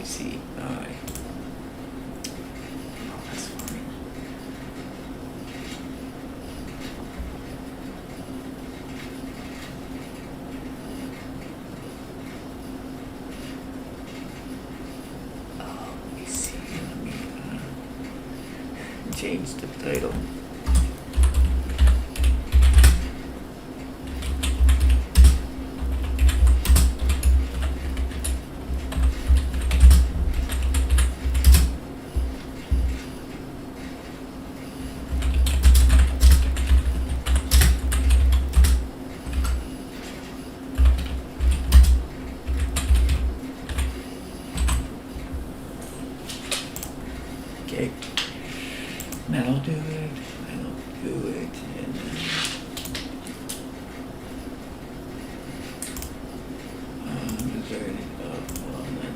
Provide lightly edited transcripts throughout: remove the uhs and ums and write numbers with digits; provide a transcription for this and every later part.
me see. Alright. Oh, that's funny. Oh, let me see. Let me change the title. Okay, that'll do it. That'll do it. And then, is there any? I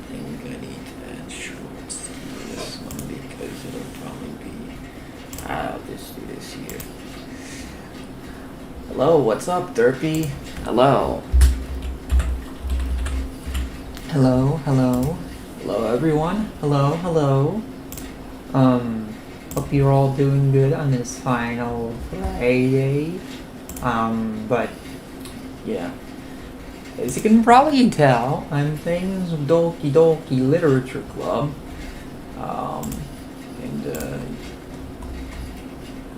think I need to add shorts to this one because it'll probably be. I'll just do this here. Hello, what's up, Derpy? Hello. Hello, hello. Hello, everyone. Hello, hello. Hope you're all doing good on this final Friday. But yeah, as you can probably tell, I'm playing Doki Literature Club.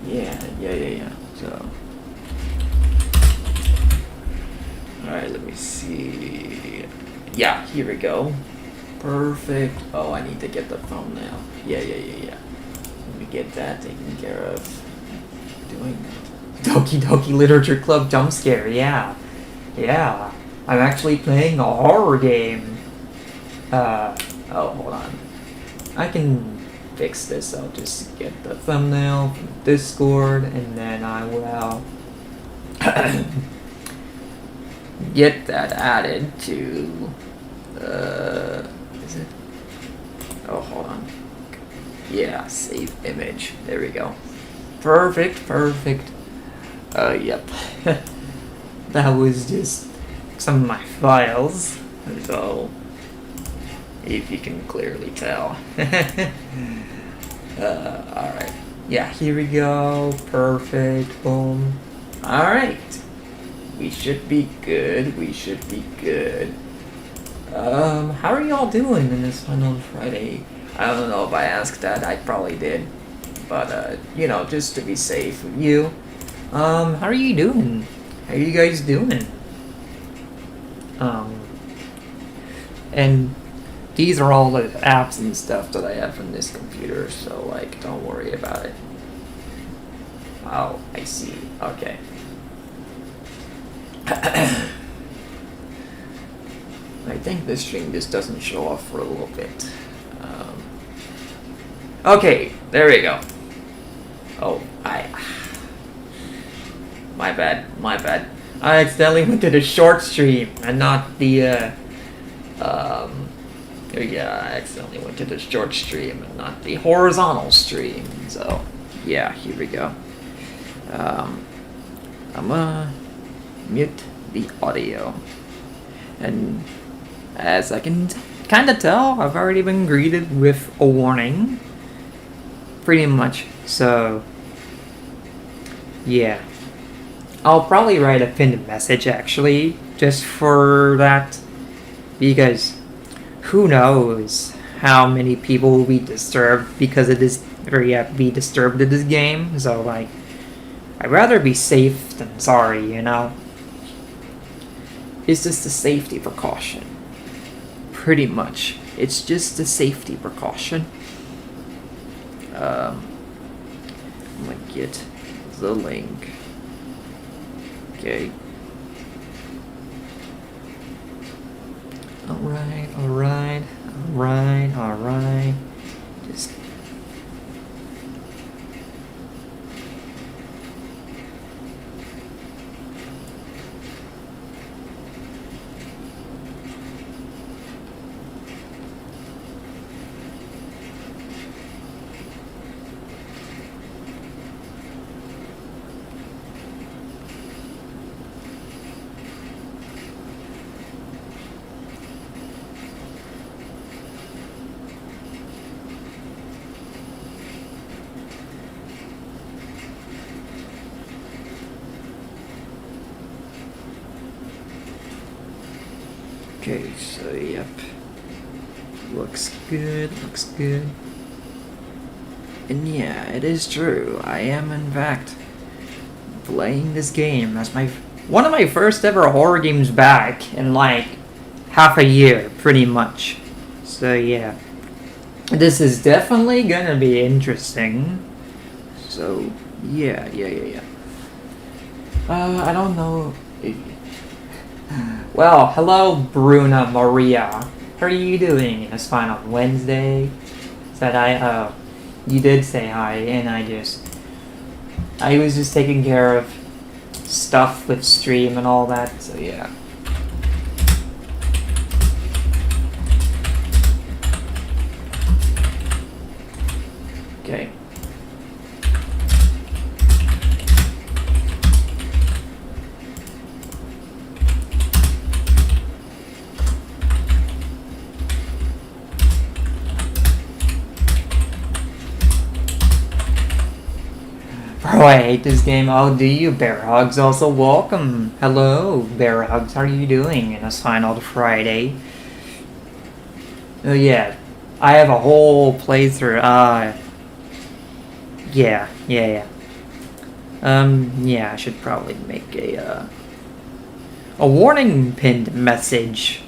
Yeah. So, alright, let me see. Yeah, here we go. Perfect. Oh, I need to get the thumbnail. Yeah. Let me get that taken care of. Doing Doki Literature Club jump scare. Yeah. I'm actually playing a horror game. Oh, hold on. I can fix this. I'll just get the thumbnail from Discord, and then I will get that added to. Is it? Oh, hold on. Yeah, save image. There we go. Perfect. Yep. That was just some of my files. So, if you can clearly tell. Alright. Yeah, here we go. Perfect. Boom. Alright. We should be good. How are y'all doing in this final Friday? I don't know if I asked that. I probably did. But, just to be safe with you. How are you doing? How are you guys doing? And these are all the apps and stuff that I have from this computer, so, don't worry about it. Oh, I see. Okay. I think this stream just doesn't show off for a little bit. Okay, there we go. Oh, my bad. I accidentally went to the short stream and not the, yeah, I accidentally went to the short stream and not the horizontal stream. So, yeah, here we go. I'm gonna mute the audio. And as I can kind of tell, I've already been greeted with a warning. Pretty much. So, yeah. I'll probably write a pinned message, actually, just for that. Because who knows how many people will be disturbed because of this, or be disturbed in this game. So, I'd rather be safe than sorry, It's just a safety precaution. Pretty much. It's just a safety precaution. I'm gonna get the link. Okay. Alright. Just Okay, so yep. Looks good, looks good. And yeah, it is true. I am in fact playing this game as one of my first ever horror games back in like half a year, pretty much. So yeah. This is definitely gonna be interesting. So yeah. I don't know if... Well, hello Bruna Maria. How are you doing? It's fine on Wednesday. Said you did say hi, and I was just taking care of stuff with stream and all that, so yeah. Okay. Bro, I hate this game. Oh, do you? Bear Hugs also welcome. Hello, Bear Hugs. How are you doing in this final Friday? Oh yeah, I have a whole playthrough. Yeah. Yeah, I should probably make a warning pinned message.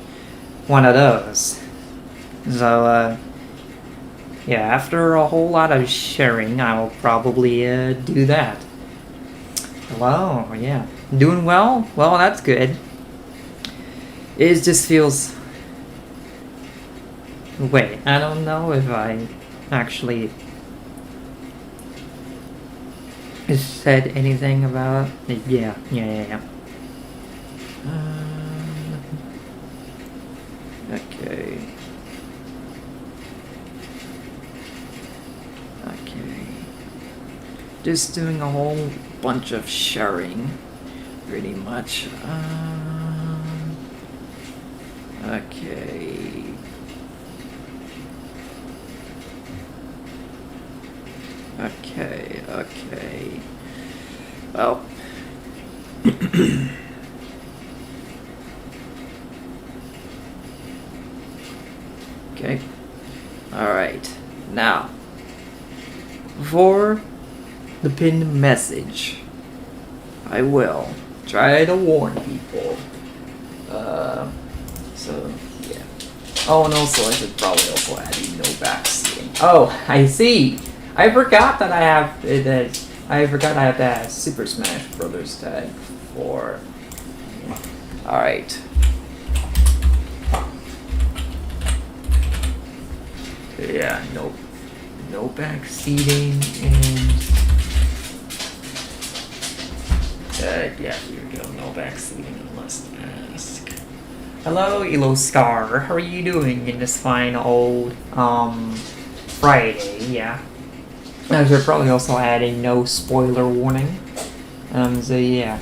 One of those. So, yeah, after a whole lot of sharing, I will probably do that. Hello, yeah. Doing well? Well, that's good. It just feels... Wait, I don't know if I actually said anything about it. Yeah. Okay. Just doing a whole bunch of sharing, pretty much. Okay. Well. Okay. Alright. Now, for the pinned message, I will try to warn people. So, yeah. Oh, and also I should probably also add no backseating. Oh, I see! I forgot that I have that Super Smash Brothers tag for... Alright. Yeah, no backseating and... yeah, here we go. No backseating unless asked. Hello, Elo Scar. How are you doing in this fine old Friday? Yeah. I should probably also add a no spoiler warning. So yeah.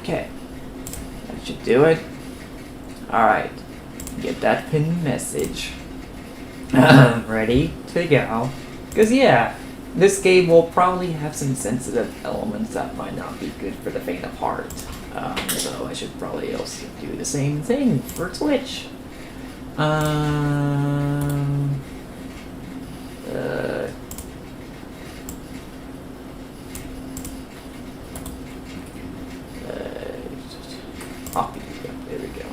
Okay, that should do it. Alright, get that pinned message. Ready to go. Because yeah, this game will probably have some sensitive elements that might not be good for the faint of heart. So I should probably also do the same thing for Twitch. Copy. Yep, there we go.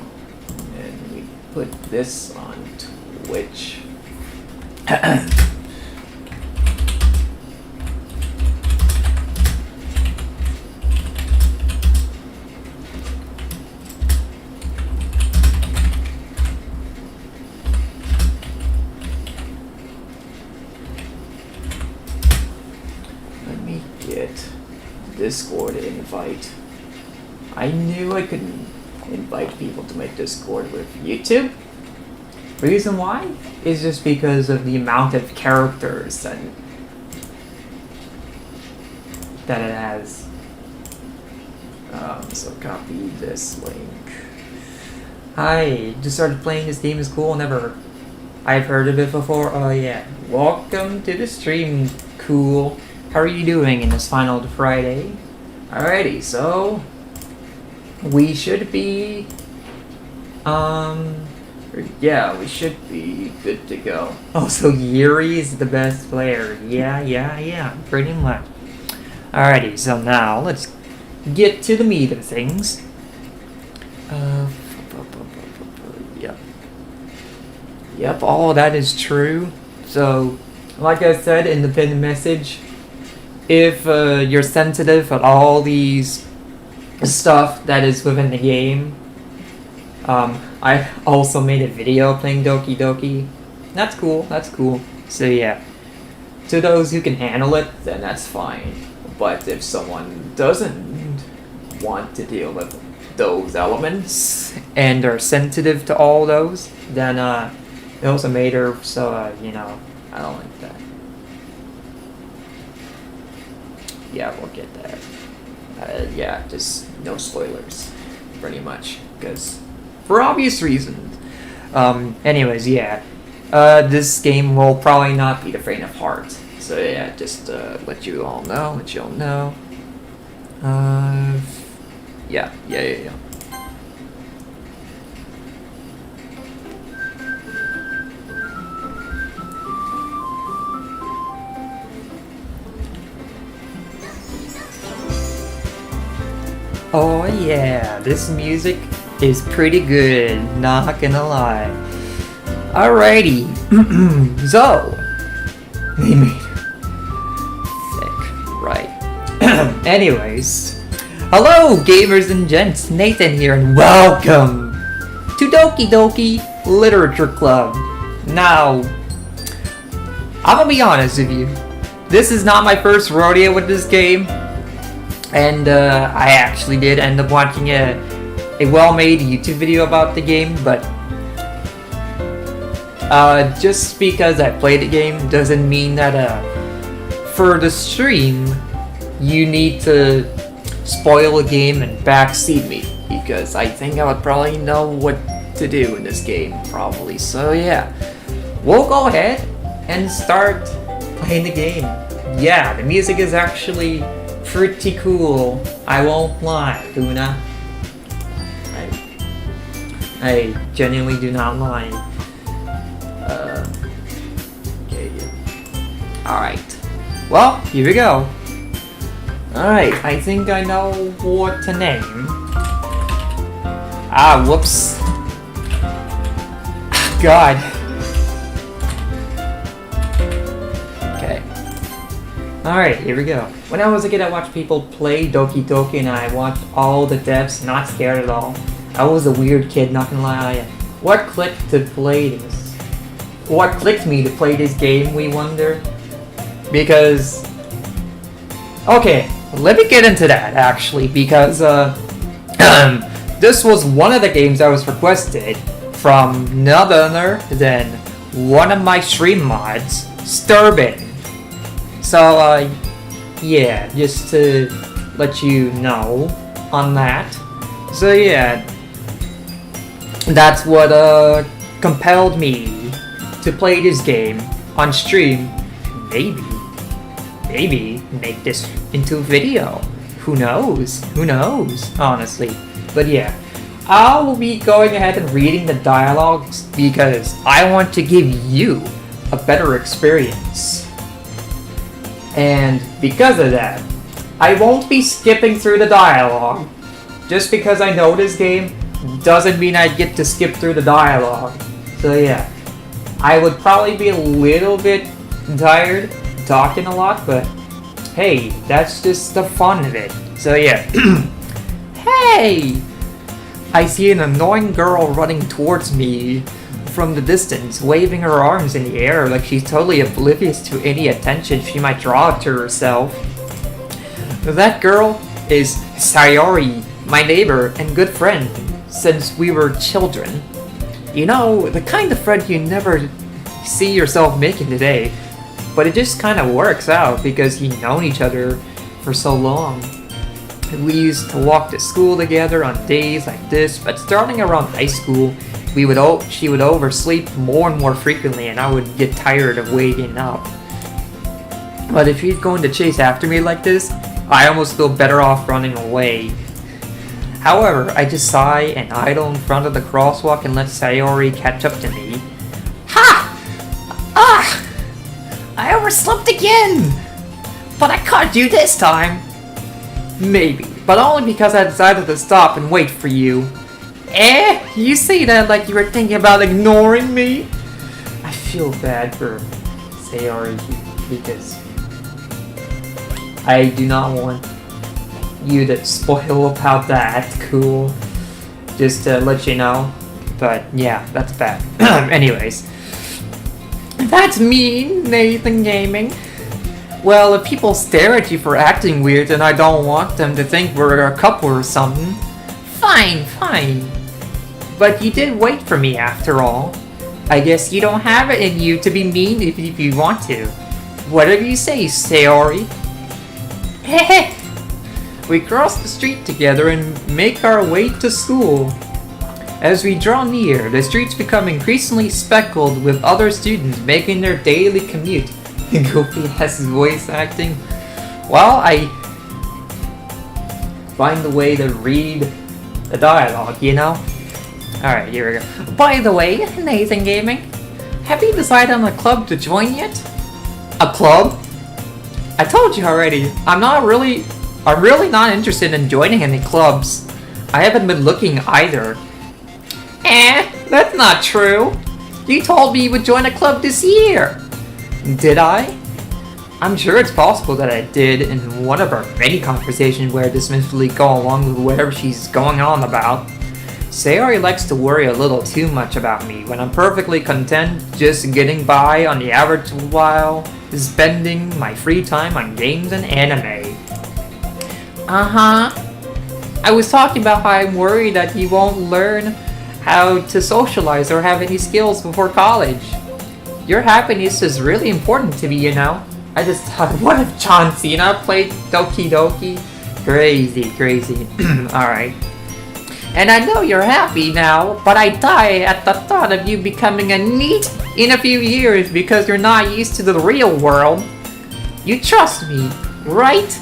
And we put this on Twitch. Let me get Discord invite. I knew I couldn't invite people to make Discord with YouTube. Reason why is just because of the amount of characters that it has. So copy this link. Hi, just started playing this game, is cool. I've heard of it before. Oh yeah. Welcome to the stream, cool. How are you doing in this final Friday? Alrighty, so we should be yeah, we should be good to go. Oh, so Yuri is the best player. Yeah, pretty much. Alrighty, so now let's get to the meat of things. Yep, all of that is true. So, like I said in the pinned message, if you're sensitive at all these stuff that is within the game, I also made a video playing Doki Doki. That's cool. So yeah, to those who can handle it, then that's fine. But if someone doesn't want to deal with those elements and are sensitive to all those, then it also made her so you know, I don't like that. Yeah, we'll get that. Yeah, just no spoilers, pretty much, because for obvious reasons. Anyways, yeah, this game will probably not be the faint of heart. So yeah, just let you all know. Yeah. Oh yeah, this music is pretty good, not gonna lie. Alrighty, so they made her sick, right? Anyways, hello gamers and gents, Nathan here, and welcome to Doki Doki Literature Club. Now, I'm gonna be honest with you, this is not my first rodeo with this game. And I actually did end up watching a well-made YouTube video about the game, but just because I played the game doesn't mean that for the stream you need to spoil a game and backseat me, because I think I would probably know what to do in this game, probably. So yeah, we'll go ahead and start playing the game. Yeah, the music is actually pretty cool, I won't lie, Luna. I genuinely do not lie. Okay. Alright. Well, here we go. Alright, I think I know what to name. Ah, whoops. God. Okay. Alright, here we go. When I was a kid, I watched people play Doki Doki and I watched all the devs, not scared at all. I was a weird kid, not gonna lie. What clicked to play this? What clicked me to play this game, we wonder? Because... okay, let me get into that, actually, because this was one of the games I was requested from none other than one of my stream mods, Sturbin. So, yeah, just to let you know on that. So yeah, that's what compelled me to play this game on stream. Maybe. maybe make this into a video. Who knows? Who knows, honestly. But yeah, I'll be going ahead and reading the dialogues because I want to give you a better experience. And because of that, I won't be skipping through the dialogue. Just because I know this game doesn't mean I get to skip through the dialogue. So yeah, I would probably be a little bit tired talking a lot, but hey, that's just the fun of it. So yeah. Hey! I see an annoying girl running towards me from the distance, waving her arms in the air like she's totally oblivious to any attention she might draw to herself. That girl is Sayori, my neighbor and good friend since we were children. You know, the kind of friend you never see yourself making today, but it just kind of works out because you've known each other for so long. We used to walk to school together on days like this, but starting around high school, she would oversleep more and more frequently and I would get tired of waking up. But if she's going to chase after me like this, I almost feel better off running away. However, I just sigh and idle in front of the crosswalk and let Sayori catch up to me. Ha! Ah! I overslept again! But I caught you this time! Maybe, but only because I decided to stop and wait for you. You say that like you were thinking about ignoring me? I feel bad for Sayori because I do not want you to spoil about that. Cool. Just to let you know. But yeah, that's bad. Anyways. That's me, Nathan Gaming. Well, if people stare at you for acting weird, then I don't want them to think we're a couple or something. Fine, fine. But you did wait for me after all. I guess you don't have it in you to be mean if you want to. Whatever you say, Sayori. Heh. We cross the street together and make our way to school. As we draw near, the streets become increasingly speckled with other students making their daily commute. Kofi has his voice acting. Well, I find a way to read the dialogue, you know? Alright, here we go. By the way, Nathan Gaming, have you decided on a club to join yet? A club? I told you already, I'm really not interested in joining any clubs. I haven't been looking either. That's not true. You told me you would join a club this year. Did I? I'm sure it's possible that I did in one of our many conversations where I dismissively go along with whatever she's going on about. Sayori likes to worry a little too much about me when I'm perfectly content just getting by on the average while spending my free time on games and anime. I was talking about how I'm worried that you won't learn how to socialize or have any skills before college. Your happiness is really important to me, you know. I just thought, what if John Cena played Doki Doki? Crazy. Alright. And I know you're happy now, but I die at the thought of you becoming a NEET in a few years because you're not used to the real world. You trust me, right?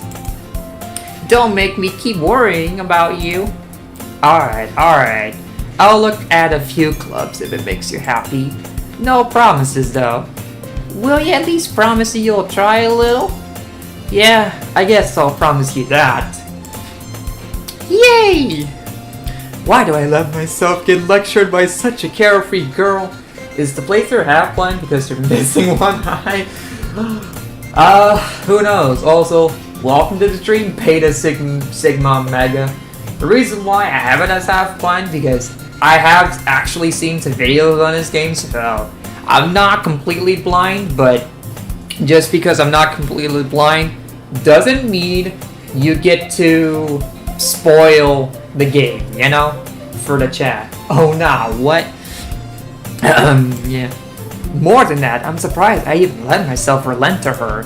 Don't make me keep worrying about you. Alright. I'll look at a few clubs if it makes you happy. No promises though. Will you at least promise you'll try a little? Yeah, I guess I'll promise you that. Yay! Why do I let myself get lectured by such a carefree girl? Is the playthrough half blind because you're missing one eye? Who knows? Also, welcome to the stream, Beta Sigma Mega. The reason why I have it as half blind because I have actually seen some videos on this game, so I'm not completely blind, but just because I'm not completely blind doesn't mean you get to spoil the game, you know, for the chat. Oh nah, what? Yeah. More than that, I'm surprised I even let myself relent to her.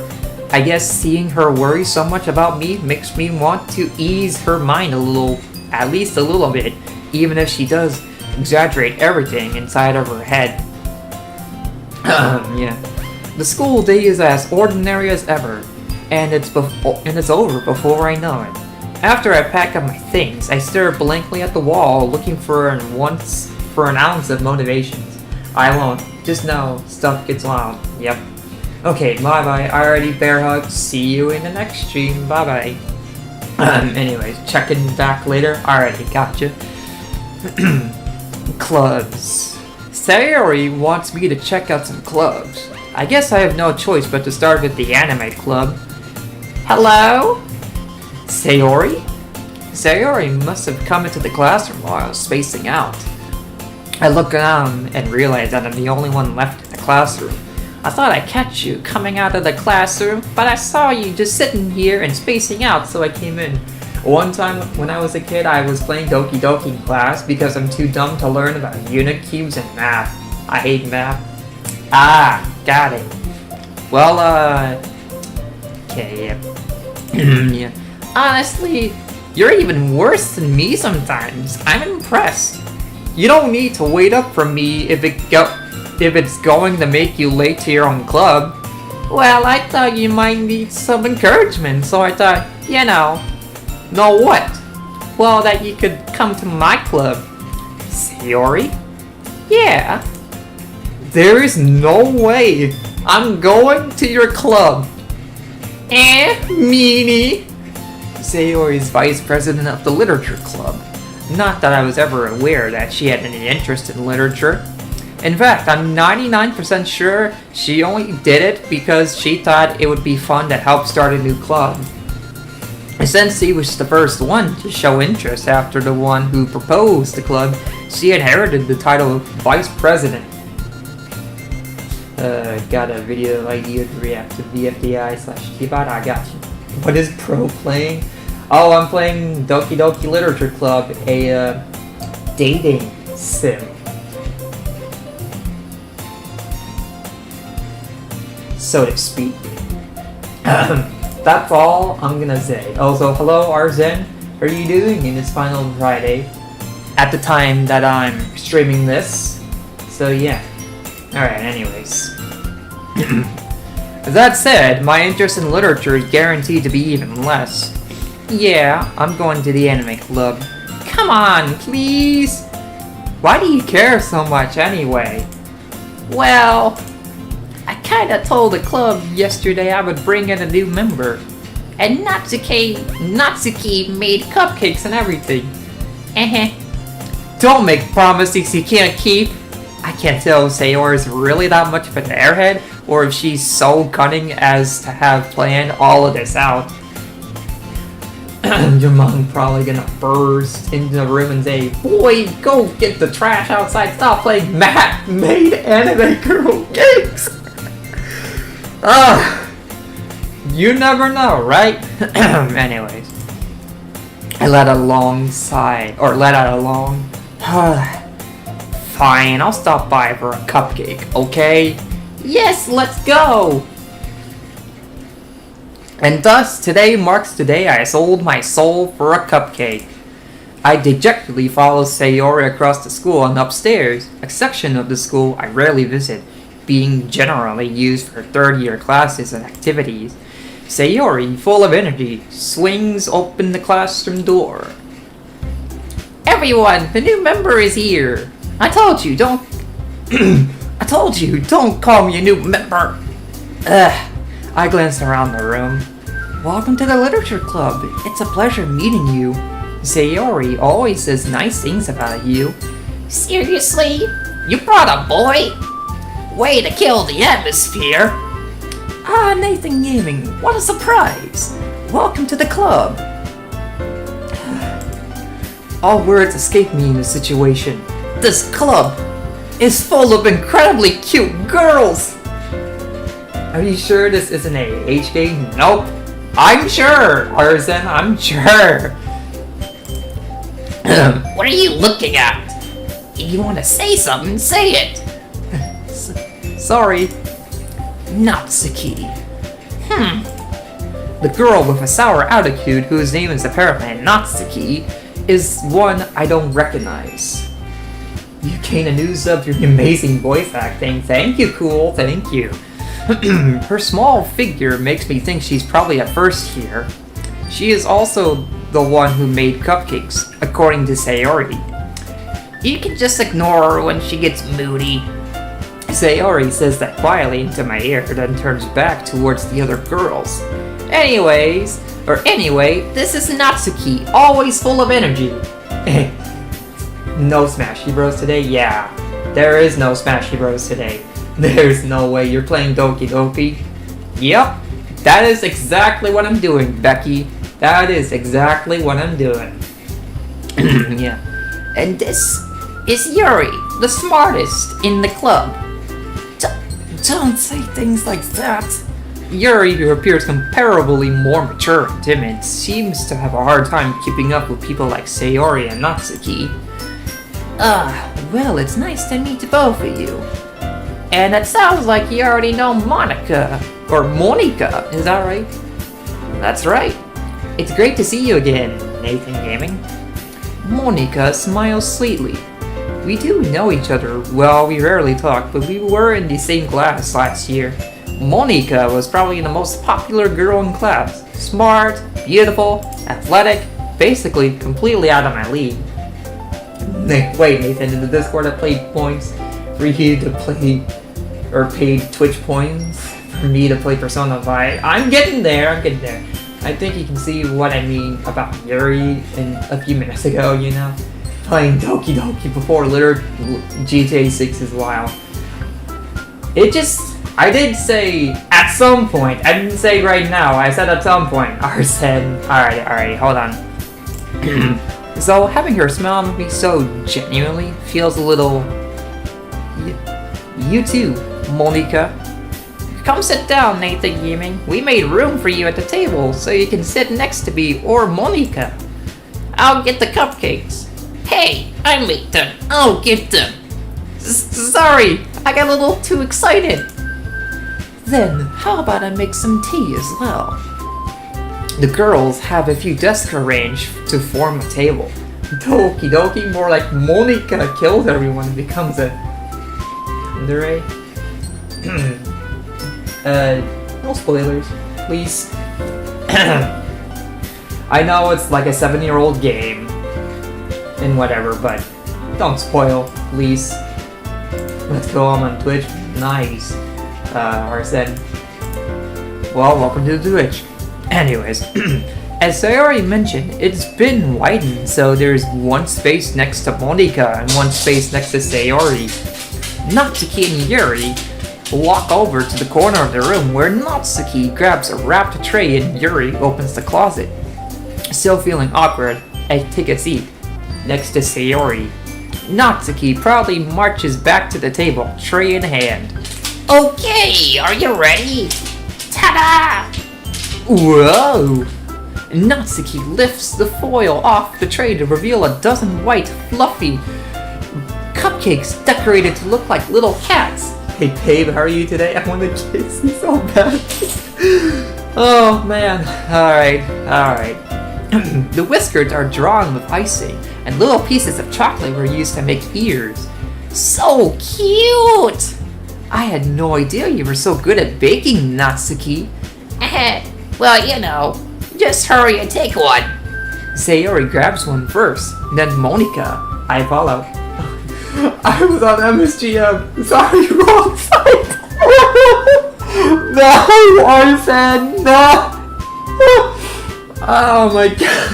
I guess seeing her worry so much about me makes me want to ease her mind a little, at least a little bit, even if she does exaggerate everything inside of her head. Yeah. The school day is as ordinary as ever. and it's over before I know it. After I pack up my things, I stare blankly at the wall, looking for an ounce of motivations. I won't. Just know, stuff gets wild. Yep. Okay, bye-bye. I already bear hugged. See you in the next stream. Bye-bye. Anyways, checking back later. Alrighty, gotcha. Clubs. Sayori wants me to check out some clubs. I guess I have no choice but to start with the anime club. Hello? Sayori? Sayori must have come into the classroom while I was spacing out. I look around and realize that I'm the only one left in the classroom. I thought I'd catch you coming out of the classroom, but I saw you just sitting here and spacing out, so I came in. One time when I was a kid, I was playing Doki Doki in class because I'm too dumb to learn about unit cubes and math. I hate math. Ah, got it. Well, okay, yeah. Honestly, you're even worse than me sometimes. I'm impressed. You don't need to wait up for me if it's going to make you late to your own club. Well, I thought you might need some encouragement, so I thought, know what? Well, that you could come to my club. Sayori? Yeah. There is no way I'm going to your club. Meanie. Sayori is vice president of the literature club. Not that I was ever aware that she had any interest in literature. In fact, I'm 99% sure she only did it because she thought it would be fun to help start a new club. Since he was the first one to show interest after the one who proposed the club, she inherited the title of vice president. Got a video idea to react to VFDI/keyboard. I got you. What is Pro playing? Oh, I'm playing Doki Doki Literature Club, a dating sim. So to speak. That's all I'm gonna say. Also, hello Arzen, how are you doing in this final Friday? At the time that I'm streaming this. So yeah. Alright, anyways. That said, my interest in literature is guaranteed to be even less. Yeah, I'm going to the anime club. Come on, please! Why do you care so much anyway? Well, I kinda told the club yesterday I would bring in a new member. And Natsuki made cupcakes and everything. Don't make promises you can't keep. I can't tell if Sayori is really that much of an airhead, or if she's so cunning as to have planned all of this out. Your mom probably gonna burst into the room and say, "Boy, go get the trash outside, stop playing made anime girl games!" You never know, right? Anyways. I let out a long sigh, or let out a long... Fine, I'll stop by for a cupcake, okay? Yes, let's go! And thus, today marks the day I sold my soul for a cupcake. I dejectedly follow Sayori across the school and upstairs, a section of the school I rarely visit, being generally used for third-year classes and activities. Sayori, full of energy, swings open the classroom door. Everyone, the new member is here! I told you, don't call me a new member! I glanced around the room. Welcome to the literature club. It's a pleasure meeting you. Sayori always says nice things about you. Seriously? You brought a boy? Way to kill the atmosphere! Ah, Nathan Gaming, what a surprise! Welcome to the club. All words escape me in this situation. This club is full of incredibly cute girls! Are you sure this isn't a HK? Nope. I'm sure, Arzen, I'm sure. What are you looking at? If you want to say something, say it. Sorry. Natsuki. The girl with a sour attitude whose name is apparently Natsuki is one I don't recognize. You gain a news of your amazing voice acting. Thank you, cool. Thank you. Her small figure makes me think she's probably a first year. She is also the one who made cupcakes, according to Sayori. You can just ignore her when she gets moody. Sayori says that quietly into my ear, then turns back towards the other girls. Anyway, this is Natsuki, always full of energy. No Smashy Bros today? Yeah, there is no Smashy Bros today. There's no way you're playing Doki Doki. Yep, that is exactly what I'm doing, Becky. That is exactly what I'm doing. Yeah. And this is Yuri, the smartest in the club. Don't say things like that. Yuri, who appears comparably more mature and timid, seems to have a hard time keeping up with people like Sayori and Natsuki. Well, it's nice to meet both of you. And it sounds like you already know Monica. Or Monica, is that right? That's right. It's great to see you again, Nathan Gaming. Monica smiles sweetly. We do know each other. Well, we rarely talk, but we were in the same class last year. Monica was probably the most popular girl in class. Smart, beautiful, athletic, basically completely out of my league. Wait, Nathan, in the Discord I played points for you to play, or paid Twitch points for me to play Persona 5. I'm getting there. I think you can see what I mean about Yuri in a few minutes ago, you know? Playing Doki Doki before GTA 6 is wild. I did say at some point. I didn't say right now. I said at some point. I said, alright, hold on. So having her smile at me so genuinely feels a little... You too, Monica. Come sit down, Nathan Gaming. We made room for you at the table so you can sit next to me or Monica. I'll get the cupcakes. Hey, I made them. I'll get them. Sorry, I got a little too excited. Then, how about I make some tea as well? The girls have a few desks arranged to form a table. Doki Doki, more like Monica kills everyone and becomes a... Underage? No spoilers, please. I know it's like a 7-year-old game and whatever, but don't spoil, please. Let's go on Twitch. Nice. Arsene. Well, welcome to the Twitch. Anyways, as I already mentioned, it's been widened, so there's one space next to Monica and one space next to Sayori. Natsuki and Yuri walk over to the corner of the room where Natsuki grabs a wrapped tray and Yuri opens the closet. Still feeling awkward, I take a seat next to Sayori. Natsuki proudly marches back to the table, tray in hand. Okay, are you ready? Ta-da! Whoa! Natsuki lifts the foil off the tray to reveal a dozen white, fluffy cupcakes decorated to look like little cats. Hey babe, how are you today? I want to kiss you so bad. Oh man, alright. The whiskers are drawn with icing, and little pieces of chocolate were used to make ears. So cute! I had no idea you were so good at baking, Natsuki. Well, you know, just hurry and take one. Sayori grabs one first, then Monica. I follow. I was on MSGM. Sorry, wrong side. No, Arsene, no. Oh my god.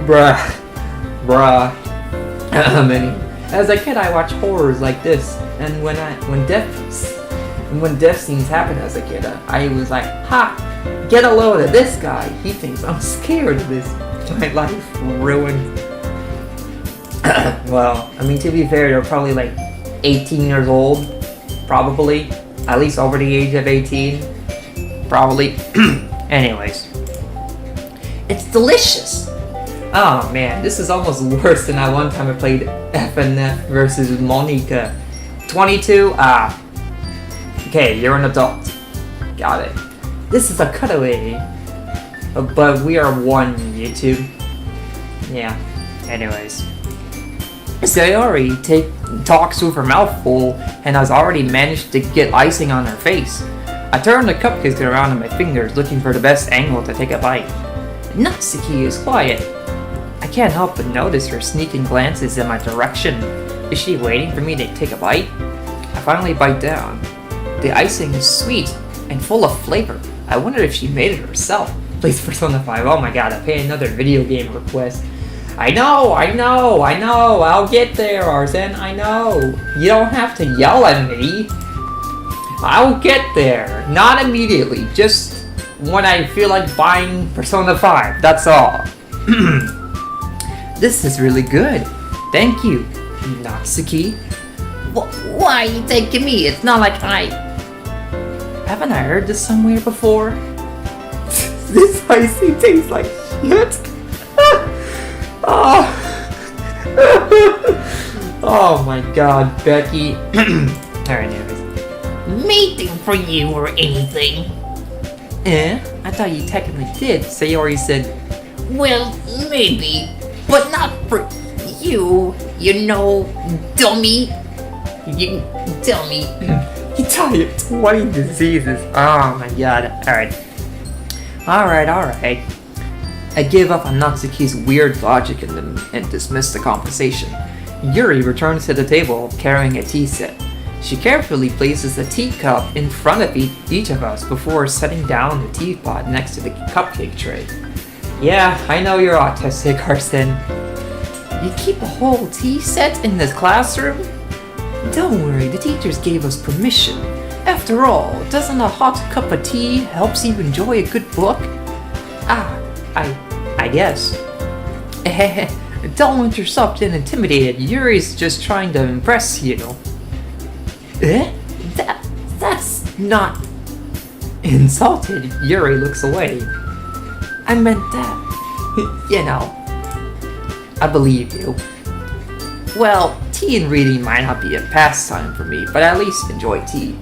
Bruh. As a kid, I watched horrors like this, and when death scenes happen as a kid, I was like, ha! Get a load of this guy. He thinks I'm scared of this. My life ruined. Well, I mean, to be fair, they're probably like 18 years old. Probably. At least over the age of 18. Probably. Anyways. It's delicious. Oh man, this is almost worse than that one time I played FNF versus Monica. 22? Okay, you're an adult. Got it. This is a cutaway. But we are one, YouTube. Yeah. Anyways. Sayori talks with her mouth full and has already managed to get icing on her face. I turn the cupcakes around in my fingers, looking for the best angle to take a bite. Natsuki is quiet. I can't help but notice her sneaking glances in my direction. Is she waiting for me to take a bite? I finally bite down. The icing is sweet and full of flavor. I wonder if she made it herself. Please, Persona 5. Oh my god, I pay another video game request. I know, I'll get there, Arzen, I know. You don't have to yell at me. I'll get there. Not immediately, just when I feel like buying Persona 5, that's all. This is really good. Thank you, Natsuki. Why are you thanking me? It's not like Haven't I heard this somewhere before? This icing tastes like shit. Oh. Oh my god, Becky. Alright, anyways. Mating for you or anything? I thought you technically did. Sayori said, well, maybe, but not for you. You know, dummy. You dummy. You died of 20 diseases. Oh my god. Alright. I gave up on Natsuki's weird logic and dismissed the conversation. Yuri returns to the table carrying a tea set. She carefully places a teacup in front of each of us before setting down the teapot next to the cupcake tray. Yeah, I know you're autistic, Arsene. You keep a whole tea set in this classroom? Don't worry, the teachers gave us permission. After all, doesn't a hot cup of tea helps you enjoy a good book? I guess. Don't let yourself get intimidated. Yuri's just trying to impress you. That's not... Insulted, Yuri looks away. I meant that. You know. I believe you. Well, tea and reading might not be a pastime for me, but I at least enjoy tea.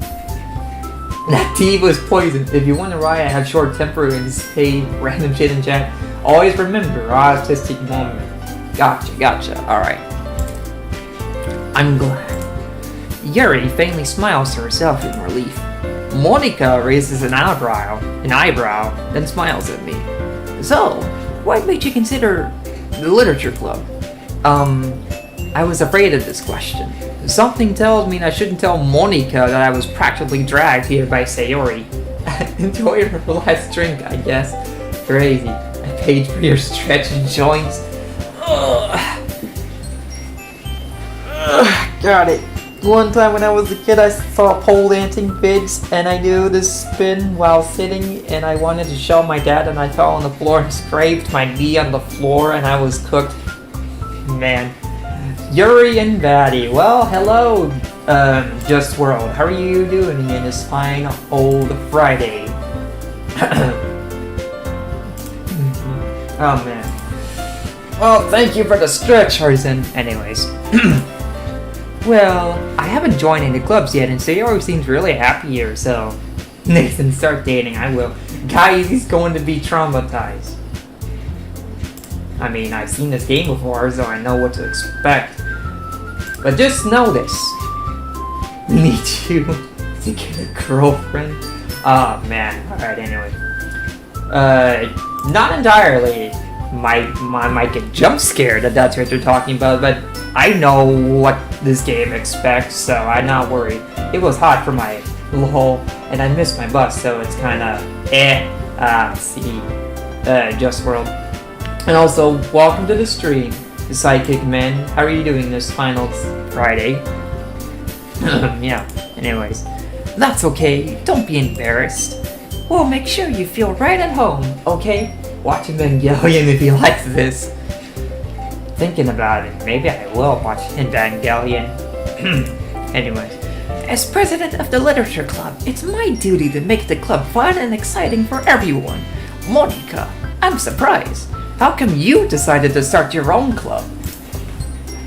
That tea was poisoned. If you wonder why I have short temper and say random shit in chat, always remember autistic moment. Gotcha. Alright. I'm glad. Yuri faintly smiles to herself in relief. Monica raises an eyebrow, then smiles at me. So, what made you consider the literature club? I was afraid of this question. Something tells me I shouldn't tell Monica that I was practically dragged here by Sayori. Enjoy her last drink, I guess. Crazy. I paid for your stretching joints. Got it. One time when I was a kid, I saw pole dancing vids, and I knew to spin while sitting, and I wanted to show my dad, and I fell on the floor and scraped my knee on the floor, and I was cooked. Man. Yuri and Batty. Well, hello, Just World. How are you doing in this fine old Friday? Oh, man. Well, thank you for the stretch, Arzen. Anyways. Well, I haven't joined any clubs yet, and Sayori seems really happy here, so... Nathan, start dating, I will. Guys, he's going to be traumatized. I mean, I've seen this game before, so I know what to expect. But just know this. Need you to get a girlfriend? Oh, man. Alright, anyway. Not entirely. Might get jump scared if that's what you're talking about, but I know what this game expects, so I'm not worried. It was hot for my lol, and I missed my bus, so it's kinda see. Just World. And also, welcome to the stream, Psychic Man. How are you doing this final Friday? Yeah, anyways. That's okay, don't be embarrassed. We'll make sure you feel right at home, okay? Watch Evangelion if he likes this. Thinking about it, maybe I will watch Evangelion. Anyways, as president of the literature club, it's my duty to make the club fun and exciting for everyone. Monica, I'm surprised. How come you decided to start your own club?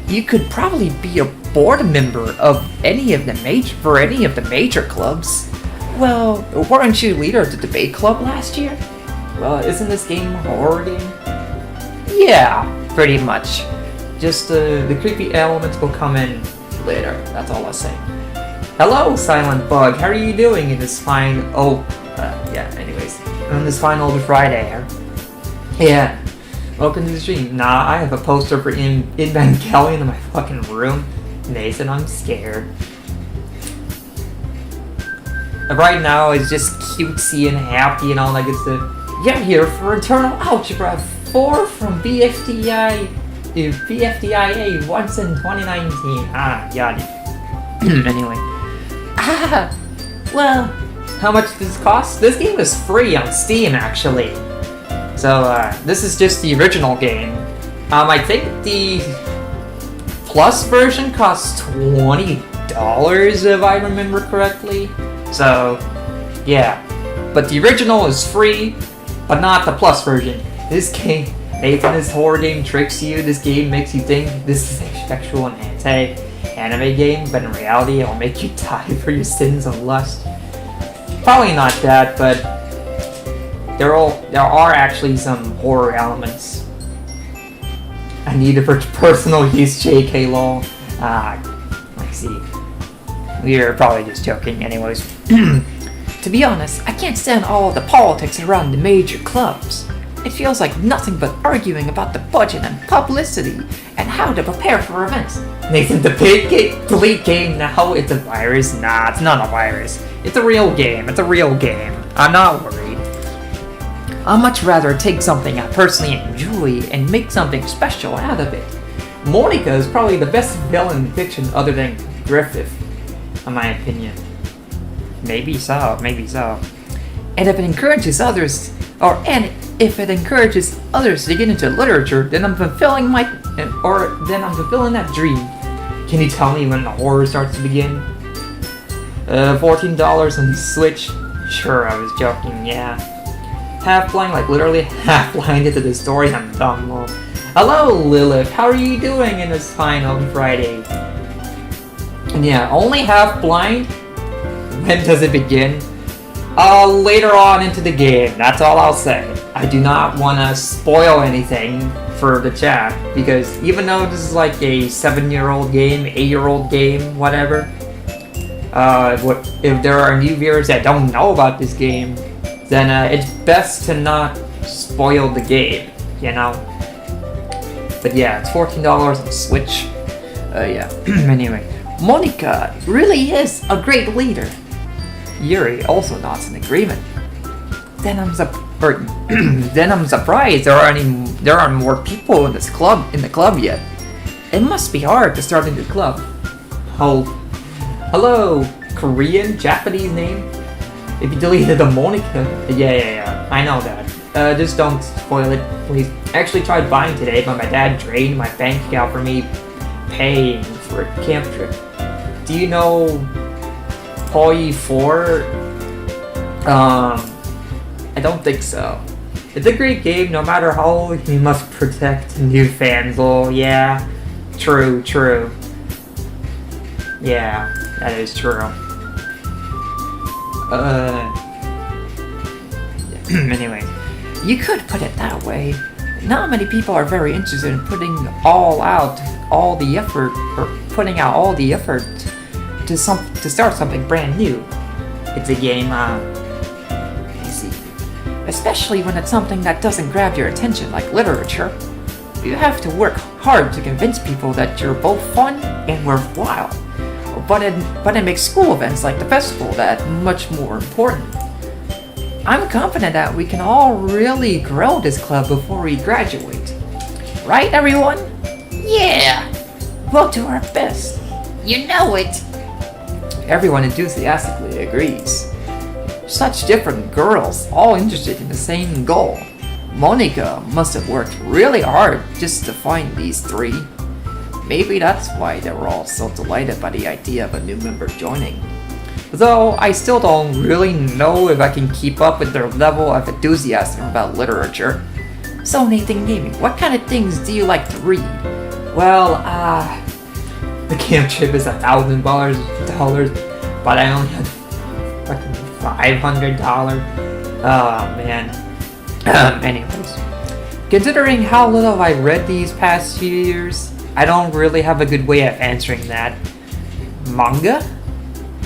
You could probably be a board member of any of the major clubs. Well, weren't you leader of the debate club last year? Well, isn't this game a horror game? Yeah, pretty much. Just the creepy elements will come in later. That's all I'll say. Hello, Silent Bug. How are you doing in this fine? Anyways, on this fine old Friday. Yeah. Welcome to the stream. Nah, I have a poster for Evangelion in my fucking room. Nathan, I'm scared. Right now, it's just cutesy and happy and all that good stuff. You're here for Eternal Algebra 4 from BFDIA once in 2019. Yada. Anyway. Well, how much does this cost? This game is free on Steam, actually. So, this is just the original game. I think the Plus version costs $20 if I remember correctly. So, yeah. But the original is free, but not the Plus version. This game, Nathan is hoarding, tricks you. This game makes you think this is a sexual and anti-anime game, but in reality, it will make you die for your sins of lust. Probably not that, but there are actually some horror elements. I need it for personal use, JK lol. I see. We're probably just joking anyways. To be honest, I can't stand all the politics around the major clubs. It feels like nothing but arguing about the budget and publicity and how to prepare for events. Nathan, delete game now. It's a virus. Nah, it's not a virus. It's a real game. I'm not worried. I'd much rather take something I personally enjoy and make something special out of it. Monica is probably the best villain in fiction other than Griffith, in my opinion. Maybe so. And if it encourages others to get into literature, then I'm fulfilling that dream. Can you tell me when the horror starts to begin? $14 on Switch? Sure, I was joking, yeah. Half blind, like literally half blinded to the story, I'm dumb. Hello, Lilith, how are you doing in this fine old Friday? And yeah, only half blind? When does it begin? Later on into the game, that's all I'll say. I do not want to spoil anything for the chat, because even though this is like a 7-year-old game, 8-year-old game, whatever, if there are new viewers that don't know about this game, then it's best to not spoil the game, you know? But yeah, it's $14 on Switch. Yeah. Anyway, Monica really is a great leader. Yuri also nods in agreement. Then I'm surprised there aren't more people in the club yet. It must be hard to start a new club. Hello, Korean, Japanese name? If you deleted the Monica, yeah, I know that. Just don't spoil it, please. I actually tried buying today, but my dad drained my bank account for me paying for a camp trip. Do you know Poi 4? I don't think so. It's a great game, no matter how old, you must protect new fans. Oh, yeah. True. Yeah, that is true. Anyway, you could put it that way. Not many people are very interested in putting all the effort to start something brand new. It's a game, I see. Especially when it's something that doesn't grab your attention, like literature. You have to work hard to convince people that you're both fun and worthwhile. But it makes school events like the festival that much more important. I'm confident that we can all really grow this club before we graduate. Right, everyone? Yeah! We'll do our best. You know it! Everyone enthusiastically agrees. Such different girls, all interested in the same goal. Monica must have worked really hard just to find these three. Maybe that's why they were all so delighted by the idea of a new member joining. Though I still don't really know if I can keep up with their level of enthusiasm about literature. So Nathan Gaming, what kind of things do you like to read? Well, the camp trip is $1,000, but I only had fucking $500. Oh man. Anyways, considering how little I've read these past few years, I don't really have a good way of answering that. Manga?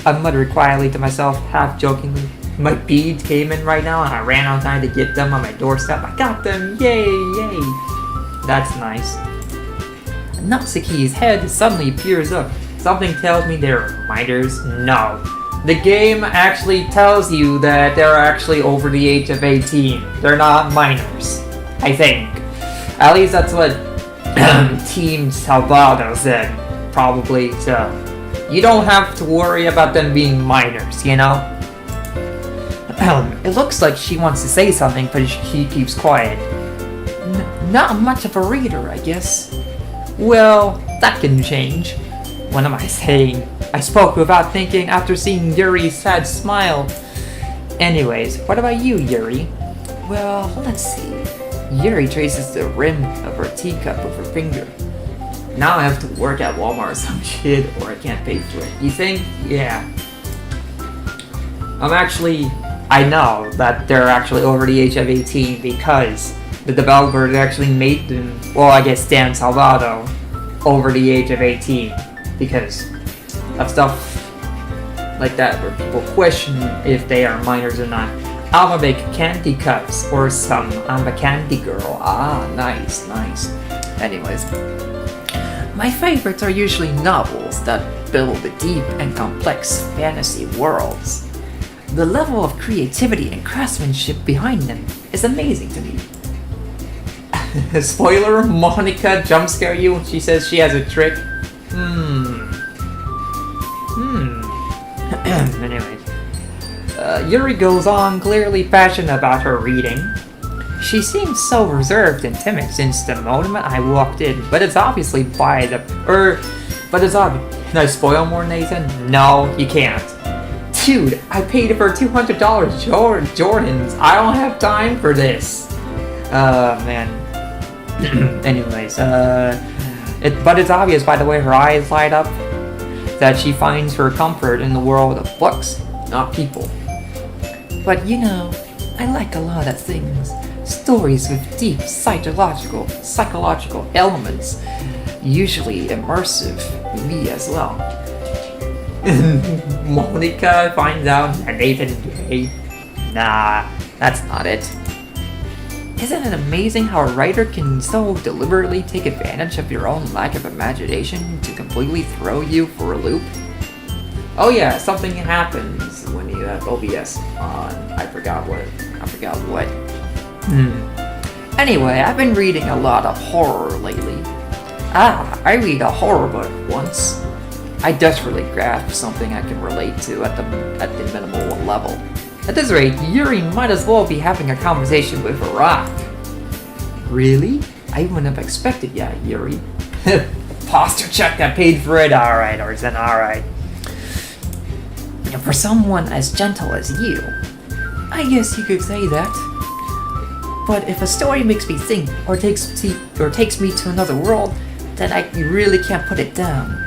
I muttered quietly to myself, half jokingly. My beads came in right now and I ran outside to get them on my doorstep. I got them! Yay! Yay! That's nice. Natsuki's head suddenly peers up. Something tells me they're minors. No. The game actually tells you that they're actually over the age of 18. They're not minors. I think. At least that's what Team Salvado said. Probably so. You don't have to worry about them being minors, you know? It looks like she wants to say something, but she keeps quiet. Not much of a reader, I guess. Well, that can change. What am I saying? I spoke without thinking after seeing Yuri's sad smile. Anyways, what about you, Yuri? Well, let's see. Yuri traces the rim of her teacup with her finger. Now I have to work at Walmart or some shit, or I can't pay for it. You think? Yeah. I know that they're actually over the age of 18 because the developers actually made them, well, I guess Dan Salvado, over the age of 18 because of stuff like that where people question if they are minors or not. I'ma make candy cups or some I'm a candy girl. Ah, nice. Anyways, my favorites are usually novels that build deep and complex fantasy worlds. The level of creativity and craftsmanship behind them is amazing to me. Spoiler, Monica jump scare you when she says she has a trick? Anyways. Yuri goes on, clearly passionate about her reading. She seems so reserved and timid since the moment I walked in, but it's obviously Can I spoil more, Nathan? No, you can't. Dude, I paid for $200 Jordans. I don't have time for this. Man. Anyways, but it's obvious by the way her eyes light up that she finds her comfort in the world of books, not people. But you know, I like a lot of things. Stories with deep psychological elements. Usually immersive. Me as well. Monica finds out that Nathan is gay. Nah, that's not it. Isn't it amazing how a writer can so deliberately take advantage of your own lack of imagination to completely throw you for a loop? Oh yeah, something happens when you have OBS on. I forgot what. Anyway, I've been reading a lot of horror lately. I read a horror book once. I desperately grasped something I can relate to at the minimal level. At this rate, Yuri might as well be having a conversation with a rock. Really? I wouldn't have expected that, Yuri. Posture check that paid for it. Alright, Arzen, alright. For someone as gentle as you, I guess you could say that. But if a story makes me think or takes me to another world, then I really can't put it down.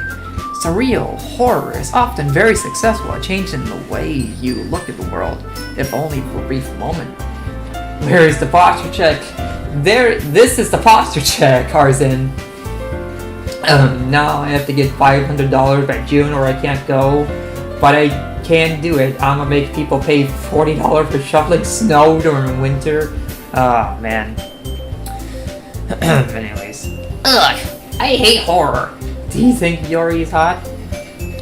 Surreal horror is often very successful at changing the way you look at the world, if only for a brief moment. Where is the posture check? This is the posture check, Arzen. Now I have to get $500 by June or I can't go. But I can do it. I'm gonna make people pay $40 for shoveling snow during winter. Oh, man. Anyways. Ugh, I hate horror. Do you think Yuri's hot?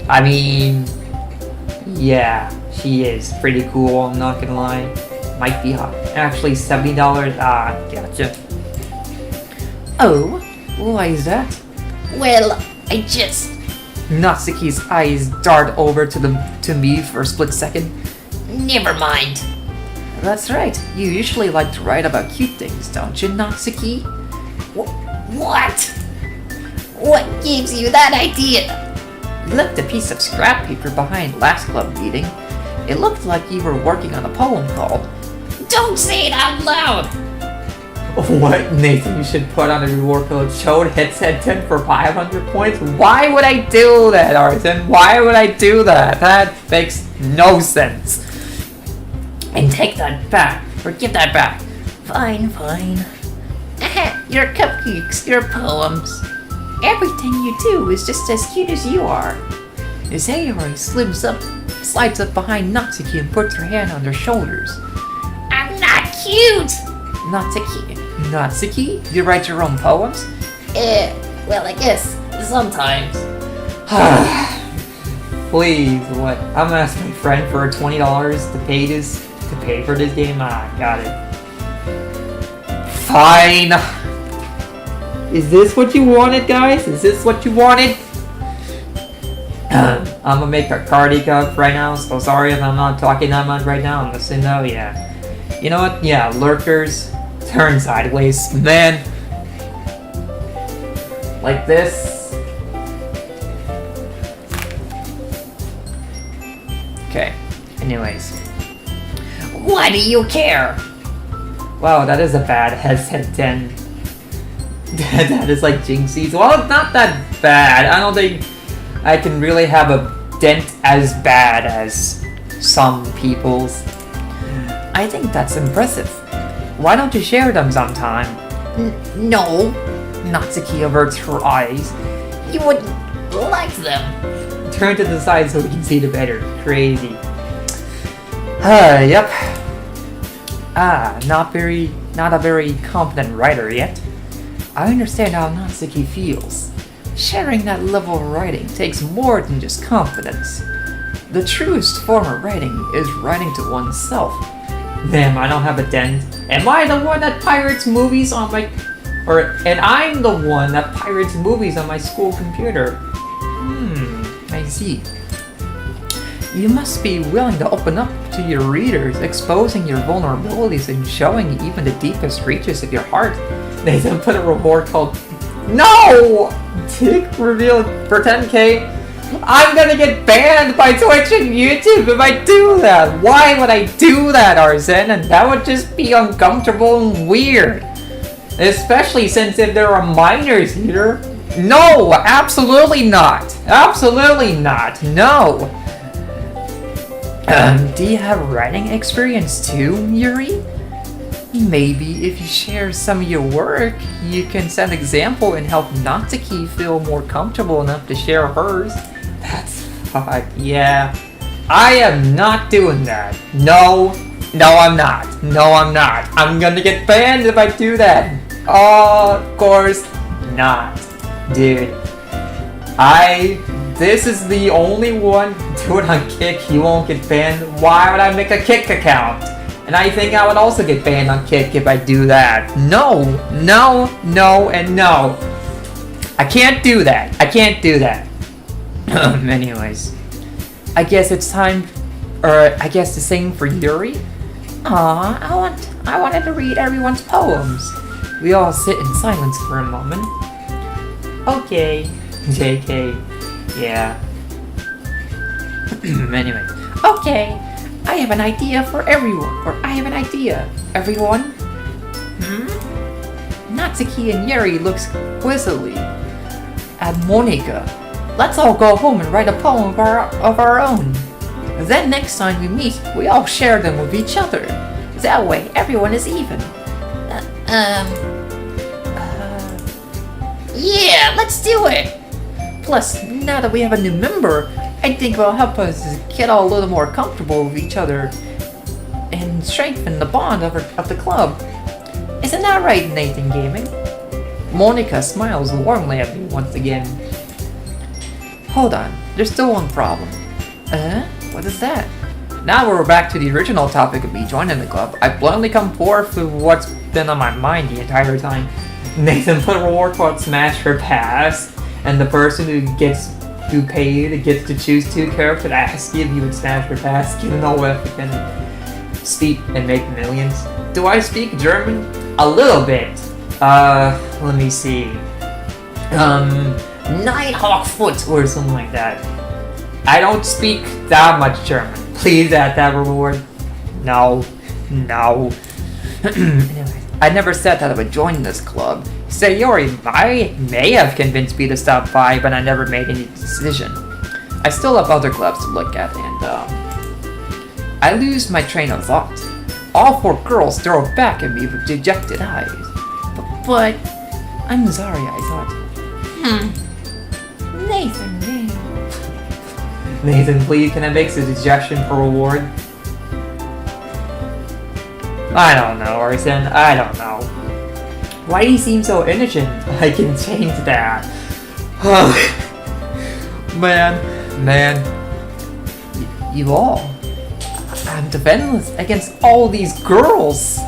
I mean, yeah, she is pretty cool, I'm not gonna lie. Might be hot. Actually, $70? Gotcha. Oh, why is that? Well, I just... Natsuki's eyes dart over to me for a split second. Never mind. That's right, you usually like to write about cute things, don't you, Natsuki? What? What gives you that idea? You left a piece of scrap paper behind last club meeting. It looked like you were working on a poem called... Don't say it out loud! What? Nathan, you should put on a reward code Chode Headset 10 for 500 points? Why would I do that, Arzen? Why would I do that? That makes no sense. And take that back, or give that back. Fine. Your cupcakes, your poems. Everything you do is just as cute as you are. Sayori slides up behind Natsuki and puts her hand on their shoulders. I'm not cute! Natsuki? You write your own poems? Well, I guess sometimes. Please, what? I'm gonna ask my friend for $20 to pay for this game. Got it. Fine. Is this what you wanted, guys? Is this what you wanted? I'm gonna make a cardi cup right now, so sorry if I'm not talking that much right now. I'm listening though, yeah. You know what? Yeah, lurkers, turn sideways, man. Like this. Okay, anyways. Why do you care? Wow, that is a bad headset 10. That is like Jinxie's. Well, it's not that bad. I don't think I can really have a dent as bad as some people's. I think that's impressive. Why don't you share them sometime? No, Natsuki averts her eyes. you wouldn't like them. Turn to the side so we can see the better. Crazy. Yep. Not a very confident writer yet. I understand how Natsuki feels. Sharing that level of writing takes more than just confidence. The truest form of writing is writing to oneself. Damn, I don't have a dent. Am I the one that pirates movies on my... And I'm the one that pirates movies on my school computer. I see. You must be willing to open up to your readers, exposing your vulnerabilities and showing even the deepest reaches of your heart. They then put a reward called... No! Tick revealed for 10k. I'm gonna get banned by Twitch and YouTube if I do that. Why would I do that, Arzen? And that would just be uncomfortable and weird. Especially since if there are minors here. No, absolutely not. Absolutely not. No. Do you have writing experience too, Yuri? Maybe if you share some of your work, you can set an example and help Natsuki feel more comfortable enough to share hers. That's fuck, yeah. I am not doing that. No, I'm not. No, I'm not. I'm gonna get banned if I do that. Of course not. Dude. This is the only one. Do it on Kick, he won't get banned. Why would I make a Kick account? And I think I would also get banned on Kick if I do that. No, and no. I can't do that. Anyways. I guess it's time, or I guess the same for Yuri? Aw, I wanted to read everyone's poems. We all sit in silence for a moment. Okay. JK. Yeah. Anyway. Okay, I have an idea for everyone. Everyone? Natsuki and Yuri looks quizzily at Monika. Let's all go home and write a poem of our own. Then next time we meet, we all share them with each other. That way, everyone is even. Yeah, let's do it! Plus, now that we have a new member, I think it will help us get all a little more comfortable with each other and strengthen the bond of the club. Isn't that right, Nathan Gaming? Monika smiles warmly at me once again. Hold on, there's still one problem. What is that? Now we're back to the original topic of me joining the club. I bluntly come forth with what's been on my mind the entire time. Nathan put a reward called Smash for Pass, and the person who paid gets to choose two characters. I ask you if you would Smash for Pass, given all if you can speak and make millions. Do I speak German? A little bit. Let me see. Nighthawkfoot or something like that. I don't speak that much German. Please add that reward. No. Anyway, I never said that I would join this club. Sayori may have convinced me to stop by, but I never made any decision. I still have other clubs to look at, and I lose my train of thought. All four girls throw back at me with dejected eyes. But I'm sorry, I thought. Nathan. Nathan, please, can I make a suggestion for reward? I don't know, Arson. I don't know. Why do you seem so innocent? I can change that. Man. You all. I'm defenseless against all these girls.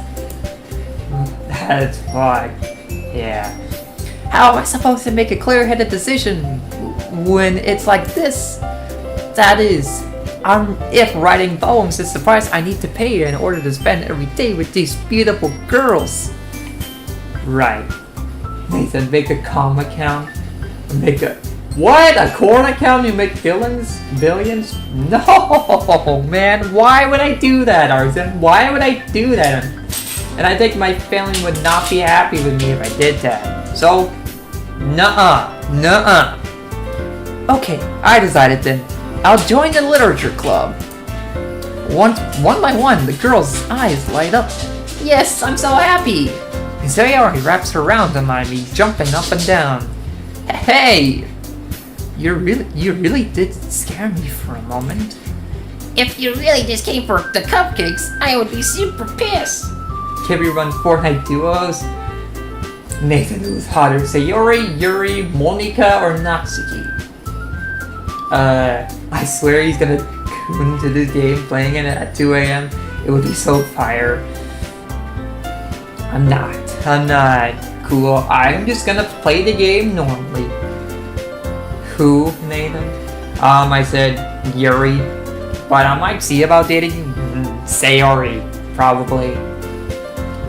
That's fine. Yeah. How am I supposed to make a clear-headed decision when it's like this? That is, if writing poems is the price I need to pay in order to spend every day with these beautiful girls. Right. Nathan, make a com account. Make a... What? A corn account? You make billions? No, man. Why would I do that, Arson? Why would I do that? And I think my family would not be happy with me if I did that. So, nuh-uh. Okay, I decided then. I'll join the literature club. One by one, the girls' eyes light up. Yes, I'm so happy. Sayori wraps her arms around me, jumping up and down. Hey! You really did scare me for a moment. If you really just came for the cupcakes, I would be super pissed. Can we run Fortnite duos? Nathan, who's hotter, Sayori, Yuri, Monika, or Natsuki? I swear he's gonna tune into this game playing it at 2 a.m. It would be so fire. I'm not cool. I'm just gonna play the game normally. Who, Nathan? I said Yuri, but I might see about dating Sayori, probably.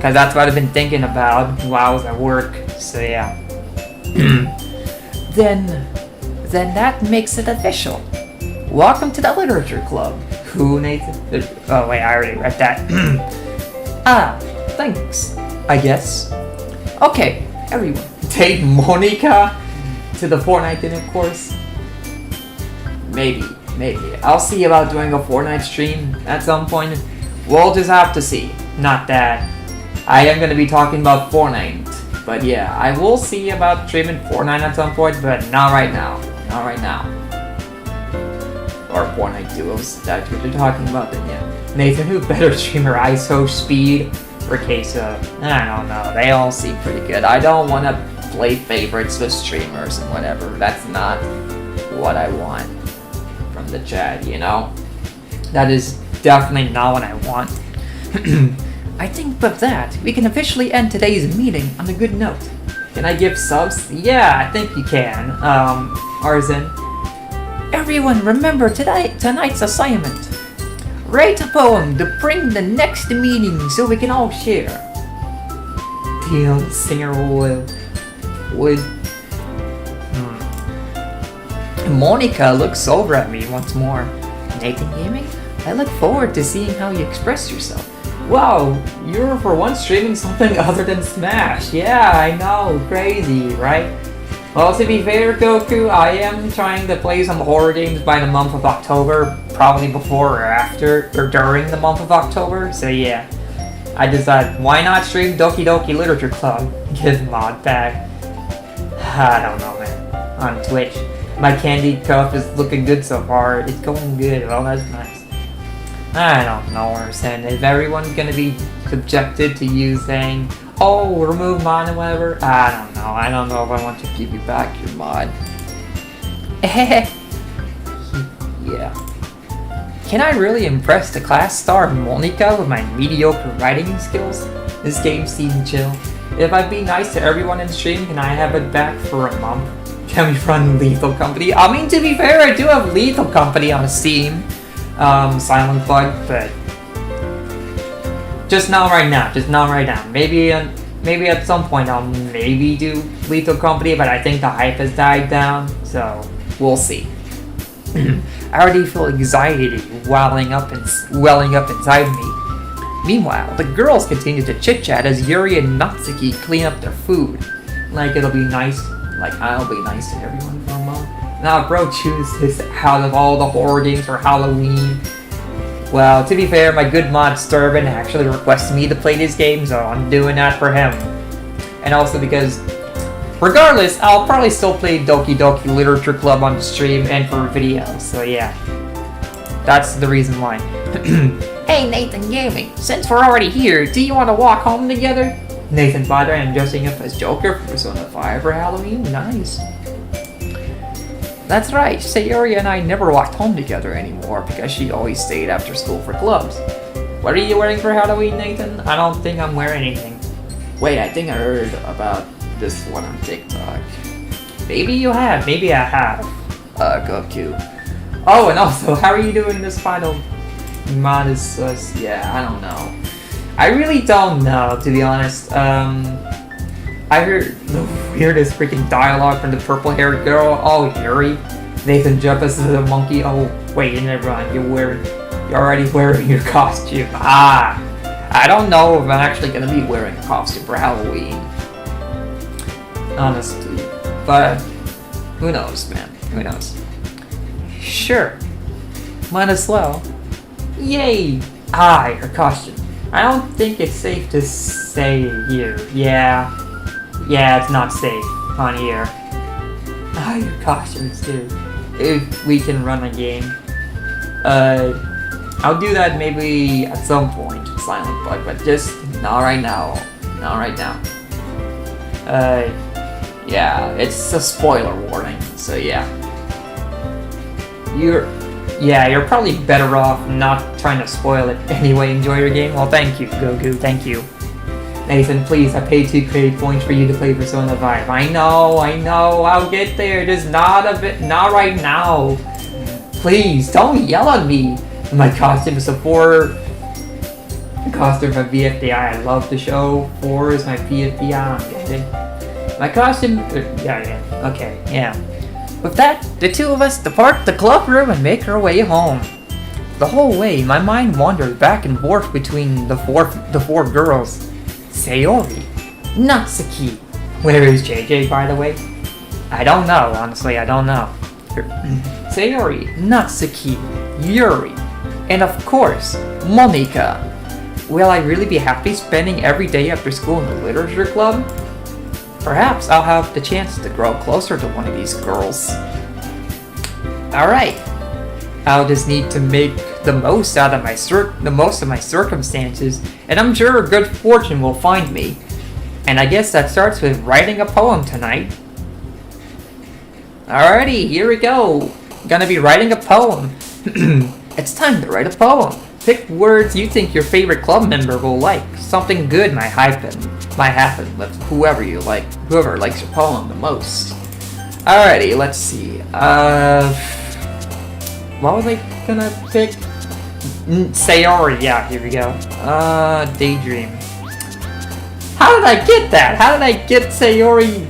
Cause that's what I've been thinking about while I was at work, so yeah. Then that makes it official. Welcome to the literature club. Who, Nathan? Oh wait, I already read that. Thanks. I guess. Okay, everyone. Take Monika to the Fortnite dinner course? Maybe. I'll see about doing a Fortnite stream at some point. We'll just have to see. Not that. I am going to be talking about Fortnite. But yeah, I will see about streaming Fortnite at some point, but not right now. Or Fortnite duos, that's what you're talking about, then yeah. Nathan, who better streamer, ISO, Speed, or Queso? I don't know, they all seem pretty good. I don't want to play favorites with streamers and whatever. That's not what I want from the chat, you know? That is definitely not what I want. I think with that, we can officially end today's meeting on a good note. Can I give subs? Yeah, I think you can. Arzen. Everyone remember tonight's assignment. Write a poem to bring the next meeting so we can all share. Deal, the singer would... Monica looks over at me once more. Nathan Gaming, I look forward to seeing how you express yourself. Wow, you're for once streaming something other than Smash. Yeah, I know, crazy, right? Well, to be fair, Goku, I am trying to play some horror games by the month of October, probably before or after, or during the month of October, so yeah. I decided, why not stream Doki Doki Literature Club? Give mod back. I don't know, man. On Twitch. My candy cup is looking good so far. It's going good. Well, that's nice. I don't know, Arsen. Is everyone gonna be subjected to you saying, oh, remove mod and whatever? I don't know. I don't know if I want to give you back your mod. Yeah. Can I really impress the class star Monica with my mediocre writing skills? This game seems chill. If I be nice to everyone in stream, can I have it back for a month? Can we run Lethal Company? I mean, to be fair, I do have Lethal Company on Steam. Silent Plug, but just not right now. Maybe at some point I'll maybe do Lethal Company, but I think the hype has died down, so we'll see. I already feel anxiety welling up inside me. Meanwhile, the girls continue to chit-chat as Yuri and Natsuki clean up their food. Like I'll be nice to everyone for a month. Now, bro chooses out of all the horror games for Halloween. Well, to be fair, my good mod Sturban actually requested me to play this game, so I'm doing that for him. And also because, regardless, I'll probably still play Doki Doki Literature Club on the stream and for videos, so yeah. That's the reason why. Hey Nathan Gaming, since we're already here, do you want to walk home together? Nathan, by the way, I'm dressing up as Joker for Persona 5 for Halloween. Nice. That's right, Sayori and I never walked home together anymore because she always stayed after school for clubs. What are you wearing for Halloween, Nathan? I don't think I'm wearing anything. Wait, I think I heard about this one on TikTok. Maybe you have, maybe I have. Goku. Oh, and also, how are you doing this final modest? Yeah, I don't know. I really don't know, to be honest. I heard the weirdest freaking dialogue from the purple-haired girl. Oh, Yuri. Nathan jump as a monkey. Oh, wait, never mind. You're already wearing your costume. Ah, I don't know if I'm actually gonna be wearing a costume for Halloween. Honestly, but who knows, man? Who knows? Sure, might as well. Yay! Ah, her costume. I don't think it's safe to say here. Yeah, it's not safe on here. Ah, your costumes too. If we can run a game. I'll do that maybe at some point, Silent Bug, but just not right now. Not right now. Yeah, it's a spoiler warning, so yeah. You're probably better off not trying to spoil it anyway. Enjoy your game. Well, thank you, Goku. Thank you. Nathan, please, I paid 2 credit points for you to play Persona 5. I know, I'll get there. Just not right now. Please, don't yell at me. My costume is the costume from VFDI. I love the show. 4 is my VFDI. I'm kidding. My costume. Okay, yeah. With that, the two of us depart the club room and make our way home. The whole way, my mind wandered back and forth between the four girls. Sayori, Natsuki. Where is JJ, by the way? I don't know, honestly, I don't know. Sayori, Natsuki, Yuri, and of course, Monika. Will I really be happy spending every day after school in the literature club? Perhaps I'll have the chance to grow closer to one of these girls. Alright. I'll just need to make the most out of my circumstances, and I'm sure good fortune will find me. And I guess that starts with writing a poem tonight. Alrighty, here we go. Gonna be writing a poem. It's time to write a poem. Pick words you think your favorite club member will like. Something good might happen with whoever you like, whoever likes your poem the most. Alrighty, let's see. What was I gonna pick? Sayori, yeah, here we go. Daydream. How did I get that? How did I get Sayori?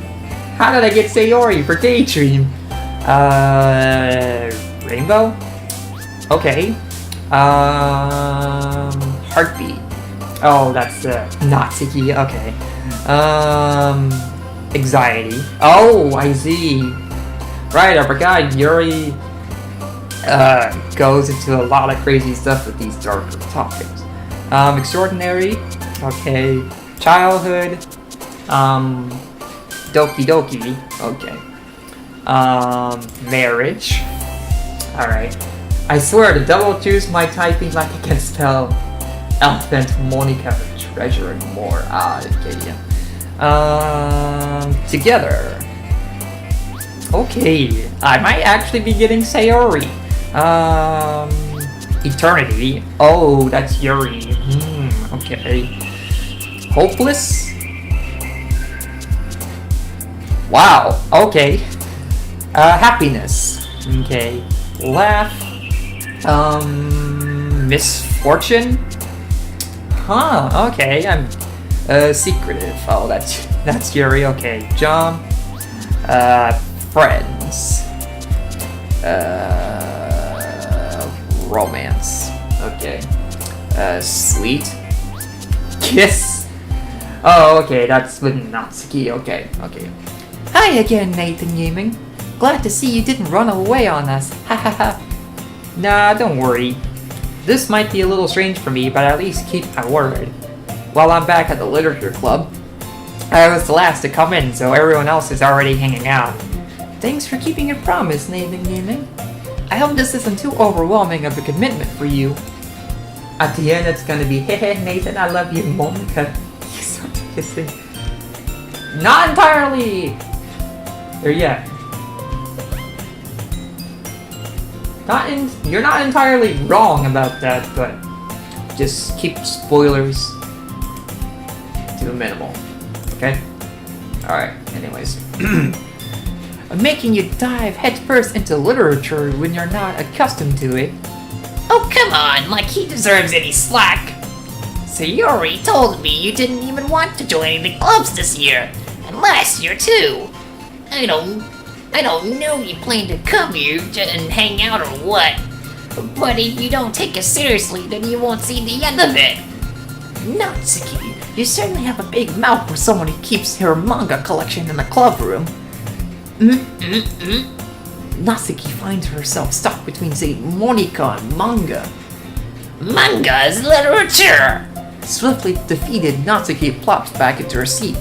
How did I get Sayori for Daydream? Rainbow? Okay. Heartbeat. Oh, that's Natsuki, okay. Anxiety. Oh, I see. Right, I forgot Yuri goes into a lot of crazy stuff with these darker topics. Extraordinary. Okay. Childhood. Doki Doki. Okay. Marriage. Alright. I swear the double choose my typing like I can spell Elephant, Monica, treasure, and more. Okay, yeah. Together. Okay. I might actually be getting Sayori. Eternity. Oh, that's Yuri. Okay. Hopeless. Wow. Okay. Happiness. Okay. Laugh. Misfortune. Huh. Okay. I'm secretive. Oh, that's Yuri. Okay. Jump. Friends. Romance. Okay. Sweet. Kiss. Oh, okay. That's with Natsuki. Okay. Hi again, Nathan Gaming. Glad to see you didn't run away on us. Ha ha ha. Nah, don't worry. This might be a little strange for me, but at least keep my word. While I'm back at the literature club, I was the last to come in, so everyone else is already hanging out. Thanks for keeping your promise, Nathan Gaming. I hope this isn't too overwhelming of a commitment for you. At the end, it's gonna be, hey, Nathan, I love you, Monica. You start kissing. Not entirely! Or yeah. You're not entirely wrong about that, but just keep spoilers to a minimal. Okay? Alright, anyways. Making you dive headfirst into literature when you're not accustomed to it. Oh, come on, like he deserves any slack. Sayori told me you didn't even want to join any clubs this year, and last year too. I don't know you plan to come here and hang out or what, but if you don't take it seriously, then you won't see the end of it. Natsuki, you certainly have a big mouth for someone who keeps her manga collection in the club room. Natsuki finds herself stuck between, say, Monica and manga. Manga is literature! Swiftly defeated, Natsuki plops back into her seat.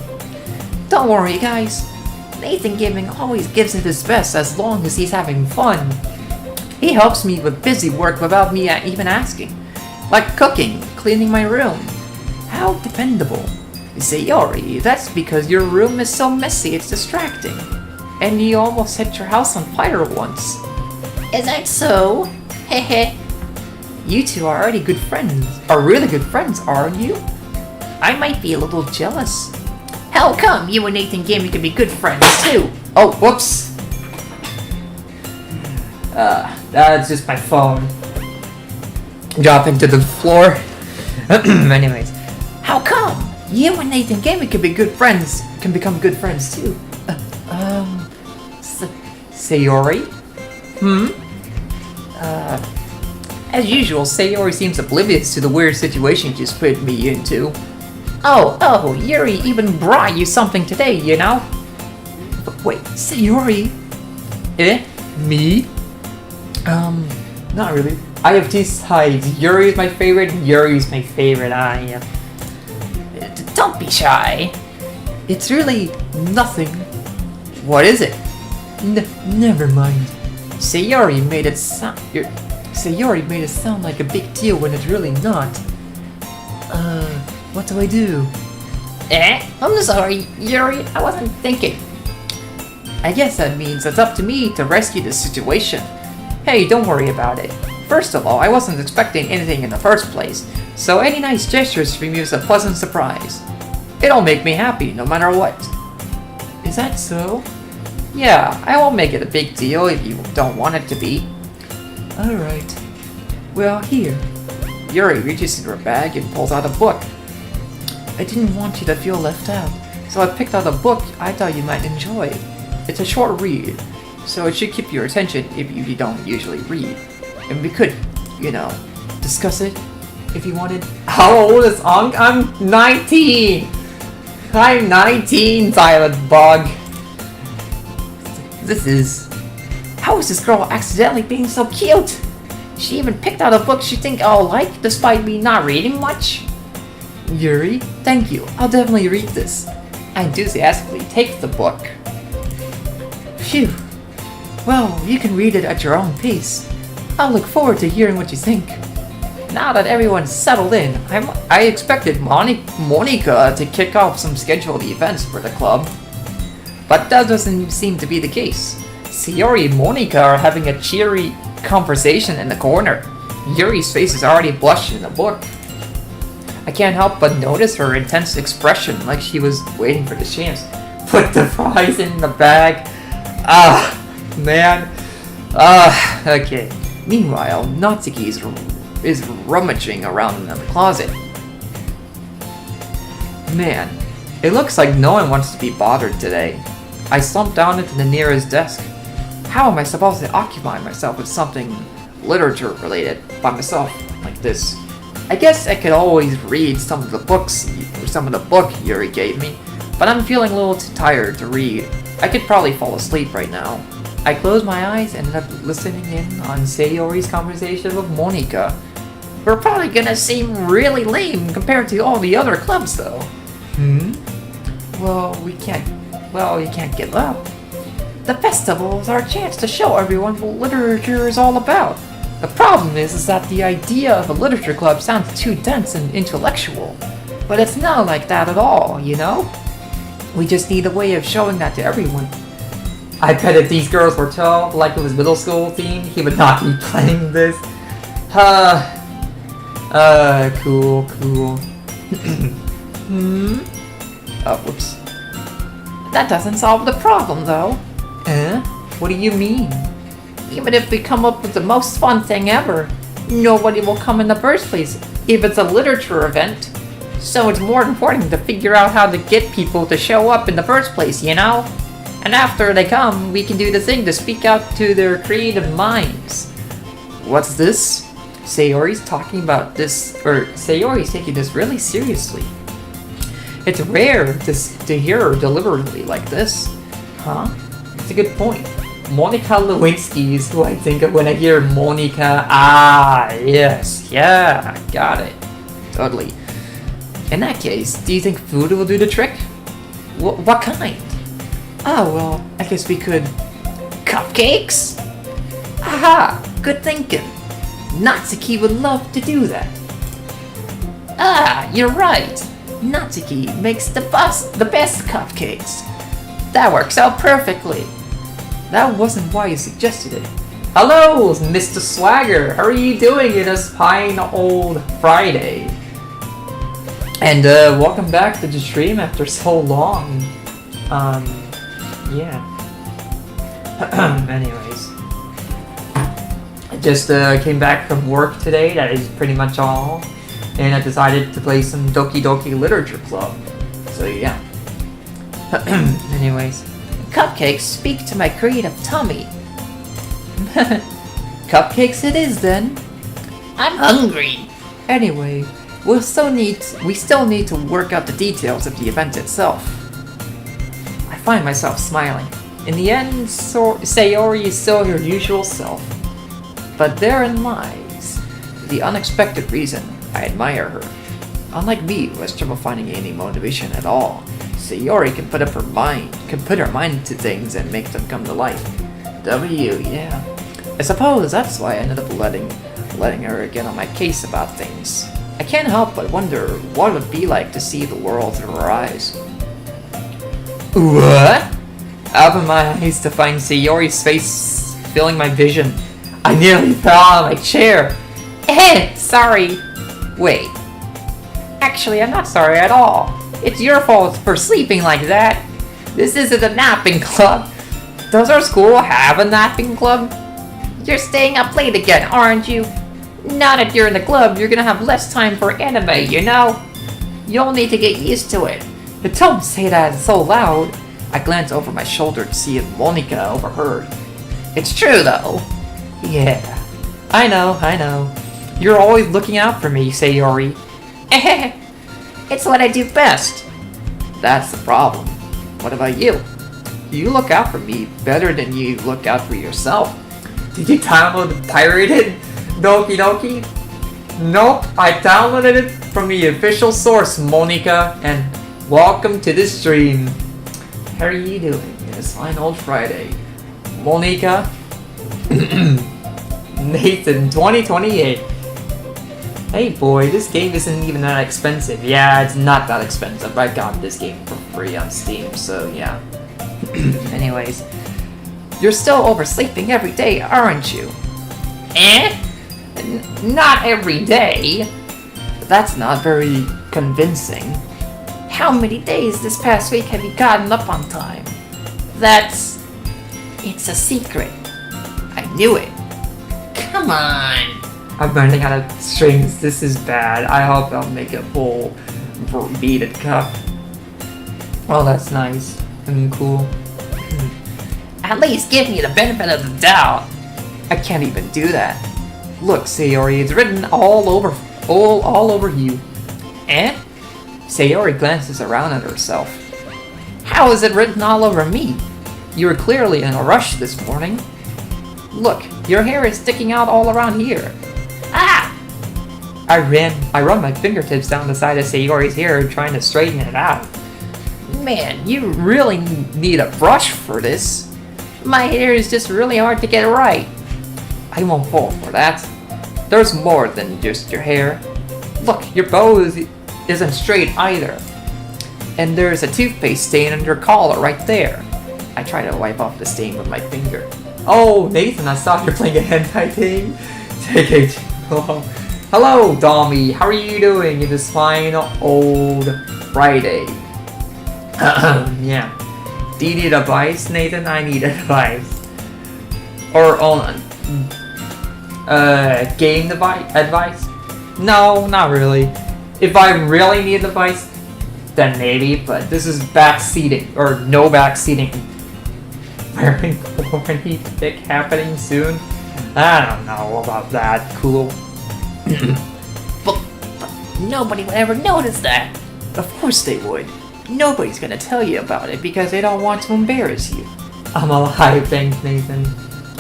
Don't worry, guys. Nathan Gaming always gives it his best as long as he's having fun. He helps me with busy work without me even asking. Like cooking, cleaning my room. How dependable. Sayori, that's because your room is so messy it's distracting. And you almost set your house on fire once. Is that so? Hehe. You two are already good friends. Are really good friends, aren't you? I might be a little jealous. How come you and Nathan Gaming could be good friends too? Oh, whoops. That's just my phone. Dropping to the floor. Anyways. How come? You and Nathan Gaming can be good friends. Can become good friends too. Sayori? As usual, Sayori seems oblivious to the weird situation you just put me into. Oh, Yuri even brought you something today, you know? But wait, Sayori? Me? Not really. I have two sides. Yuri is my favorite, and Yuri is my favorite. Don't be shy. It's really nothing. What is it? Never mind. Sayori made it sound like a big deal when it's really not. What do I do? I'm sorry, Yuri, I wasn't thinking. I guess that means it's up to me to rescue the situation. Hey, don't worry about it. First of all, I wasn't expecting anything in the first place, so any nice gestures from you is a pleasant surprise. It'll make me happy no matter what. Is that so? Yeah, I won't make it a big deal if you don't want it to be. Alright. Well, here. Yuri reaches into her bag and pulls out a book. I didn't want you to feel left out, so I picked out a book I thought you might enjoy. It's a short read, so it should keep your attention if you don't usually read. And we could, discuss it if you wanted. How old is Ankh? I'm 19! I'm 19, Silent Bug! How is this girl accidentally being so cute? She even picked out a book she think I'll like, despite me not reading much. Yuri, thank you. I'll definitely read this. I enthusiastically take the book. Phew. Well, you can read it at your own pace. I'll look forward to hearing what you think. Now that everyone's settled in, I expected Monica to kick off some scheduled events for the club. But that doesn't seem to be the case. Sayori and Monica are having a cheery conversation in the corner. Yuri's face is already blushed in the book. I can't help but notice her intense expression, like she was waiting for the chance. Put the fries in the bag. Man. Okay. Meanwhile, Natsuki is rummaging around in the closet. Man, it looks like no one wants to be bothered today. I slumped down into the nearest desk. How am I supposed to occupy myself with something literature related by myself like this? I guess I could always read some of the book Yuri gave me, but I'm feeling a little too tired to read. I could probably fall asleep right now. I closed my eyes and ended up listening in on Sayori's conversation with Monica. We're probably gonna seem really lame compared to all the other clubs though. Well, you can't give up. The festivals are a chance to show everyone what literature is all about. The problem is that the idea of a literature club sounds too dense and intellectual. But it's not like that at all, you know? We just need a way of showing that to everyone. I bet if these girls were 12, like it was middle school themed, he would not be playing this. Cool. Oh, whoops. That doesn't solve the problem, though. What do you mean? Even if we come up with the most fun thing ever, nobody will come in the first place if it's a literature event. So it's more important to figure out how to get people to show up in the first place, you know? And after they come, we can do the thing to speak out to their creative minds. What's this? Sayori's talking about this, or Sayori's taking this really seriously. It's rare to hear her deliberately like this. Huh? It's a good point. Monica Lewinsky is who I think of when I hear Monica. Ah, yes. Yeah, got it. Totally. In that case, do you think food will do the trick? What kind? Oh, well, I guess we could... Cupcakes? Aha! Good thinking. Natsuki would love to do that. Ah, you're right. Natsuki makes the best cupcakes. That works out perfectly. That wasn't why you suggested it. Hello, Mr. Swagger. How are you doing in this fine old Friday? And welcome back to the stream after so long. Yeah. Anyways. I just came back from work today, that is pretty much all. And I decided to play some Doki Doki Literature Club. So yeah. Anyways. Cupcakes speak to my creative tummy. Cupcakes it is then. I'm hungry. Anyway, we still need to work out the details of the event itself. I find myself smiling. In the end, Sayori is still her usual self. But therein lies the unexpected reason I admire her. Unlike me, who has trouble finding any motivation at all, Sayori can put her mind to things and make them come to life. Yeah. I suppose that's why I ended up letting her get on my case about things. I can't help but wonder what it would be like to see the world through her eyes. What? I opened my eyes to find Sayori's face filling my vision. I nearly fell out of my chair. Sorry. Wait. Actually, I'm not sorry at all. It's your fault for sleeping like that. This isn't a napping club. Does our school have a napping club? You're staying up late again, aren't you? Now that you're in the club, you're gonna have less time for anime, you know? You'll need to get used to it. Don't say that so loud. I glanced over my shoulder to see if Monica overheard. It's true, though. Yeah. I know. You're always looking out for me, Sayori. It's what I do best. That's the problem. What about you? You look out for me better than you look out for yourself. Did you download the pirated Doki Doki? Nope, I downloaded it from the official source, Monica, and welcome to the stream. How are you doing? It's fine old Friday. Monica, Nathan, 2028. Hey boy, this game isn't even that expensive. Yeah, it's not that expensive. I got this game for free on Steam, so yeah. Anyways, you're still oversleeping every day, aren't you? Not every day. That's not very convincing. How many days this past week have you gotten up on time? It's a secret. I knew it. Come on. I'm running out of strings. This is bad. I hope I'll make a full beaded cup. Oh, that's nice and cool. At least give me the benefit of the doubt. I can't even do that. Look, Sayori, it's written all over you. Eh? Sayori glances around at herself. How is it written all over me? You were clearly in a rush this morning. Look, your hair is sticking out all around here. Ah! I run my fingertips down the side of Sayori's hair trying to straighten it out. Man, you really need a brush for this. My hair is just really hard to get right. I won't fall for that. There's more than just your hair. Look, your bow isn't straight either. And there's a toothpaste stain on your collar right there. I try to wipe off the stain with my finger. Oh, Nathan, I saw you're playing a hentai game. Take it. Hello, Dommy. How are you doing in this fine old Friday? Yeah. Do you need advice, Nathan? I need advice. Or on game advice? No, not really. If I really need advice, then maybe, but this is backseating, or no backseating. Wearing horny pick happening soon? I don't know about that. Cool. But nobody would ever notice that. Of course they would. Nobody's gonna tell you about it because they don't want to embarrass you. I'm alive, thanks, Nathan.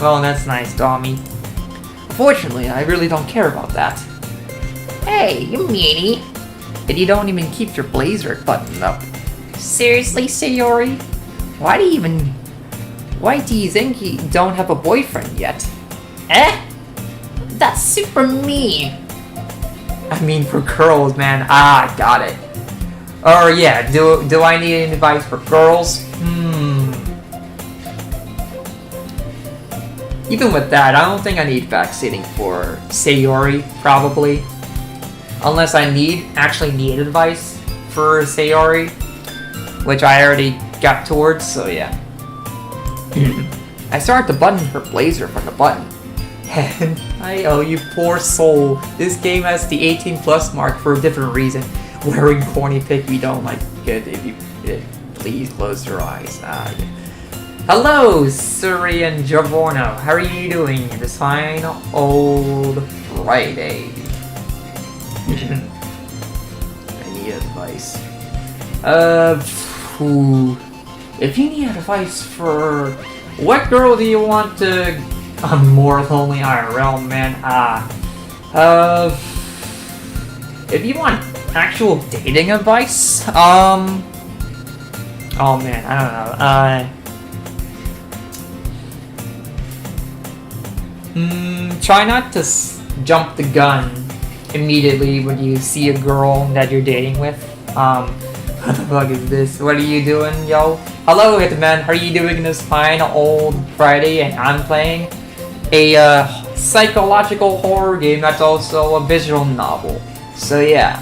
Well, that's nice, Dommy. Fortunately, I really don't care about that. Hey, you meanie. And you don't even keep your blazer buttoned up. Seriously, Sayori? Why do you think you don't have a boyfriend yet? Eh? That's super mean. I mean, for girls, man. Ah, got it. Or yeah, do I need any advice for girls? Even with that, I don't think I need backseating for Sayori, probably. Unless I actually need advice for Sayori, which I already got towards, so yeah. I started to button her blazer from the button. And oh, you poor soul. This game has the 18 plus mark for a different reason. Wearing corny pick, you don't like it. If you please close your eyes. Yeah. Hello, Suri and Javorno. How are you doing this fine old Friday? I need advice. If you need advice for what girl do you want to? I'm more lonely IRL, man. If you want actual dating advice, oh man, I don't know. Try not to jump the gun immediately when you see a girl that you're dating with. What the fuck is this? What are you doing, yo? Hello, Hitman. How are you doing this fine old Friday? And I'm playing a psychological horror game that's also a visual novel. So yeah,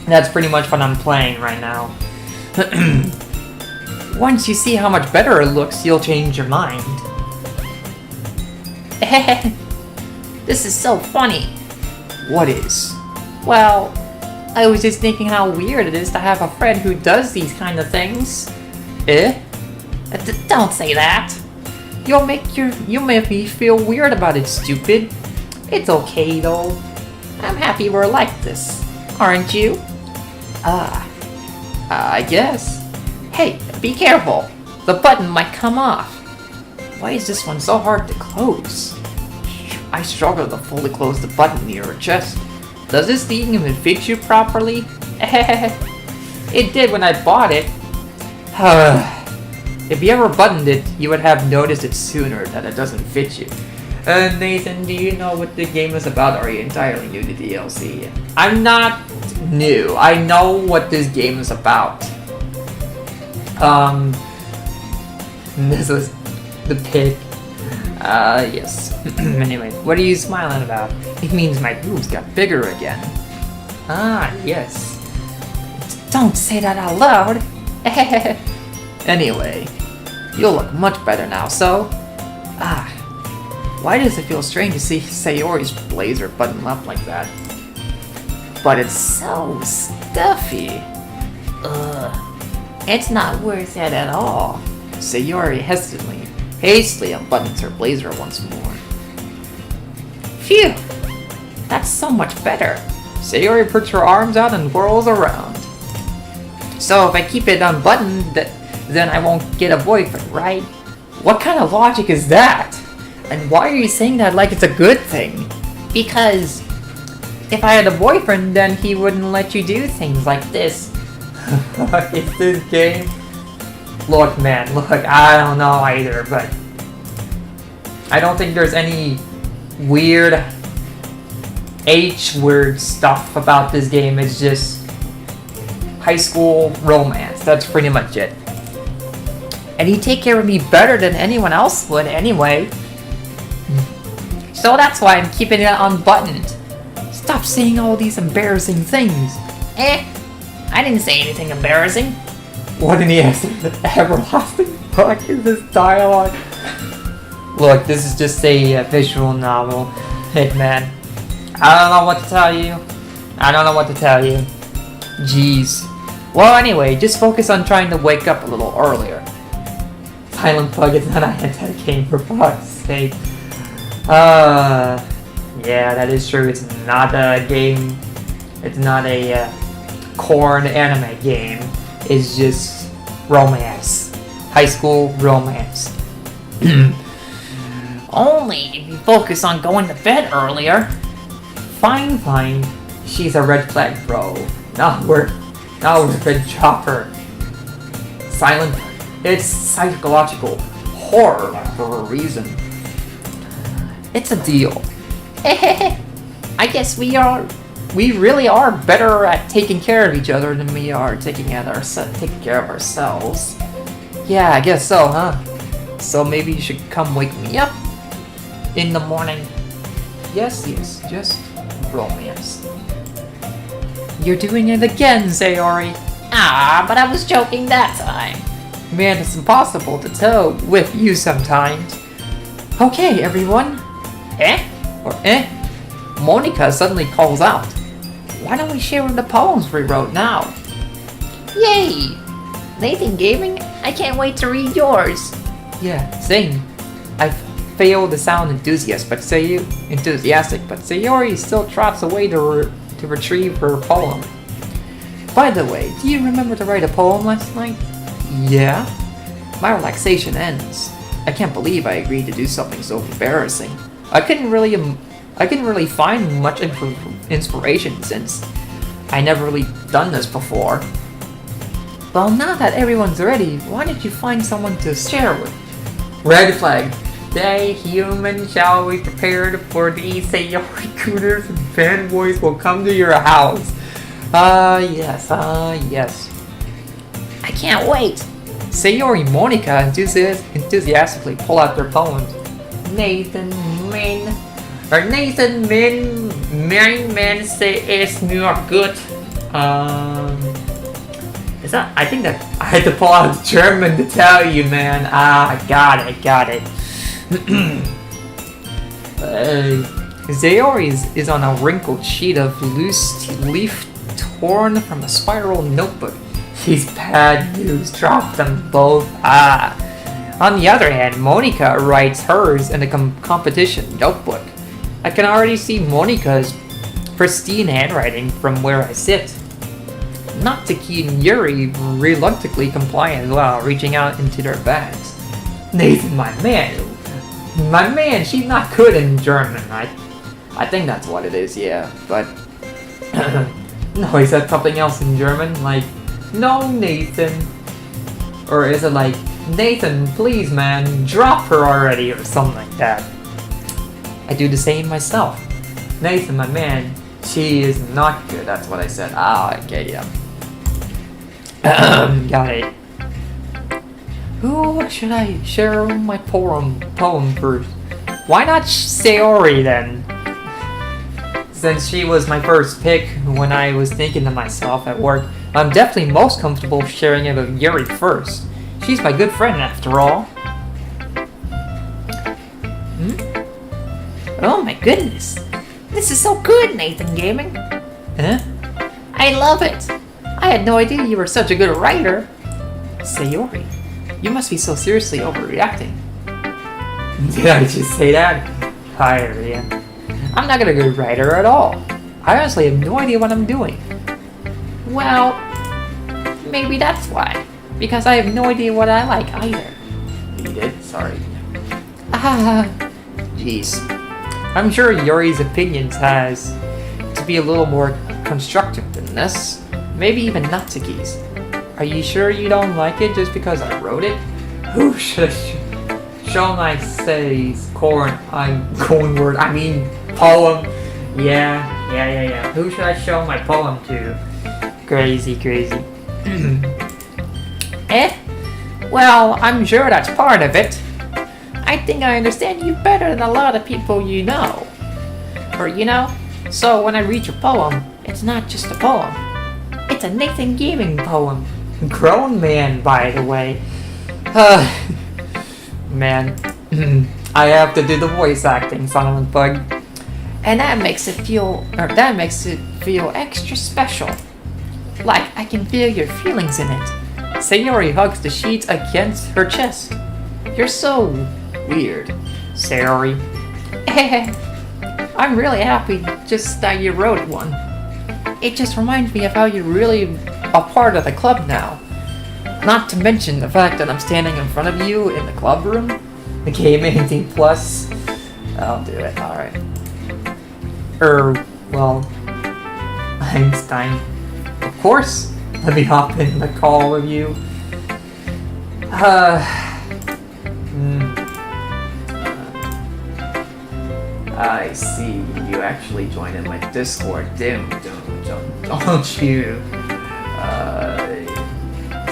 that's pretty much what I'm playing right now. Once you see how much better it looks, you'll change your mind. This is so funny. What is? Well, I was just thinking how weird it is to have a friend who does these kind of things. Eh? Don't say that. You'll make me feel weird about it, stupid. It's okay though. I'm happy we're like this, aren't you? I guess. Hey, be careful. The button might come off. Why is this one so hard to close? I struggle to fully close the button near her chest. Does this thing even fit you properly? It did when I bought it. If you ever buttoned it, you would have noticed it sooner that it doesn't fit you. Nathan, do you know what the game is about, or are you entirely new to DLC? I'm not new. I know what this game is about. This was the pig. Yes. Anyway, what are you smiling about? It means my boobs got bigger again. Ah, yes. Don't say that out loud. Anyway, you'll look much better now, so... why does it feel strange to see Sayori's blazer buttoned up like that? But it's so stuffy. It's not worth it at all. Sayori hastily unbuttons her blazer once more. Phew! That's so much better. Sayori puts her arms out and whirls around. So if I keep it unbuttoned, then I won't get a boyfriend, right? What kind of logic is that? And why are you saying that like it's a good thing? Because if I had a boyfriend, then he wouldn't let you do things like this. It's this game. Look, man, look, I don't know either, but I don't think there's any weird H-word stuff about this game. It's just high school romance. That's pretty much it. And you take care of me better than anyone else would anyway. So that's why I'm keeping it unbuttoned. Stop saying all these embarrassing things. I didn't say anything embarrassing. What in the everlasting fuck is this dialogue? Look, this is just a visual novel. Hitman. I don't know what to tell you. I don't know what to tell you. Jeez. Well, anyway, just focus on trying to wake up a little earlier. Silent Pug is not a hentai game, for fuck's sake. Yeah, that is true. It's not a game. It's not a corn anime game. It's just romance. High school romance. Only if you focus on going to bed earlier. Fine, fine. She's a red flag, bro. Now we're gonna drop her. Silent. It's psychological horror for a reason. It's a deal. I guess we really are better at taking care of each other than we are taking care of ourselves. Yeah, I guess so, huh? So maybe you should come wake me up in the morning. Yes, just romance. You're doing it again, Sayori. But I was joking that time. Man, it's impossible to tell with you sometimes. Okay, everyone. Monica suddenly calls out. Why don't we share the poems we wrote now? Yay! Nathan Gaming, I can't wait to read yours. Yeah, same. I failed to sound enthusiastic, but Sayori still trots away to retrieve her poem. By the way, do you remember to write a poem last night? Yeah. My relaxation ends. I can't believe I agreed to do something so embarrassing. I couldn't really find much inspiration since I never really done this before. Well, now that everyone's ready, why don't you find someone to share with? Red flag. They human shall be prepared for these Sayori cooters and fanboys will come to your house. Yes. I can't wait. Sayori and Monica enthusiastically pull out their poems. Nathan Min say it's not good. Is that? I think that I had to pull out German to tell you, man. Got it. Sayori is on a wrinkled sheet of loose leaf torn from a spiral notebook. She's bad news. Drop them both. On the other hand, Monica writes hers in a competition notebook. I can already see Monica's pristine handwriting from where I sit. Natsuki and Yuri reluctantly comply as well, reaching out into their bags. Nathan, my man, she's not good in German. I think that's what it is, yeah, but... No, he said something else in German, like, no, Nathan. Or is it like, Nathan, please, man, drop her already, or something like that. I do the same myself. Nathan, my man, she is not good, that's what I said. Okay, yeah. Got it. Who should I share my poem first? Why not Sayori then? Since she was my first pick when I was thinking to myself at work, I'm definitely most comfortable sharing it with Yuri first. She's my good friend after all. Oh my goodness. This is so good, Nathan Gaming. Huh? I love it. I had no idea you were such a good writer. Sayori, you must be so seriously overreacting. Did I just say that? Hi, I'm not a good writer at all. I honestly have no idea what I'm doing. Well, maybe that's why. Because I have no idea what I like either. You did? Sorry. Jeez. I'm sure Yuri's opinions has to be a little more constructive than this. Maybe even Natsuki's. Are you sure you don't like it just because I wrote it? Who should I show my says poem? Yeah. Who should I show my poem to? Crazy. Well, I'm sure that's part of it. I think I understand you better than a lot of people you know. So when I read your poem, it's not just a poem. It's a Nathan Gaming poem. Grown man, by the way. Man, I have to do the voice acting, Silent Bug. And that makes it feel extra special. Like I can feel your feelings in it. Sayori hugs the sheets against her chest. You're so Weird. Sayori. I'm really happy just that you wrote one. It just reminds me of how you're really a part of the club now. Not to mention the fact that I'm standing in front of you in the club room. The game 18 plus. I'll do it, alright. Well, Einstein. Of course. Let me hop in the call with you. I see. You actually joined in my Discord. Don't you?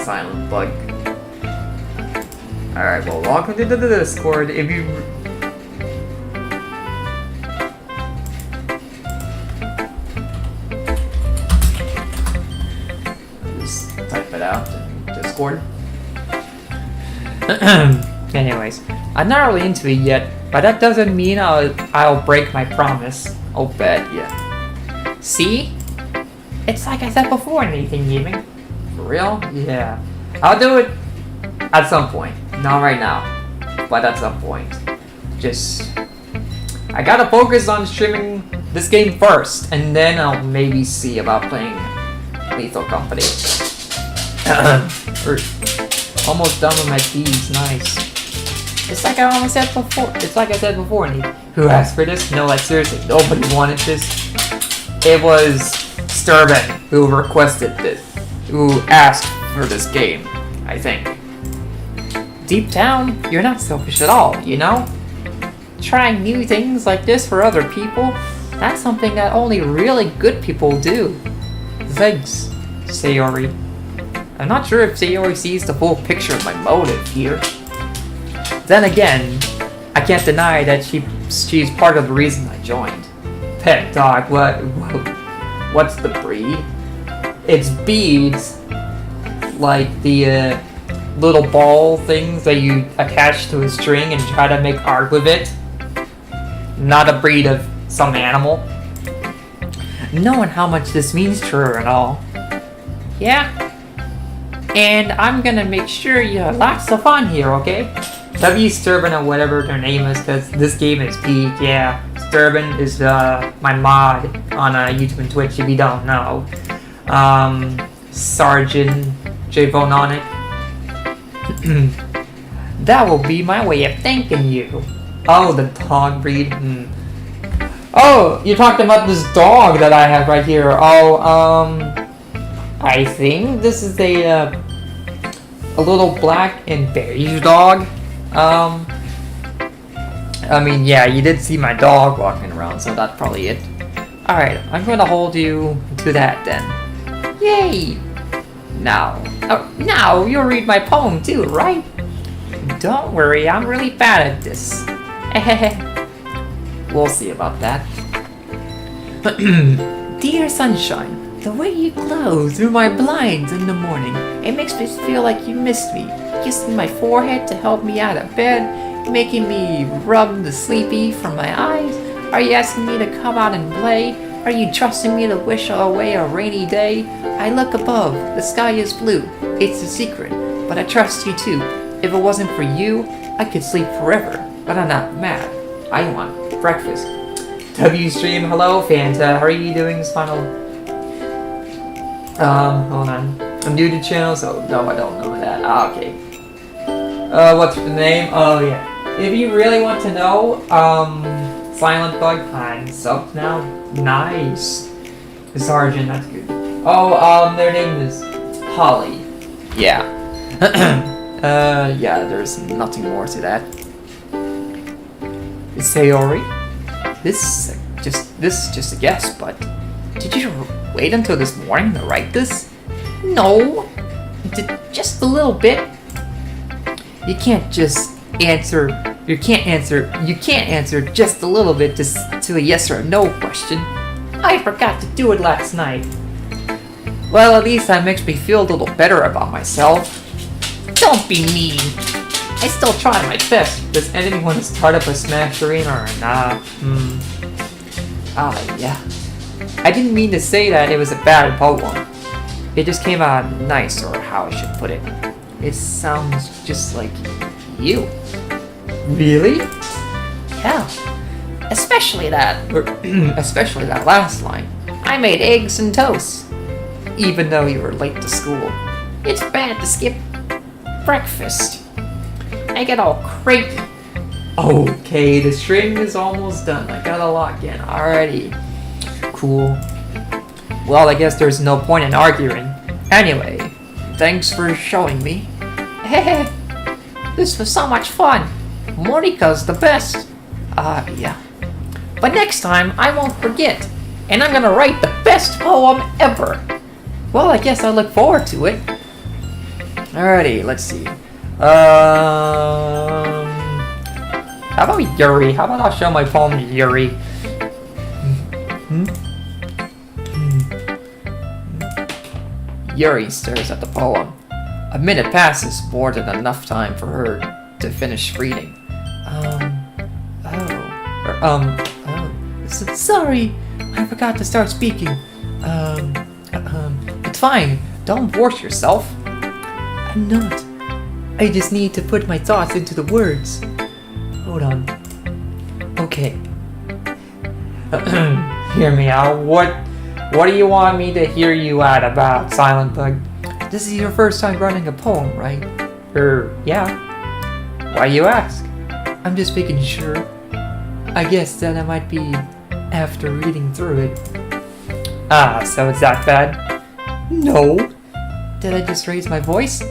Silent Bug. Alright, well, welcome to the Discord. If you... Just type it out in Discord. Anyways, I'm not really into it yet, but that doesn't mean I'll break my promise. I'll bet, yeah. See? It's like I said before, Nathan Gaming. For real? Yeah. I'll do it At some point. Not right now. But at some point. I gotta focus on streaming this game first, and then I'll Maybe see about playing Lethal Company. almost done with my keys. Nice. It's like I said before, Nathan. Who asked for this? No, like seriously, nobody wanted this. It was Sturban who requested this, who asked For this game, I think. Deep down, you're not selfish at all, you know? Trying new things like this for other people, that's something that only really good people do. Thanks, Sayori. I'm not sure if Sayori sees the full picture of my motive here. Then again, I can't deny that she's part of the reason I joined. Pet dog, What's the breed? it's beads, like the little ball things that you attach to a string and try to make art with it. Not a breed of some animal. Knowing how much this means to her and all. Yeah. And I'm gonna make sure you have lots of fun here, okay? W Sturban or whatever their name is, because this game is peak. Yeah, Sturban is my mod on YouTube and Twitch if you don't know. Sergeant Javononic. That will be my way of thanking you. Oh, the dog breed. Oh, you're talking about this dog that I have right here. I think this is a little black and beige dog. I mean, yeah, you did see my dog walking around, so that's probably it. Alright, I'm gonna hold you to that then. Yay! Now you'll read my poem too, right? Don't worry, I'm really bad at this. We'll see about that. Dear sunshine, the way you glow through my blinds in the morning, it makes me feel like you missed me. Kissing my forehead to help me out of bed, making me rub the sleepy from my eyes. Are you asking me to come out and play? Are you trusting me to wish away a rainy day? I look above, the sky is blue. It's a secret, but I trust you too. If it wasn't for you, I could sleep forever, but I'm not mad. I want breakfast. W stream, hello Fanta, how are you doing this final? Hold on. I'm new to the channel, so no, I don't know that. Okay. What's the name? Oh yeah. If you really want to know, Silent Bug, I'm subbed now. Nice. Sergeant, that's good. Oh, their name is Holly. Yeah. Yeah, there's nothing more to that. Sayori, this is just a guess, but did you wait until this morning to write this? No, just a little bit. You can't just answer. You can't answer just a little bit to a yes or a no question. I forgot to do it last night. Well, at least that makes me feel a little better about myself. Don't be mean. I still try my best. Does anyone want to start up a Smash Arena or not? Yeah. I didn't mean to say that it was a bad poem. It just came out nice, or how I should put it. It sounds just like you. Really? Yeah. Especially that. Especially that last line. I made eggs and toast. Even though you were late to school. It's bad to skip breakfast. I get all cranky. Okay, the string is almost done. I gotta log in already. Cool. Well, I guess there's no point in arguing. Anyway, thanks for showing me. Hey, this was so much fun. Morika's the best. Yeah. But next time, I won't forget. And I'm gonna write the best poem ever. Well, I guess I look forward to it. Alrighty, let's see. How about Yuri? How about I'll show my poem to Yuri? Yuri stares at the poem. A minute passes, more than enough time for her to finish reading. Sorry, I forgot to start speaking. It's fine. Don't force yourself. I'm not. I just need to put my thoughts into the words. Hold on. Okay. Hear me out. What do you want me to hear you out about, Silent Bug? This is your first time writing a poem, right? Yeah. Why you ask? I'm just making sure. I guess that I might be after reading through it. So it's that bad? No. Did I just raise my voice?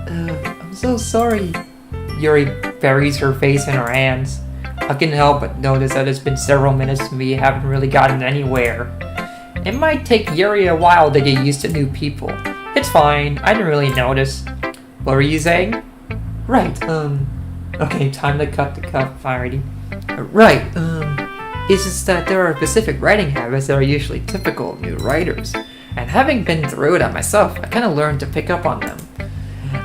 I'm so sorry. Yuri buries her face in her hands. I can't help but notice that it's been several minutes and we haven't really gotten anywhere. It might take Yuri a while to get used to new people. It's fine, I didn't really notice. What were you saying? Right, okay, time to cut the cup already. Right, it's just that there are specific writing habits that are usually typical of new writers. And having been through that myself, I kind of learned to pick up on them.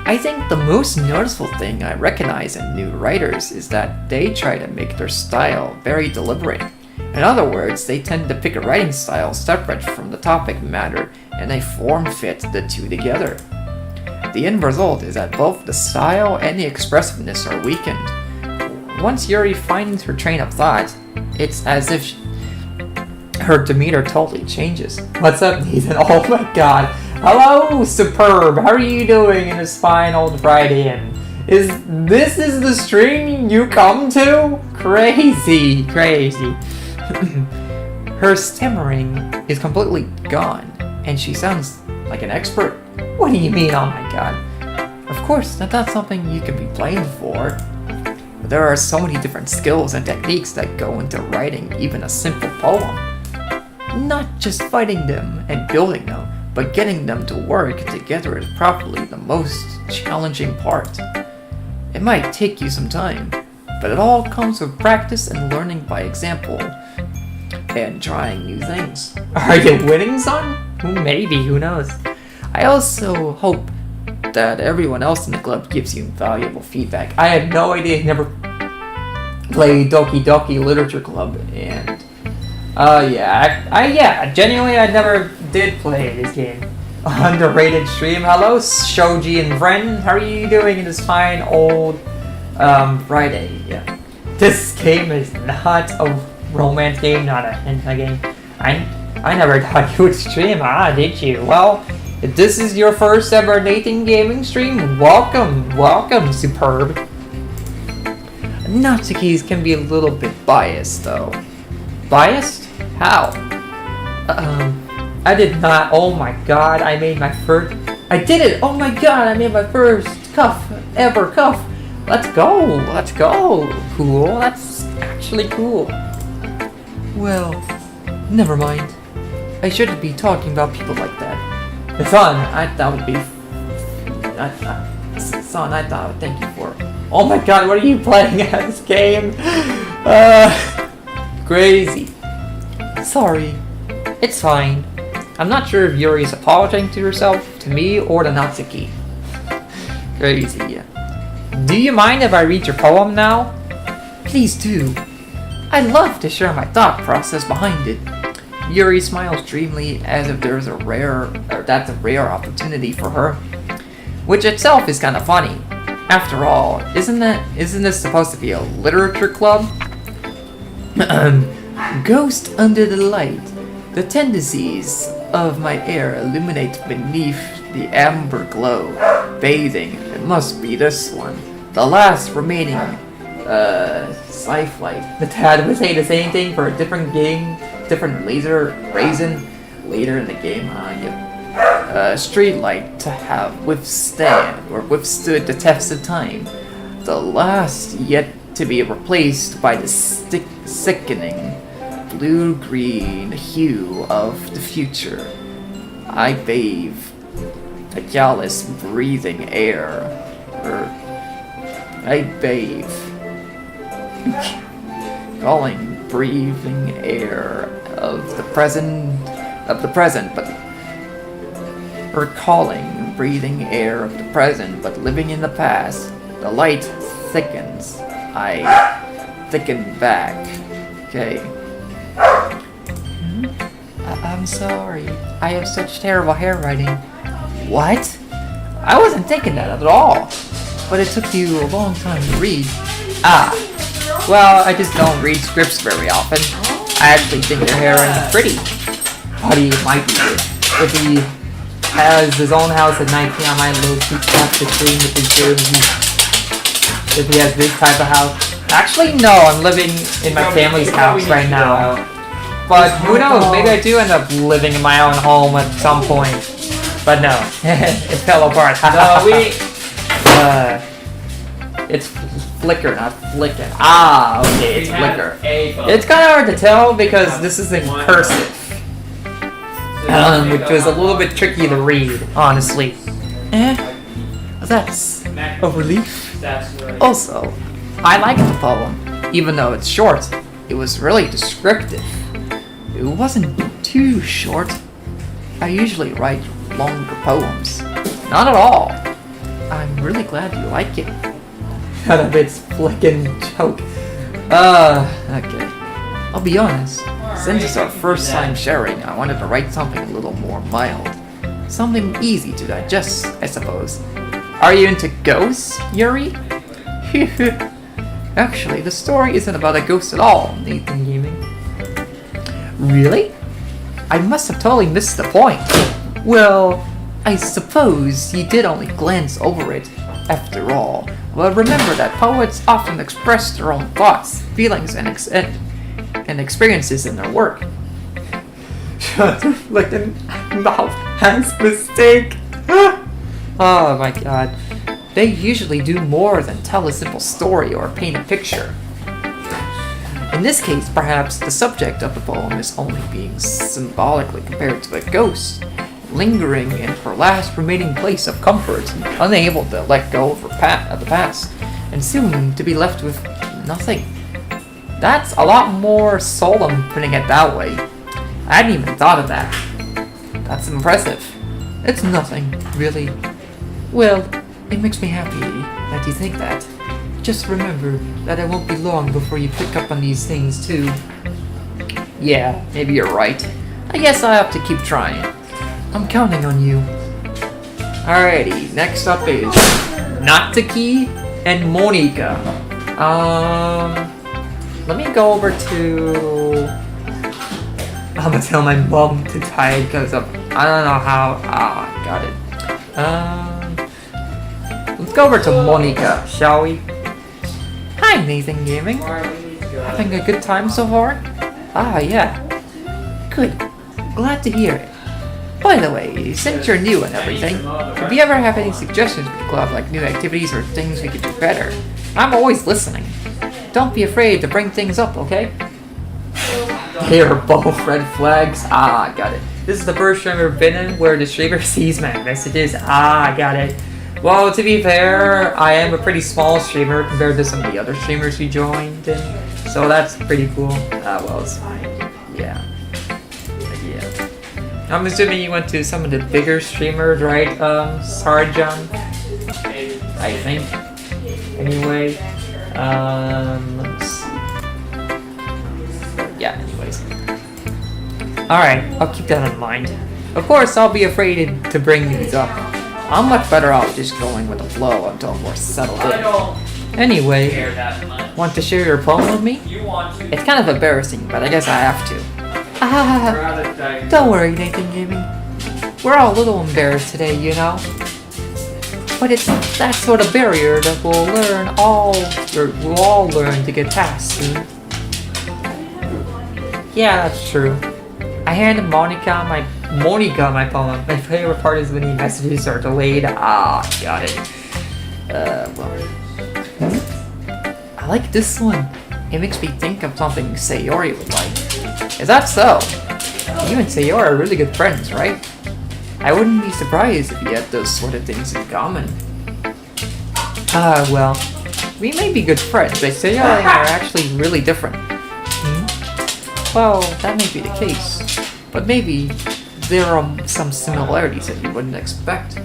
I think the most noticeable thing I recognize in new writers is that they try to make their style very deliberate. In other words, they tend to pick a writing style separate from the topic matter and they form-fit the two together. The end result is that both the style and the expressiveness are weakened. Once Yuri finds her train of thought, it's as if her demeanor totally changes. What's up, Nathan? Oh my god. Hello, Superb. How are you doing in this fine old Friday? And is the stream you come to? Crazy. Her stammering is completely gone, and she sounds like an expert. What do you mean, oh my god? Of course, that's not something you can be blamed for. There are so many different skills and techniques that go into writing even a simple poem. Not just fighting them and building them, but getting them to work together is probably the most challenging part. It might take you some time, but it all comes with practice and learning by example, and trying new things. Are you winning, son? Maybe, who knows? I also hope that everyone else in the club gives you valuable feedback. I had no idea, never played Doki Doki Literature Club, and genuinely I never did play this game. Underrated stream. Hello, Shoji and Bren. How are you doing in this fine old Friday? Yeah. This game is not a romance game, not a hentai game. I never thought you would stream, did you? Well, if this is your first ever Nathan Gaming stream, welcome, Superb. Natsuki's can be a little bit biased, though. Biased? How? I did not. Oh my god! I made my first. I did it! Oh my god, I made my first ever cuff. Let's go. Cool, that's actually cool. Well, never mind. I shouldn't be talking about people like that. Son, I thought it would be... Son, I thought I would thank you for... Oh my god, what are you playing at this game? Crazy. Sorry. It's fine. I'm not sure if Yuri is apologizing to herself, to me, or the Natsuki. Crazy, yeah. Do you mind if I read your poem now? Please do. I'd love to share my thought process behind it. Yuri smiles dreamily as if that's a rare opportunity for her, which itself is kind of funny. After all, isn't this supposed to be a literature club? Ghost under the light. The tendencies of my air illuminate beneath the amber glow. Bathing, it must be this one. The last remaining lifelike. The Dad would say the same thing for a different game, different raisin later in the game. Streetlight to have withstood the test of time. The last yet to be replaced by the sickening blue-green hue of the future. I bathe a callous breathing air. I bathe. Calling breathing air of the present, but recalling breathing air of the present, but living in the past. The light thickens. I thicken back. Okay. I'm sorry. I have such terrible handwriting. What? I wasn't thinking that at all. But it took you a long time to read. Well, I just don't read scripts very often. I actually think your handwriting is pretty. Buddy might be good. If he has his own house at 19, I might low-key tap the screen with his room. If he has this type of house. Actually, no, I'm living in my family's house right now. But who knows, maybe I do end up living in my own home at some point. But no, it fell apart. No, it's flicker, not flicker. Okay, it's flicker. It's kind of hard to tell because this is in cursive. Which was a little bit tricky to read, honestly. That's a relief. Also, I like the poem. Even though it's short, it was really descriptive. It wasn't too short. I usually write longer poems. Not at all. I'm really glad you like it. Kind of its flickin' joke. Okay. I'll be honest. Since it's our first time sharing, I wanted to write something a little more mild. Something easy to digest, I suppose. Are you into ghosts, Yuri? Actually, the story isn't about a ghost at all, Nathan Gaming. Really? I must have totally missed the point. Well, I suppose you did only glance over it, after all. Well, remember that poets often express their own thoughts, feelings, and experiences in their work. Shut the flickin' mouth has mistake. Oh my god. They usually do more than tell a simple story or paint a picture. In this case, perhaps the subject of the poem is only being symbolically compared to a ghost, lingering in her last remaining place of comfort, unable to let go of the past, and soon to be left with nothing. That's a lot more solemn putting it that way. I hadn't even thought of that. That's impressive. It's nothing, really. Well, it makes me happy that you think that. Just remember that it won't be long before you pick up on these things too. Yeah, maybe you're right. I guess I have to keep trying. I'm counting on you. Alrighty, next up is Natsuki and Monika. Let me go over to... I'm gonna tell my mom to type because I don't know how... got it. Let's go over to Monika, shall we? Hi, Nathan Gaming. Having a good time so far? Yeah. Good. Glad to hear it. By the way, since you're new and everything, if you ever have any suggestions for the club, like new activities or things we could do better, I'm always listening. Don't be afraid to bring things up, okay? They are both red flags. Ah, got it. This is the first stream I've ever been in where the streamer sees my messages. Ah, got it. Well, to be fair, I am a pretty small streamer compared to some of the other streamers who joined, and so that's pretty cool. Ah, well, it's fine. Yeah. I'm assuming you went to some of the bigger streamers, right, Sarjan? I think. Anyway, let's see. Yeah, anyways. Alright, I'll keep that in mind. Of course, I'll be afraid to bring these up. I'm much better off just going with the flow until I'm more settled in. Anyway, want to share your poem with me? It's kind of embarrassing, but I guess I have to. Don't worry, Nathan Gaming. We're all a little embarrassed today, you know? But it's that sort of barrier that we'll all learn to get past soon. Yeah, that's true. I handed Monica my poem. My favorite part is when the messages are delayed. Ah, got it. Well. I like this one. It makes me think of something Sayori would like. Is that so? You and Sayori are really good friends, right? I wouldn't be surprised if you had those sort of things in common. Well, we may be good friends, but Sayori and I are actually really different. Well, that may be the case, but maybe there are some similarities that you wouldn't expect.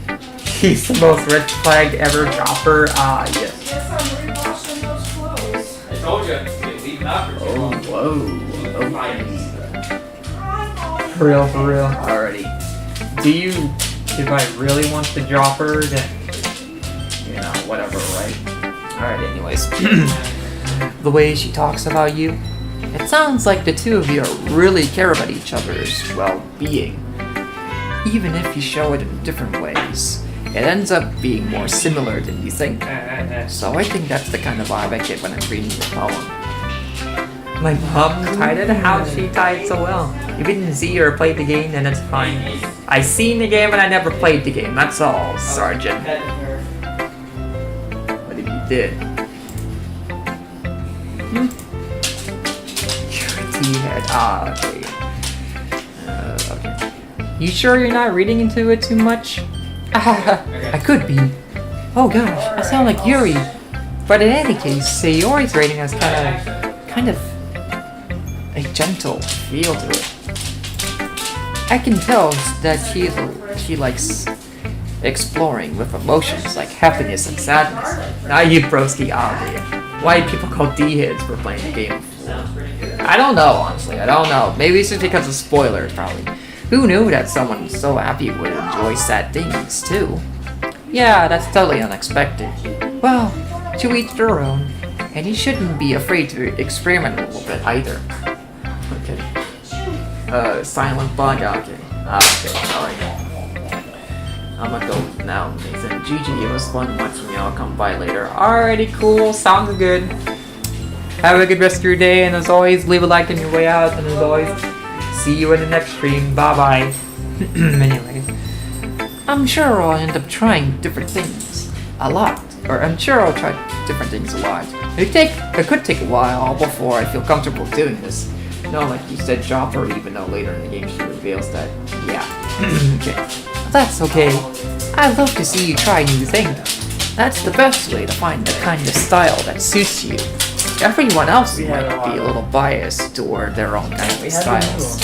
He's the most red flag ever, Chopper. Ah, yes. I told you, leave after. Oh, whoa. For real. Alrighty. If I really want the dropper, then, you know, whatever, right? Alright, anyways. The way she talks about you, it sounds like the two of you really care about each other's well-being. Even if you show it in different ways, it ends up being more similar than you think. So I think that's the kind of vibe I get when I'm reading the poem. My mom tied it how she tied so well. If you didn't see or play the game, then it's fine. I seen the game and I never played the game, that's all, Sergeant. But if you did... T-head. Ah, okay. Okay. You sure you're not reading into it too much? I could be. Oh gosh, I sound like Yuri. But in any case, Sayori's rating has kind of a gentle feel to it. I can tell that she likes exploring with emotions like happiness and sadness. Now you broski out there. Why people call D-heads for playing the game? I don't know, honestly. I don't know. Maybe it's just because of spoilers, probably. Who knew that someone so happy would enjoy sad things, too? Yeah, that's totally unexpected. Well, to each their own. And you shouldn't be afraid to experiment a little bit, either. Okay. Silent bug, okay. Okay, alright. I'm gonna go now, Nathan. GG, it was fun watching y'all come by later. Alrighty, cool. Sounds good. Have a good rest of your day, and as always, leave a like on your way out, and as always, see you in the next stream. Bye-bye. Anyway, I'm sure I'll end up trying different things a lot. Or I'm sure I'll try different things a lot. It could take a while before I feel comfortable doing this. No, like you said, Chopper, even though later in the game she reveals that, yeah. Okay. That's okay. I love to see you try new things. That's the best way to find the kind of style that suits you. Everyone else might be a little biased toward their own kind of styles.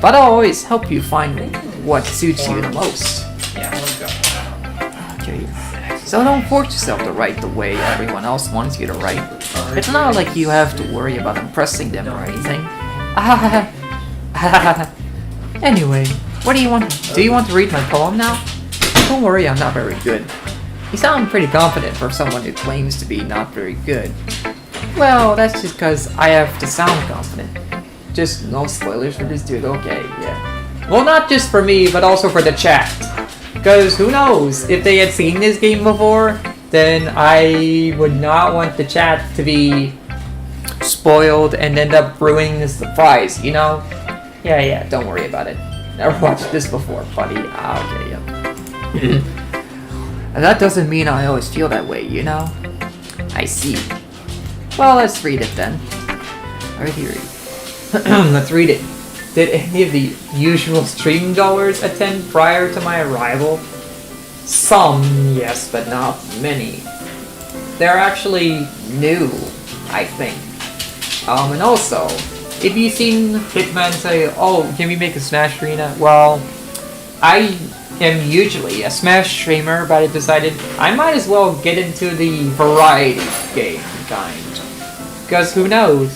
But I'll always help you find what suits you the most. Okay. So don't force yourself to write the way everyone else wants you to write. It's not like you have to worry about impressing them or anything. Anyway, what do you want? Do you want to read my poem now? Don't worry, I'm not very good. You sound pretty confident for someone who claims to be not very good. Well, that's just because I have to sound confident. Just no spoilers for this dude, okay, yeah. Well, not just for me, but also for the chat. Because who knows, if they had seen this game before, then I would not want the chat to be spoiled and end up ruining the surprise, you know? Yeah, don't worry about it. Never watched this before, buddy. Ah, okay, yep. That doesn't mean I always feel that way, you know? I see. Well, let's read it then. Right here. Let's read it. Did any of the usual stream goers attend prior to my arrival? Some, yes, but not many. They're actually new, I think. And also, if you've seen Hitman say, oh, can we make a Smash Arena? Well, I am usually a Smash streamer, but I decided I might as well get into the variety game kind. Because who knows?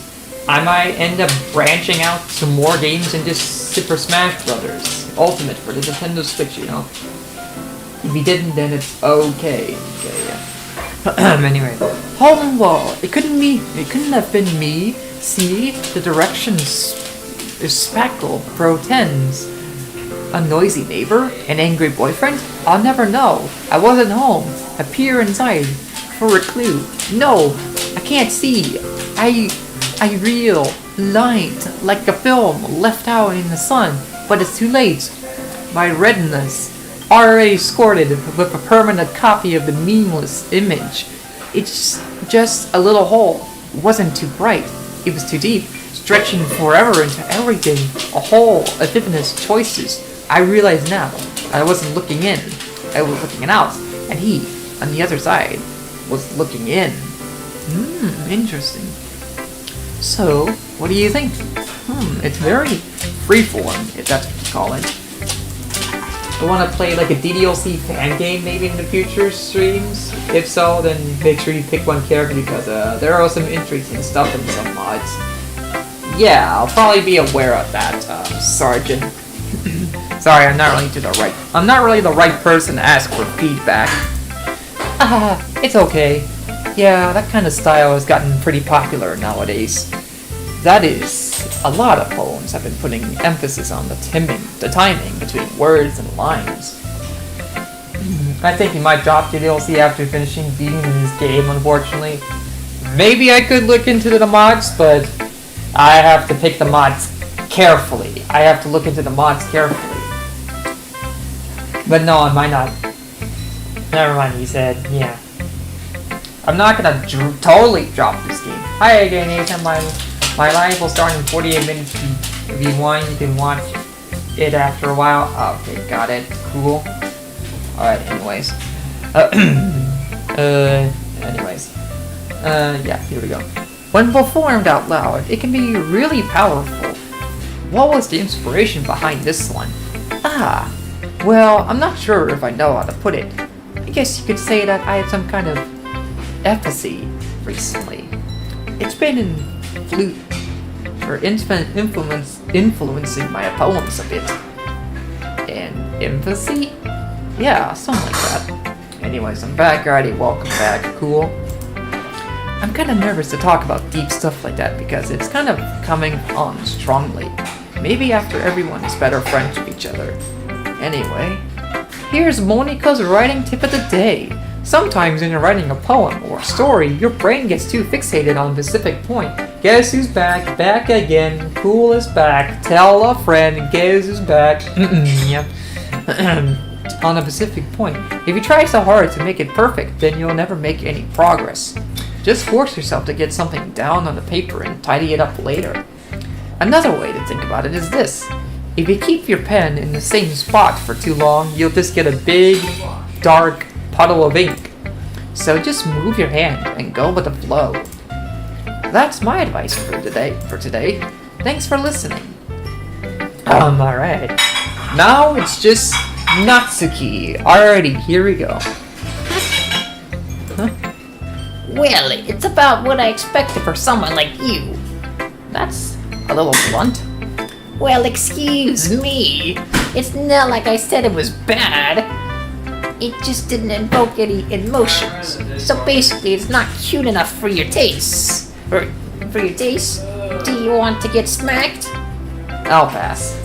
I might end up branching out to more games than just Super Smash Brothers Ultimate for the Nintendo Switch, you know? If you didn't, then it's okay. Okay, yeah. Anyway. Home wall. It couldn't have been me. See? The directions is spackle. Pro tens. A noisy neighbor? An angry boyfriend? I'll never know. I wasn't home. A peer inside. For a clue. No, I can't see. I reel, light, like a film left out in the sun, but it's too late. My retinas already scored with a permanent copy of the meaningless image. It's just a little hole. It wasn't too bright. It was too deep, stretching forever into everything. A hole of divinous choices. I realize now I wasn't looking in. I was looking out, and he, on the other side, was looking in. Interesting. So, what do you think? It's very freeform, if that's what you call it. I want to play like a DDLC fan game maybe in the future streams? If so, then make sure you pick one character because there are some interesting stuff in some mods. Yeah, I'll probably be aware of that, Sergeant. Sorry, I'm not really the right person to ask for feedback. It's okay. Yeah, that kind of style has gotten pretty popular nowadays. That is, a lot of poems have been putting emphasis on the timing between words and lines. I think you might drop the DLC after finishing beating this game, unfortunately. Maybe I could look into the mods, but I have to pick the mods carefully. I have to look into the mods carefully. But no, I might not. Never mind, he said, yeah. I'm not gonna totally drop this game. Hi again, Nathan. My live will start in 48 minutes. If you want, you can watch it after a while. Okay, got it. Cool. Alright, anyways. Yeah, here we go. When performed out loud, it can be really powerful. What was the inspiration behind this one? Well, I'm not sure if I know how to put it. I guess you could say that I had some kind of ecstasy recently. It's been influencing my poems a bit. And empathy? Yeah, something like that. Anyways, I'm back already. Welcome back. Cool. I'm kind of nervous to talk about deep stuff like that because it's kind of coming on strongly. Maybe after everyone is better friends with each other. Anyway, here's Monica's writing tip of the day. Sometimes when you're writing a poem or a story, your brain gets too fixated on a specific point. Guess who's back? Back again. Cool is back. Tell a friend. Guess who's back? Yep. On a specific point. If you try so hard to make it perfect, then you'll never make any progress. Just force yourself to get something down on the paper and tidy it up later. Another way to think about it is this. If you keep your pen in the same spot for too long, you'll just get a big, dark puddle of ink. So just move your hand and go with the flow. That's my advice for today. Thanks for listening. Alright. Now it's just Natsuki. Alrighty, here we go. Well, it's about what I expected for someone like you. That's a little blunt. Well, excuse me. It's not like I said it was bad. It just didn't invoke any emotions. So basically, it's not cute enough for your taste. For your taste? Do you want to get smacked? I'll pass.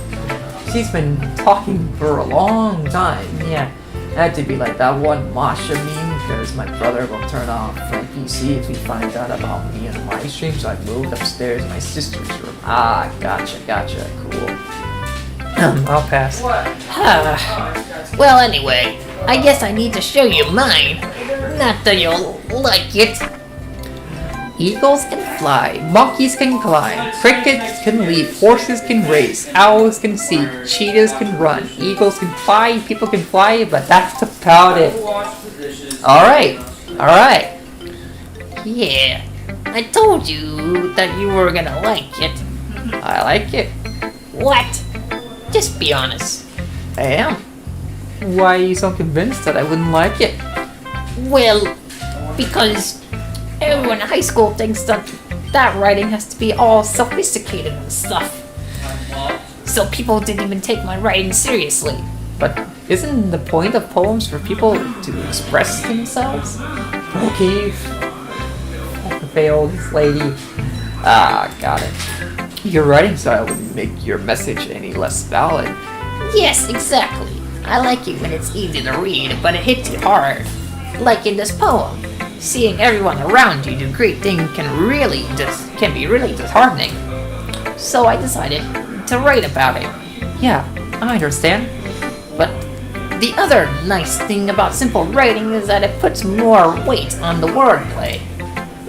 She's been talking for a long time. Yeah, it had to be like that one Masha meme because my brother will turn off my PC if he finds out about me and my stream, so I moved upstairs to my sister's room. Gotcha, cool. I'll pass. Well, anyway, I guess I need to show you mine. Not that you'll like it. Eagles can fly, monkeys can climb, crickets can leap, horses can race, owls can see, cheetahs can run, eagles can fly, people can fly, but that's about it. Alright. Yeah, I told you that you were gonna like it. I like it. What? Just be honest. I am. Why are you so convinced that I wouldn't like it? Well, because everyone in high school thinks that writing has to be all sophisticated and stuff. So people didn't even take my writing seriously. But isn't the point of poems for people to express themselves? Okay. Failed this lady. Ah, got it. Your writing style wouldn't make your message any less valid. Yes, exactly. I like it when it's easy to read, but it hits you hard. Like in this poem. Seeing everyone around you do great things can be really disheartening. So I decided to write about it. Yeah, I understand. But the other nice thing about simple writing is that it puts more weight on the wordplay.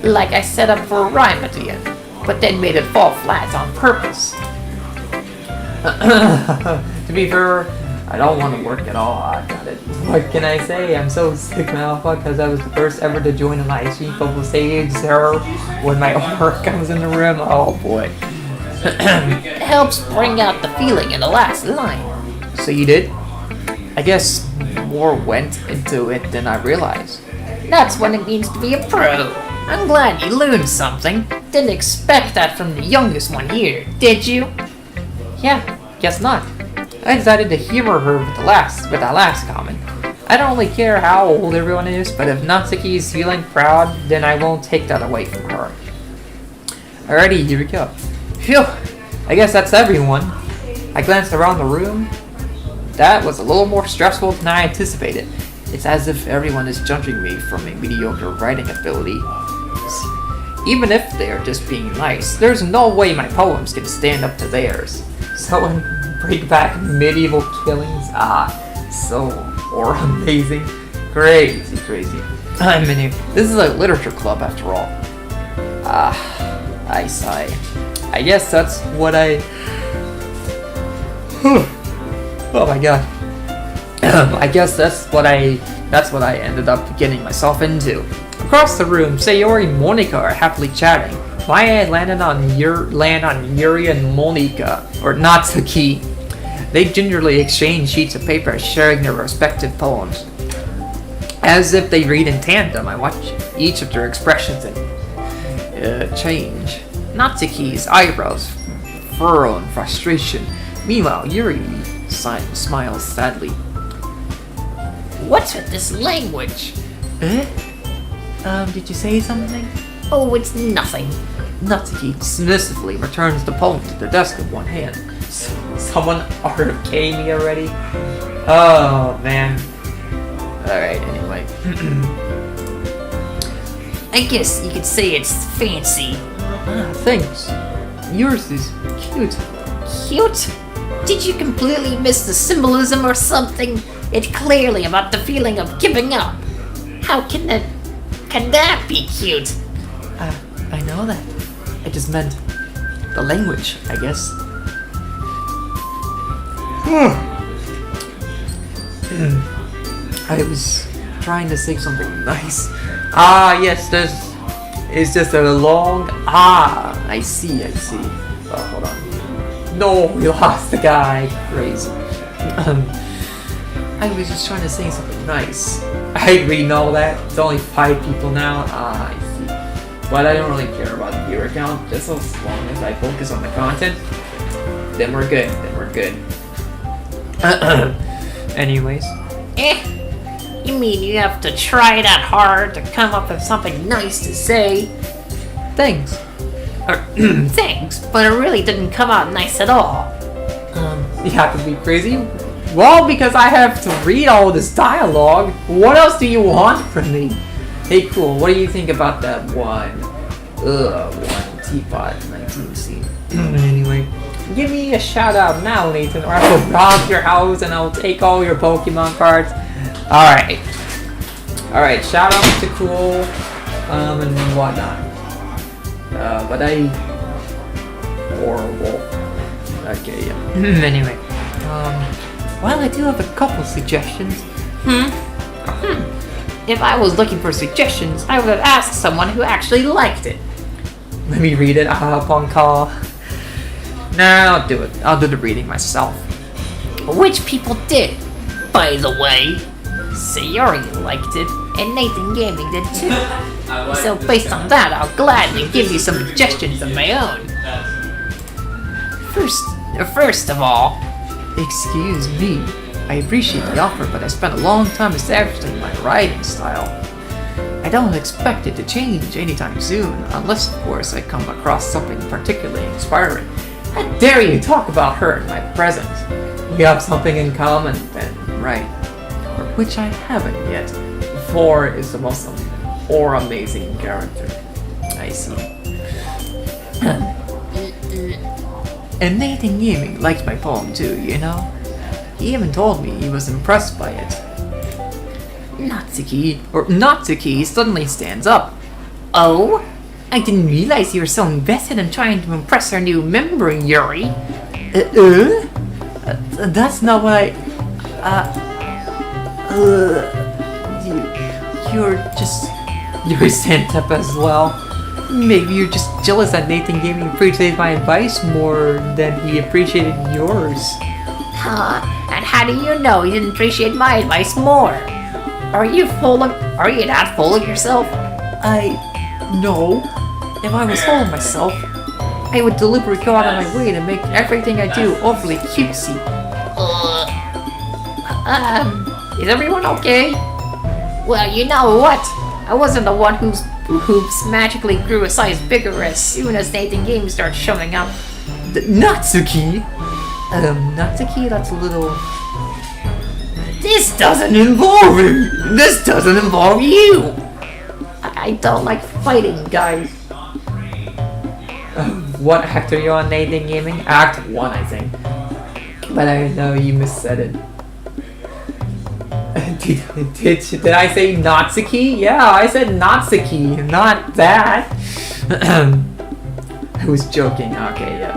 Like I set up for a rhyme at the end, but then made it fall flat on purpose. To be fair, I don't want to work at all. I got it. What can I say? I'm so sick now because I was the first ever to join a live stream vocal stage. So when my work comes in the room, oh boy. It helps bring out the feeling in the last line. So you did? I guess more went into it than I realized. That's what it means to be a pro. I'm glad you learned something. Didn't expect that from the youngest one here, did you? Yeah, guess not. I decided to humor her with that last comment. I don't really care how old everyone is, but if Natsuki is feeling proud, then I won't take that away from her. Alrighty, here we go. Phew, I guess that's everyone. I glanced around the room. That was a little more stressful than I anticipated. It's as if everyone is judging me from a mediocre writing ability. Even if they're just being nice, there's no way my poems can stand up to theirs. So bring back medieval killings, so amazing. Crazy. I mean, this is a literature club after all. I sigh. I guess that's what I... Oh my god. I guess that's what I ended up getting myself into. Across the room, Sayori and Monika are happily chatting. My eye landed on Yuri and Monika, or Natsuki. They gingerly exchange sheets of paper, sharing their respective poems. As if they read in tandem, I watch each of their expressions and change. Natsuki's eyebrows furrow in frustration. Meanwhile, Yuri smiles sadly. What's with this language? Did you say something? Oh, it's nothing. Natsuki submissively returns the poem to the desk with one hand. Someone RFK me already? Oh, man. Alright, anyway. I guess you could say it's fancy. Thanks. Yours is cute. Cute? Did you completely miss the symbolism or something? It's clearly about the feeling of giving up. How can that be cute? I know that. I just meant the language, I guess. I was trying to say something nice. Yes, this is just a long I see. Oh, hold on. No, we lost the guy. Crazy. I was just trying to say something nice. I already know that. It's only 5 people now. I see. But I don't really care about the viewer count. Just as long as I focus on the content, then we're good. Anyways. You mean you have to try that hard to come up with something nice to say? Thanks. Thanks, but it really didn't come out nice at all. You have to be crazy? Well, because I have to read all this dialogue. What else do you want from me? Hey, cool. What do you think about that one teapot 19 scene? Anyway, give me a shout out now, Nathan, or I will rob your house and I'll take all your Pokemon cards. Alright, shout out to Cool, and whatnot. But I... horrible. Okay, yeah. Anyway, well, I do have a couple suggestions. If I was looking for suggestions, I would have asked someone who actually liked it. Let me read it upon call. Nah, I'll do it. I'll do the reading myself. Which people did, by the way. Sayori liked it, and Nathan Gaming did too. So based on that, I'll gladly give you some suggestions of my own. First of all, Excuse me. I appreciate the offer, but I spent a long time establishing my writing style. I don't expect it to change anytime soon, unless, of course, I come across something particularly inspiring. How dare you talk about her in my presence? We have something in common then, right? Or which I haven't yet. 4 is the most amazing character. I see. And Nathan Gaming liked my poem too, you know? He even told me he was impressed by it. Natsuki suddenly stands up. oh, I didn't realize you were so invested in trying to impress our new member, Yuri. That's not what I... You're sent up as well. Maybe you're just jealous that Nathan Gaming appreciated my advice more than he appreciated yours. huh? And how do you know you didn't appreciate my advice more? Are you not full of yourself? No. If I was full of myself, I would deliberately go out of my way to make everything I do overly cutesy. Is everyone okay? Well, you know what? I wasn't the one whose hoops magically grew a size bigger as soon as Nathan Games started showing up. Natsuki? Natsuki, that's a little... This doesn't involve me! This doesn't involve you! I don't like fighting, guys. What act are you on, Nathan Gaming? Act 1, I think. But I know you missaid it. Did I say Natsuki? Yeah, I said Natsuki, not that. I was joking. Okay, yeah.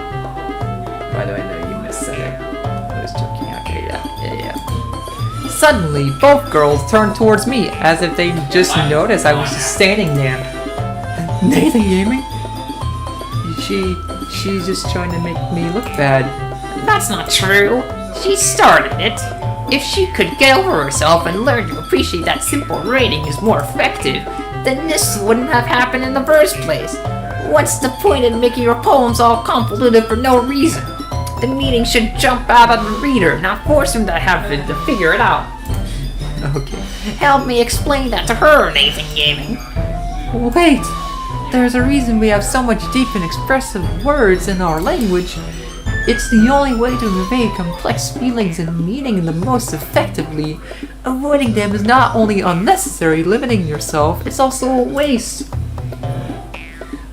By the way, no, you missaid it. I was joking. Okay, yeah. Suddenly, both girls turned towards me as if they just noticed I was just standing there. Nathan Gaming? She's just trying to make me look bad. That's not true. She started it. If she could get over herself and learn to appreciate that simple rating is more effective, then this wouldn't have happened in the first place. What's the point in making your poems all convoluted for no reason? The meaning should jump out at the reader, not force him to have to figure it out. Okay. Help me explain that to her, Nathan Gaming. Wait! There's a reason we have so much deep and expressive words in our language. It's the only way to convey complex feelings and meaning the most effectively. Avoiding them is not only unnecessary, limiting yourself, it's also a waste.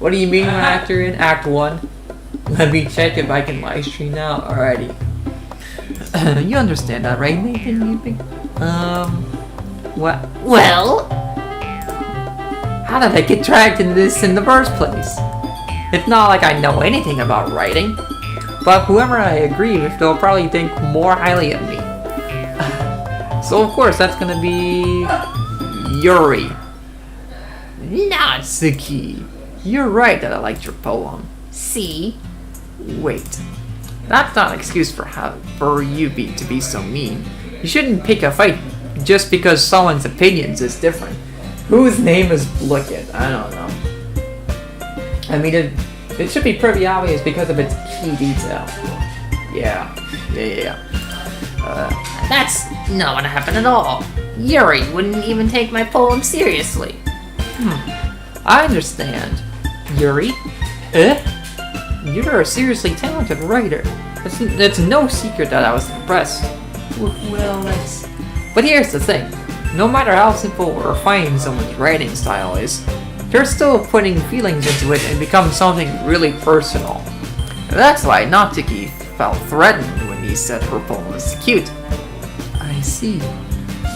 What do you mean when actor in Act 1? Let me check if I can live stream now. Alrighty. You understand that, right, Nathan? What? Well, How did I get dragged into this in the first place? It's not like I know anything about writing. But whoever I agree with, they'll probably think more highly of me. So of course, that's gonna be... Yuri. Natsuki. You're right that I liked your poem. see, Wait. That's not an excuse for you to be so mean. You shouldn't pick a fight just because someone's opinions is different. Whose name is Look It? I don't know. I mean, it should be pretty obvious because of its key detail. Yeah. that's not what happened at all. Yuri wouldn't even take my poem seriously. I understand. Yuri? You're a seriously talented writer. It's no secret that I was impressed. Well, that's... But here's the thing. No matter how simple or refined someone's writing style is, they're still putting feelings into it and becomes something really personal. That's why Natsuki felt threatened when he said her poem was cute. I see.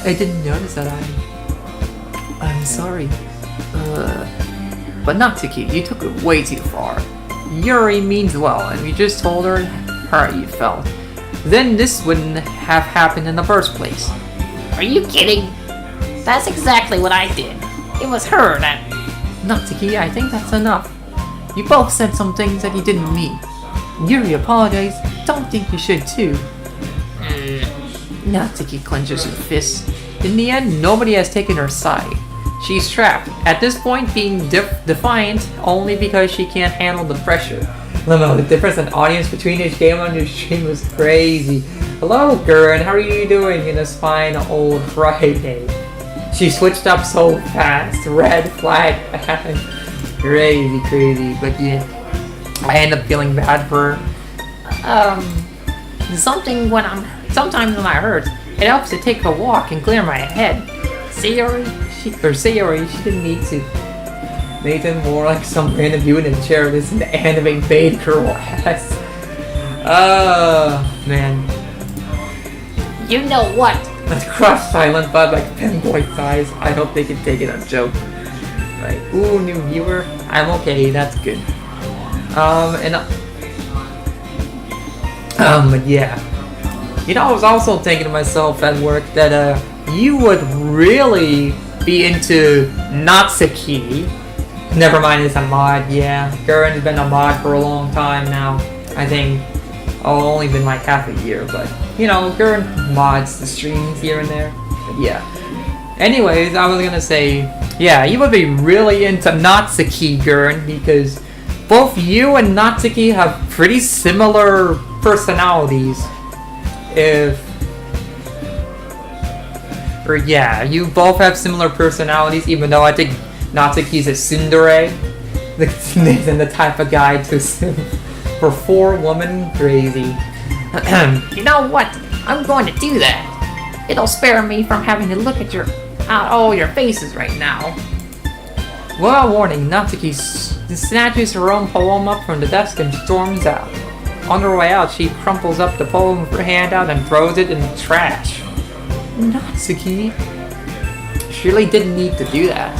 I didn't notice that. I'm sorry. But Natsuki, you took it way too far. Yuri means well, and you just told her how you felt. Then this wouldn't have happened in the first place. Are you kidding? That's exactly what I did. It was her that... Natsuki, I think that's enough. You both said some things that you didn't mean. Yuri apologized. Don't think you should too. Natsuki clenches her fists. In the end, nobody has taken her side. She's trapped, at this point being defiant only because she can't handle the pressure. Limo, the difference in audience between each game on your stream was crazy. Hello, Gurren, how are you doing in this fine old Friday? She switched up so fast. Red flag. Crazy. But yeah, I end up feeling bad for her. Sometimes when I hurt, it helps to take a walk and clear my head. Sayori, she didn't need to. Nathan more like some random dude in a chair listening to anime Bade Girl ass. Man. You know what? Let's cross silent bud like penboy size. I hope they can take it a joke. Right. Ooh, new viewer. I'm okay, that's good. But yeah. You know, I was also thinking to myself at work that, you would really be into Natsuki. Never mind, it's a mod, yeah. Gurren's been a mod for a long time now. I think, only been like half a year, but, you know, Gurren mods the streams here and there. But yeah. Anyways, I was gonna say, yeah, you would be really into Natsuki, Gurren, because both you and Natsuki have pretty similar personalities. You both have similar personalities, even though I think Natsuki's a tsundere. Nathan the type of guy to sim for 4 women, crazy. You know what? I'm going to do that. It'll spare me from having to look at all your faces right now. Well, warning, Natsuki snatches her own poem up from the desk and storms out. On her way out, she crumples up the poem with her hand out and throws it in the trash. Natsuki? She really didn't need to do that.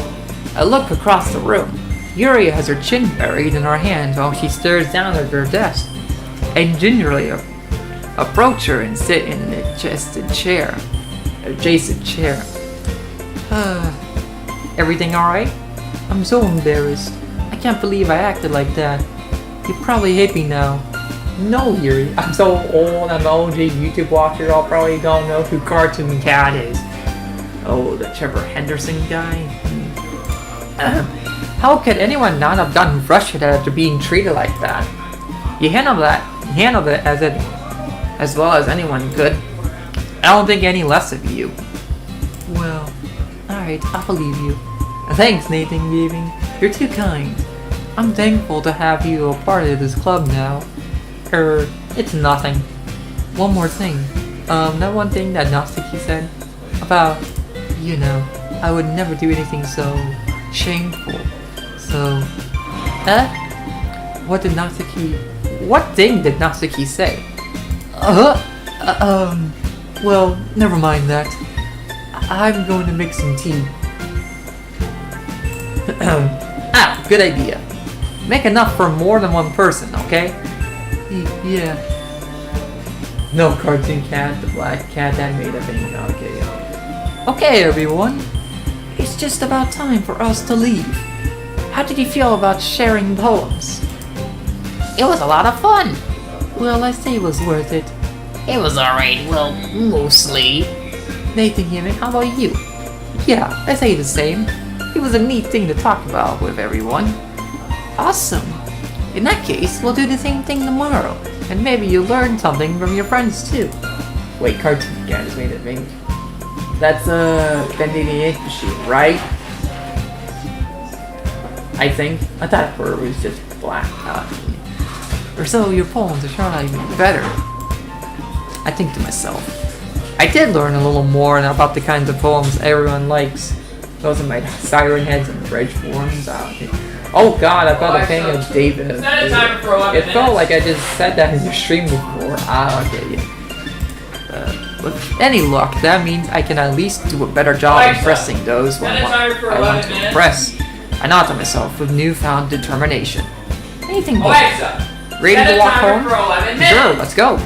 I look across the room. Yuri has her chin buried in her hands while she stares down at her desk. I gingerly approach her and sit in the adjacent chair. Everything alright? I'm so embarrassed. I can't believe I acted like that. You probably hate me now. No, Yuri. I'm so old. I'm an OG YouTube watcher. I'll probably don't know who Cartoon Cat is. Oh, the Trevor Henderson guy? How could anyone not have gotten frustrated after being treated like that? You handled it as well as anyone could. I don't think any less of you. Well, alright, I'll believe you. Thanks, Nathan Gaming. You're too kind. I'm thankful to have you a part of this club now. It's nothing. One more thing. That one thing that Natsuki said about, you know, I would never do anything so shameful. So, what thing did Natsuki say? Well, never mind that. I'm going to make some tea. Good idea. Make enough for more than one person, okay? Yeah. No Cartoon Cat, the black cat that made a thing. Okay. Okay, everyone. It's just about time for us to leave. How did you feel about sharing poems? It was a lot of fun. Well, I say it was worth it. It was alright, well, mostly. Nathan Gaming, how about you? Yeah, I say the same. It was a neat thing to talk about with everyone. Awesome. In that case, we'll do the same thing tomorrow, and maybe you'll learn something from your friends too. Wait, Cartoon Cat has made a thing. That's bending the ink machine, right? I think. I thought it was just black. Or so your poems are turning out even better. I think to myself, I did learn a little more about the kinds of poems everyone likes. Those are my siren heads and bridge forms. Oh god, I've got a ping of David. Set a timer for 11 It felt minutes. like I just said that in your stream before. Ah, okay, yeah. With any luck, that means I can at least do a better job Alexa, impressing those set a timer for I want 11 to minutes. impress. I nod to myself with newfound determination. Anything but. Alexa, Ready set to a walk timer home? for 11 minutes. Sure, let's go.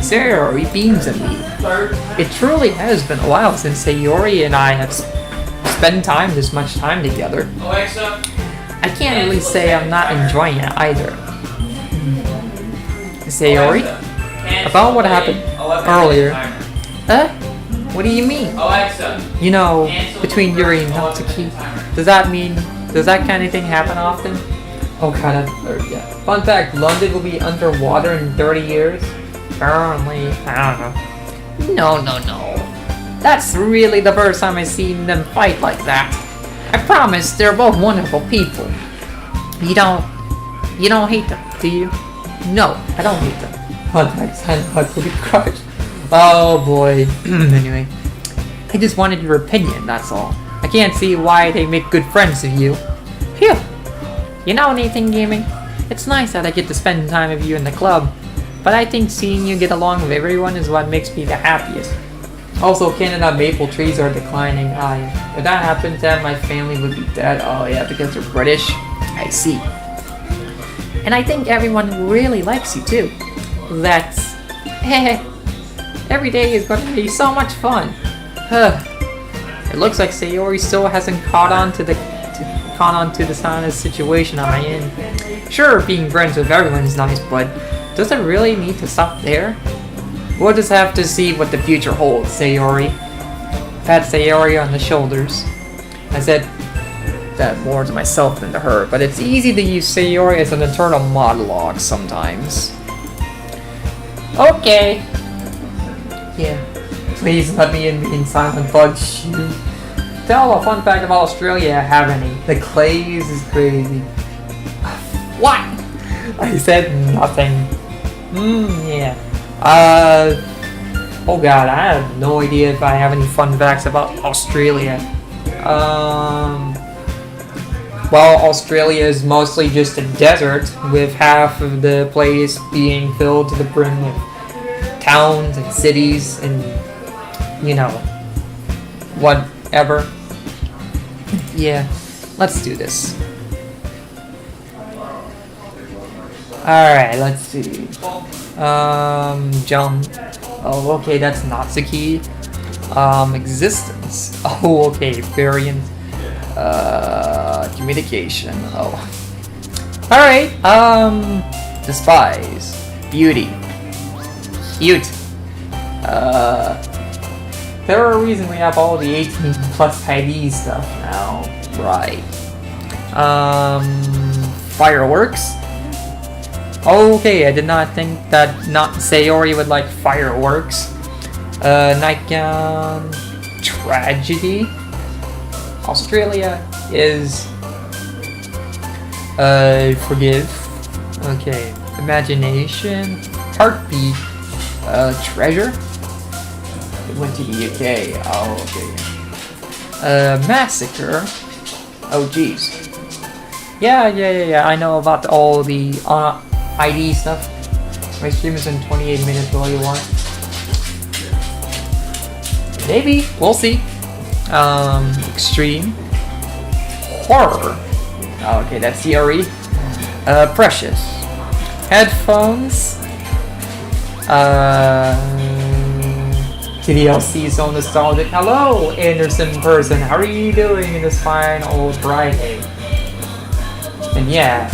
Sayori beams at me. Third. It truly has been a while since Sayori and I have spent this much time together. Alexa, I can't really say I'm not enjoying it either. Sayori? cancel About what the happened 11 earlier. minute timer. Huh? What do you mean? Alexa, You know, cancel between the Yuri and 11 Natsuki, minute timer. does that kind of thing happen often? Oh god, yeah. Fun fact, London will be underwater in 30 years? Apparently, I don't know. No. That's really the first time I've seen them fight like that. I promise they're both wonderful people. You don't hate them, do you? No, I don't hate them. Fun fact, Sandbox will be crushed. Oh boy. Anyway, I just wanted your opinion, that's all. I can't see why they make good friends with you. Phew. You know, Nathan Gaming, it's nice that I get to spend time with you in the club, but I think seeing you get along with everyone is what makes me the happiest. Also, Canada maple trees are declining. If that happened, then my family would be dead. Oh yeah, because they're British. I see. And I think everyone really likes you too. That's... every day is going to be so much fun. It looks like Sayori still hasn't caught on to the honest situation I'm in. Sure, being friends with everyone is nice, but does it really need to stop there? We'll just have to see what the future holds, Sayori. Pat Sayori on the shoulders. I said that more to myself than to her, but it's easy to use Sayori as an internal monologue sometimes. Okay. Yeah. Please let me in being silent bug shoot. Tell a fun fact about Australia, have any. The clays is crazy. What? I said nothing. Yeah. Oh god, I have no idea if I have any fun facts about Australia. Well, Australia is mostly just a desert, with half of the place being filled to the brim with towns and cities and, you know, whatever. Yeah, let's do this. Alright, let's see. Jump. Oh, okay, that's Natsuki. Existence. Oh, okay, variant. Communication. Oh. Alright, despise. Beauty. Cute. There are a reason we have all the 18 plus ID stuff now. Right. Fireworks. Okay, I did not think that not Sayori would like fireworks. Nightgown. Tragedy. Australia is forgive. Okay. Imagination. Heartbeat. Treasure. It went to the UK. Oh, okay. Massacre. Oh, jeez. Yeah. I know about all the ID stuff. My stream is in 28 minutes. All you want? Maybe. We'll see. Extreme. Horror. Oh, okay, that's theory. Precious. Headphones. TDLC so nostalgic. Hello, Anderson person. How are you doing in this fine old Friday? And yeah,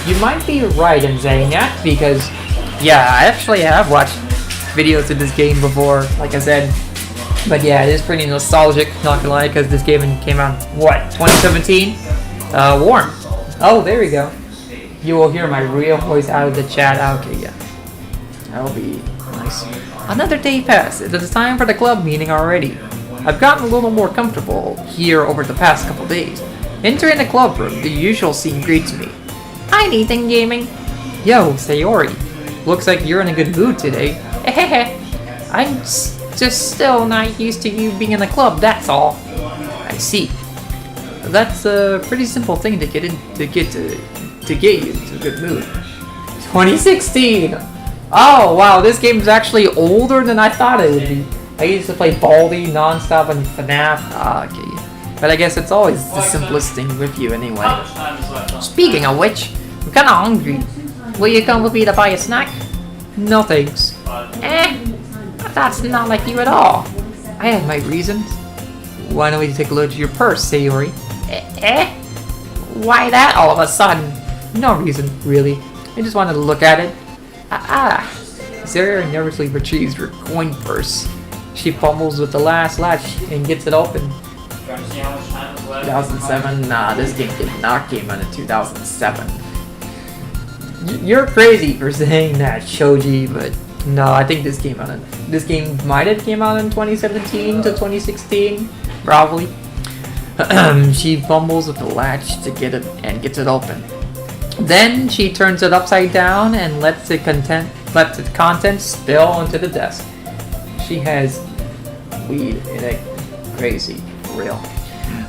you might be right in saying that because, yeah, I actually have watched videos of this game before, like I said. But yeah, it is pretty nostalgic, not gonna lie, because this game came out, what, 2017? Warm. Oh, there we go. You will hear my real voice out of the chat. Okay, yeah. That'll be nice. Another day passed. It is time for the club meeting already. I've gotten a little more comfortable here over the past couple days. Entering the club room, the usual scene greets me. Hi, Nathan Gaming. Yo, Sayori. Looks like you're in a good mood today. I'm just still not used to you being in the club, that's all. I see. That's a pretty simple thing to get you into a good mood. 2016. Oh wow, this game is actually older than I thought it would be. I used to play Baldi nonstop and FNAF. Okay, but I guess it's always the simplest thing with you anyway. How much time is left on? Speaking of which, I'm kinda hungry. Will you come with me to buy a snack? No thanks. That's not like you at all. I have my reasons. Why don't we take a look at your purse, Sayori? Why that all of a sudden? No reason, really. I just wanted to look at it. Sayori nervously retrieves her coin purse. She fumbles with the last latch and gets it open. Trying to see how much time is left. 2007? Nah, this game did not came out in 2007. You're crazy for saying that, Shoji, but no, I think this game might have came out in 2017 to 2016, probably. She fumbles with the latch to get it and gets it open. Then she turns it upside down and lets the contents spill onto the desk. She has weed in it. Crazy, for real.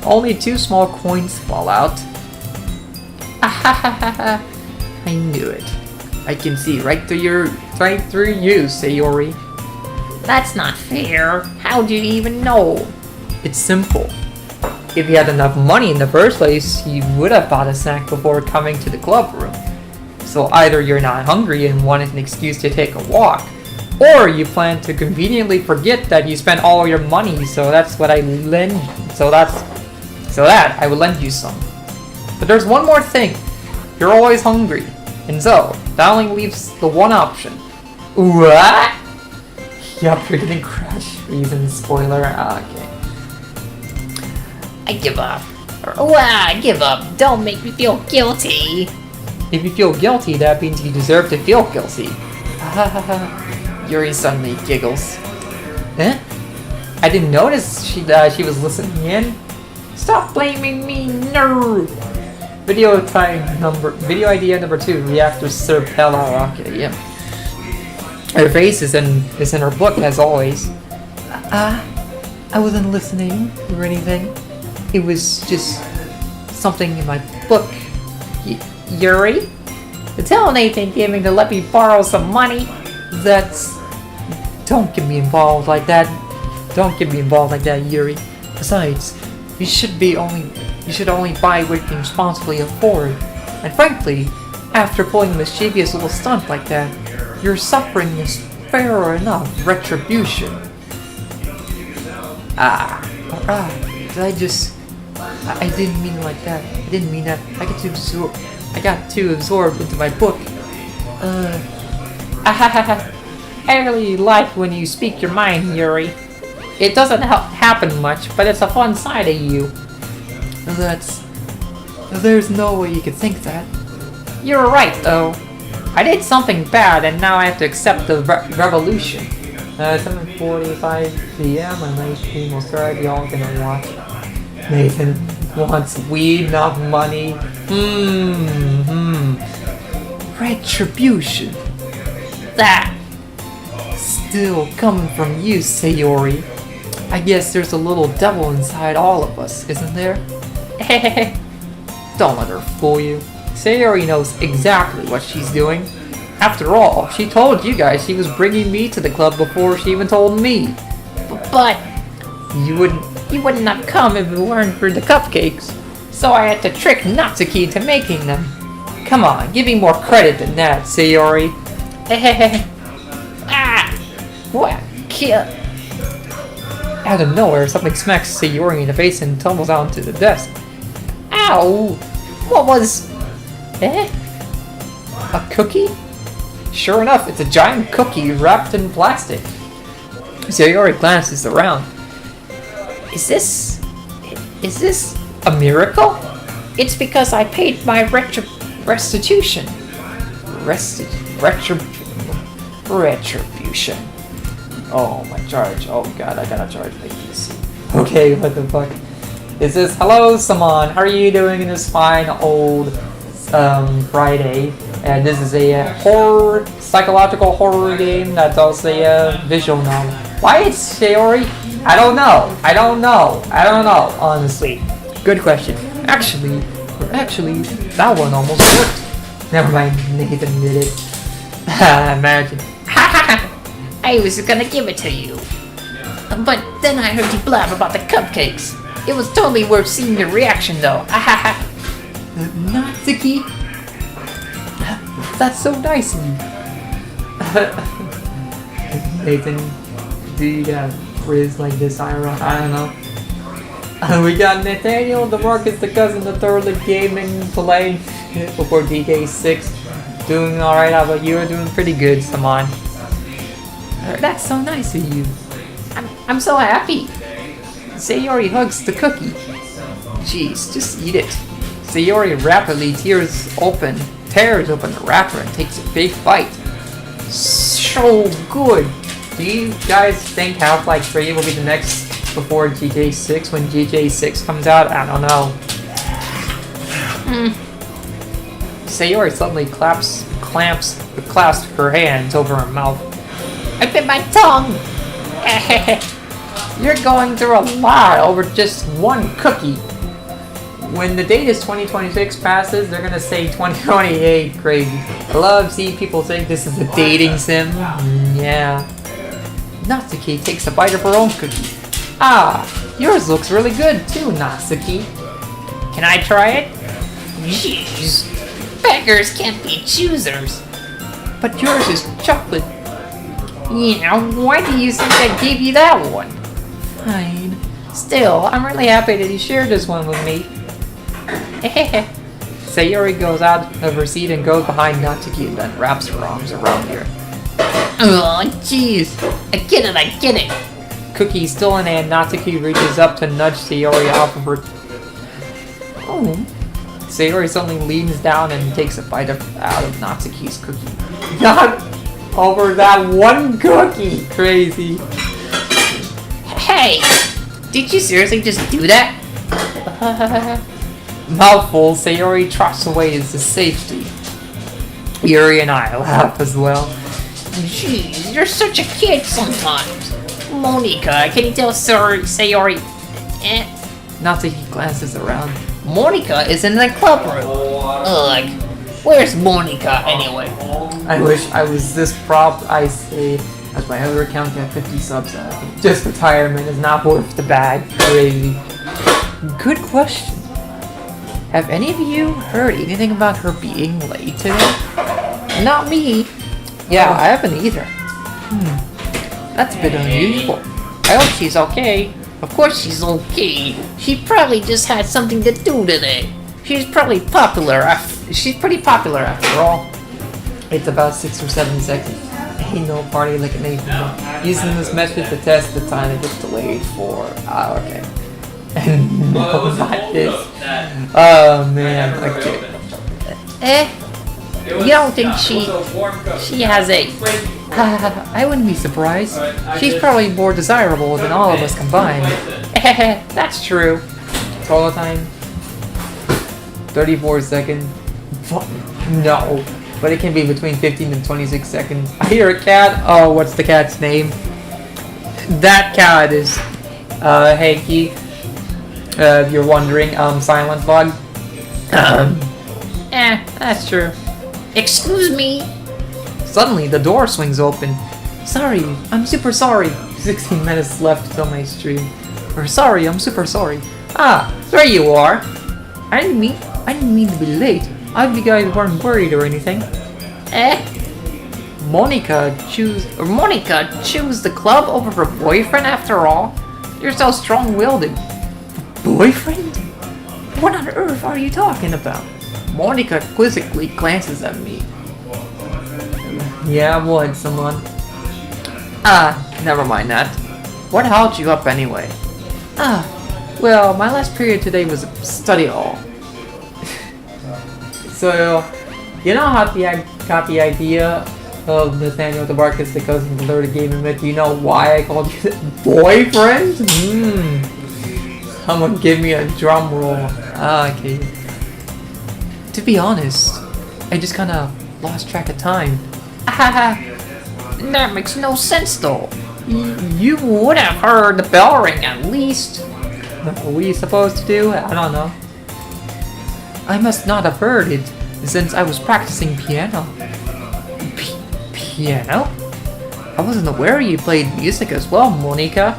Only 2 small coins fall out. I knew it. I can see right through you, Sayori. That's not fair. How do you even know? It's simple. If you had enough money in the first place, you would have bought a snack before coming to the club room. So either you're not hungry and wanted an excuse to take a walk, or you plan to conveniently forget that you spent all your money, so that I would lend you some. But there's one more thing. You're always hungry, and so that only leaves the one option. What? Yup, you're getting crash reason spoiler. Okay. I give up. I give up. Don't make me feel guilty. If you feel guilty, that means you deserve to feel guilty. Yuri suddenly giggles. Eh? I didn't notice she was listening in. Stop blaming me, no. Video idea number 2, reactor Serpella. Okay, yeah. Her face is in her book as always. I wasn't listening or anything. It was just something in my book. Yuri? Tell Nathan giving to let me borrow some money. Don't get me involved like that. Don't get me involved like that, Yuri. Besides, you should only buy what you can responsibly afford. And frankly, after pulling a mischievous little stunt like that, your suffering is fair enough retribution. I didn't mean it like that. I didn't mean that. I got too absorbed into my book. I really like when you speak your mind, Yuri. It doesn't happen much, but it's a fun side of you. There's no way you could think that. You're right, though. I did something bad, and now I have to accept the revolution. 7:45 p.m. My night stream will start. Y'all gonna watch. Nathan wants weed, not money. Retribution. That. Still coming from you, Sayori. I guess there's a little devil inside all of us, isn't there? Don't let her fool you. Sayori knows exactly what she's doing. After all, she told you guys she was bringing me to the club before she even told me. But you wouldn't have come if it weren't for the cupcakes. So I had to trick Natsuki into making them. Come on, give me more credit than that, Sayori. What? Kill. Out of nowhere, something smacks Sayori in the face and tumbles onto the desk. Ow! What was... A cookie? Sure enough, it's a giant cookie wrapped in plastic. Sayori glances around. Is this a miracle? It's because I paid my restitution. Retribution. Oh, my charge. Oh god, I gotta charge my PC. Okay, what the fuck? Is this... Hello, Saman. How are you doing in this fine old Friday? And this is a psychological horror game that's also a visual novel. Why it's Sayori? I don't know, honestly. Good question. Actually, that one almost worked. Never mind, Nathan did it. Imagine. I was gonna give it to you. But then I heard you blab about the cupcakes. It was totally worth seeing your reaction though. Natsuki? That's so nice of you. Nathan, do you got frizz like this, Ira? I don't know. We got Nathaniel, the Marcus, the cousin, the third gaming playing before DK6. Doing alright, how about you? You're doing pretty good, Saman. That's so nice of you. I'm so happy. Sayori hugs the cookie. Jeez, just eat it. Sayori rapidly tears open the wrapper and takes a big bite. So good. Do you guys think Half-Life 3 will be the next before GTA 6 when GTA 6 comes out? I don't know. Sayori suddenly clasps her hands over her mouth. I bit my tongue. You're going through a lot over just one cookie. When the date is 2026 passes, they're gonna say 2028. Crazy. I love seeing people think this is a dating sim. Yeah. Natsuki takes a bite of her own cookie. Ah, yours looks really good too, Natsuki. Can I try it? Jeez. Beggars can't be choosers. But yours is chocolate. Yeah, why do you think I gave you that one? Fine. Still, I'm really happy that you shared this one with me. Sayori goes out of her seat and goes behind Natsuki and then wraps her arms around her. Oh, jeez. I get it. Cookie still in hand, Natsuki reaches up to nudge Sayori off of her. Oh. Sayori suddenly leans down and takes a bite out of Natsuki's cookie. Not over that one cookie! Crazy. Hey! Did you seriously just do that? Mouthful, Sayori trots away into safety. Yuri and I laugh as well. Jeez, you're such a kid sometimes. Monica, can you tell Sayori? Natsuki glances around. Monica is in the club room. Ugh. Where's Monica anyway? I wish I was this prop. I say, as my other account got 50 subs. Just retirement is not worth the bag. Crazy. Good question. Have any of you heard anything about her being late today? Not me. Yeah, I haven't either. That's a bit unusual. I hope she's okay. Of course she's okay. She probably just had something to do today. She's pretty popular after all. It's about 6 or 7 seconds. Ain't no party like an Nathan. Using this method to test the time it gets delayed for. Okay. And no, not this. Oh man, okay. You don't think she has a... I wouldn't be surprised. She's probably more desirable than all of us combined. That's true. Total time 34 seconds. No, but it can be between 15 and 26 seconds. I hear a cat. Oh, what's the cat's name? That cat is Hanky. If you're wondering, Silent Bug. That's true. Excuse me? Suddenly, the door swings open. Sorry, I'm super sorry. 16 minutes left till my stream. Or sorry, I'm super sorry. Ah, there you are. I didn't mean to be late. I hope you guys weren't worried or anything. Monica choose the club over her boyfriend after all? You're so strong-willed. Boyfriend? What on earth are you talking about? Monica quizzically glances at me. Yeah, what, someone? Never mind that. What held you up anyway? Well, my last period today was study hall. So, you know how I got the idea of Nathaniel the Marcus, the cousin, the third gaming with? Do you know why I called you boyfriend? Someone give me a drum roll. Okay. To be honest, I just kinda lost track of time. That makes no sense though. You would have heard the bell ring at least. What are we supposed to do? I don't know. I must not have heard it since I was practicing piano. Piano? I wasn't aware you played music as well, Monica.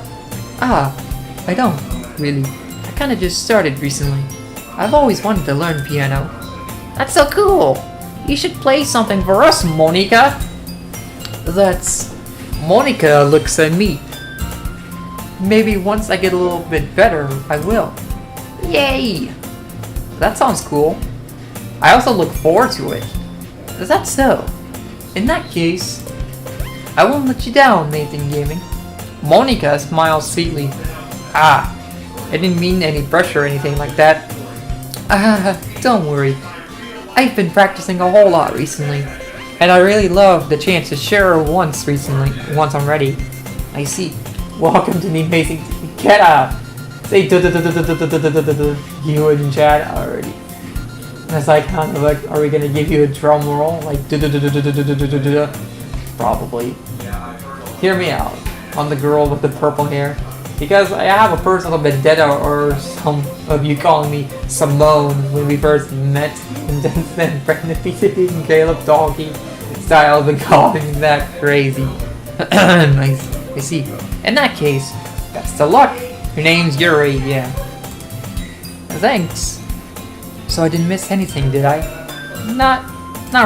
Ah, I don't, really. I kinda just started recently. I've always wanted to learn piano. That's so cool. You should play something for us, Monica. That's... Monica looks at me. Maybe once I get a little bit better, I will. Yay! That sounds cool. I also look forward to it. Is that so? In that case, I won't let you down, Nathan Gaming. Monica smiles sweetly. Ah, I didn't mean any pressure or anything like that. Don't worry. I've been practicing a whole lot recently, and I really love the chance to share once I'm ready. I see. Welcome to the amazing... Get up! Say you in chat already. That's like kind of like, are we gonna give you a drum roll? Like probably. Hear me out on the girl with the purple hair. Because I have a personal vendetta or some of you calling me Simone when we first met, and then Brandon and Caleb Donkey style have been calling me that crazy. I see. In that case, best of luck. Your name's Yuri, yeah. Thanks. So I didn't miss anything, did I? Not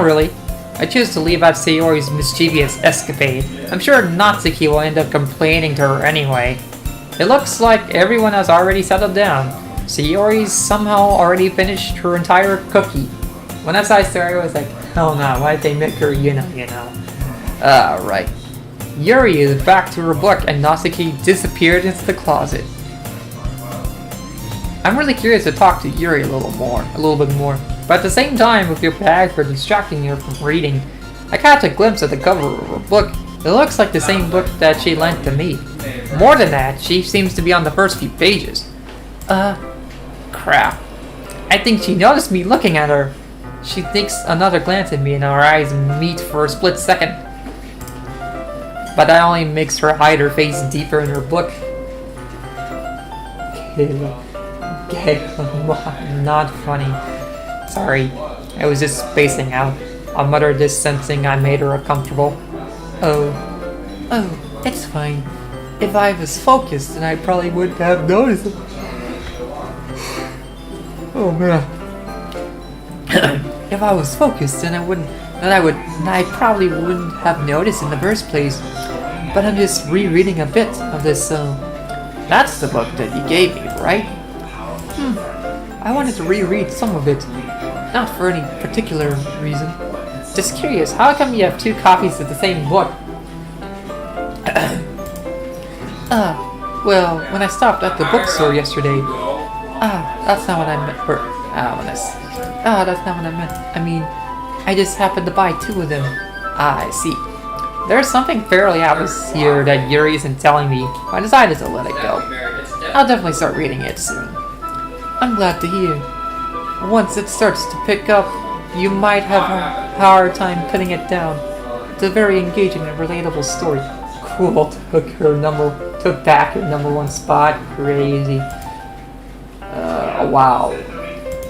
really. I choose to leave out Sayori's mischievous escapade. I'm sure Natsuki will end up complaining to her anyway. It looks like everyone has already settled down. Sayori's somehow already finished her entire cookie. When I saw Sayori, I was like, oh no, why'd they make her, you know. Right. Yuri is back to her book and Natsuki disappeared into the closet. I'm really curious to talk to Yuri a little bit more. But at the same time, with your bag for distracting her from reading, I caught a glimpse of the cover of her book. It looks like the same book that she lent to me. More than that, she seems to be on the first few pages. Crap. I think she noticed me looking at her. She takes another glance at me and our eyes meet for a split second. But that only makes her hide her face deeper in her book. Not funny. Sorry, I was just spacing out. I'll mutter this, sensing I made her uncomfortable. Oh, it's fine. If I was focused, then I probably wouldn't have noticed it. Oh man. If I was focused, then I probably wouldn't have noticed in the first place. But I'm just rereading a bit of this, That's the book that you gave me, right? I wanted to reread some of it. Not for any particular reason. Just curious, how come you have two copies of the same book? Well, when I stopped at the bookstore yesterday... that's not what I meant. That's not what I meant. I mean, I just happened to buy two of them. I see. There's something fairly obvious here that Yuri isn't telling me. I decided to let it go. I'll definitely start reading it soon. I'm glad to hear. Once it starts to pick up, you might have a hard time putting it down. It's a very engaging and relatable story. Cool took back her number one spot. Crazy. Wow.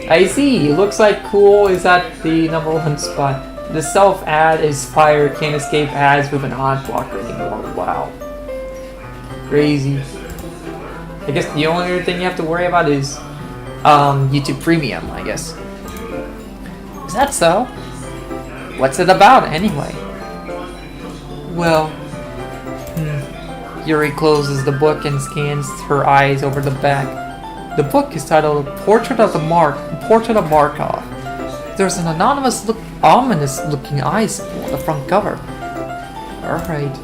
I see. Looks like Cool is at the number one spot. The self-ad inspired can't escape ads with an ad blocker anymore. Wow. Crazy. I guess the only other thing you have to worry about is YouTube Premium, I guess. Is that so? What's it about, anyway? Well, Yuri closes the book and scans her eyes over the back. The book is titled Portrait of Markov. There's an ominous-looking eye symbol on the front cover. Alright.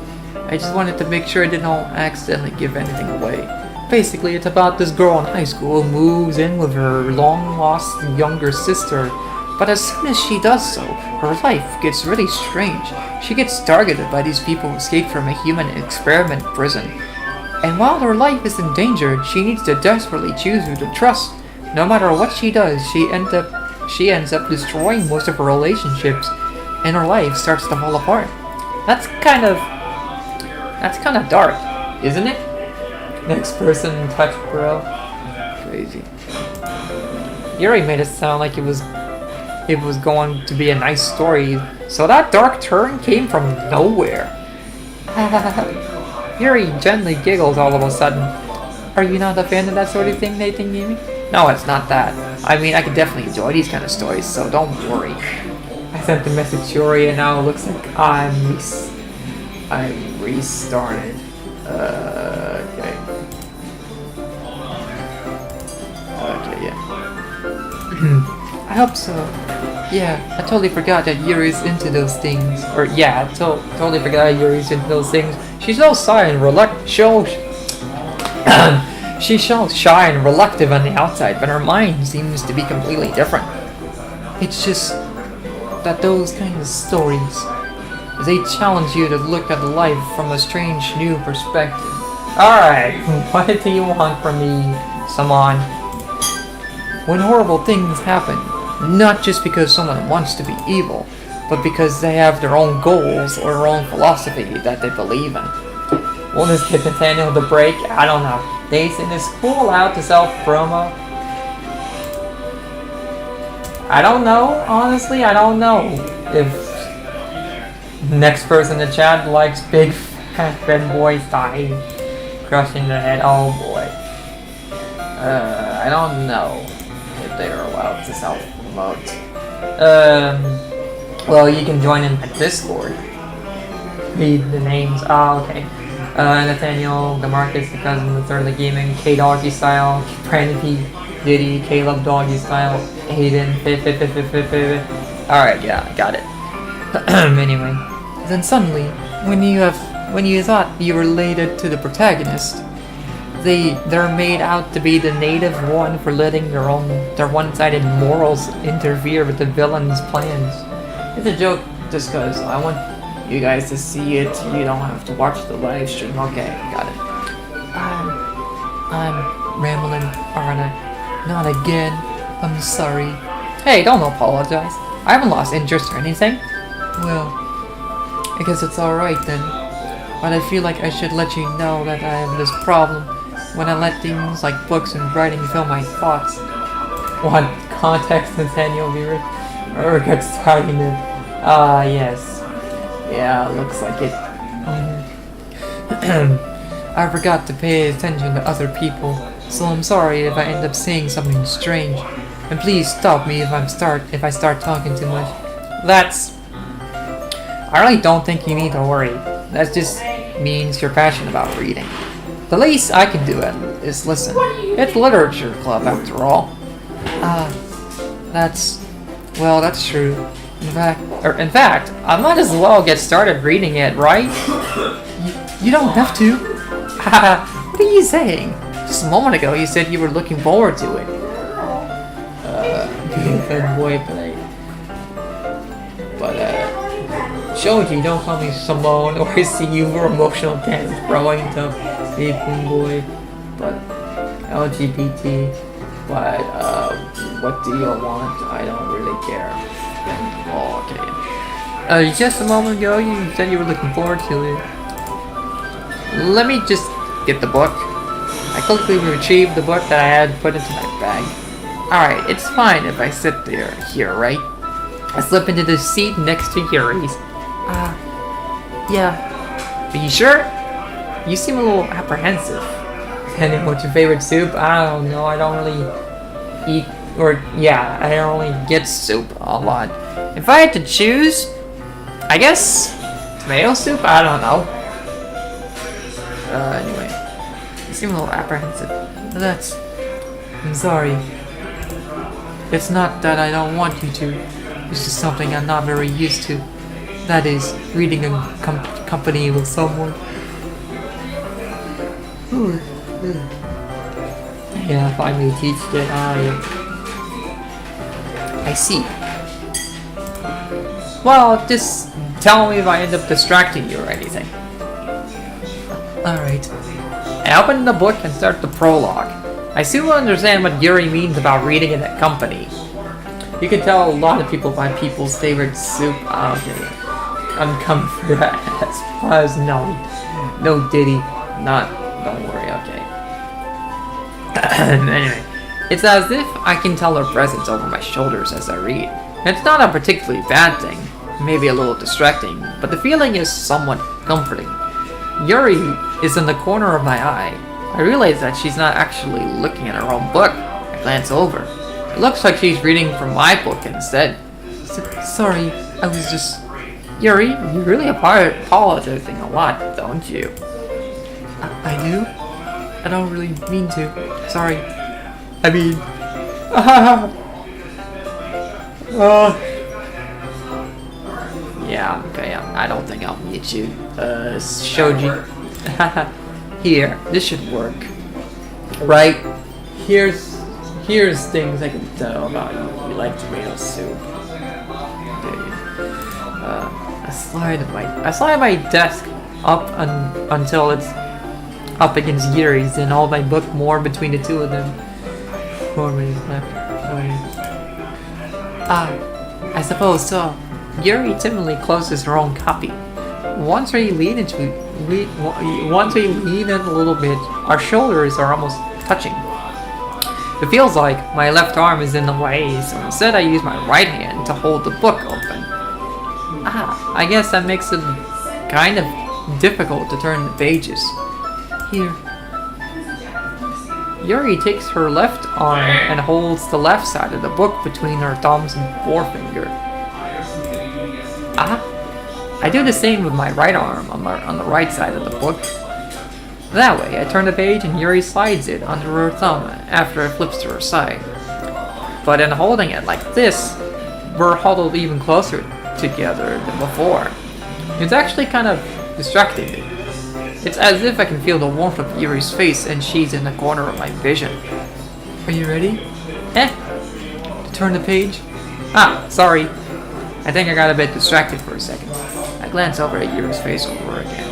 I just wanted to make sure I didn't accidentally give anything away. Basically, it's about this girl in high school who moves in with her long-lost younger sister. But as soon as she does so, her life gets really strange. She gets targeted by these people who escaped from a human experiment prison. And while her life is endangered, she needs to desperately choose who to trust. No matter what she does, she ends up destroying most of her relationships, and her life starts to fall apart. That's kind of dark, isn't it? Next person, touch bro. Crazy. Yuri made it sound like it was going to be a nice story, so that dark turn came from nowhere. Yuri gently giggles all of a sudden. Are you not a fan of that sort of thing, Nathan Yumi? No, it's not that. I mean, I can definitely enjoy these kind of stories, so don't worry. I sent the message to Yuri and now it looks like I'm restarted. Okay. Okay, yeah. I hope so. Yeah, I totally forgot that Yuri's into those things. Or yeah, I totally forgot that Yuri's into those things. She's so shy and she's so shy and reluctant on the outside, but her mind seems to be completely different. It's just that those kind of stories, they challenge you to look at life from a strange new perspective. Alright, what do you want from me, Saman? When horrible things happen, not just because someone wants to be evil, but because they have their own goals or their own philosophy that they believe in. Will this get Nathaniel the break? I don't know. They send this fool out to self-promo. I don't know, honestly, I don't know if the next person in the chat likes big fat boys dying, crushing their head. Oh boy. I don't know if they are allowed to self-promote. Well, you can join in my Discord. Read the names. Oh, okay. Nathaniel, Demarcus, the cousin, the third of the gaming, K Doggy Style, Brandon P, Diddy, Caleb Doggy Style, Hayden, Alright, yeah, got it. Anyway. Then suddenly, when you thought you were related to the protagonist, they're made out to be the native one for letting their one-sided morals interfere with the villain's plans. It's a joke just cause I want you guys to see it. You don't have to watch the live stream. Okay, got it. I'm rambling, aren't I? Not again. I'm sorry. Hey, don't apologize. I haven't lost interest or anything. Well, I guess it's alright then. But I feel like I should let you know that I have this problem when I let things like books and writing fill my thoughts. What context, Nathaniel Beaver? Or get starting it. Yes. Yeah, looks like it. I forgot to pay attention to other people, so I'm sorry if I end up saying something strange. And please stop me if I start talking too much. I really don't think you need to worry. That just means you're passionate about reading. The least I can do is listen. It's literature club after all. That's true. In fact, I might as well get started reading it, right? You don't have to. What are you saying? Just a moment ago, you said you were looking forward to it. Good boy play. But, Shoji, don't call me Simone or see you for emotional dance throwing to big boy. But, LGBT. But, what do you want? I don't really care. Oh, okay. Just a moment ago, you said you were looking forward to it. Let me just get the book. I quickly retrieved the book that I had put into my bag. Alright, it's fine if I sit here, right? I slip into the seat next to Yuri's. Yeah. Are you sure? You seem a little apprehensive. And what's your favorite soup? I don't know, I don't really eat, I don't really get soup a lot. If I had to choose, I guess tomato soup? I don't know. Anyway. You seem a little apprehensive. I'm sorry. It's not that I don't want you to. It's just something I'm not very used to. That is, reading in company with someone. Yeah, finally teached it. I see. Well, just tell me if I end up distracting you or anything. Alright. I open the book and start the prologue. I soon understand what Yuri means about reading in a company. You can tell a lot of people find people's favorite soup. Okay. I'm coming for that as no Diddy. Don't worry, okay. Anyway. It's as if I can tell her presence over my shoulders as I read. It's not a particularly bad thing, maybe a little distracting, but the feeling is somewhat comforting. Yuri is in the corner of my eye. I realize that she's not actually looking at her own book. I glance over. It looks like she's reading from my book instead. Sorry, I was just... Yuri, you really apologizing a lot, don't you? I do? I don't really mean to. Sorry. I mean... Yeah, okay, I don't think I'll meet you. Shoji. Here, this should work. Right? Here's things I can tell about you. You like tomato soup. I slide my desk up until it's up against Yuri's and hold my book more between the two of them. 4 minutes left. I suppose so. Yuri timidly closes her own copy. Once we lean in a little bit, our shoulders are almost touching. It feels like my left arm is in the way, so instead I use my right hand to hold the book open. I guess that makes it kind of difficult to turn the pages. Here. Yuri takes her left arm and holds the left side of the book between her thumbs and forefinger. I do the same with my right arm on the right side of the book. That way, I turn the page and Yuri slides it under her thumb after it flips to her side. But in holding it like this, we're huddled even closer together than before. It's actually kind of distracting me. It's as if I can feel the warmth of Yuri's face and she's in the corner of my vision. Are you ready? To turn the page? Sorry. I think I got a bit distracted for a second. I glance over at Yuri's face over again.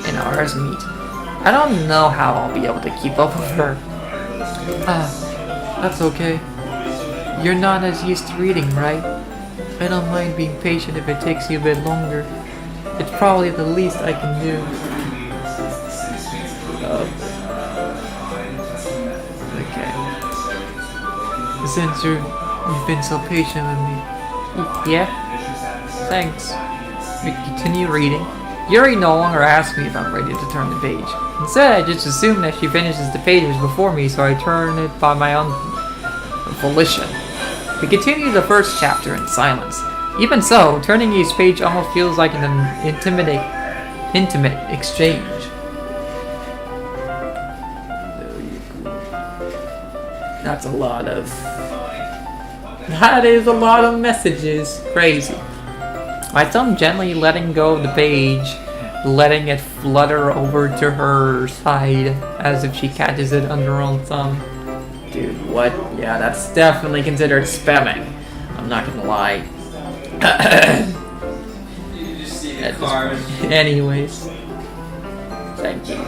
And ours meet. I don't know how I'll be able to keep up with her. That's okay. You're not as used to reading, right? I don't mind being patient if it takes you a bit longer. It's probably the least I can do. Okay. Since you've been so patient with me. Yeah? Thanks. We continue reading. Yuri no longer asks me if I'm ready to turn the page. Instead, I just assume that she finishes the pages before me, so I turn it by my own volition. We continue the first chapter in silence. Even so, turning each page almost feels like an intimate exchange. That's a lot of... That is a lot of messages. Crazy. My thumb gently letting go of the page, letting it flutter over to her side as if she catches it under her own thumb. Dude, what? Yeah, that's definitely considered spamming. I'm not gonna lie. Anyways. Thank you.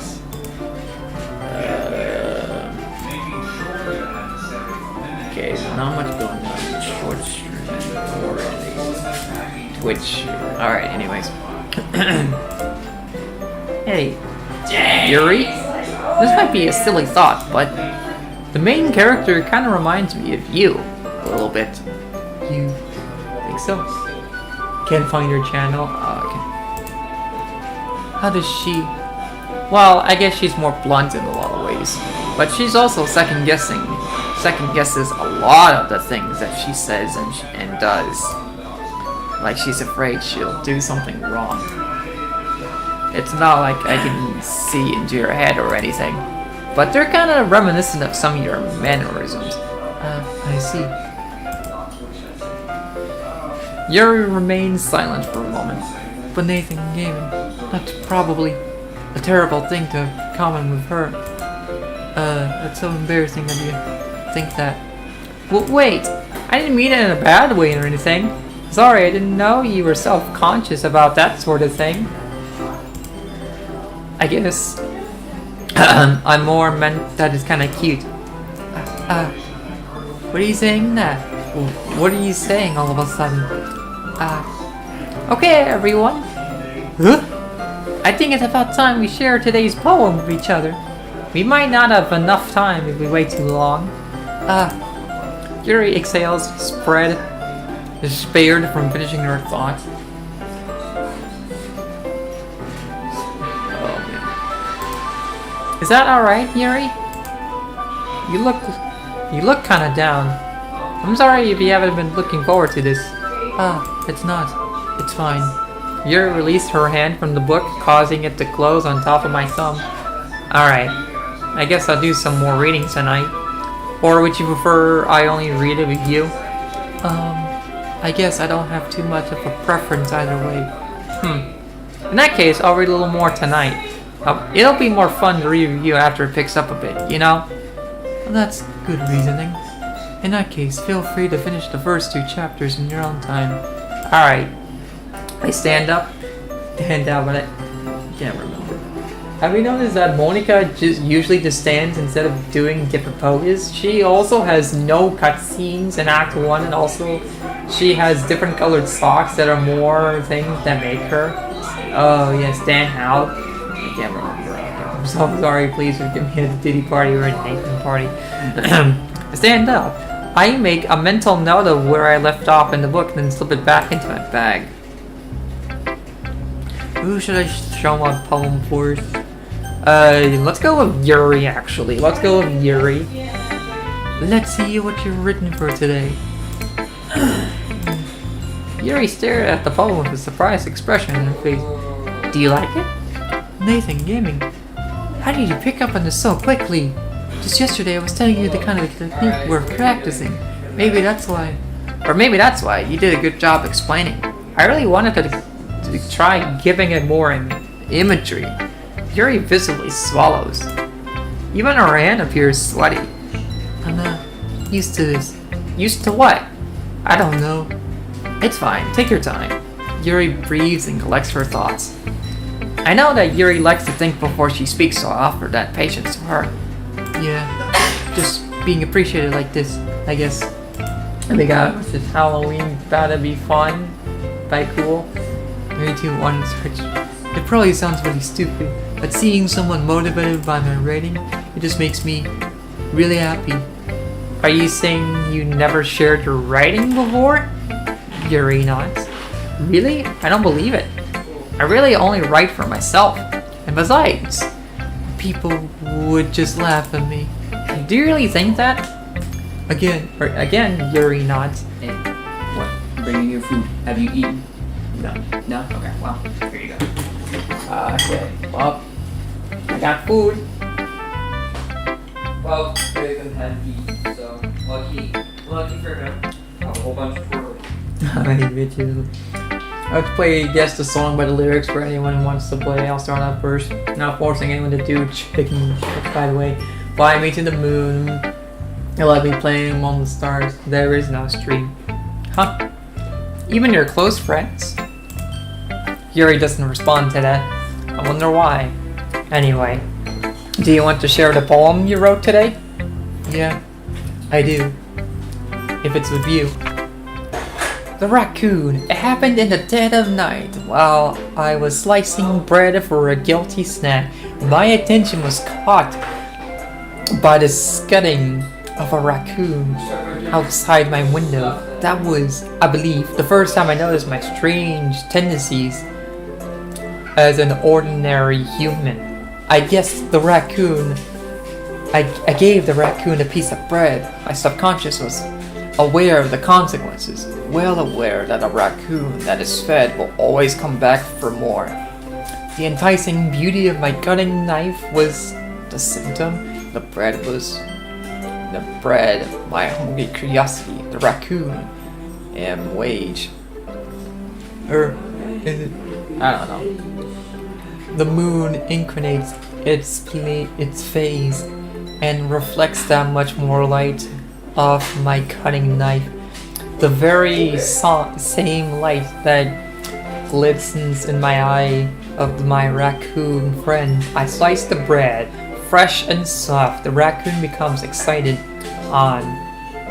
Okay, so not much going on in short stream already. Twitch. Alright, anyways. Hey. Yuri? This might be a silly thought, but the main character kind of reminds me of you a little bit. You think so? Can't find her channel? Okay. How does she... Well, I guess she's more blunt in a lot of ways. But she's also second guesses a lot of the things that she says and does. Like she's afraid she'll do something wrong. It's not like I can see into your head or anything. But they're kind of reminiscent of some of your mannerisms. I see. Yuri remains silent for a moment. But Nathan Gaming, that's probably a terrible thing to have common with her. That's so embarrassing that you think that. Well, wait! I didn't mean it in a bad way or anything. Sorry, I didn't know you were self-conscious about that sort of thing. I guess I more meant that it's kind of cute. What are you saying that? What are you saying all of a sudden? Okay, everyone. Huh? I think it's about time we share today's poem with each other. We might not have enough time if we wait too long. Yuri exhales, spread, is spared from finishing her thought. Oh man. Is that alright, Yuri? You look kinda down. I'm sorry if you haven't been looking forward to this. It's not. It's fine. Yuri released her hand from the book, causing it to close on top of my thumb. Alright. I guess I'll do some more reading tonight. Or would you prefer I only read it with you? I guess I don't have too much of a preference either way. In that case, I'll read a little more tonight. It'll be more fun to read with you after it picks up a bit, you know? Well, that's good reasoning. In that case, feel free to finish the first 2 chapters in your own time. Alright. I stand up, but I Can't remember. have you noticed that Monica usually just stands instead of doing different poses? She also has no cutscenes in Act 1, and also she has different colored socks that are more things that make her. Oh yes, Dan Howe. I can't remember. I'm so sorry, please forgive me at a Diddy party or a Nathan party. Stand up. I make a mental note of where I left off in the book, then slip it back into my bag. Who should I show my poem first? Let's go with Yuri, actually. Let's go with Yuri. Let's see what you've written for today. Yuri stared at the poem with a surprised expression in her face. Do you like it? Nathan Gaming. How did you pick up on this so quickly? Just yesterday I was telling you the kind of technique we're practicing. Maybe that's why. Or maybe that's why you did a good job explaining. I really wanted to try giving it more imagery. Yuri visibly swallows. Even her hand appears sweaty. I'm not used to this. Used to what? I don't know. It's fine, take your time. Yuri breathes and collects her thoughts. I know that Yuri likes to think before she speaks, so I offer that patience to her. Yeah, just being appreciated like this, I guess. They got this Halloween about to be fun. By cool. Me too, one search. It probably sounds really stupid, but seeing someone motivated by my writing, it just makes me really happy. Are you saying you never shared your writing before? Yuri nods. Really? I don't believe it. I really only write for myself. And besides, People would just laugh at me. do you really think that? Again, Again, Yuri nods. Hey, what? Bringing your food. Have you eaten? No. No? Okay, well, here you go. Okay, well, I got food. Well, Nathan had eaten, so lucky for him. A whole bunch for I bet you. Let's play Guess the Song by the lyrics for anyone who wants to play. I'll start out first. Not forcing anyone to do chicken shit, by the way. Fly me to the moon. And let me play among the stars. There is no stream. Huh? Even your close friends? Yuri doesn't respond to that. I wonder why. Anyway, do you want to share the poem you wrote today? yeah, I do. If it's with you. The raccoon. It happened in the dead of night while I was slicing bread for a guilty snack. My attention was caught by the scudding of a raccoon outside my window. That was, I believe, the first time I noticed my strange tendencies as an ordinary human. I guessed the raccoon. I gave the raccoon a piece of bread. My subconscious was aware of the consequences, well aware that a raccoon that is fed will always come back for more. The enticing beauty of my cutting knife was the symptom. The bread, my hungry curiosity, the raccoon, and wage. Is it? I don't know. The moon inclinates its phase and reflects that much more light off my cutting knife. The very same light that glistens in my eye of my raccoon friend. I slice the bread, fresh and soft. The raccoon becomes excited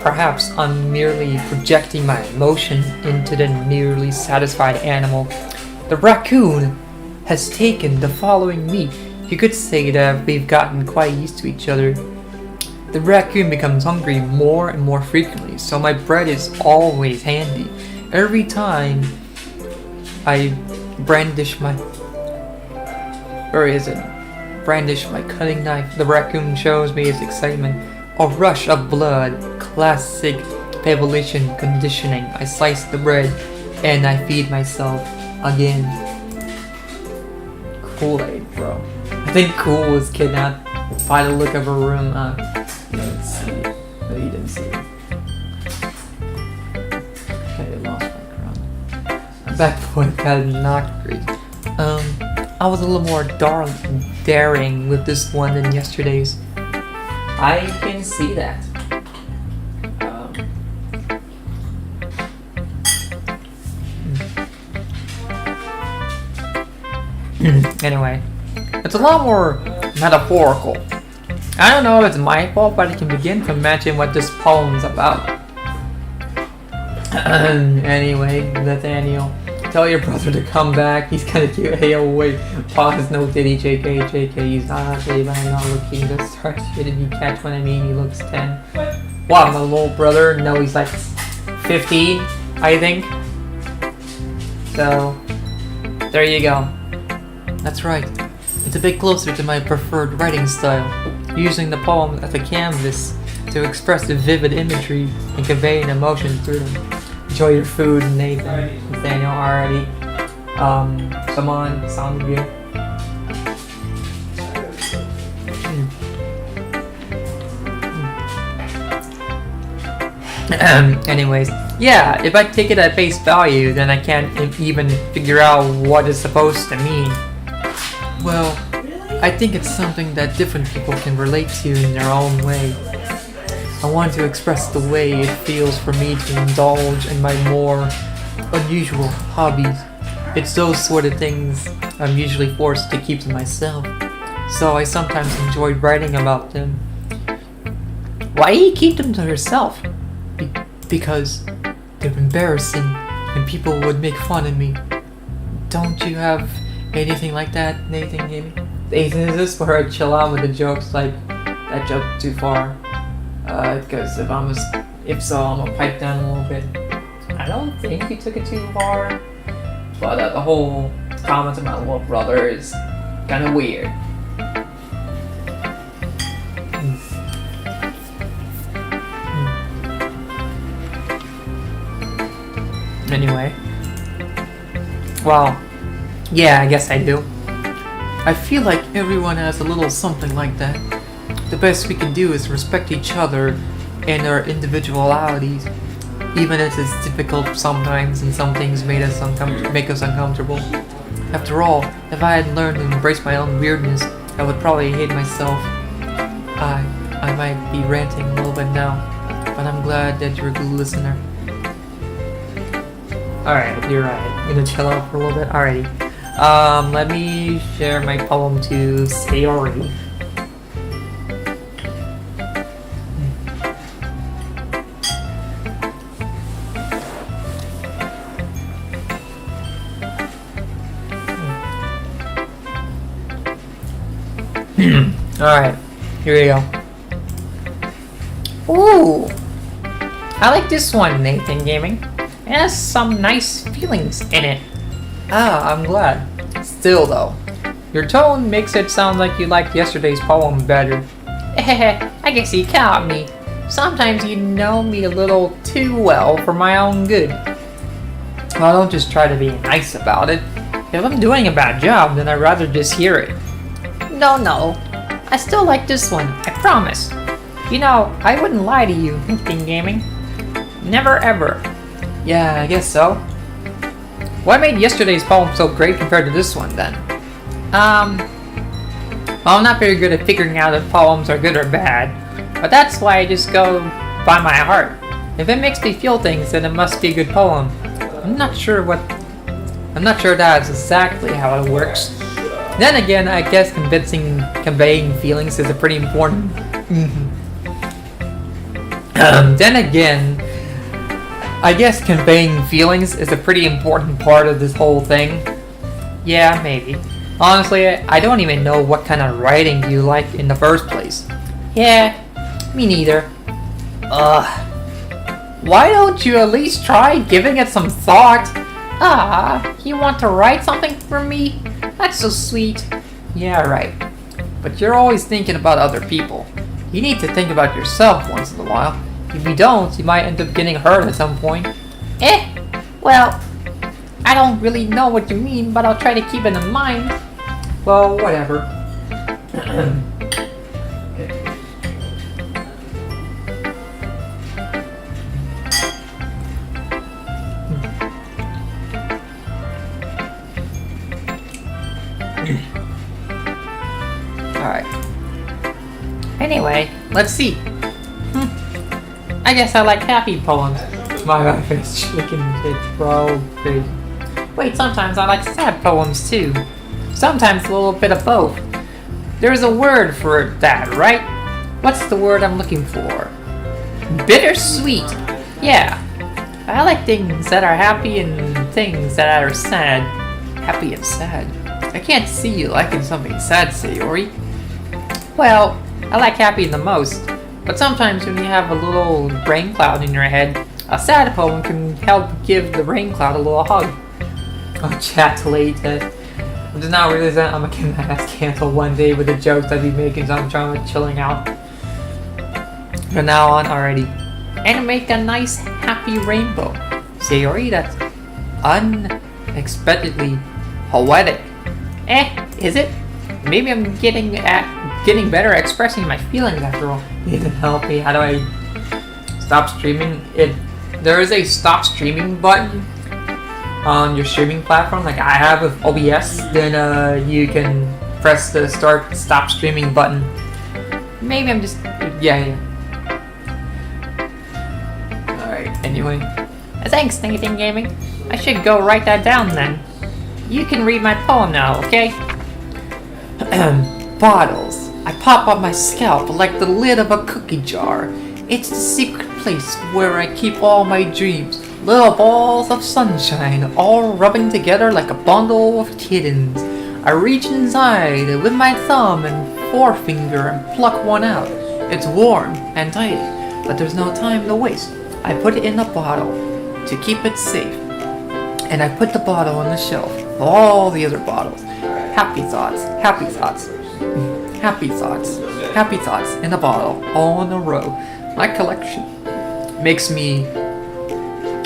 perhaps on merely projecting my emotion into the nearly satisfied animal. The raccoon has taken to following me. You could say that we've gotten quite used to each other. The raccoon becomes hungry more and more frequently, so my bread is always handy. Every time I brandish my... Where is it? Brandish my cutting knife, the raccoon shows me his excitement. A rush of blood, classic Pavlovitian conditioning. I slice the bread and I feed myself again. Kool-Aid, bro. I think Cool was kidnapped by the look of her room. Let's see. No, he didn't see it. Okay, I lost my crown. Back point had not great. I was a little more daring with this one than yesterday's. I can see that. Anyway, it's a lot more metaphorical. I don't know if it's my fault, but I can begin to imagine what this poem's about. Anyway, Nathaniel, tell your brother to come back. He's kind of cute. Hey, oh wait, pause, no titty, JK, he's not actually, but I'm not looking this start shit. If you catch what I mean, he looks 10. Wow, my little brother, no, he's like 15, I think. So, there you go. That's right. It's a bit closer to my preferred writing style, using the poem as a canvas to express the vivid imagery and convey an emotion through them. Enjoy your food, Nathan. Nathaniel already. Come on, sound good. Anyways, yeah, if I take it at face value, then I can't even figure out what it's supposed to mean. Well, I think it's something that different people can relate to in their own way. I want to express the way it feels for me to indulge in my more unusual hobbies. It's those sort of things I'm usually forced to keep to myself, so I sometimes enjoy writing about them. Why do you keep them to yourself? Because they're embarrassing and people would make fun of me. Don't you have anything like that, Nathan? Nathan, is this where I chill out with the jokes? Like, that joke too far? Because if so, I'm gonna pipe down a little bit. I don't think you took it too far, but the whole comment about little brother is kind of weird. Anyway, well, yeah, I guess I do. I feel like everyone has a little something like that. The best we can do is respect each other and our individualities, even if it's difficult sometimes and some things make us uncomfortable. After all, if I had learned to embrace my own weirdness, I would probably hate myself. I might be ranting a little bit now, but I'm glad that you're a good listener. Alright, you're right. I'm gonna chill out for a little bit. Alrighty. Let me share my poem to Sayori. Alright, here we go. Ooh! I like this one, Nathan Gaming. It has some nice feelings in it. Ah, I'm glad. Still though, your tone makes it sound like you liked yesterday's poem better. I guess you caught me. Sometimes you know me a little too well for my own good. Well, don't just try to be nice about it. If I'm doing a bad job, then I'd rather just hear it. No. I still like this one, I promise. You know, I wouldn't lie to you, Nathan Gaming. Never ever. Yeah, I guess so. What made yesterday's poem so great compared to this one, then? Well, I'm not very good at figuring out if poems are good or bad, but that's why I just go by my heart. If it makes me feel things, then it must be a good poem. I'm not sure that's exactly how it works. Then again, I guess conveying feelings is a pretty important... Then again, I guess conveying feelings is a pretty important part of this whole thing. Yeah, maybe. Honestly, I don't even know what kind of writing you like in the first place. Yeah, Me neither. Ugh. Why don't you at least try giving it some thought? Ah, you want to write something for me? That's so sweet. Yeah, right. But you're always thinking about other people. You need to think about yourself once in a while. If you don't, you might end up getting hurt at some point. Well, I don't really know what you mean, but I'll try to keep it in mind. Well, whatever. Alright. Anyway, let's see. I guess I like happy poems. My wife is chicken shit, bro. Crazy. Wait, sometimes I like sad poems too. Sometimes a little bit of both. There's a word for that, right? What's the word I'm looking for? Bittersweet. Yeah. I like things that are happy and things that are sad. Happy and sad. I can't see you liking something sad, Sayori. Well, I like happy the most. But sometimes when you have a little rain cloud in your head, a sad poem can help give the rain cloud a little hug. Oh, chat later. I'm just not realizing that I'm gonna get my ass canceled one day with the jokes I'd be making, so I'm trying to chilling out. From now on, already. And make a nice happy rainbow. Sayori, that's unexpectedly poetic. Is it? Maybe I'm getting better at expressing my feelings after all. Need to help me. How do I stop streaming? There is a stop streaming button on your streaming platform, like I have with OBS. Then you can press the stop streaming button. Maybe I'm just... Yeah. Alright, anyway. Thanks, Nathan Gaming. I should go write that down then. You can read my poem now, okay? Bottles. I pop on my scalp like the lid of a cookie jar. It's the secret place where I keep all my dreams. Little balls of sunshine, all rubbing together like a bundle of kittens. I reach inside with my thumb and forefinger and pluck one out. It's warm and tight, but there's no time to waste. I put it in a bottle to keep it safe. And I put the bottle on the shelf with all the other bottles. Happy thoughts, happy thoughts, happy thoughts, happy thoughts in a bottle, all in a row. My collection makes me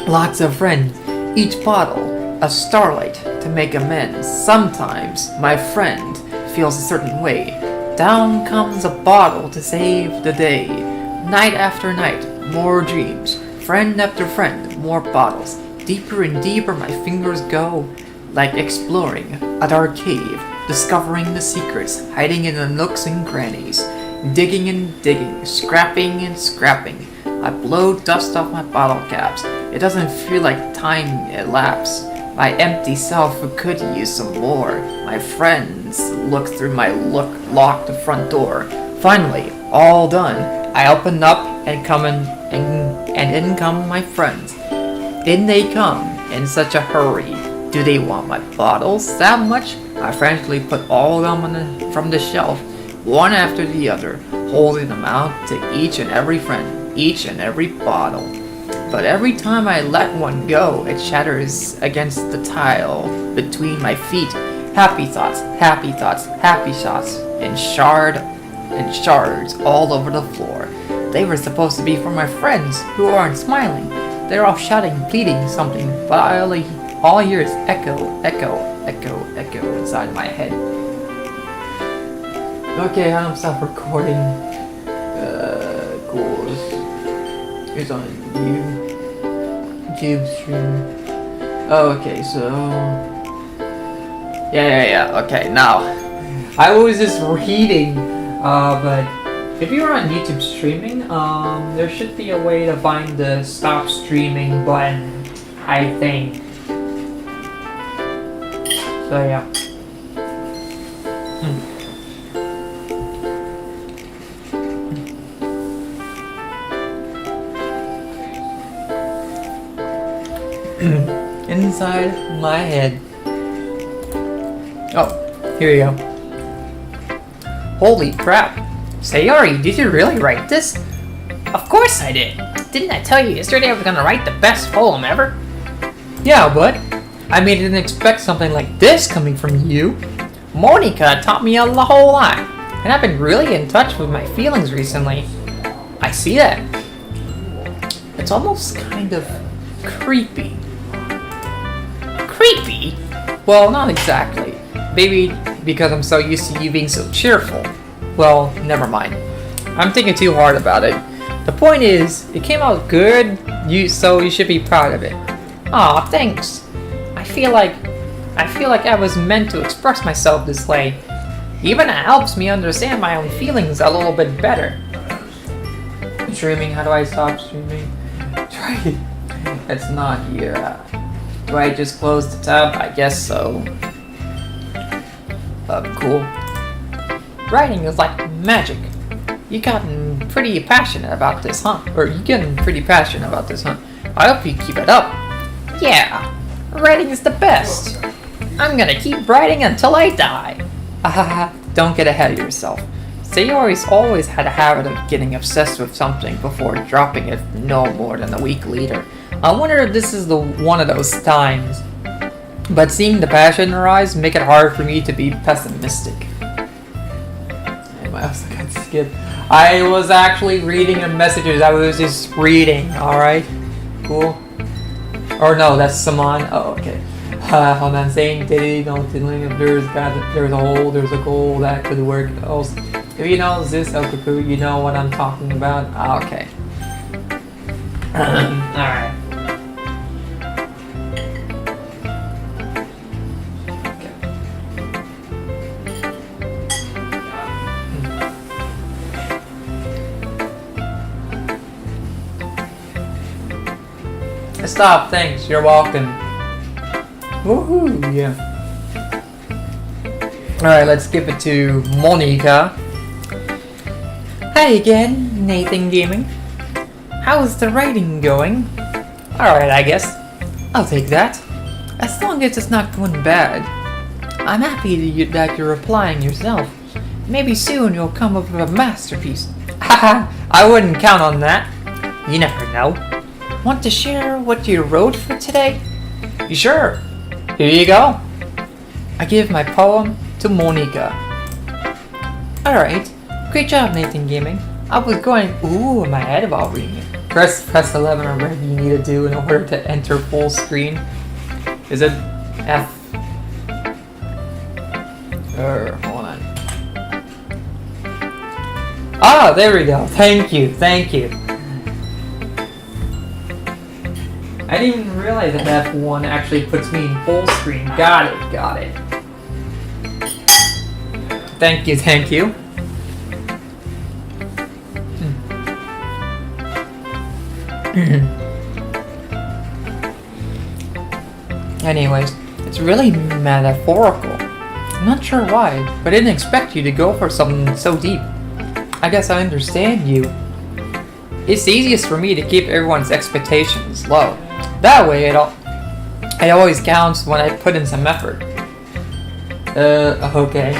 lots of friends. Each bottle a starlight to make amends. Sometimes my friend feels a certain way. Down comes a bottle to save the day. Night after night, more dreams. Friend after friend, more bottles. Deeper and deeper my fingers go, like exploring a dark cave, discovering the secrets hiding in the nooks and crannies. Digging and digging, scrapping and scrapping. I blow dust off my bottle caps. It doesn't feel like time elapsed. My empty self could use some more. My friends look through my locked front door. Finally, all done. I open up and in come my friends. In they come in such a hurry. Do they want my bottles that much? I frantically put all of them from the shelf, one after the other, holding them out to each and every friend, each and every bottle. But every time I let one go, it shatters against the tile between my feet. Happy thoughts, happy thoughts, happy shots, and shards all over the floor. They were supposed to be for my friends who aren't smiling. They're all shouting, pleading something, but all I hear is echo, echo, echo, echo inside my head. Okay, I don't stop recording. Cool. It's on YouTube stream. Oh, okay, so yeah. Okay, now I was just reading, but if you're on YouTube streaming, there should be a way to find the stop streaming button, I think. So yeah. Inside my head. Oh, here you go. Holy crap. Sayori, did you really write this? course I did. Didn't I tell you yesterday I was gonna write the best poem ever? Yeah, but I mean, I didn't expect something like this coming from you. Monica taught me a whole lot, and I've been really in touch with my feelings recently. I see that. It's almost kind of creepy. Creepy? Well, not exactly. Maybe because I'm so used to you being so cheerful. Well, never mind. I'm thinking too hard about it. The point is, it came out good, so you should be proud of it. Aw, thanks. I feel like I was meant to express myself this way. Even it helps me understand my own feelings a little bit better. Streaming? How do I stop streaming? Try. It's not here. Do I just close the tab? I guess so. Cool. Writing is like magic. You gotten pretty passionate about this, huh? You getting pretty passionate about this, huh? I hope you keep it up. Yeah, writing is the best. I'm gonna keep writing until I die. Don't get ahead of yourself. Sayori's always had a habit of getting obsessed with something before dropping it no more than a week later. I wonder if this is one of those times. But seeing the passion in her eyes make it hard for me to be pessimistic. I also got skipped. I was actually reading the messages. I was just reading. Alright. Cool. Or no, that's Saman. Oh, okay. Hold on. Saying Diddy, no diddling. If there's a hole, there's a goal that could work. Also, if you know this, Okuku, you know what I'm talking about. Okay. Alright. Stop, thanks, you're welcome. Woohoo, yeah. Alright, let's skip it to Monica. Hi again, Nathan Gaming. How's the writing going? Alright, I guess. I'll take that. As long as it's not going bad. I'm happy that you're applying yourself. Maybe soon you'll come up with a masterpiece. Haha, I wouldn't count on that. You never know. Want to share what you wrote for today? Sure. Here you go. I give my poem to Monica. Alright. Great job, Nathan Gaming. I was going in my head about reading it. Press 11 or whatever you need to do in order to enter full screen. Is it F? Hold on. Ah, there we go. Thank you. I didn't even realize that F1 actually puts me in full screen. Got it. Thank you. Anyways, it's really metaphorical. I'm not sure why, but I didn't expect you to go for something so deep. I guess I understand you. It's easiest for me to keep everyone's expectations low. That way, it always counts when I put in some effort. Okay.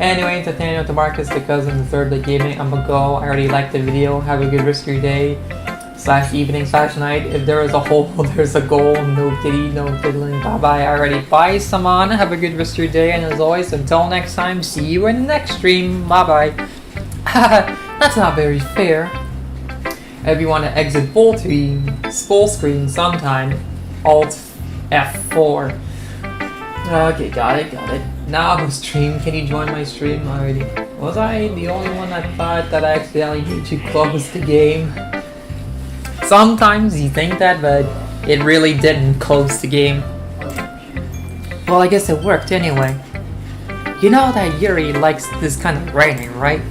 Anyway, entertaining with the Marcus, the cousin, the third day gaming. I'm gonna go. I already liked the video. Have a good rest of your day. /evening /night. If there is a hole, there's a goal. No ditty, no fiddling. Bye bye. Already. Bye, Saman. Have a good rest of your day. And as always, until next time, see you in the next stream. Bye bye. That's not very fair. If you want to exit full screen sometime, Alt F4. Okay, got it. Now I'm stream. Can you join my stream already? Was I the only one that thought that I accidentally made you close the game? Sometimes you think that, but it really didn't close the game. Well, I guess it worked anyway. You know that Yuri likes this kind of writing, right?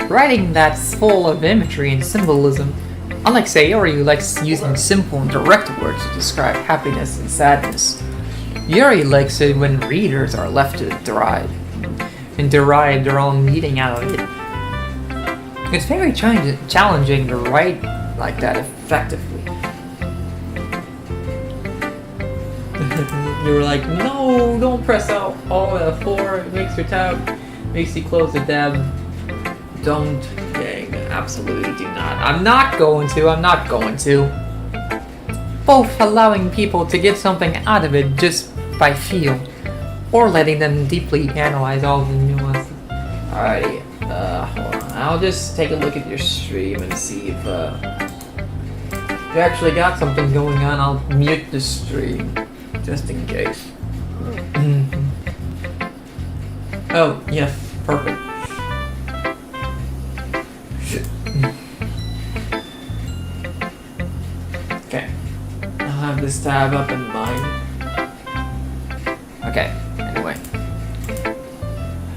Writing that's full of imagery and symbolism. Unlike Sayori, who likes using simple and direct words to describe happiness and sadness. Yuri likes it when readers are left to derive their own meaning out of it. It's very challenging to write like that effectively. You were like, no, don't press out all F4, it makes you close the tab. Don't, dang. Absolutely do not. I'm not going to. Both allowing people to get something out of it just by feel, or letting them deeply analyze all the nuances. Alrighty. Hold on. I'll just take a look at your stream and see if If you actually got something going on, I'll mute the stream, just in case. Oh, yes, perfect. Okay. I'll have this tab up in mind. Okay, anyway.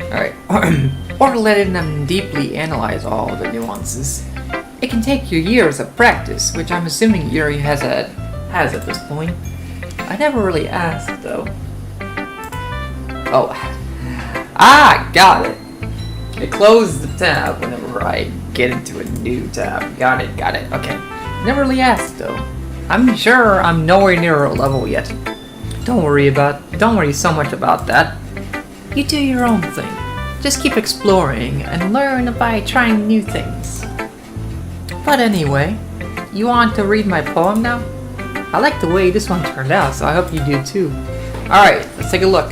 Alright. Or letting them deeply analyze all the nuances. It can take you years of practice, which I'm assuming Yuri has at this point. I never really asked, though. Oh. Ah, got it. It closes the tab whenever I get into a new tab. Got it, okay. Never really asked, though. I'm sure I'm nowhere near a level yet. Don't worry so much about that. You do your own thing. Just keep exploring and learn by trying new things. But anyway, you want to read my poem now? I like the way this one turned out, so I hope you do too. Alright, let's take a look.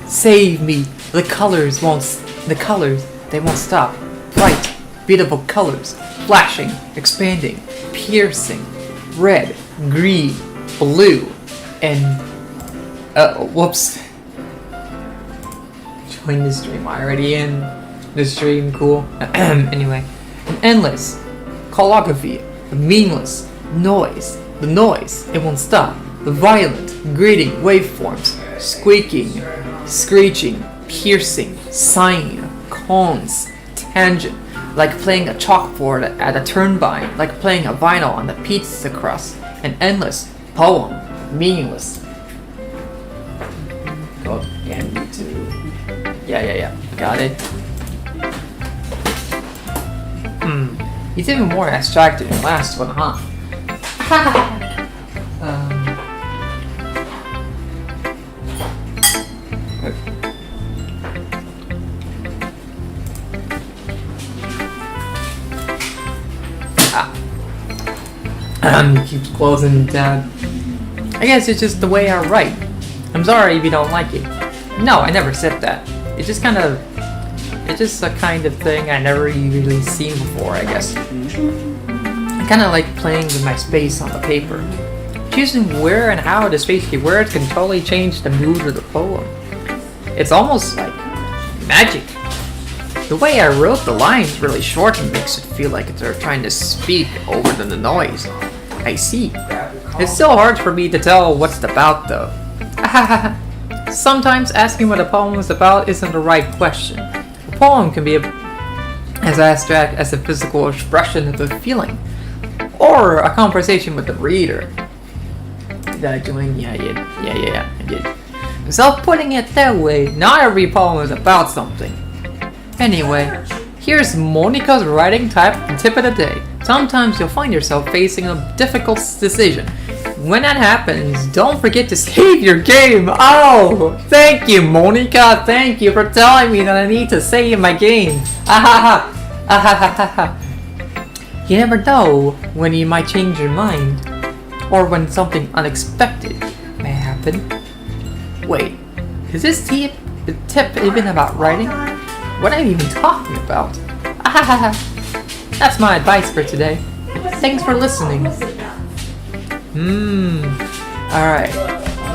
Save me. The colors, they won't stop. Bright, beautiful colors. Flashing, expanding, piercing. Red, green, blue, and... whoops. Join the stream. Already in the stream, cool. Anyway. Endless. Calligraphy. Meaningless. Noise. The noise. It won't stop. The violent, grating waveforms. Squeaking. Screeching. Piercing. Sighing. Cones. Tangent. Like playing a chalkboard at a turbine. Like playing a vinyl on the pizza crust. An endless. Poem. Meaningless. Oh, and you too. Yeah. Got it. He's even more abstracted than the last one, huh? Keeps closing the tab. I guess it's just the way I write. I'm sorry if you don't like it. No, I never said that. It's just a kind of thing I never really seen before, I guess. I kinda like playing with my space on the paper. Choosing where and how the space you wear can totally change the mood of the poem. It's almost like magic. The way I wrote the lines really short and makes it feel like they're trying to speak over the noise. I see. It's still hard for me to tell what's it about though. Sometimes asking what a poem is about isn't the right question. A poem can be as abstract as a physical expression of a feeling, or a conversation with the reader. Did I join? Yeah, I did. So putting it that way, not every poem is about something. Anyway, here's Monica's writing tip of the day. Sometimes you'll find yourself facing a difficult decision. When that happens, don't forget to save your game. Oh, thank you, Monica. Thank you for telling me that I need to save my game. You never know when you might change your mind, or when something unexpected may happen. Wait, is this tip even about writing? What am I even talking about? That's my advice for today. Thanks for listening. Alright.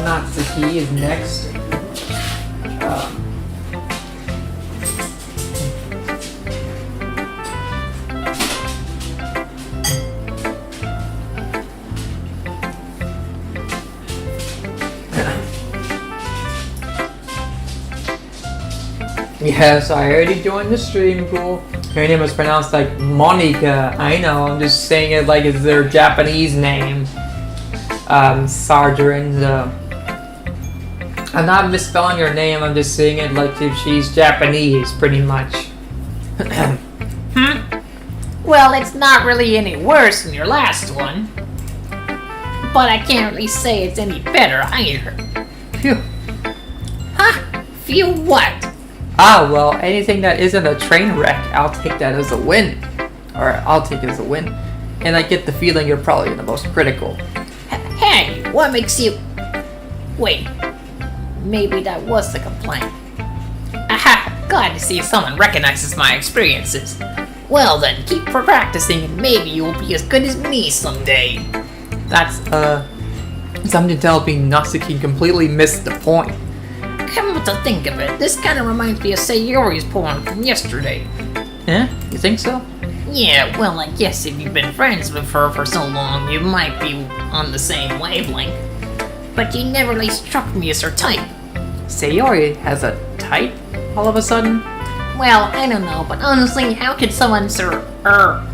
Natsuki is next. Yes, I already joined the stream, cool. Her name was pronounced like Monica. I know, I'm just saying it like it's their Japanese name. Sargerin, I'm not misspelling her name, I'm just saying it like if she's Japanese, pretty much. Well, it's not really any worse than your last one. But I can't really say it's any better either. Phew. Huh? Phew what? Ah, well, anything that isn't a train wreck, I'll take that as a win. Alright, I'll take it as a win. And I get the feeling you're probably the most critical. Hey, what makes you... Wait, maybe that was the complaint. Aha, glad to see someone recognizes my experiences. Well then, keep practicing and maybe you will be as good as me someday. That's, something to tell me Natsuki completely missed the point. Come to think of it, this kind of reminds me of Sayori's poem from yesterday. Eh? You think so? Yeah, well, I guess if you've been friends with her for so long, you might be on the same wavelength. But you never really struck me as her type. Sayori has a type all of a sudden? Well, I don't know, but honestly, how could someone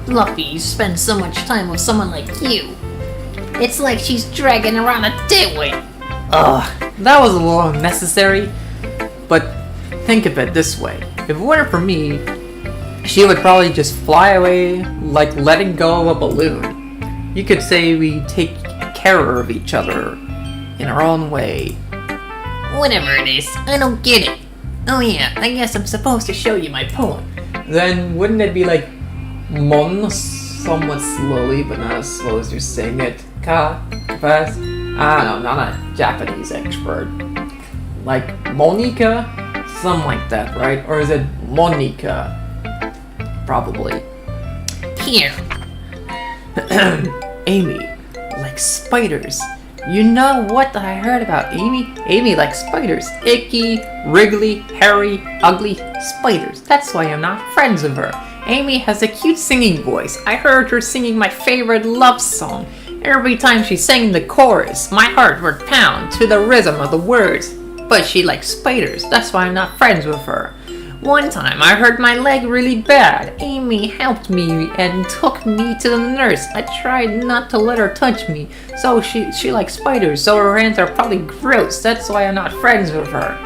Luffy spend so much time with someone like you? It's like she's dragging around a dickweed. Ugh, that was a little unnecessary. But think of it this way. If it weren't for me, she would probably just fly away like letting go of a balloon. You could say we take care of each other in our own way. Whatever it is, I don't get it. Oh yeah, I guess I'm supposed to show you my poem. Then wouldn't it be like mon somewhat slowly, but not as slow as you're saying it? Ka, fast? I don't know, not a Japanese expert. Like Monica? Something like that, right? Or is it Monica? Probably. Here. Amy, like spiders. You know what I heard about Amy? Amy likes spiders. Icky, wriggly, hairy, ugly spiders. That's why I'm not friends with her. Amy has a cute singing voice. I heard her singing my favorite love song. Every time she sang the chorus, my heart would pound to the rhythm of the words. But she likes spiders. That's why I'm not friends with her. One time I hurt my leg really bad. Amy helped me and took me to the nurse. I tried not to let her touch me. So she likes spiders, so her hands are probably gross. That's why I'm not friends with her.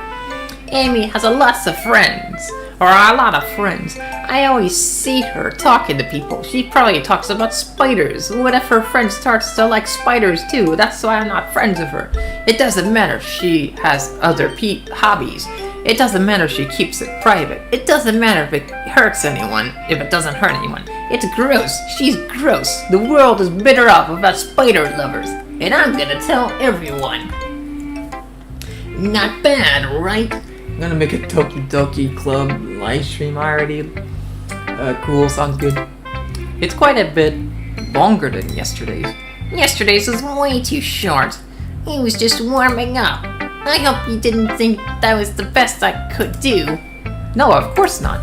Amy has a lot of friends. I always see her talking to people. She probably talks about spiders. What if her friend starts to like spiders too? That's why I'm not friends with her. It doesn't matter if she has other hobbies. It doesn't matter if she keeps it private. It doesn't matter if it hurts anyone, if it doesn't hurt anyone. It's gross. She's gross. The world is better off without spider lovers. And I'm gonna tell everyone. Not bad, right? I'm gonna make a Doki Doki Club live stream already. Cool, sounds good. It's quite a bit longer than yesterday's. Yesterday's was way too short. He was just warming up. I hope you didn't think that was the best I could do. No, of course not.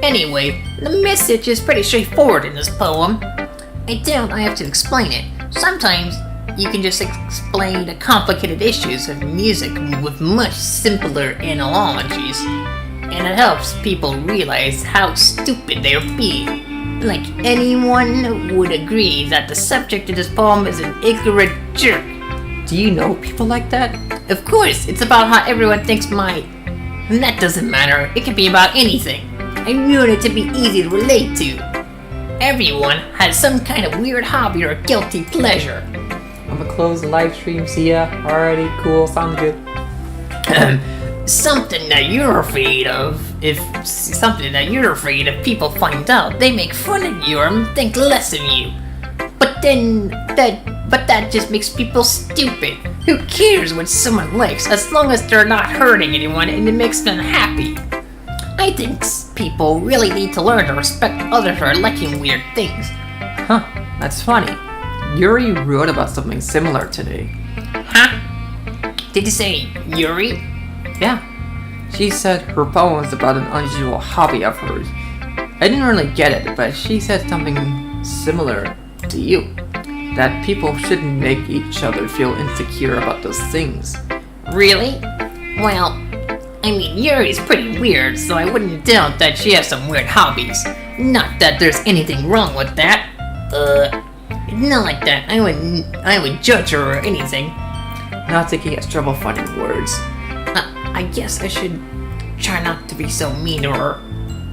Anyway, the message is pretty straightforward in this poem. I doubt I have to explain it. Sometimes you can just explain the complicated issues of music with much simpler analogies, and it helps people realize how stupid they're being. Like anyone would agree that the subject of this poem is an ignorant jerk. Do you know people like that? Of course, it's about how everyone thinks and that doesn't matter. It can be about anything. I want it to be easy to relate to. Everyone has some kind of weird hobby or guilty pleasure. I'm gonna close the live stream. See ya. Alrighty, cool. Sounds good. Something that you're afraid of. If people find out, they make fun of you or think less of you. But that just makes people stupid. Who cares what someone likes as long as they're not hurting anyone and it makes them happy? I think people really need to learn to respect others for liking weird things. Huh, that's funny. Yuri wrote about something similar today. Huh? Did you say Yuri? Yeah. She said her poem was about an unusual hobby of hers. I didn't really get it, but she said something similar to you. That people shouldn't make each other feel insecure about those things. Really? Well, I mean, Yuri's pretty weird, so I wouldn't doubt that she has some weird hobbies. Not that there's anything wrong with that. Not like that. I would judge her or anything. Natsuki has trouble finding words. I guess I should try not to be so mean to her.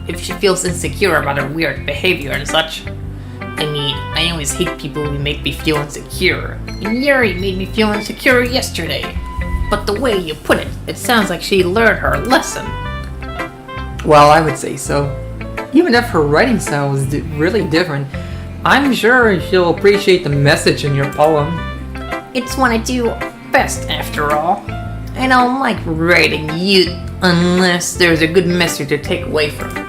If she feels insecure about her weird behavior and such. I mean, I always hate people who make me feel insecure. And Yuri made me feel insecure yesterday. But the way you put it, it sounds like she learned her lesson. Well, I would say so. even if her writing style is really different, I'm sure she'll appreciate the message in your poem. It's what I do best, after all. I don't like writing you unless there's a good message to take away from it.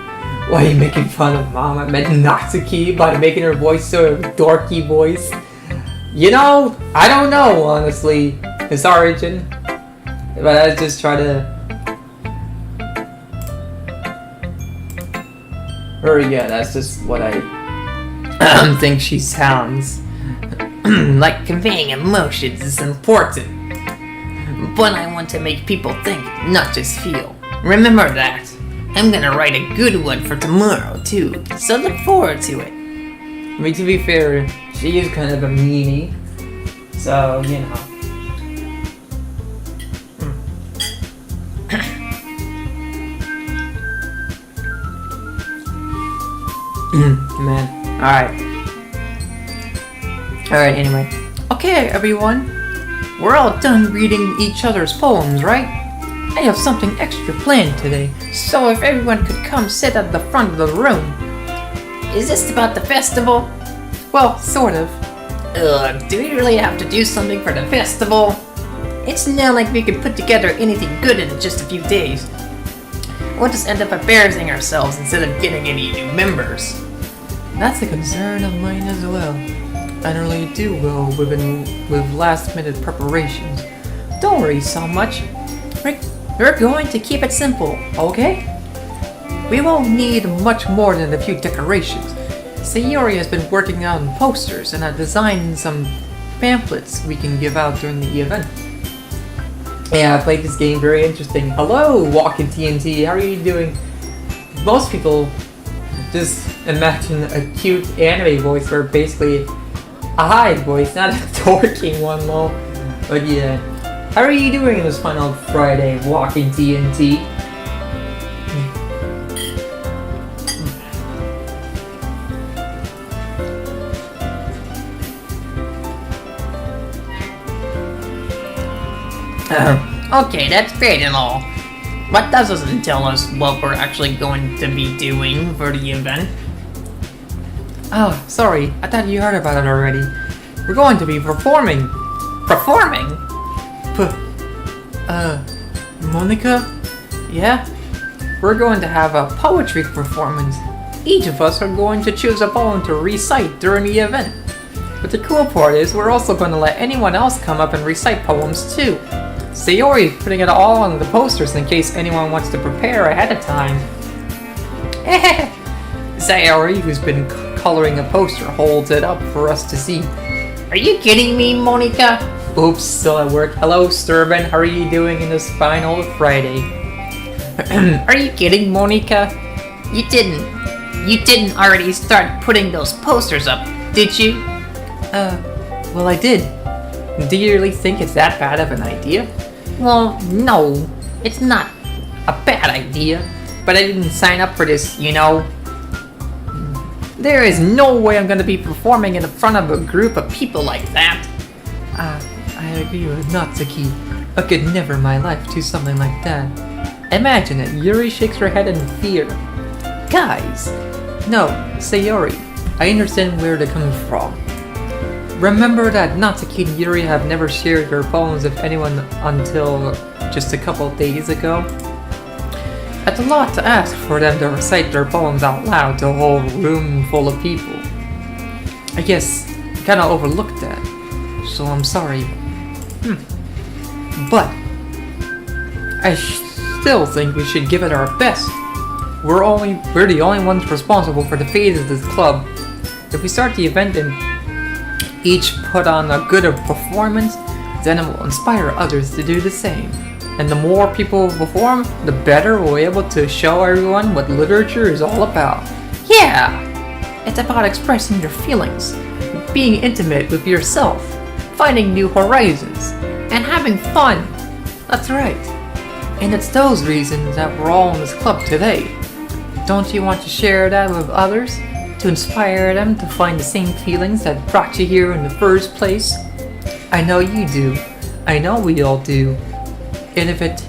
Why are you making fun of Mama Natsuki by making her voice so dorky voice? You know, I don't know, honestly, its origin. But I just try to... Or yeah, that's just what I think she sounds. Like conveying emotions is important. But I want to make people think, not just feel. Remember that. I'm gonna write a good one for tomorrow, too. So look forward to it. I mean, to be fair, she is kind of a meanie. So, you know. Man. Alright, anyway. Okay, everyone. We're all done reading each other's poems, right? I have something extra planned today, so if everyone could come sit at the front of the room. Is this about the festival? Well, sort of. Do we really have to do something for the festival? It's not like we could put together anything good in just a few days. We'll just end up embarrassing ourselves instead of getting any new members. That's a concern of mine as well. I don't really do well with last-minute preparations. Don't worry so much. We're going to keep it simple, okay? We won't need much more than a few decorations. Sayori has been working on posters and has designed some pamphlets we can give out during the event. Yeah, I played this game, very interesting. Hello, Walking TNT, how are you doing? Most people just imagine a cute anime voice where basically a high voice, not a dorking one, lol. But yeah, how are you doing this final Friday, Walking TNT? Okay, that's great and all. But that doesn't tell us what we're actually going to be doing for the event. Oh, sorry, I thought you heard about it already. We're going to be performing. Performing? Monica? Yeah? We're going to have a poetry performance. Each of us are going to choose a poem to recite during the event. But the cool part is we're also going to let anyone else come up and recite poems too. Sayori is putting it all on the posters in case anyone wants to prepare ahead of time. Sayori, who's been coloring a poster, holds it up for us to see. Are you kidding me, Monica? Oops, still at work. Hello, Sturban, how are you doing in this final Friday? Are you kidding, Monica? You didn't already start putting those posters up, did you? Well, I did. Do you really think it's that bad of an idea? Well, no, it's not A bad idea, but I didn't sign up for this, you know. There is no way I'm gonna be performing in front of a group of people like that. I agree with Natsuki. I could never in my life do something like that. Imagine it, Yuri shakes her head in fear. Guys! No, Sayori, I understand where they're coming from. Remember that Natsuki and Yuri have never shared their poems with anyone until just a couple of days ago? It's a lot to ask for them to recite their poems out loud to a whole room full of people. I guess I kinda overlooked that, so I'm sorry. But I still think we should give it our best. We're the only ones responsible for the fate of this club. If we start the event and each put on a good performance, then it will inspire others to do the same. And the more people perform, the better we'll be able to show everyone what literature is all about. Yeah! It's about expressing your feelings, being intimate with yourself, finding new horizons, and having fun. That's right. And it's those reasons that we're all in this club today. Don't you want to share that with others? To inspire them to find the same feelings that brought you here in the first place? I know you do. I know we all do. And if it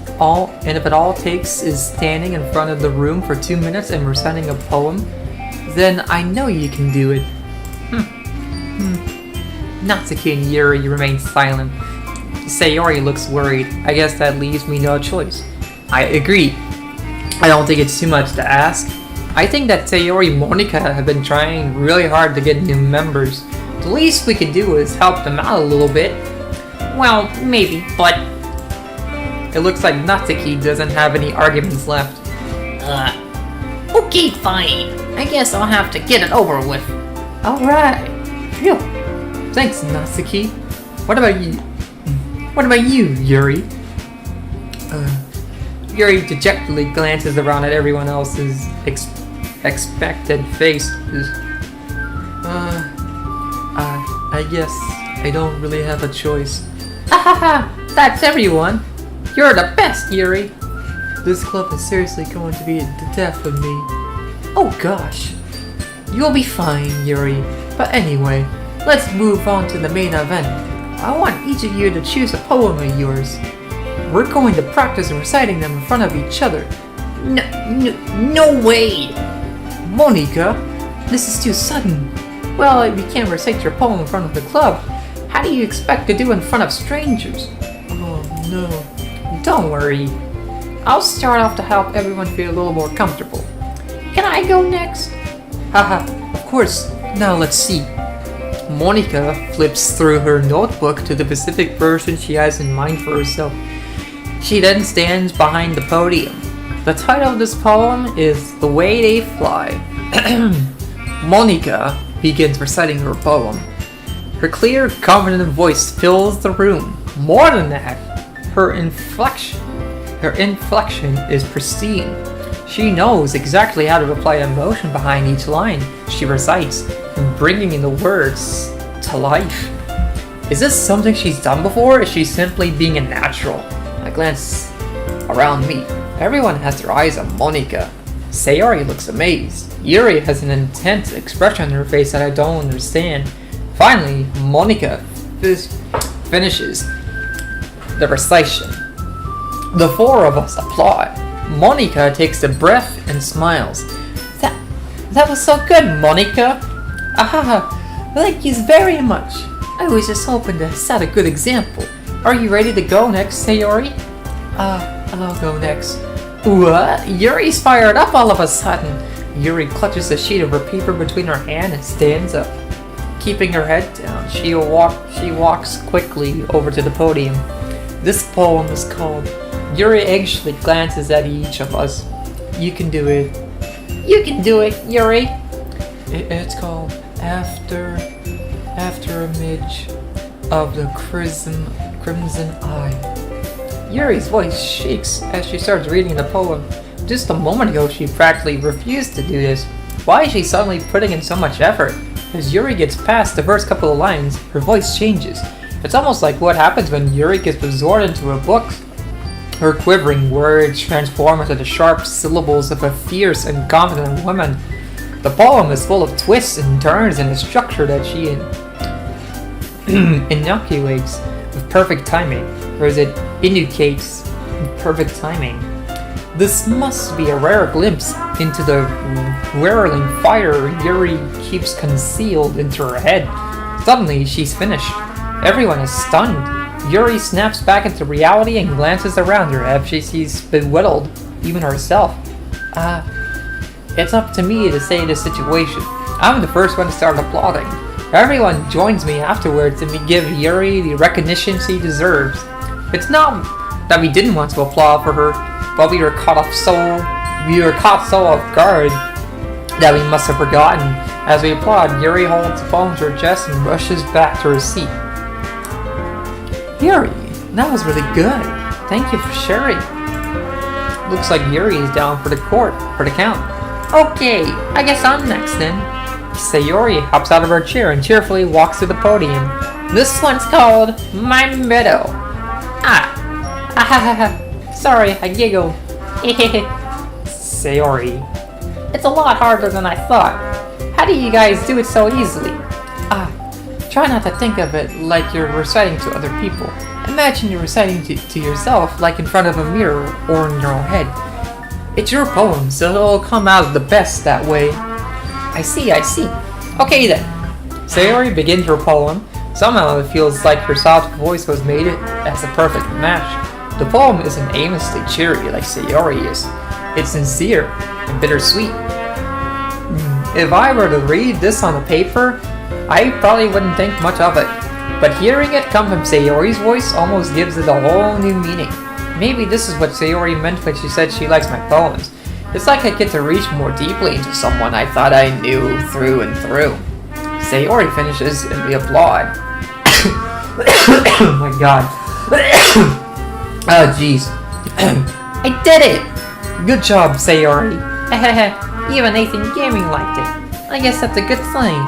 if it all takes is standing in front of the room for 2 minutes and reciting a poem, then I know you can do it. Natsuki and Yuri remain silent. Sayori looks worried. I guess that leaves me no choice. I agree. I don't think it's too much to ask. I think that Sayori and Monika have been trying really hard to get new members. The least we can do is help them out a little bit. Well, maybe, but It looks like Natsuki doesn't have any arguments left. Okay, fine. I guess I'll have to get it over with. Alright. Phew. Thanks, Natsuki. What about you? What about you, Yuri? Yuri dejectedly glances around at everyone else's expected faces. I guess I don't really have a choice. ahaha, that's everyone. You're the best, Yuri. This club is seriously going to be the death of me. Oh gosh. You'll be fine, Yuri. But anyway, let's move on to the main event. I want each of you to choose a poem of yours. We're going to practice reciting them in front of each other. No way! Monika, this is too sudden. Well, if you can't recite your poem in front of the club, how do you expect to do in front of strangers? Oh no. Don't worry. I'll start off to help everyone feel a little more comfortable. Can I go next? Haha, of course. Now let's see. Monika flips through her notebook to the specific version she has in mind for herself. She then stands behind the podium. The title of this poem is The Way They Fly. Monika begins reciting her poem. Her clear, confident voice fills the room. More than that, her inflection is pristine. She knows exactly how to apply emotion behind each line she recites, bringing in the words to life. Is this something she's done before, or is she simply being a natural? I glance around me. Everyone has their eyes on Monika. Sayori looks amazed. Yuri has an intense expression on her face that I don't understand. Finally, Monika finishes the recitation. The four of us applaud. Monika takes a breath and smiles. That was so good, Monika. Ahaha, thank you very much. I was just hoping to set a good example. Are you ready to go next, Sayori? I'll go next. What? Yuri's fired up all of a sudden. Yuri clutches a sheet of her paper between her hand and stands up. Keeping her head down, she walks quickly over to the podium. This poem is called... Yuri anxiously glances at each of us. You can do it. You can do it, Yuri. It's called After Image of the Crimson Eye. Yuri's voice shakes as she starts reading the poem. Just a moment ago she practically refused to do this. Why is she suddenly putting in so much effort? As Yuri gets past the first couple of lines, her voice changes. It's almost like what happens when Yuri gets absorbed into a book. Her quivering words transform into the sharp syllables of a fierce and confident woman. The poem is full of twists and turns in the structure that she inoculates with perfect timing, or as it indicates perfect timing. This must be a rare glimpse into the whirling fire Yuri keeps concealed into her head. Suddenly, she's finished. Everyone is stunned. Yuri snaps back into reality and glances around her as she sees bewildered, even herself. It's up to me to say the situation. I'm the first one to start applauding. Everyone joins me afterwards and we give Yuri the recognition she deserves. It's not that we didn't want to applaud for her, but we were caught so off guard that we must have forgotten. As we applaud, Yuri holds the poem to her chest and rushes back to her seat. Yuri, that was really good. Thank you for sharing. Looks like Yuri is down for the count. Okay, I guess I'm next then. Sayori hops out of her chair and cheerfully walks to the podium. This one's called My Meadow. Sorry, I giggled. Sayori. It's a lot harder than I thought. How do you guys do it so easily? Try not to think of it like you're reciting to other people. Imagine you're reciting to yourself, like in front of a mirror or in your own head. It's your poem, so it'll come out the best that way. I see. Okay then. Sayori begins her poem. Somehow it feels like her soft voice was made as a perfect match. The poem isn't aimlessly cheery like Sayori is. It's sincere and bittersweet. If I were to read this on a paper, I probably wouldn't think much of it. But hearing it come from Sayori's voice almost gives it a whole new meaning. Maybe this is what Sayori meant when she said she likes my poems. It's like I get to reach more deeply into someone I thought I knew through and through. Sayori finishes and we applaud. Oh my god. Oh jeez. I did it! Good job, Sayori. Even Nathan Gaming liked it. I guess that's a good thing.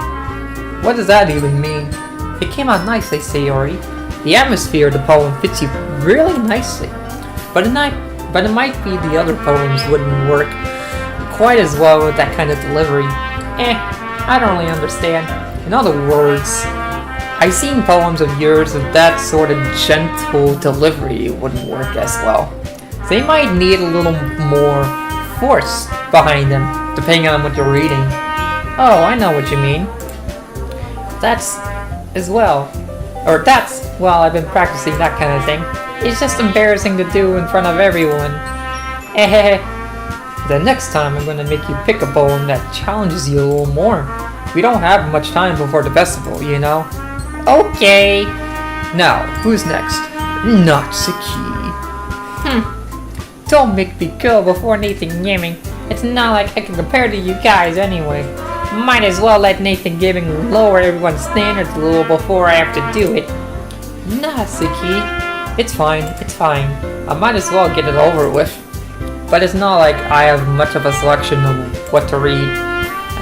What does that even mean? It came out nicely, Sayori. The atmosphere of the poem fits you really nicely. But it might be the other poems wouldn't work quite as well with that kind of delivery. I don't really understand. In other words, I've seen poems of yours with that sort of gentle delivery wouldn't work as well. They might need a little more force behind them, depending on what you're reading. Oh, I know what you mean. I've been practicing that kind of thing. It's just embarrassing to do in front of everyone. The next time I'm gonna make you pick a poem that challenges you a little more. We don't have much time before the festival, you know? Okay. Now, who's next? Natsuki. Don't make me go before Nathan Gaming. It's not like I can compare to you guys anyway. Might as well let Nathan Gaming lower everyone's standards a little before I have to do it. Natsuki. It's fine. I might as well get it over with. But it's not like I have much of a selection of what to read.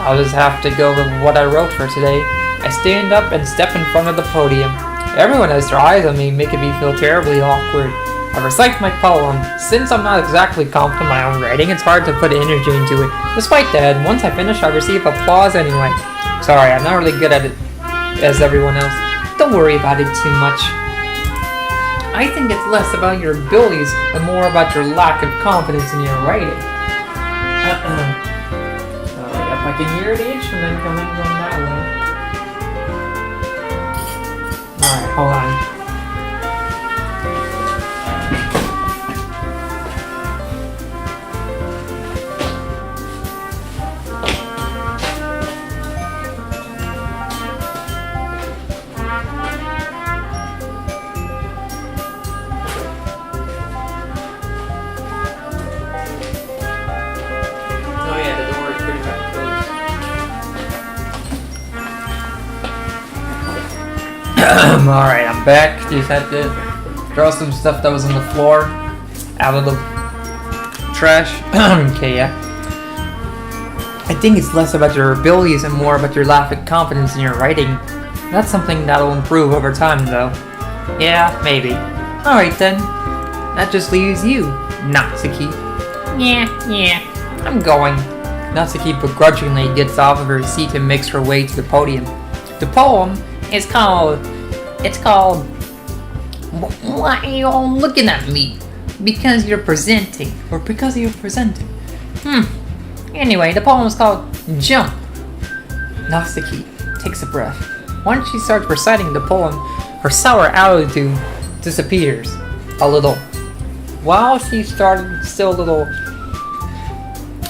I'll just have to go with what I wrote for today. I stand up and step in front of the podium. Everyone has their eyes on me, making me feel terribly awkward. I recite my poem. Since I'm not exactly confident in my own writing, it's hard to put energy into it. Despite that, once I finish, I receive applause anyway. Sorry, I'm not really good at it as everyone else. Don't worry about it too much. I think it's less about your abilities and more about your lack of confidence in your writing. If I can hear the instrument coming from that way. Alright, hold on. Alright, I'm back. Just had to throw some stuff that was on the floor out of the trash. Okay, yeah. I think it's less about your abilities and more about your lack of confidence in your writing. That's something that'll improve over time, though. Yeah, maybe. Alright then. That just leaves you, Natsuki. Yeah. I'm going. Natsuki begrudgingly gets off of her seat and makes her way to the podium. The poem is called... Why are you all looking at me? Because you're presenting. Or because you're presenting. Anyway, the poem is called Jump. Natsuki takes a breath. Once she starts reciting the poem, her sour attitude disappears a little. While she started still a little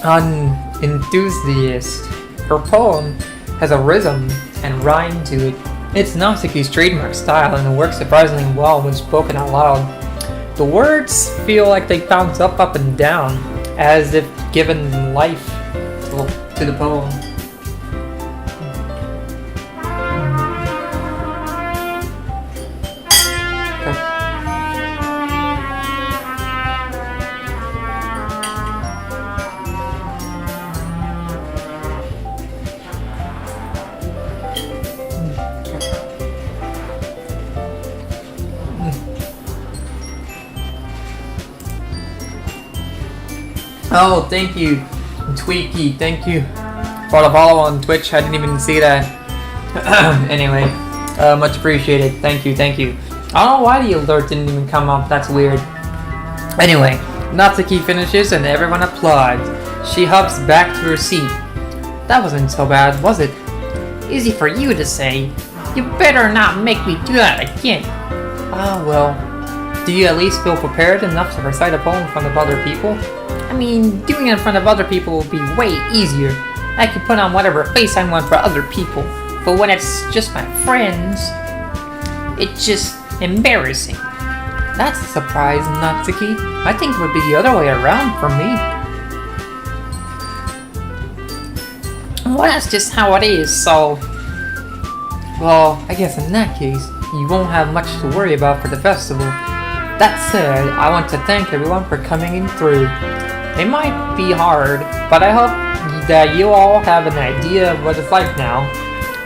unenthusiastic, her poem has a rhythm and rhyme to it. It's Natsuki's trademark style and it works surprisingly well when spoken out loud. The words feel like they bounce up and down, as if given life to the poem. Oh, thank you, Tweaky. Thank you for the follow on Twitch. I didn't even see that. Anyway, much appreciated. Thank you. I don't know why the alert didn't even come up, that's weird. Anyway, Natsuki finishes and everyone applauds. She hops back to her seat. That wasn't so bad, was it? Easy for you to say. You better not make me do that again. Ah, well. Do you at least feel prepared enough to recite a poem in front of other people? I mean, doing it in front of other people will be way easier. I can put on whatever face I want for other people. But when it's just my friends, it's just embarrassing. That's a surprise, Natsuki. I think it would be the other way around for me. Well, that's just how it is, so... Well, I guess in that case, you won't have much to worry about for the festival. That said, I want to thank everyone for coming in through. It might be hard, but I hope that you all have an idea of what it's like now.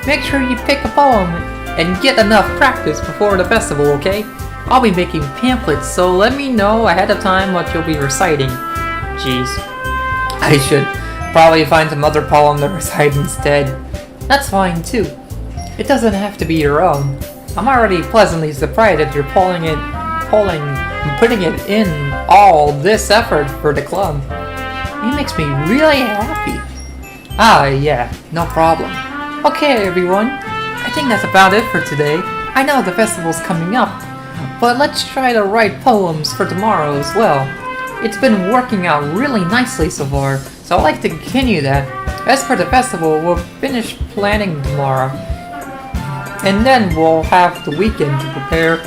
Make sure you pick a poem and get enough practice before the festival, okay? I'll be making pamphlets, so let me know ahead of time what you'll be reciting. Jeez. I should probably find some other poem to recite instead. That's fine too. It doesn't have to be your own. I'm already pleasantly surprised that you're putting it in all this effort for the club. It makes me really happy. Ah, yeah, no problem. Okay, everyone. I think that's about it for today. I know the festival's coming up, but let's try to write poems for tomorrow as well. It's been working out really nicely so far, so I'd like to continue that. As for the festival, we'll finish planning tomorrow. And then we'll have the weekend to prepare.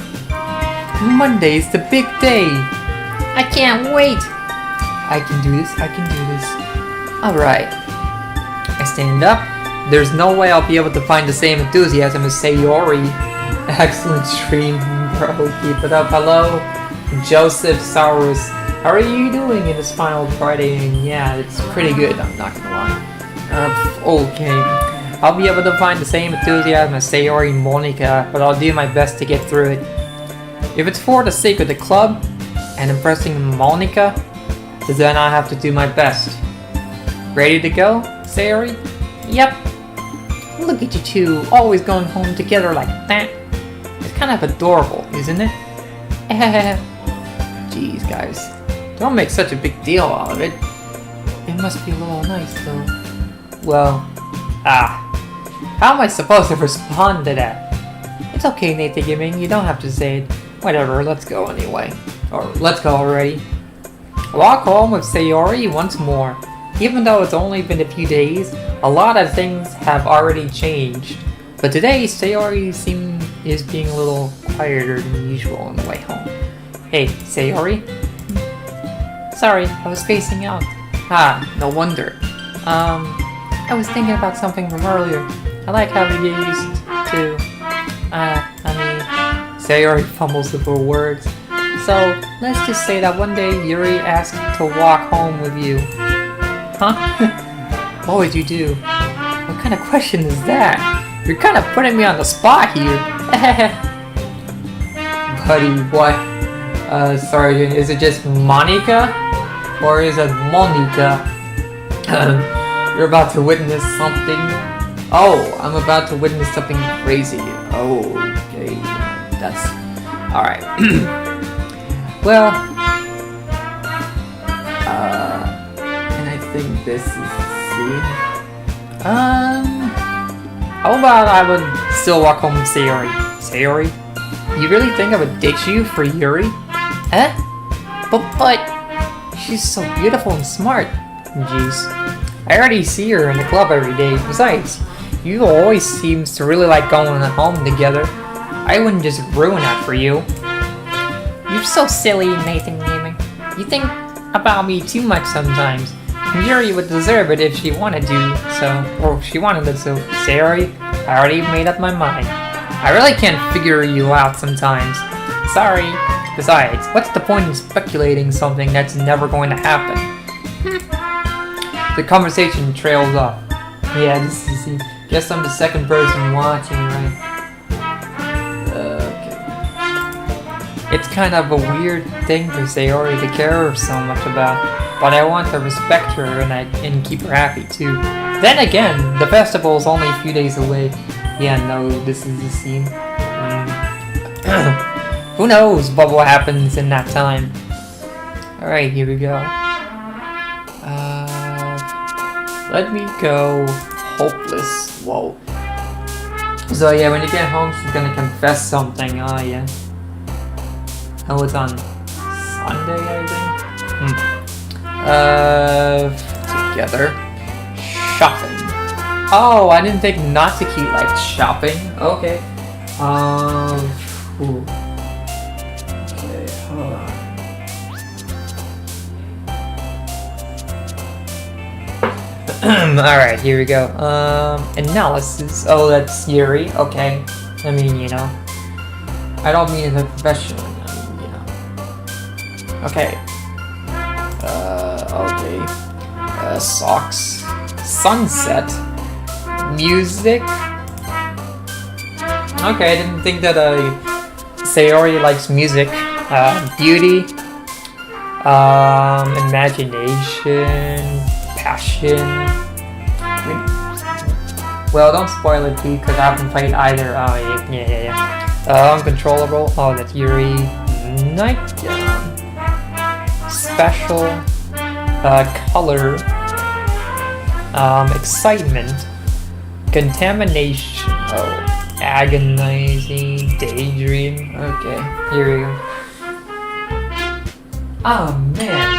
Monday's the big day. I can't wait. I can do this, I can do this. Alright. I stand up. There's no way I'll be able to find the same enthusiasm as Sayori. Excellent stream, bro. Keep it up. Hello, Joseph Saurus. How are you doing in this final Friday? And yeah, it's pretty good, I'm not gonna lie. Okay. I'll be able to find the same enthusiasm as Sayori and Monica, but I'll do my best to get through it. If it's for the sake of the club and impressing Monica, then I have to do my best. Ready to go, Sayori? Yep. Look at you two, always going home together like that. It's kind of adorable, isn't it? Jeez, guys. Don't make such a big deal out of it. It must be a little nice, though. Well, how am I supposed to respond to that? It's okay, Nathan Gaming, you don't have to say it. Whatever, let's go anyway. Or, let's go already. Walk home with Sayori once more. Even though it's only been a few days, a lot of things have already changed. But today, Sayori is being a little quieter than usual on the way home. Hey, Sayori? Sorry, I was spacing out. Ah, no wonder. I was thinking about something from earlier. I like how we used to, Sayori fumbles over words. So, let's just say that one day Yuri asked to walk home with you. Huh? What would you do? What kind of question is that? You're kind of putting me on the spot here. Buddy, what? Sorry, is it just Monica? Or is it Monica? You're about to witness something. Oh, I'm about to witness something crazy. Oh, okay. That's... Alright. Well... and I think this is C. How about I would still walk home with Sayori? Sayori? You really think I would ditch you for Yuri? Huh? But she's so beautiful and smart. Jeez. I already see her in the club every day. Besides, you always seems to really like going home together. I wouldn't just ruin that for you. You're so silly, Nathan Gaming. You think about me too much sometimes. Yuri would deserve it if she wanted to, so... Or if she wanted it, so... Sayori, I already made up my mind. I really can't figure you out sometimes. Sorry. Besides, what's the point in speculating something that's never going to happen? The conversation trails off. Yeah, this is... Guess I'm the second person watching, right? Okay. It's kind of a weird thing for Sayori to care so much about, but I want to respect her and keep her happy too. Then again, the festival's only a few days away. Yeah, no, this is the scene. Who knows what will happen in that time? Alright, here we go. Let me go hopeless. Whoa. So yeah, when you get home, she's gonna confess something. Oh yeah. Oh, it's on Sunday, I think. Together. Shopping. Oh, I didn't think Natsuki liked shopping. Okay. Ooh. Okay, hold on. Alright, here we go. Analysis. Oh, that's Yuri. Okay. I mean, you know. I don't mean it in a professional. I mean, you know. Okay. Okay. Socks. Sunset. Music. Okay, I didn't think that Sayori likes music. Beauty. Imagination. Passion. Well, don't spoil it, Pete, because I haven't played either. Oh, yeah. Uncontrollable. Oh, that's Yuri. Nightgown. Special. Color. Excitement. Contamination. Oh. Agonizing. Daydream. Okay, here we go. Oh, man.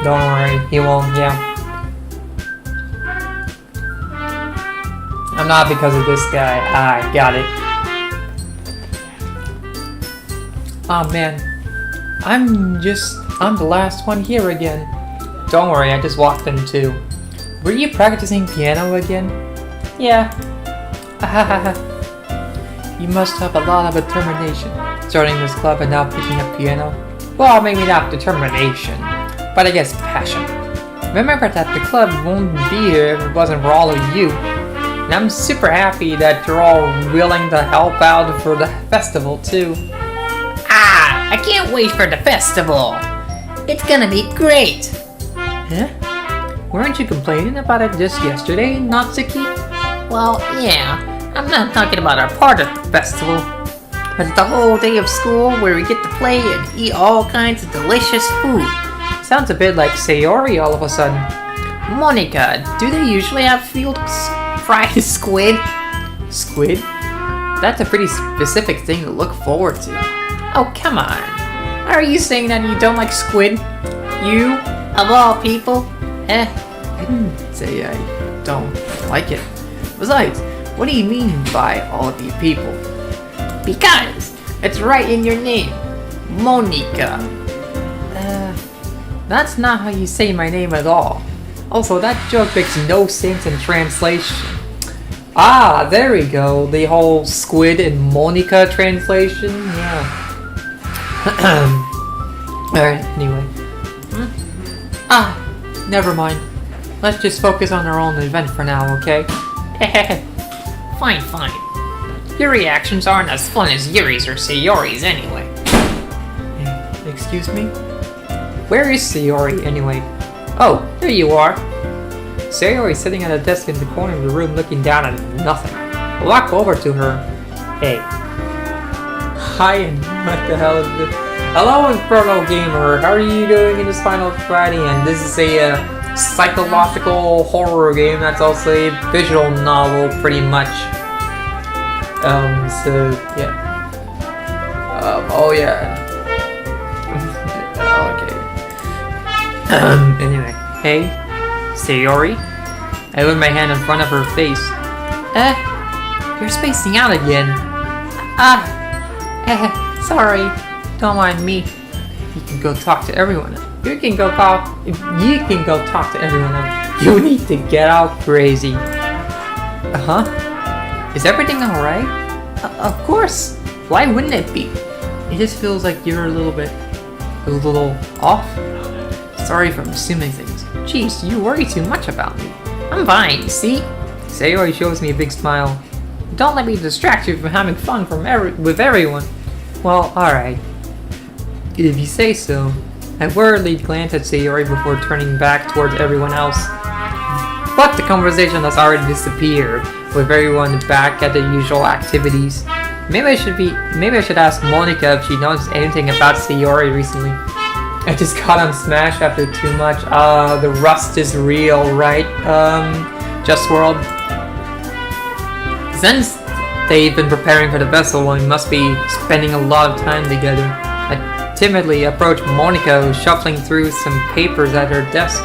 Don't worry, he won't, yeah. I'm not because of this guy. I got it. Oh man. I'm the last one here again. Don't worry, I just walked in too. Were you practicing piano again? Yeah. You must have a lot of determination. Starting this club and now picking up piano. Well, maybe not determination, but I guess passion. Remember that the club won't be here if it wasn't for all of you. And I'm super happy that you're all willing to help out for the festival too. I can't wait for the festival. It's gonna be great. Huh? Weren't you complaining about it just yesterday, Natsuki? Well, yeah. I'm not talking about our part of the festival. But it's the whole day of school where we get to play and eat all kinds of delicious food. Sounds a bit like Sayori all of a sudden. Monica, do they usually have fried squid? Squid? That's a pretty specific thing to look forward to. Oh, come on. Are you saying that you don't like squid? You, of all people? I didn't say I don't like it. Besides, what do you mean by all of you people? Because it's right in your name. Monica. That's not how you say my name at all. Also, that joke makes no sense in translation. Ah, there we go. The whole Squid and Monica translation. Yeah. Alright, anyway. Never mind. Let's just focus on our own event for now, okay? Fine. Your reactions aren't as fun as Yuri's or Sayori's anyway. Excuse me? Where is Sayori anyway? Oh, there you are. Sayori is sitting at a desk in the corner of the room looking down at nothing. I walk over to her. Hey. Hi, and what the hell is this? Hello, Inferno Gamer. How are you doing in this Final Friday? And this is a psychological horror game that's also a visual novel, pretty much. So, yeah. Oh, yeah. Okay. Anyway. Hey, Sayori? I put my hand in front of her face. You're spacing out again. Sorry. Don't mind me. You can go talk to everyone. You can go talk to everyone else. You need to get out crazy. Is everything alright? Of course. Why wouldn't it be? It just feels like you're a little off. Sorry for assuming things. Jeez, you worry too much about me. I'm fine, see? Sayori shows me a big smile. Don't let me distract you from having fun with everyone. Well, alright. If you say so. I worriedly glanced at Sayori before turning back towards everyone else. But the conversation has already disappeared, with everyone back at the usual activities. Maybe I should ask Monica if she knows anything about Sayori recently. I just got on Smash after too much. The rust is real, right? Just World. Since they've been preparing for the festival and must be spending a lot of time together, I timidly approach Monica, who's shuffling through some papers at her desk.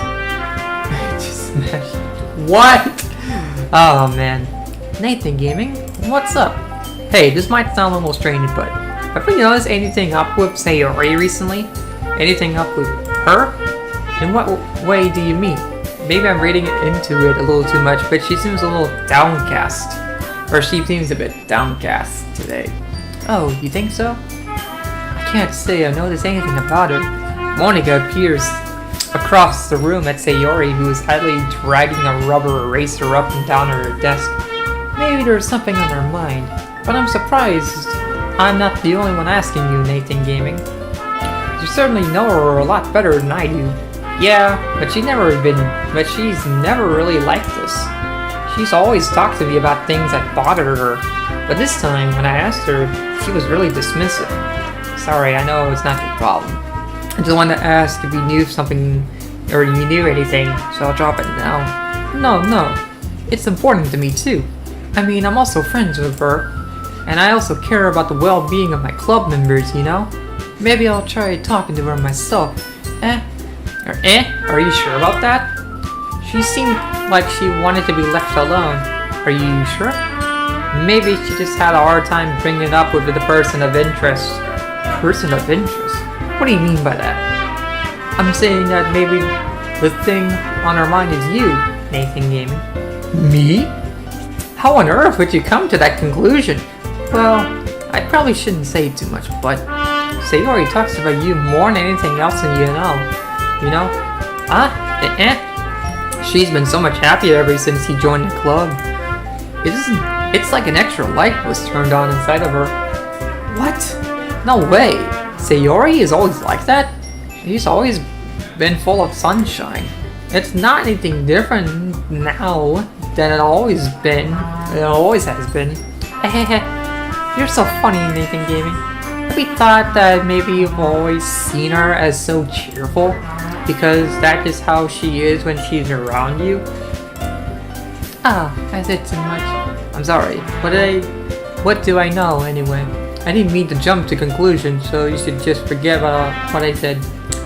Just smashed. What? Oh man. Nathan Gaming, what's up? Hey, this might sound a little strange, but have you noticed anything up with Sayori recently? Anything up with her? In what way do you mean? Maybe I'm reading into it a little too much, but she seems a little downcast. Or she seems a bit downcast today. Oh, you think so? I can't say I noticed anything about her. Monica appears across the room at Sayori, who is idly dragging a rubber eraser up and down her desk. Maybe there's something on her mind, but I'm surprised I'm not the only one asking you, Nathan Gaming. You certainly know her a lot better than I do. Yeah, but she's never really liked this. She's always talked to me about things that bother her, but this time, when I asked her, she was really dismissive. Sorry, I know it's not your problem. I just wanted to ask if you knew something, or you knew anything, so I'll drop it now. No, it's important to me too. I mean, I'm also friends with her, and I also care about the well-being of my club members, you know? Maybe I'll try talking to her myself. Are you sure about that? She seemed like she wanted to be left alone. Are you sure? Maybe she just had a hard time bringing it up with the person of interest. Person of interest? What do you mean by that? I'm saying that maybe the thing on her mind is you, Nathan Gaming. Me? How on earth would you come to that conclusion? Well, I probably shouldn't say too much, but Sayori talks about you more than anything else and you know. You know? She's been so much happier ever since he joined the club. It's like an extra light was turned on inside of her. What? No way. Sayori is always like that? She's always been full of sunshine. It's not anything different now than it always been. It always has been. You're so funny, Nathan Gaming. Have you thought that maybe you've always seen her as so cheerful? Because that is how she is when she's around you? I said too much. I'm sorry, what do I know anyway? I didn't mean to jump to conclusions, so you should just forget about what I said.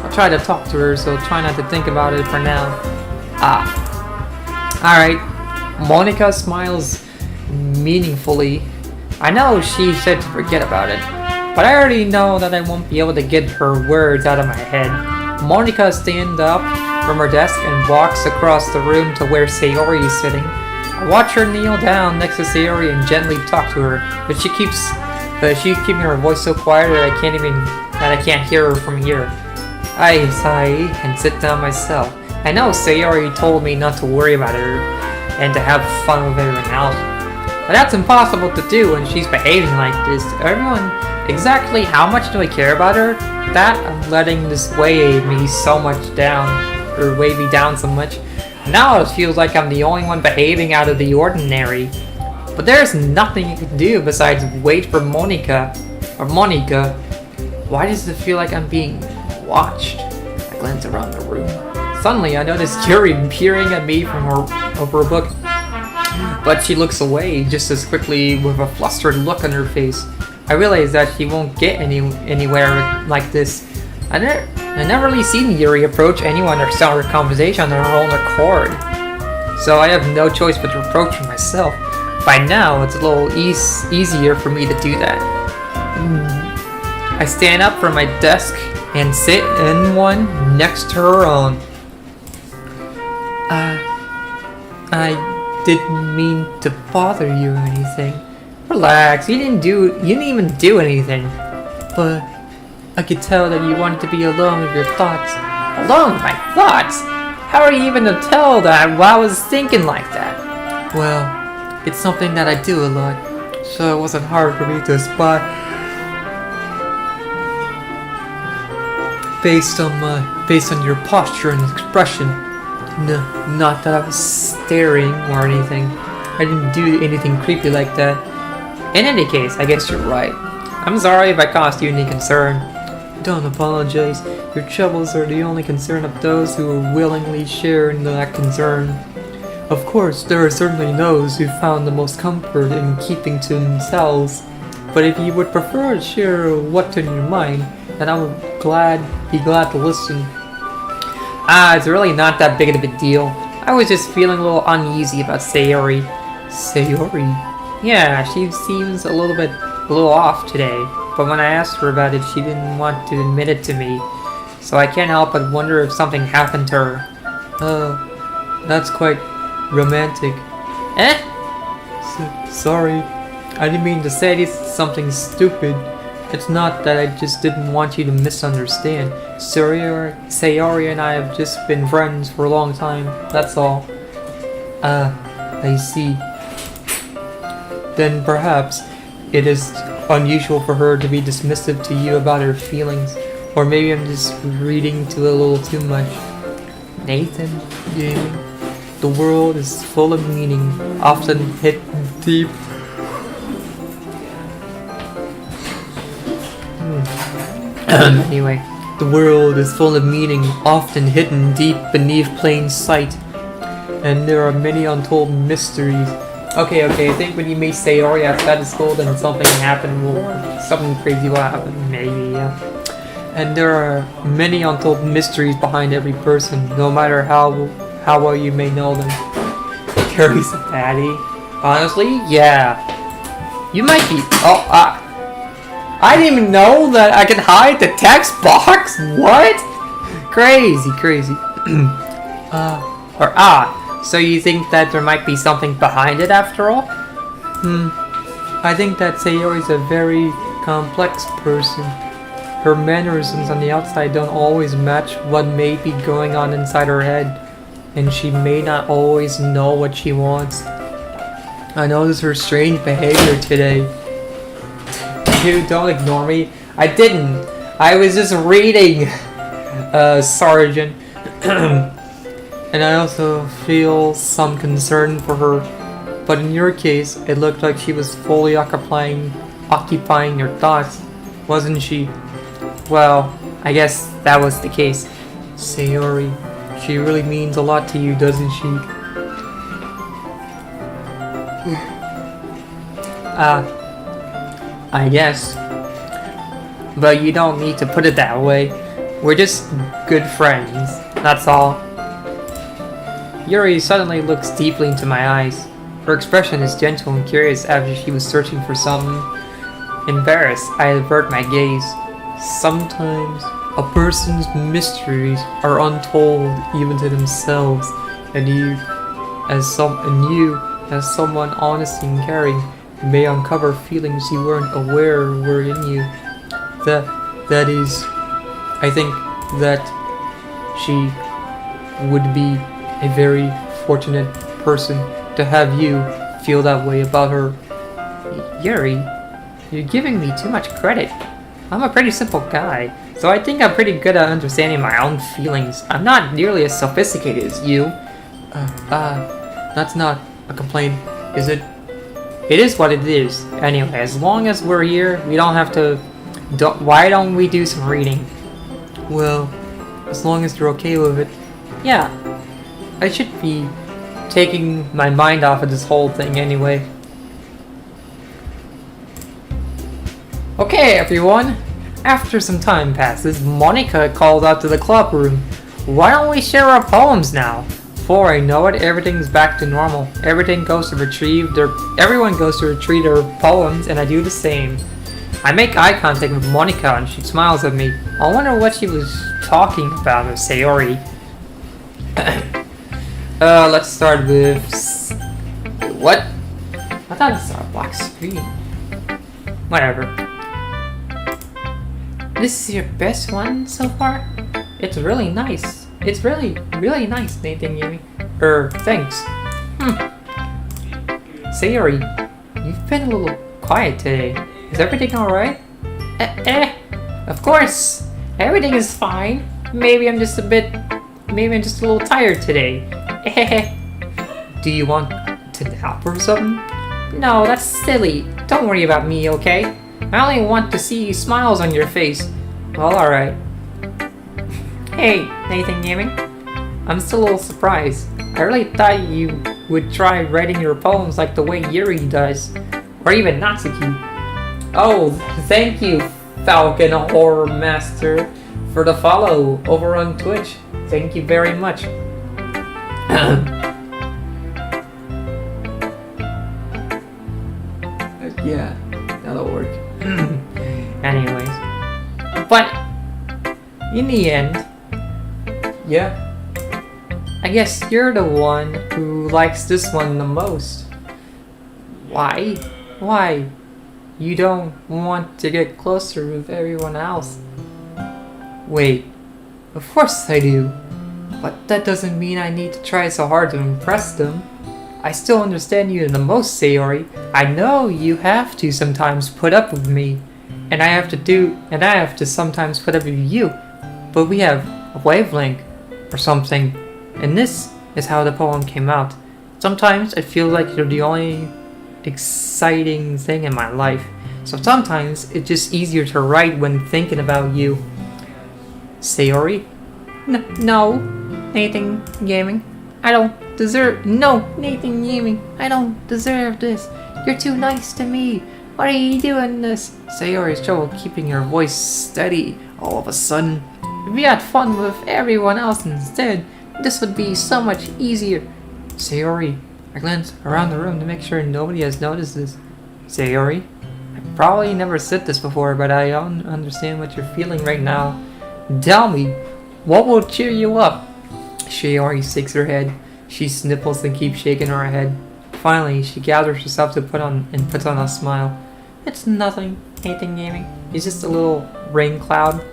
I'll try to talk to her, so try not to think about it for now. Alright. Monica smiles meaningfully. I know she said to forget about it, but I already know that I won't be able to get her words out of my head. Monica stands up from her desk and walks across the room to where Sayori is sitting. I watch her kneel down next to Sayori and gently talk to her, but she's keeping her voice so quiet that I can't hear her from here. I sigh and sit down myself. I know Sayori told me not to worry about her and to have fun with everyone else, but that's impossible to do when she's behaving like this to everyone. Exactly how much do I care about her? That I'm letting this weigh me so much down, or weigh me down so much. Now it feels like I'm the only one behaving out of the ordinary. But there's nothing you can do besides wait for Monica. Or Monica. Why does it feel like I'm being watched? I glance around the room. Suddenly I notice Yuri peering at me from over a book. But she looks away just as quickly with a flustered look on her face. I realize that she won't get anywhere like this. I never really seen Yuri approach anyone or start a conversation on her own accord. So I have no choice but to approach her myself. By now, it's a little easier for me to do that. I stand up from my desk and sit in one next to her own. I didn't mean to bother you or anything. Relax, you didn't even do anything. But I could tell that you wanted to be alone with your thoughts. Alone with my thoughts? How are you even to tell that while I was thinking like that? Well, it's something that I do a lot, so it wasn't hard for me to spot based on your posture and expression. No, not that I was staring or anything. I didn't do anything creepy like that. In any case, I guess you're right. I'm sorry if I caused you any concern. Don't apologize. Your troubles are the only concern of those who will willingly share in that concern. Of course, there are certainly those who found the most comfort in keeping to themselves. But if you would prefer to share what's in your mind, then I would be glad to listen. It's really not that big of a deal. I was just feeling a little uneasy about Sayori. Sayori? Yeah, she seems a little off today. But when I asked her about it, she didn't want to admit it to me. So I can't help but wonder if something happened to her. That's quite romantic. Eh? Sorry. I didn't mean to say something stupid. It's not that, I just didn't want you to misunderstand. Sayori and I have just been friends for a long time, that's all. I see. Then perhaps it is unusual for her to be dismissive to you about her feelings. Or maybe I'm just reading a little too much. Nathan? Yeah. The world is full of meaning, often hit deep. Anyway. The world is full of meaning, often hidden deep beneath plain sight. And there are many untold mysteries. Okay, I think when you meet Sayori outside of school, then something happened, something crazy will happen, maybe, yeah. And there are many untold mysteries behind every person, no matter how well you may know them. Carrie's a baddie. Honestly, yeah. You might be... I didn't even know that I can hide the text box? What? Crazy. So you think that there might be something behind it after all? I think that Sayori's a very complex person. Her mannerisms on the outside don't always match what may be going on inside her head. And she may not always know what she wants. I noticed her strange behavior today. Dude, don't ignore me. I didn't. I was just reading, Sergeant. And I also feel some concern for her. But in your case, it looked like she was fully occupying your thoughts, wasn't she? Well, I guess that was the case. Sayori, she really means a lot to you, doesn't she? I guess. But you don't need to put it that way. We're just good friends, that's all. Yuri suddenly looks deeply into my eyes. Her expression is gentle and curious after she was searching for something. Embarrassed, I avert my gaze. Sometimes a person's mysteries are untold even to themselves, and you, as someone honest and caring, may uncover feelings you weren't aware were in you. That is, I think that she would be a very fortunate person to have you feel that way about her. Yuri, you're giving me too much credit. I'm a pretty simple guy, so I think I'm pretty good at understanding my own feelings. I'm not nearly as sophisticated as you. That's not a complaint, is it? It is what it is. Anyway, as long as we're here, we don't have to... why don't we do some reading? Well, as long as you're okay with it. Yeah. I should be taking my mind off of this whole thing anyway. Okay, everyone. After some time passes, Monica calls out to the club room. Why don't we share our poems now? Before I know it, everything's back to normal. Everyone goes to retrieve their poems, and I do the same. I make eye contact with Monica, and she smiles at me. I wonder what she was talking about with Sayori. Let's start with... What? I thought it saw a black screen. Whatever. This is your best one so far? It's really nice. It's really, really nice, Nathan Yumi. Thanks. Sayori, you've been a little quiet today. Is everything alright? Of course. Everything is fine. Maybe I'm just a bit maybe I'm just a little tired today. Do you want to nap or something? No, that's silly. Don't worry about me, okay? I only want to see smiles on your face. Well, alright. Hey, Nathan Gaming. I'm still a little surprised. I really thought you would try writing your poems like the way Yuri does. Or even Natsuki. Oh, thank you, Falcon Horror Master, for the follow over on Twitch. Thank you very much. Yeah, that'll work. Anyways. But, in the end, Yeah. I guess you're the one who likes this one the most. Why? Why? You don't want to get closer with everyone else. Wait. Of course I do. But that doesn't mean I need to try so hard to impress them. I still understand you the most, Sayori. I know you have to sometimes put up with me. And I have to sometimes put up with you. But we have a wavelength or something. And this is how the poem came out. Sometimes it feels like you're the only exciting thing in my life. So sometimes it's just easier to write when thinking about you. Sayori? No, Nathan Gaming. I don't deserve. No, Nathan Gaming. I don't deserve this. You're too nice to me. Why are you doing this? Sayori's trouble keeping your voice steady all of a sudden. If you had fun with everyone else instead, this would be so much easier. Sayori, I glanced around the room to make sure nobody has noticed this. Sayori, I probably never said this before, but I don't understand what you're feeling right now. Tell me, what will cheer you up? Sayori shakes her head. She sniffles and keeps shaking her head. Finally, she gathers herself to puts on a smile. It's nothing, Nathan Gaming. It's just a little rain cloud.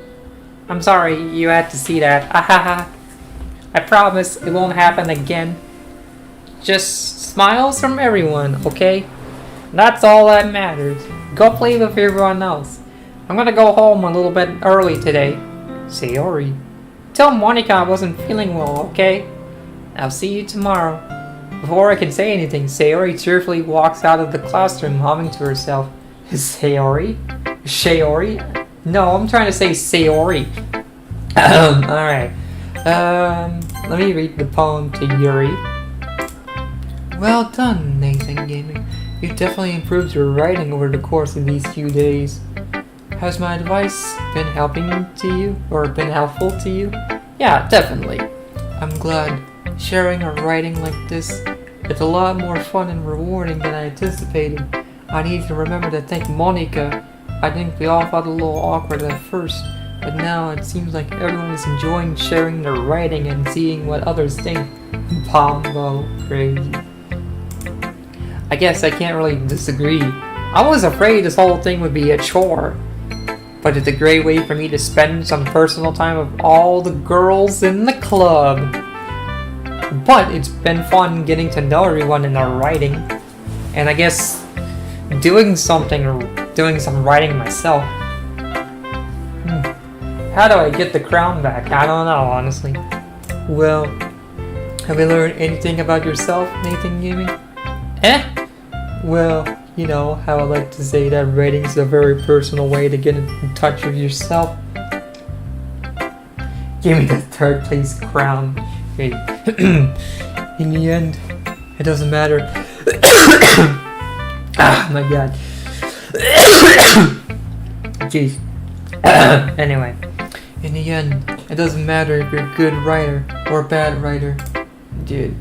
I'm sorry you had to see that. Ahaha. I promise it won't happen again. Just smiles from everyone, okay? That's all that matters. Go play with everyone else. I'm gonna go home a little bit early today. Sayori, Tell Monica I wasn't feeling well, okay? I'll see you tomorrow. before I can say anything, Sayori cheerfully walks out of the classroom, humming to herself. Sayori? Sayori? No, I'm trying to say Sayori. Alright. Let me read the poem to Yuri. Well done, Nathan Gaming. You definitely improved your writing over the course of these few days. Has my advice been helping to you, or been helpful to you? Yeah, definitely. I'm glad. Sharing or writing like this, it's a lot more fun and rewarding than I anticipated. I need to remember to thank Monica. I think we all felt a little awkward at first, but now it seems like everyone is enjoying sharing their writing and seeing what others think. Pombo, crazy. I guess I can't really disagree. I was afraid this whole thing would be a chore, but it's a great way for me to spend some personal time with all the girls in the club. But it's been fun getting to know everyone in their writing, and I guess doing some writing myself. How do I get the crown back? I don't know, honestly. Well, have you learned anything about yourself, Nathan Gaming? Well, you know how I like to say that writing is a very personal way to get in touch with yourself. Give me the third place crown. Okay. In the end, it doesn't matter. Ah, my god. Jeez. Anyway, in the end, it doesn't matter if you're a good writer or a bad writer. Dude.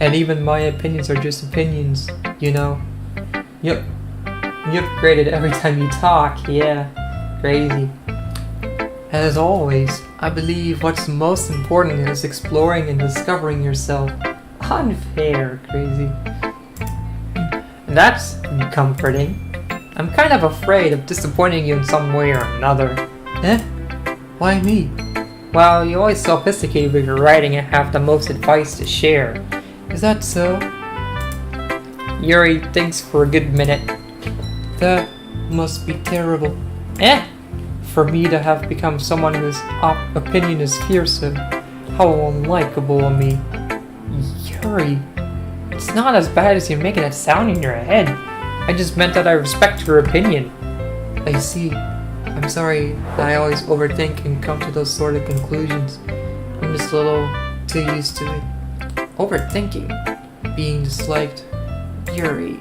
And even my opinions are just opinions, you know? Yep. You upgrade it every time you talk, yeah. Crazy. As always, I believe what's most important is exploring and discovering yourself. Unfair, crazy. That's comforting. I'm kind of afraid of disappointing you in some way or another. Why me? Well, you're always sophisticated with your writing and have the most advice to share. Is that so? Yuri thinks for a good minute. That must be terrible. For me to have become someone whose opinion is fearsome. How unlikable of me. Yuri, it's not as bad as you're making it sound in your head. I just meant that I respect your opinion. I see. I'm sorry I always overthink and come to those sort of conclusions. I'm just a little too used to it. Overthinking? Being disliked? Yuri,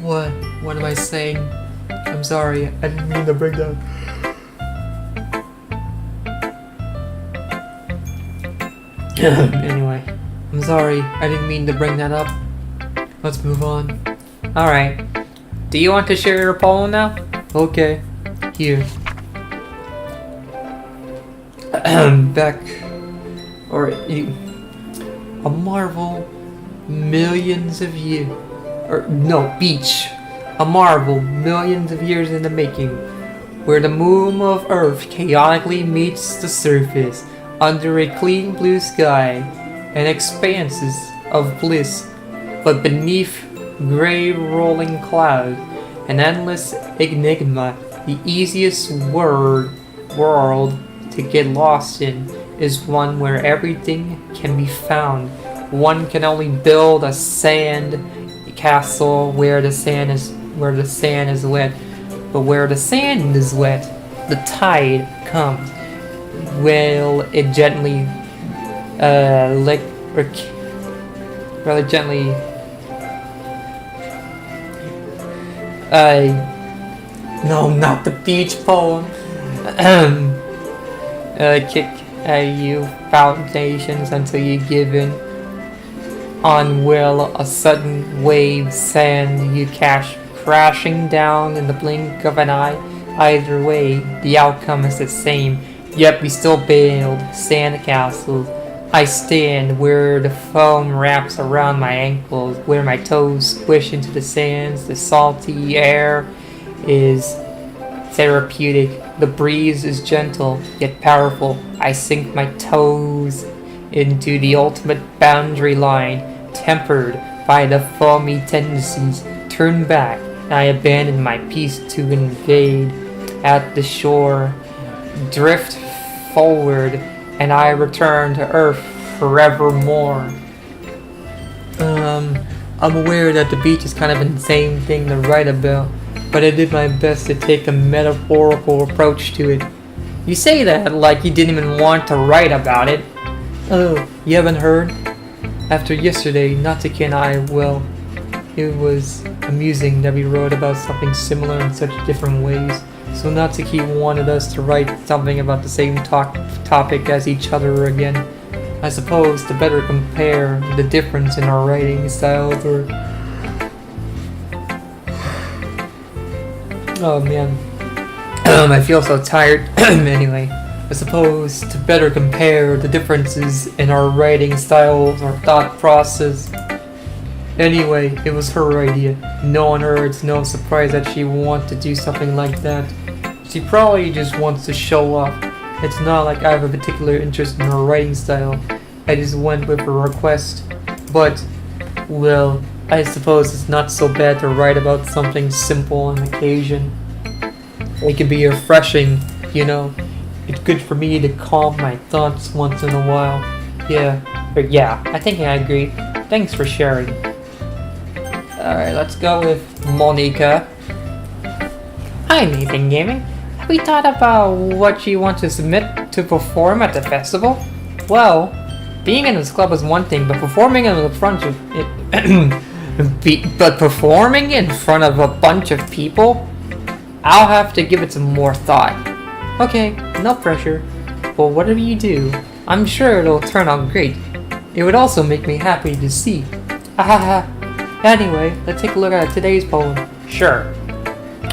what am I saying? I'm sorry, I didn't mean to bring that. Anyway, I'm sorry, I didn't mean to bring that up. Let's move on. Alright. Do you want to share your poem now? Okay, here. Back. Alright, you. A marvel, millions of years. Or, no, beach. A marvel, millions of years in the making. Where the moon of Earth chaotically meets the surface. Under a clean blue sky and expanses of bliss, but beneath gray rolling clouds, an endless enigma. The easiest world to get lost in is one where everything can be found. One can only build a sand castle where the sand is wet, but where the sand is wet, the tide comes. Will it gently, rather gently, no, not the beach poem, kick at you foundations until you give in. On will a sudden wave send you crashing down in the blink of an eye. Either way, the outcome is the same. Yet we still build sandcastles. I stand where the foam wraps around my ankles, where my toes squish into the sands. The salty air is therapeutic. The breeze is gentle, yet powerful. I sink my toes into the ultimate boundary line, tempered by the foamy tendencies. Turn back, and I abandon my peace to invade at the shore. Drift forward, and I return to Earth forevermore. I'm aware that the beach is kind of an insane thing to write about, but I did my best to take a metaphorical approach to it. You say that like you didn't even want to write about it. Oh, you haven't heard? After yesterday, Natsuki and I, well, it was amusing that we wrote about something similar in such different ways. So Natsuki wanted us to write something about the same topic as each other again. I suppose to better compare the difference in our writing styles or... Oh man. I feel so tired. Anyway, I suppose to better compare the differences in our writing styles or thought process. Anyway, it was her idea. Knowing her, it's no surprise that she wanted to do something like that. She probably just wants to show off. It's not like I have a particular interest in her writing style. I just went with her request. But, well, I suppose it's not so bad to write about something simple on occasion. It can be refreshing, you know. It's good for me to calm my thoughts once in a while. Yeah, I think I agree. Thanks for sharing. Alright, let's go with Monica. Hi, Nathan Gaming. Have we thought about what you want to submit to perform at the festival? Well, being in this club is one thing, but performing in front of performing in front of a bunch of people, I'll have to give it some more thought. Okay, no pressure. But whatever you do, I'm sure it'll turn out great. It would also make me happy to see. Ahaha. Anyway, let's take a look at today's poem. Sure.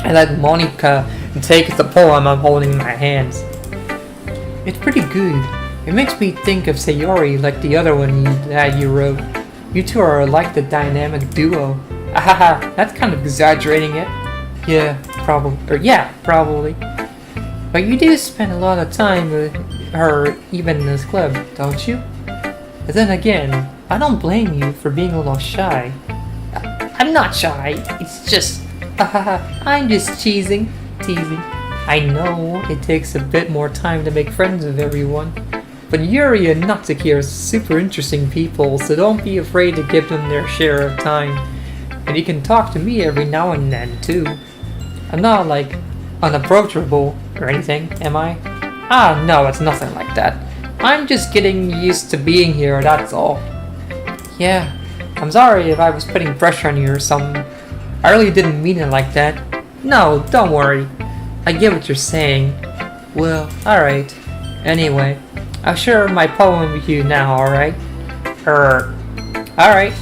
I let Monica take the poem I'm holding in my hands. It's pretty good. It makes me think of Sayori like the other one that you wrote. You two are like the dynamic duo. Ahaha, that's kind of exaggerating it. Yeah, probably. But you do spend a lot of time with her even in this club, don't you? But then again, I don't blame you for being a little shy. I'm not shy, it's just... I'm just teasing. I know it takes a bit more time to make friends with everyone. But Yuri and Natsuki are super interesting people, so don't be afraid to give them their share of time. And you can talk to me every now and then, too. I'm not, like, unapproachable or anything, am I? Ah, no, it's nothing like that. I'm just getting used to being here, that's all. Yeah, I'm sorry if I was putting pressure on you or something. I really didn't mean it like that. No, don't worry. I get what you're saying. Well, alright. Anyway, I'll share my poem with you now, alright? Alright.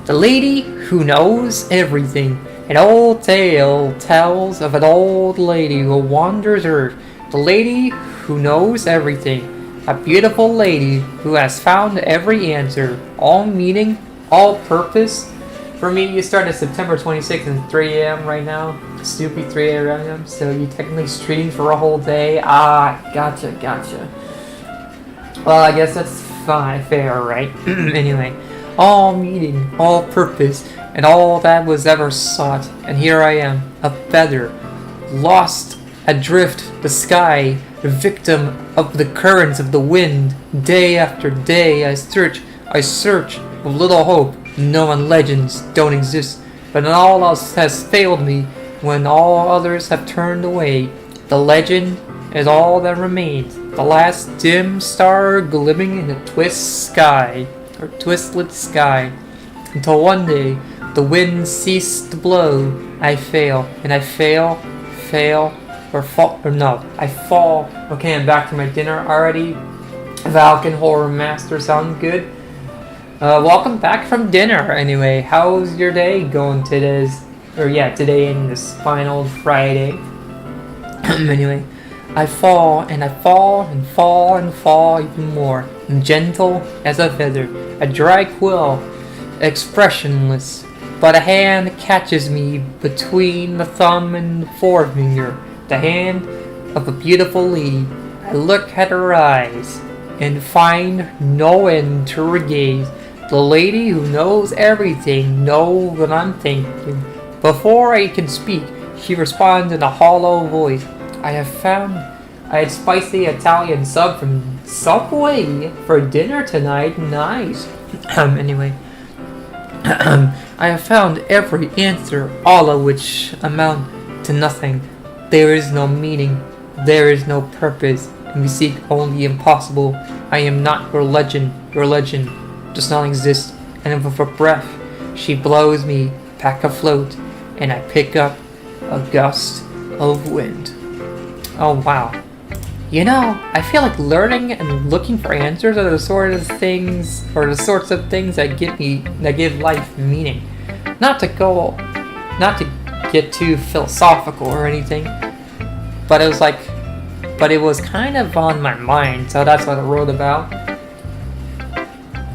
The lady who knows everything. An old tale tells of an old lady who wanders Earth. The lady who knows everything. A beautiful lady who has found every answer. All meaning, all purpose. For me, you start at September 26th at 3 a.m. right now. Stupid 3 a.m. So you technically stream for a whole day. Ah, gotcha. Well, I guess that's fine, fair, right? Anyway, all meaning, all purpose, and all that was ever sought. And here I am, a feather, lost adrift the sky, the victim of the currents of the wind. Day after day I search with little hope, knowing legends don't exist. But all else has failed me when all others have turned away. The legend is all that remains, the last dim star glimmering in the twistlit sky. Until one day the wind ceased to blow. I fail, and I fail, I fall. Okay, I'm back to my dinner already. Falcon Horror Master, sound good? Welcome back from dinner. Anyway, how's your day going today in this final Friday? Anyway, I fall and I fall and fall and fall even more. Gentle as a feather, a dry quill, expressionless. But a hand catches me between the thumb and the forefinger. The hand of a beautiful lady. I look at her eyes and find no end to her gaze. The lady who knows everything knows what I'm thinking. Before I can speak, she responds in a hollow voice. I had spicy Italian sub from Subway for dinner tonight. Nice. Anyway. I have found every answer, all of which amount to nothing. There is no meaning, there is no purpose, and we seek only impossible. I am not your legend does not exist, and with a breath, she blows me back afloat, and I pick up a gust of wind. Oh wow. You know, I feel like learning and looking for answers are the sorts of things that give life meaning. Not to get too philosophical or anything, but it was kind of on my mind, so that's what I wrote about.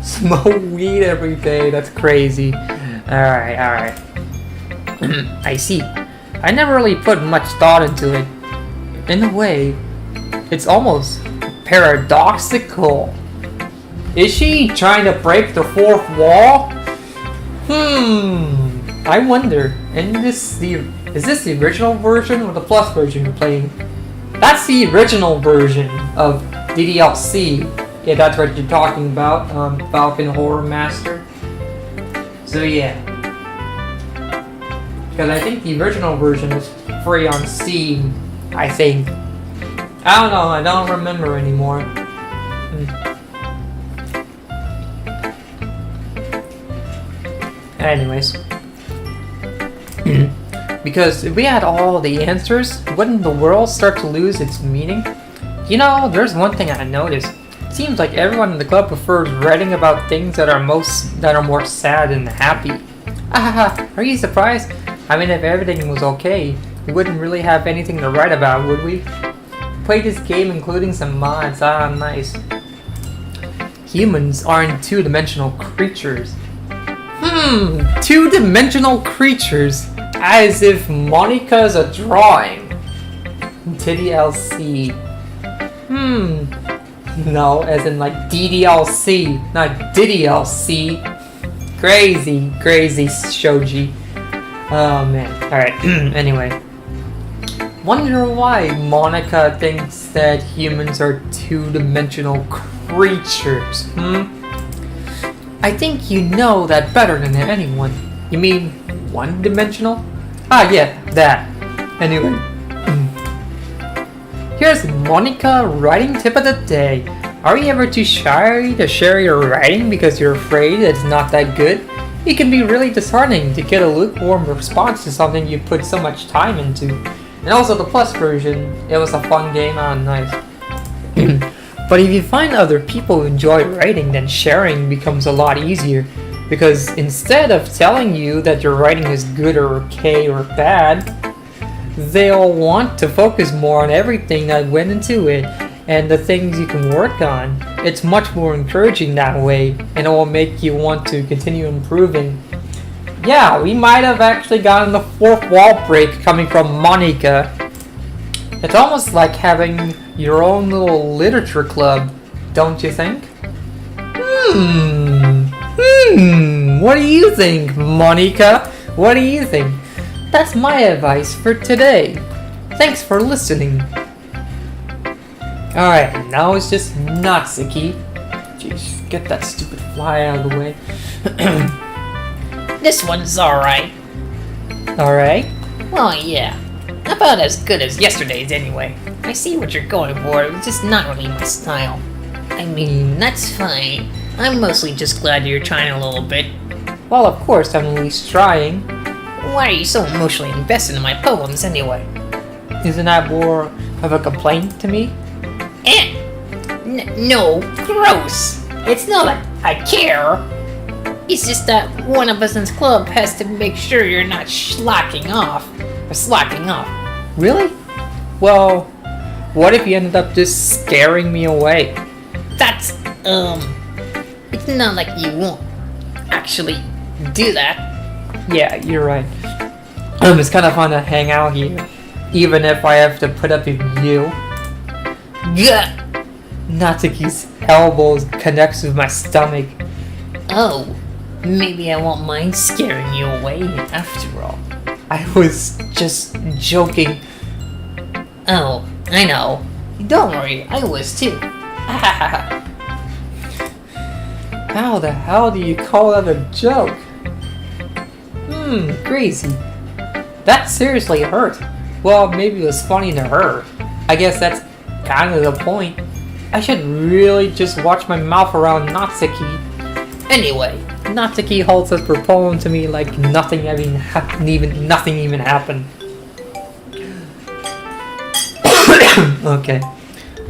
Smoke weed every day, that's crazy. Alright. I see. I never really put much thought into it. In a way, it's almost paradoxical. Is she trying to break the fourth wall? I wonder. Is this the original version or the plus version you're playing? That's the original version of DDLC. Yeah, that's what you're talking about, Falcon Horror Master. So yeah. Because I think the original version is free on Steam, I think. I don't know, I don't remember anymore. Anyways. Because if we had all the answers, wouldn't the world start to lose its meaning? You know, there's one thing I noticed. It seems like everyone in the club prefers writing about things that are more sad than happy. Are you surprised? I mean, if everything was okay, we wouldn't really have anything to write about, would we? Play this game including some mods. Nice. Humans aren't two-dimensional creatures. Two-dimensional creatures? As if Monica's a drawing. TDLC. No, as in like DDLC, not DDLC. Crazy Shoji. Oh man. Alright, anyway. Wonder why Monica thinks that humans are two-dimensional creatures, I think you know that better than anyone. You mean one-dimensional? Ah, yeah, that. Anyway. Here's Monica writing tip of the day. Are you ever too shy to share your writing because you're afraid it's not that good? It can be really disheartening to get a lukewarm response to something you put so much time into. And also the plus version, it was a fun game, nice. But if you find other people enjoy writing, then sharing becomes a lot easier. Because instead of telling you that your writing is good or okay or bad, they'll want to focus more on everything that went into it and the things you can work on. It's much more encouraging that way, and it will make you want to continue improving. Yeah, we might have actually gotten the fourth wall break coming from Monica. It's almost like having your own little literature club, don't you think? What do you think, Monica? What do you think? That's my advice for today. Thanks for listening. Alright, now it's just Natsuki. Jeez, get that stupid fly out of the way. This one's alright. Alright? Well, yeah. About as good as yesterday's anyway. I see what you're going for, it's just not really my style. I mean, that's fine. I'm mostly just glad you're trying a little bit. Well, of course, I'm at least trying. Why are you so emotionally invested in my poems anyway? Isn't that more of a complaint to me? No, gross. It's not that I care. It's just that one of us in this club has to make sure you're not slacking off. Really? Well, what if you ended up just scaring me away? That's, it's not like you won't actually do that. Yeah, you're right. It's kind of fun to hang out here, even if I have to put up with you. Gah! Natsuki's elbows connects with my stomach. Oh, maybe I won't mind scaring you away after all. I was just joking. Oh, I know. Don't worry, I was too. How the hell do you call that a joke? Crazy. That seriously hurt. Well, maybe it was funny to her. I guess that's kind of the point. I should really just watch my mouth around Natsuki. Anyway, Natsuki holds up her poem to me like nothing even happened. Okay.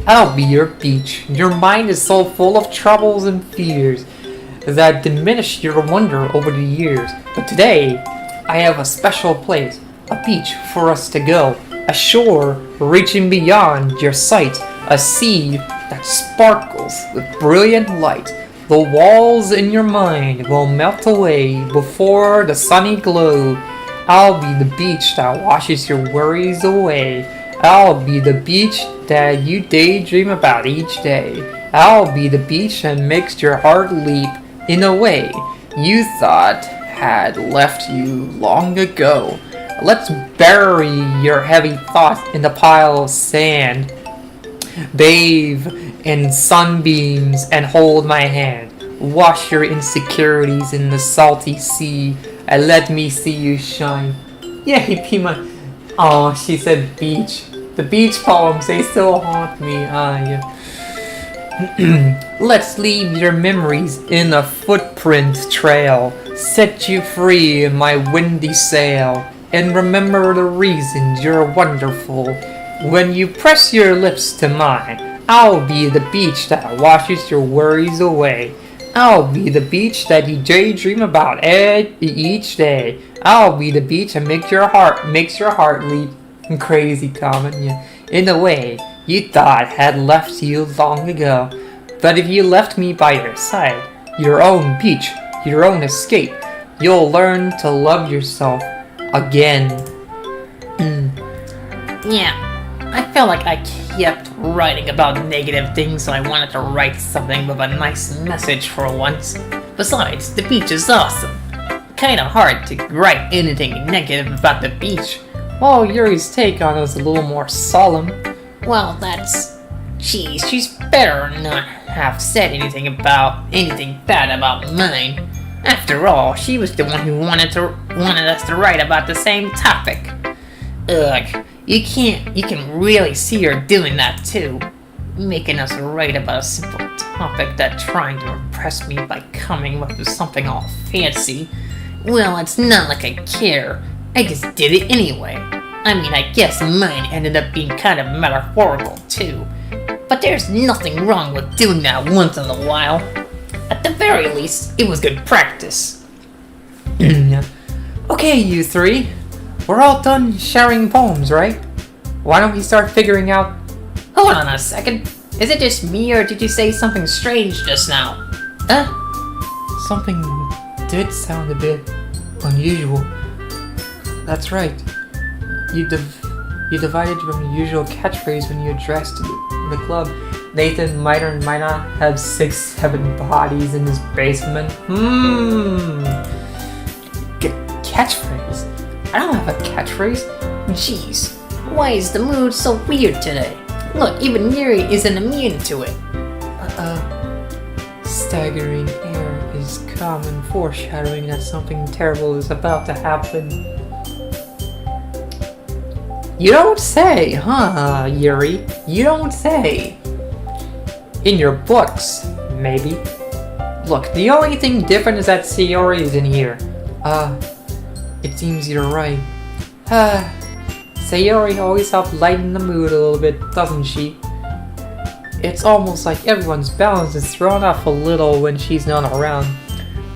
I'll be your beach. Your mind is so full of troubles and fears that diminish your wonder over the years. But today, I have a special place, a beach for us to go, a shore reaching beyond your sight, a sea that sparkles with brilliant light. The walls in your mind will melt away before the sunny glow. I'll be the beach that washes your worries away. I'll be the beach that you daydream about each day. I'll be the beach that makes your heart leap in a way you thought had left you long ago. Let's bury your heavy thoughts in the pile of sand. Bathe in sunbeams and hold my hand. Wash your insecurities in the salty sea and let me see you shine. Yay, Pima. Oh, she said beach. The beach poems, they still haunt me. Yeah. Let's leave your memories in a footprint trail. Set you free in my windy sail. And remember the reasons you're wonderful. When you press your lips to mine, I'll be the beach that washes your worries away. I'll be the beach that you daydream about each day. I'll be the beach that makes your heart leap. Crazy comment, yeah. In a way you thought had left you long ago. But if you left me by your side, your own beach, your own escape, you'll learn to love yourself again. yeah, I felt like I kept writing about negative things, so I wanted to write something with a nice message for once. Besides, the beach is awesome. Kinda hard to write anything negative about the beach. while Yuri's take on it was a little more solemn. Well, that's... Geez, she's better not have said anything bad about mine. After all, she was the one who wanted us to write about the same topic. Ugh, you can really see her doing that too. Making us write about a simple topic that trying to impress me by coming up with something all fancy. Well, it's not like I care. I just did it anyway. I mean, I guess mine ended up being kind of metaphorical too. But there's nothing wrong with doing that once in a while. At the very least, it was good practice. Okay, you three. We're all done sharing poems, right? Why don't we start figuring out... Hold on a second. Is it just me or did you say something strange just now? Something did sound a bit unusual. That's right. You divided from your usual catchphrase when you addressed the club. Nathan might or might not have 6-7 bodies in his basement. Catchphrase? I don't have a catchphrase. Jeez, why is the mood so weird today? Look, even Yuri isn't immune to it. Staggering air is common foreshadowing that something terrible is about to happen. You don't say, huh, Yuri? You don't say. In your books, maybe. Look, the only thing different is that Sayori is in here. It seems you're right. Sayori always helps lighten the mood a little bit, doesn't she? It's almost like everyone's balance is thrown off a little when she's not around.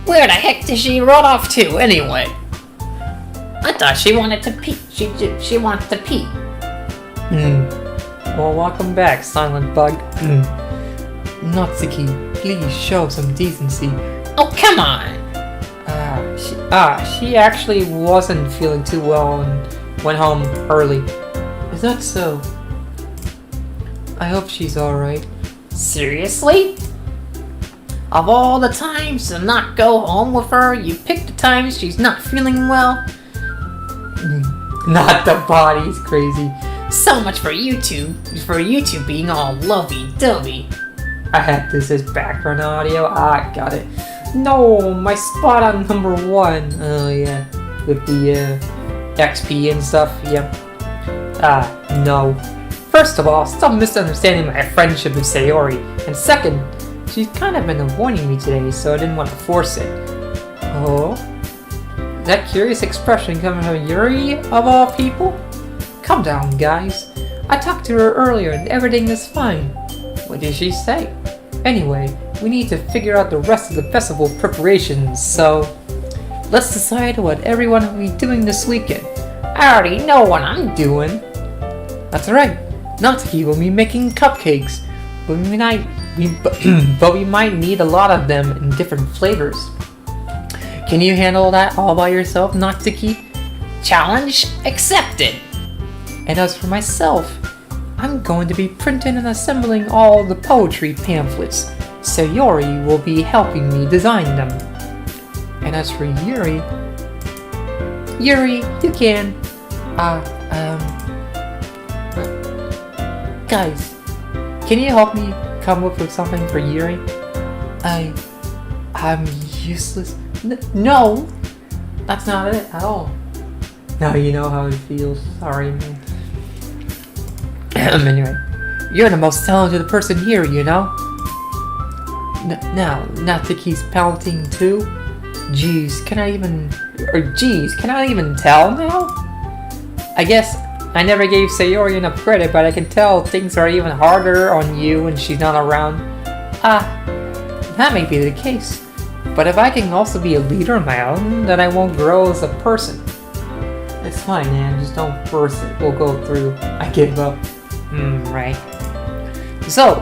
Where the heck did she run off to, anyway? I thought she wanted to pee. She wants to pee. Well, welcome back, Silent Bug. Natsuki, please show some decency. Oh, come on! She actually wasn't feeling too well and went home early. Is that so? I hope she's alright. Seriously? Of all the times to not go home with her, you picked the times she's not feeling well? Not the body's crazy. So much for you two being all lovey-dovey. I had this as background audio. Got it. No, my spot on number 1. Oh yeah, with the XP and stuff. Yep. No. First of all, stop misunderstanding my friendship with Sayori. And second, she's kind of been avoiding me today, so I didn't want to force it. Oh? That curious expression coming from Yuri, of all people? Calm down, guys. I talked to her earlier and everything is fine. What did she say? Anyway, we need to figure out the rest of the festival preparations, so... Let's decide what everyone will be doing this weekend. I already know what I'm doing. That's right. Natsuki will be making cupcakes, but we might need a lot of them in different flavors. Can you handle that all by yourself, Natsuki? Challenge accepted. And as for myself, I'm going to be printing and assembling all the poetry pamphlets. Sayori will be helping me design them. And as for Yuri, you can, guys, can you help me come up with something for Yuri? I'm useless. No, that's not it at all. Now you know how it feels. Sorry, man. Anyway, you're the most talented person here, you know? Now, Natsuki's pouting too? Jeez, can I even tell now? I guess I never gave Sayori enough credit, but I can tell things are even harder on you when she's not around. That may be the case. But if I can also be a leader on my own, then I won't grow as a person. It's fine, man. Just don't force it. We'll go through. I give up. Right. So,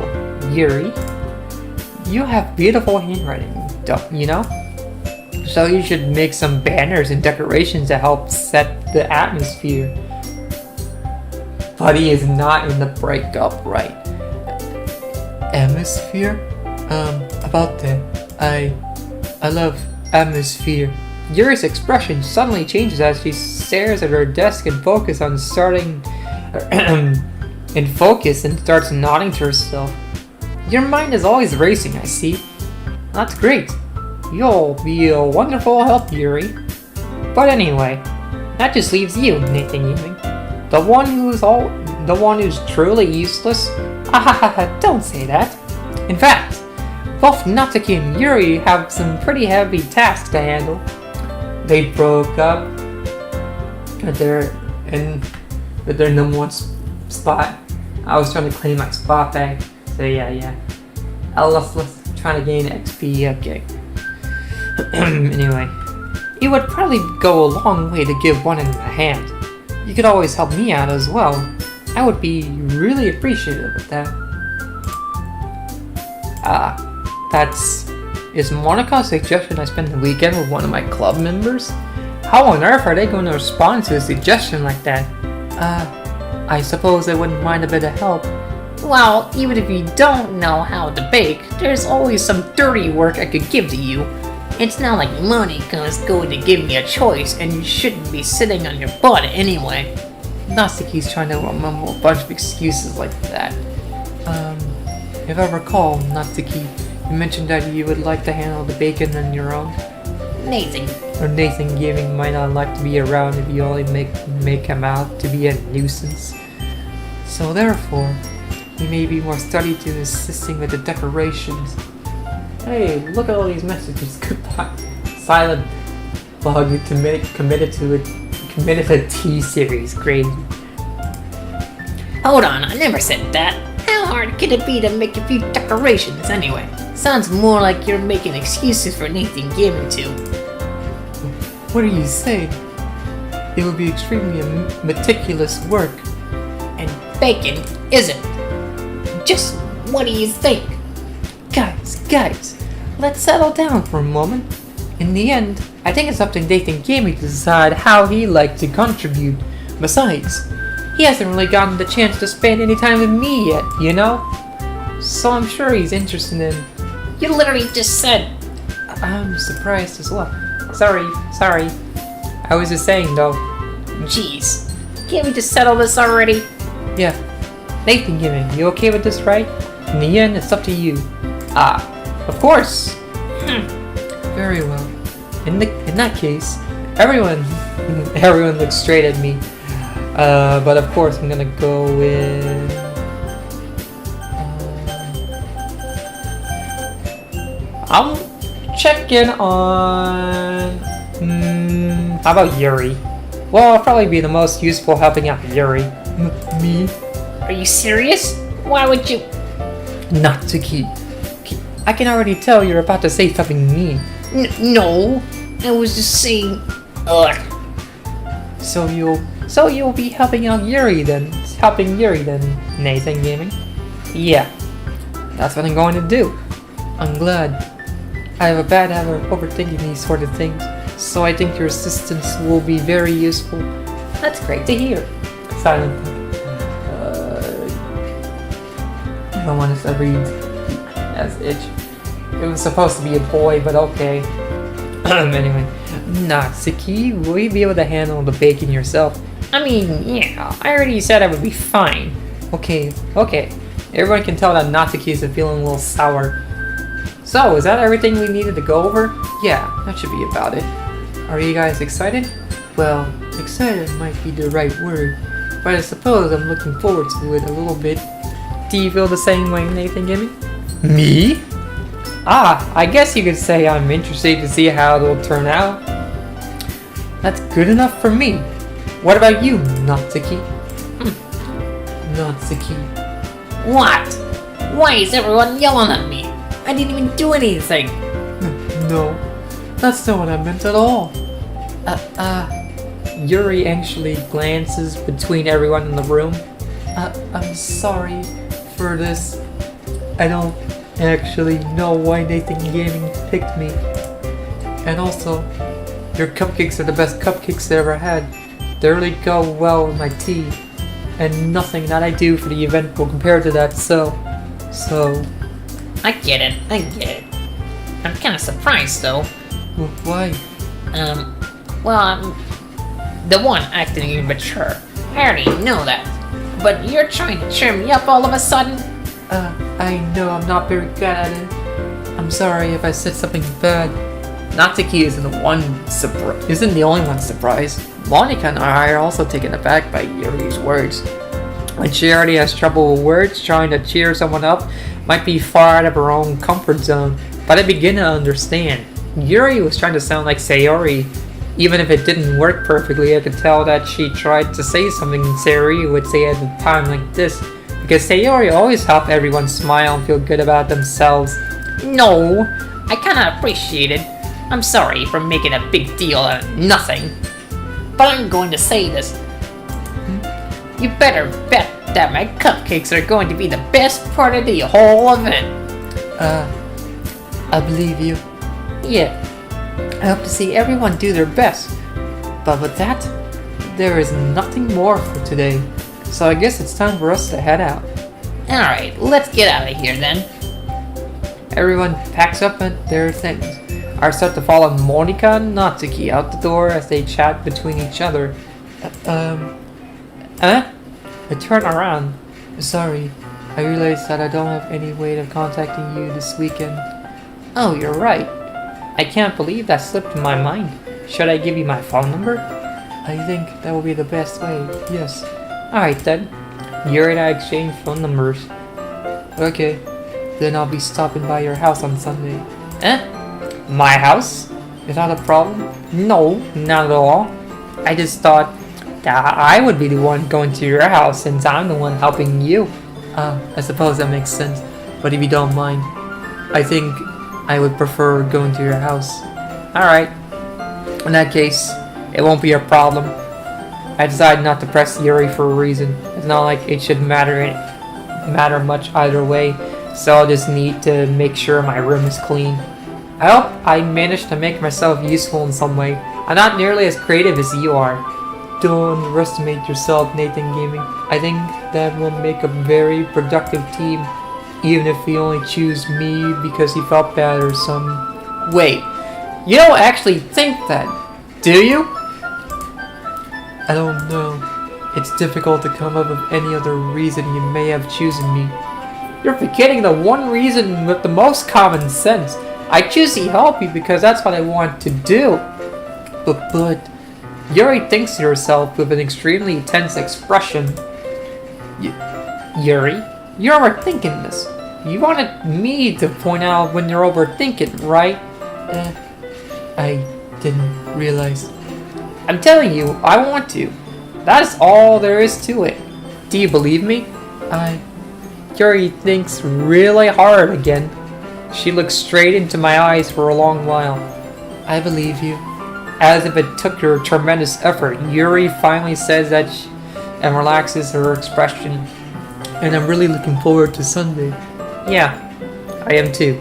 Yuri, you have beautiful handwriting, don't you know? So you should make some banners and decorations to help set the atmosphere. Buddy is not in the breakup, right? Atmosphere? About that. I love atmosphere. Yuri's expression suddenly changes as she stares at her desk and focus on starting and focus and starts nodding to herself. Your mind is always racing, I see. That's great. You'll be a wonderful help, Yuri. But anyway, that just leaves you, Nathan Gaming. The one who's truly useless? Ahaha, don't say that. In fact, both Natsuki and Yuri have some pretty heavy tasks to handle. They broke up at their number one spot. I was trying to claim my spot back. So yeah. I was trying to gain XP, okay. Anyway, it would probably go a long way to give one in a hand. You could always help me out as well. I would be really appreciative of that. Is Monika's suggestion I spend the weekend with one of my club members? How on earth are they going to respond to a suggestion like that? I suppose I wouldn't mind a bit of help. Well, even if you don't know how to bake, there's always some dirty work I could give to you. It's not like Monika's going to give me a choice, and you shouldn't be sitting on your butt anyway. Natsuki's trying to mumble a bunch of excuses like that. If I recall, Natsuki, you mentioned that you would like to handle the bacon on your own. Nathan Gaming might not like to be around if you only make him out to be a nuisance. So therefore, he may be more studied to assisting with the decorations. Hey, look at all these messages. Goodbye. Silent bug committed to a T-series. Great. Hold on, I never said that. How hard could it be to make a few decorations anyway? Sounds more like you're making excuses for Nathan Gaming too. What are you saying? It would be extremely meticulous work. And bacon isn't. Just what do you think? Guys, let's settle down for a moment. In the end, I think it's up to Nathan Gaming to decide how he'd like to contribute. Besides, he hasn't really gotten the chance to spend any time with me yet, you know? So I'm sure he's interested in... You literally just said... I'm surprised as well. Sorry. I was just saying though. Jeez. Can't we just settle this already? Yeah. Nathan Gaming, you okay with this, right? In the end, it's up to you. Of course. Very well. In that case, everyone looks straight at me. But of course, I'm gonna go with. I'll check in on. How about Yuri? Well, I'll probably be the most useful helping out Yuri. Me? Are you serious? Why would you? Natsuki. I can already tell you're about to say something mean. No, I was just saying. Ugh. So you'll be helping Yuri then, Nathan Gaming. Yeah, that's what I'm going to do. I'm glad. I have a bad habit of overthinking these sort of things, so I think your assistance will be very useful. That's great to hear. Silent. I don't want to read as itch. It was supposed to be a boy, but okay. Anyway, Natsuki, will you be able to handle the bacon yourself? I mean, yeah, I already said I would be fine. Okay. Everyone can tell that Natsuki is feeling a little sour. So, is that everything we needed to go over? Yeah, that should be about it. Are you guys excited? Well, excited might be the right word, but I suppose I'm looking forward to it a little bit. Do you feel the same way, Nathan Gaming? Me? I guess you could say I'm interested to see how it'll turn out. That's good enough for me. What about you, Natsuki? Natsuki. What? Why is everyone yelling at me? I didn't even do anything. No, that's not what I meant at all. Yuri anxiously glances between everyone in the room. I'm sorry for this. I don't actually know why Nathan Gaming picked me. And also, your cupcakes are the best cupcakes I ever had. They really go well with my tea. And nothing that I do for the event will compare to that, so... I get it. I'm kind of surprised though. Why? The one acting immature. I already know that. But you're trying to cheer me up all of a sudden? I know I'm not very good at it. I'm sorry if I said something bad. Natsuki isn't the only one surprised. Monica and I are also taken aback by Yuri's words. When she already has trouble with words, trying to cheer someone up might be far out of her own comfort zone, but I begin to understand. Yuri was trying to sound like Sayori. Even if it didn't work perfectly, I could tell that she tried to say something Sayori would say at a time like this, because Sayori always helped everyone smile and feel good about themselves. No, I kinda appreciate it. I'm sorry for making a big deal out of nothing. But I'm going to say this. You better bet that my cupcakes are going to be the best part of the whole event. I believe you. Yeah. I hope to see everyone do their best. But with that, there is nothing more for today. So I guess it's time for us to head out. Alright, let's get out of here then. Everyone packs up their things. I start to follow Monica and Natsuki out the door as they chat between each other. I turn around. Sorry, I realized that I don't have any way of contacting you this weekend. Oh, you're right. I can't believe that slipped my mind. Should I give you my phone number? I think that will be the best way, yes. Alright then. Yuri and I exchange phone numbers. Okay, then I'll be stopping by your house on Sunday. My house? Is that a problem? No, not at all. I just thought that I would be the one going to your house since I'm the one helping you. I suppose that makes sense. But if you don't mind, I think I would prefer going to your house. Alright. In that case, it won't be a problem. I decided not to press Yuri for a reason. It's not like it should matter much either way, so I'll just need to make sure my room is clean. I hope I managed to make myself useful in some way. I'm not nearly as creative as you are. Don't underestimate yourself, Nathan Gaming. I think that will make a very productive team, even if you only choose me because he felt bad or some... Wait, you don't actually think that, do you? I don't know. It's difficult to come up with any other reason you may have chosen me. You're forgetting the one reason with the most common sense. I choose to help you because that's what I want to do. But Yuri thinks to herself with an extremely tense expression. Yuri, you're overthinking this. You wanted me to point out when you're overthinking, right? I didn't realize. I'm telling you, I want to. That's all there is to it. Do you believe me? Yuri thinks really hard again. She looks straight into my eyes for a long while. I believe you. As if it took her tremendous effort, Yuri finally says that and relaxes her expression. And I'm really looking forward to Sunday. Yeah, I am too.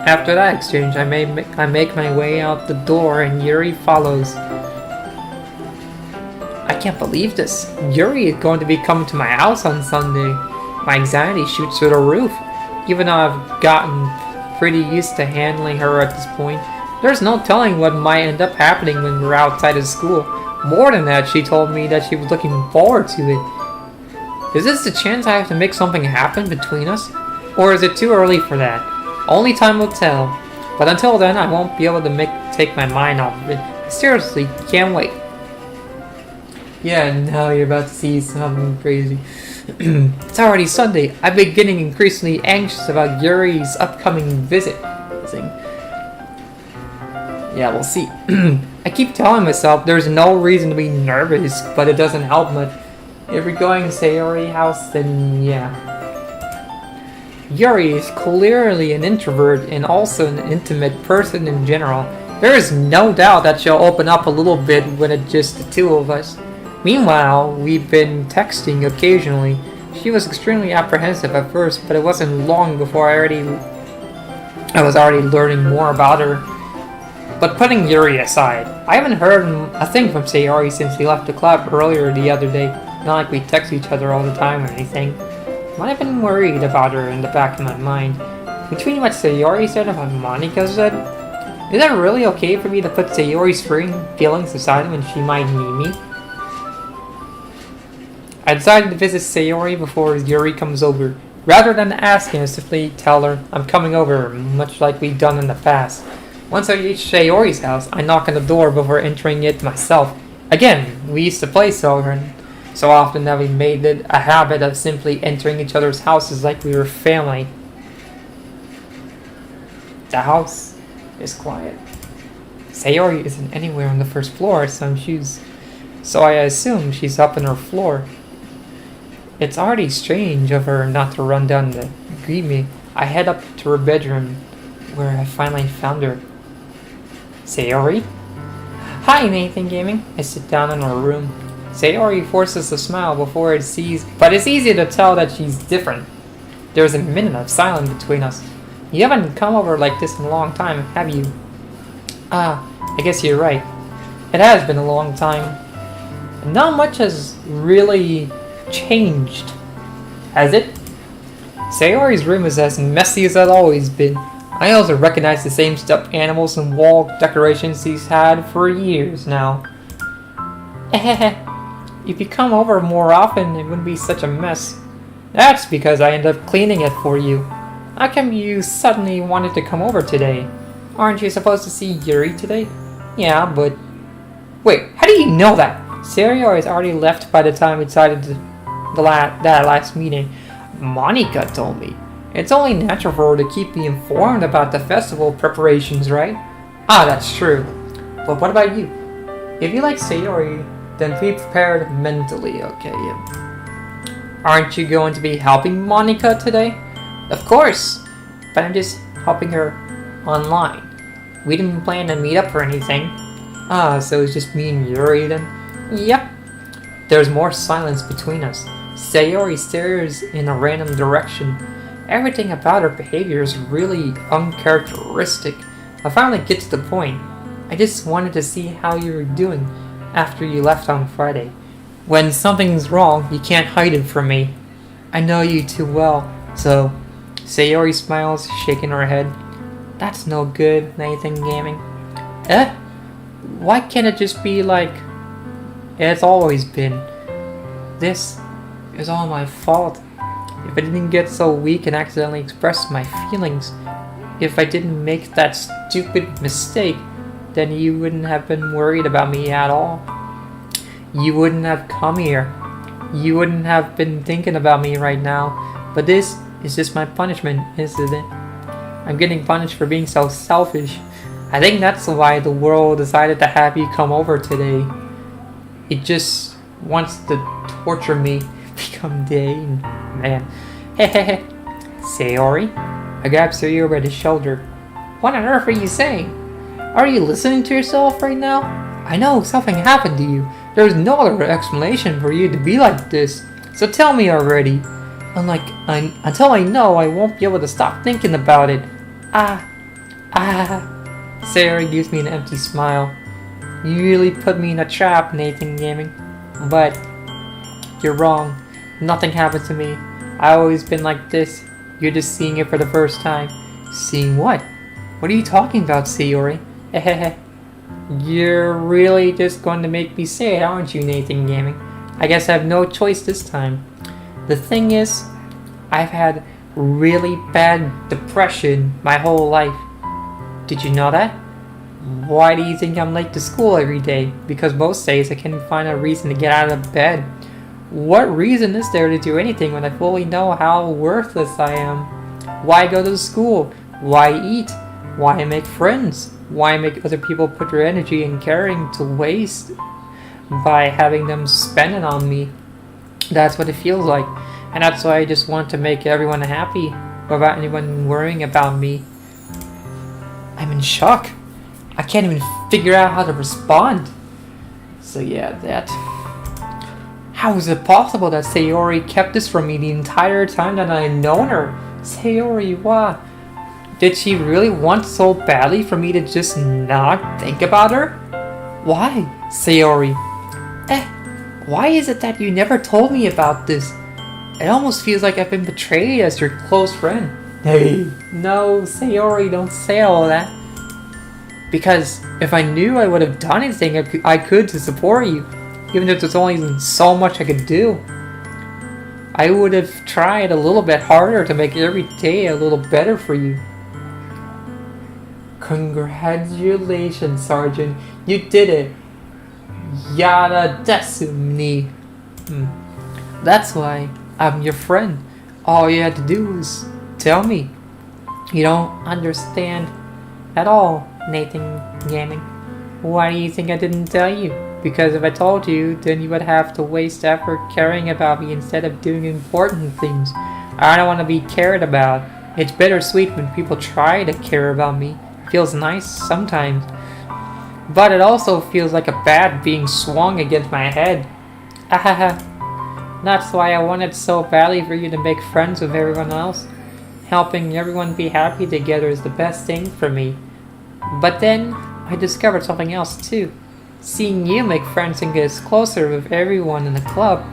After that exchange, I make my way out the door and Yuri follows. I can't believe this. Yuri is going to be coming to my house on Sunday. My anxiety shoots through the roof. Even though I've gotten pretty used to handling her at this point, there's no telling what might end up happening when we're outside of school. More than that, she told me that she was looking forward to it. Is this the chance I have to make something happen between us? Or is it too early for that? Only time will tell. But until then, I won't be able to take my mind off of it. I seriously can't wait. Yeah, now you're about to see something crazy. It's already Sunday. I've been getting increasingly anxious about Yuri's upcoming visit. Yeah, we'll see. I keep telling myself there's no reason to be nervous, but it doesn't help much. If we're going to Sayori house, then yeah. Yuri is clearly an introvert and also an intimate person in general. There is no doubt that she'll open up a little bit when it's just the two of us. Meanwhile, we've been texting occasionally. She was extremely apprehensive at first, but it wasn't long before I was already learning more about her. But putting Yuri aside, I haven't heard a thing from Sayori since he left the club earlier the other day. Not like we text each other all the time or anything. But I've been worried about her in the back of my mind. Between what Sayori said and what Monica said, is it really okay for me to put Sayori's feelings aside when she might need me? I decided to visit Sayori before Yuri comes over. Rather than asking, I simply tell her I'm coming over, much like we've done in the past. Once I reach Sayori's house, I knock on the door before entering it myself. Again, we used to play so often that we made it a habit of simply entering each other's houses like we were family. The house is quiet. Sayori isn't anywhere on the first floor, so I assume she's up on her floor. It's already strange of her not to run down to greet me. I head up to her bedroom, where I finally found her. Sayori? Hi, Nathan Gaming. I sit down in her room. Sayori forces a smile before it sees, but it's easy to tell that she's different. There's a minute of silence between us. You haven't come over like this in a long time, have you? I guess you're right. It has been a long time. Not much has really changed, has it? Sayori's room is as messy as it's always been. I also recognize the same stuffed animals and wall decorations he's had for years now. If you come over more often, it wouldn't be such a mess. That's because I end up cleaning it for you. How come you suddenly wanted to come over today? Aren't you supposed to see Yuri today? Yeah, but... Wait, how do you know that? Sayori has already left by the time we decided that last meeting. Monica told me. It's only natural for her to keep me informed about the festival preparations, right? That's true. But what about you? If you like Sayori, then be prepared mentally, okay? Aren't you going to be helping Monica today? Of course, but I'm just helping her online. We didn't plan to meet up or anything. So it's just me and Yuri then? Yep. There's more silence between us. Sayori stares in a random direction. Everything about her behavior is really uncharacteristic. I finally get to the point. I just wanted to see how you were doing after you left on Friday. When something's wrong, you can't hide it from me. I know you too well, so... Sayori smiles, shaking her head. That's no good, Nathan Gaming. Why can't it just be like it's always been? This is all my fault. If I didn't get so weak and accidentally express my feelings, if I didn't make that stupid mistake, then you wouldn't have been worried about me at all. You wouldn't have come here. You wouldn't have been thinking about me right now. But this is just my punishment, isn't it? I'm getting punished for being so selfish. I think that's why the world decided to have you come over today. It just wants to torture me, become Dane. Man. Hehehe. Sayori? I grabbed Sayori by the shoulder. What on earth are you saying? Are you listening to yourself right now? I know something happened to you. There's no other explanation for you to be like this. So tell me already. Until I know, I won't be able to stop thinking about it. Sayori gives me an empty smile. You really put me in a trap, Nathan Gaming. But you're wrong. Nothing happened to me. I've always been like this. You're just seeing it for the first time. Seeing what? What are you talking about, Sayori? You're really just going to make me say it, aren't you, Nathan Gaming? I guess I have no choice this time. The thing is, I've had really bad depression my whole life. Did you know that? Why do you think I'm late to school every day? Because most days I can't find a reason to get out of bed. What reason is there to do anything when I fully know how worthless I am? Why go to school? Why eat? Why make friends? Why make other people put their energy and caring to waste by having them spend it on me? That's what it feels like. And that's why I just want to make everyone happy without anyone worrying about me. I'm in shock. I can't even figure out how to respond. So yeah, that... How is it possible that Sayori kept this from me the entire time that I've known her? Sayori, why? Did she really want so badly for me to just not think about her? Why, Sayori? Why is it that you never told me about this? It almost feels like I've been betrayed as your close friend. Hey, no, Sayori, don't say all that. Because if I knew, I would have done anything I could to support you, even if there's only so much I could do. I would have tried a little bit harder to make every day a little better for you. Congratulations, Sergeant. You did it. Yada desumni. That's why I'm your friend. All you had to do was tell me. You don't understand at all, Nathan Gaming. Why do you think I didn't tell you? Because if I told you, then you would have to waste effort caring about me instead of doing important things. I don't want to be cared about. It's bittersweet when people try to care about me. It feels nice sometimes. But it also feels like a bat being swung against my head. That's why I wanted so badly for you to make friends with everyone else. Helping everyone be happy together is the best thing for me. But then, I discovered something else too. Seeing you make friends and get closer with everyone in the club,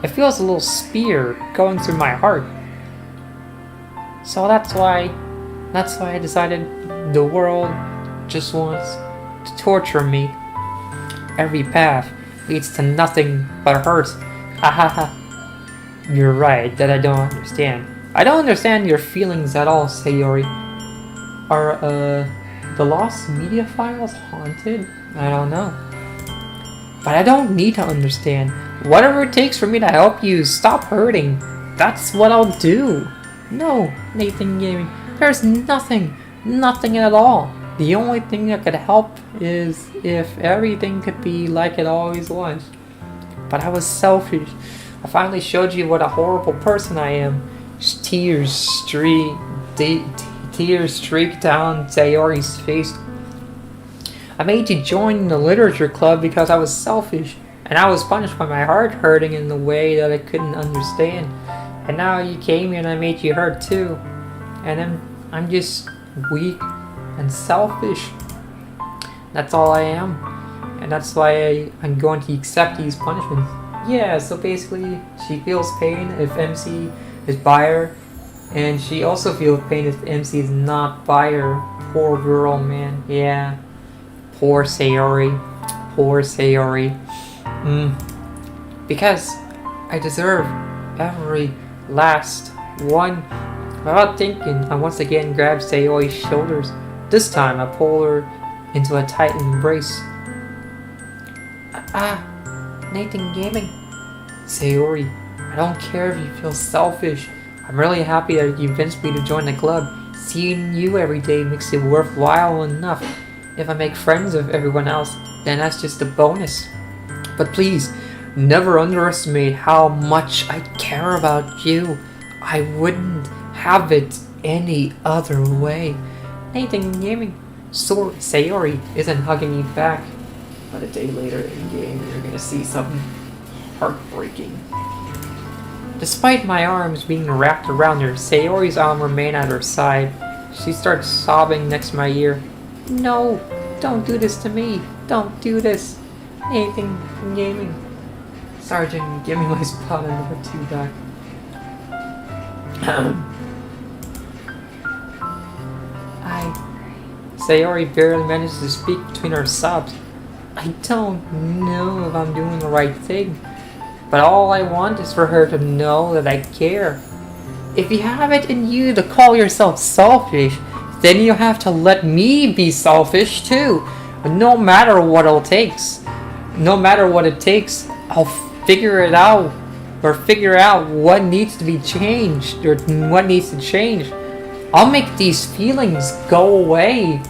it feels a little spear going through my heart. So that's why I decided the world just wants to torture me. Every path leads to nothing but hurt. You're right that I don't understand. I don't understand your feelings at all, Sayori. Are, the lost media files haunted? I don't know. But I don't need to understand. Whatever it takes for me to help you stop hurting, that's what I'll do. No, Nathan Gaming, there's nothing at all. The only thing that could help is if everything could be like it always was. But I was selfish. I finally showed you what a horrible person I am. Tears streak down Sayori's face. I made you join the literature club because I was selfish, and I was punished by my heart hurting in the way that I couldn't understand. And now you came here and I made you hurt too. And I'm just weak and selfish. That's all I am. And that's why I'm going to accept these punishments. Yeah, so basically she feels pain if MC is by her, and she also feels pain if MC is not by her. Poor girl, man. Yeah. Poor Sayori. Poor Sayori. Because I deserve every last one. Without thinking, I once again grabbed Sayori's shoulders. This time I pull her into a tight embrace. Nathan Gaming. Sayori, I don't care if you feel selfish. I'm really happy that you convinced me to join the club. Seeing you every day makes it worthwhile enough. If I make friends with everyone else, then that's just a bonus. But please, never underestimate how much I care about you. I wouldn't have it any other way. Nathan Gaming. Sayori isn't hugging you back. But a day later in game, you're gonna see something heartbreaking. Despite my arms being wrapped around her, Sayori's arm remained at her side. She starts sobbing next to my ear. No, don't do this to me. Don't do this. Nathan Gaming. Sergeant, give me my spot on number 2 back. Sayori barely manages to speak between her sobs. I don't know if I'm doing the right thing, but all I want is for her to know that I care. If you have it in you to call yourself selfish, then you have to let me be selfish too. No matter what it takes. No matter what it takes, I'll figure it out. Or figure out what needs to be changed. Or what needs to change. I'll make these feelings go away.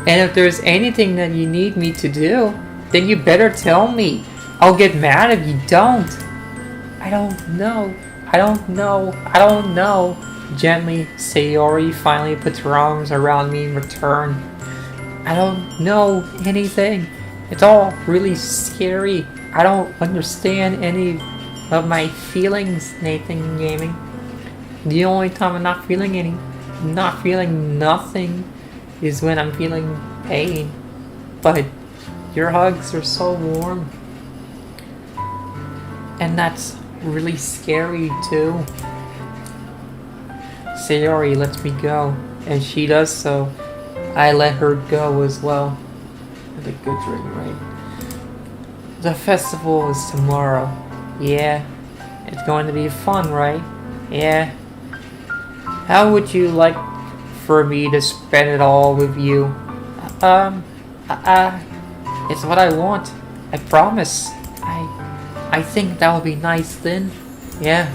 And if there's anything that you need me to do, then you better tell me. I'll get mad if you don't. I don't know. Gently, Sayori finally puts her arms around me in return. I don't know anything. It's all really scary. I don't understand any of my feelings, Nathan Gaming. The only time I'm not feeling nothing is when I'm feeling pain. But your hugs are so warm. And that's really scary too. Sayori lets me go, and she does so. I let her go as well. With a good drink, right? The festival is tomorrow. Yeah, It's going to be fun, right? Yeah. How would you like for me to spend it all with you? It's what I want. I promise. I think that would be nice then. Yeah.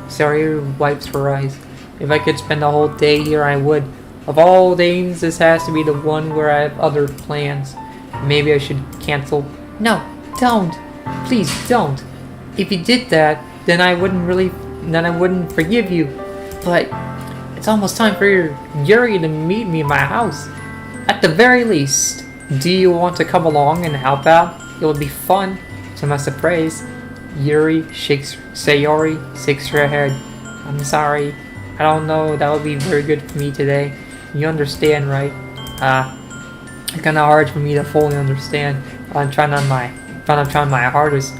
Sayori wipes her eyes. If I could spend the whole day here, I would. Of all days, this has to be the one where I have other plans. Maybe I should cancel. No, don't. Please don't. If you did that, then I wouldn't forgive you. But it's almost time for Yuri to meet me in my house. At the very least, do you want to come along and help out? It would be fun. To my surprise, Sayori shakes her head. I'm sorry. I don't know, that would be very good for me today. You understand, right? It's kinda hard for me to fully understand. I'm trying my hardest.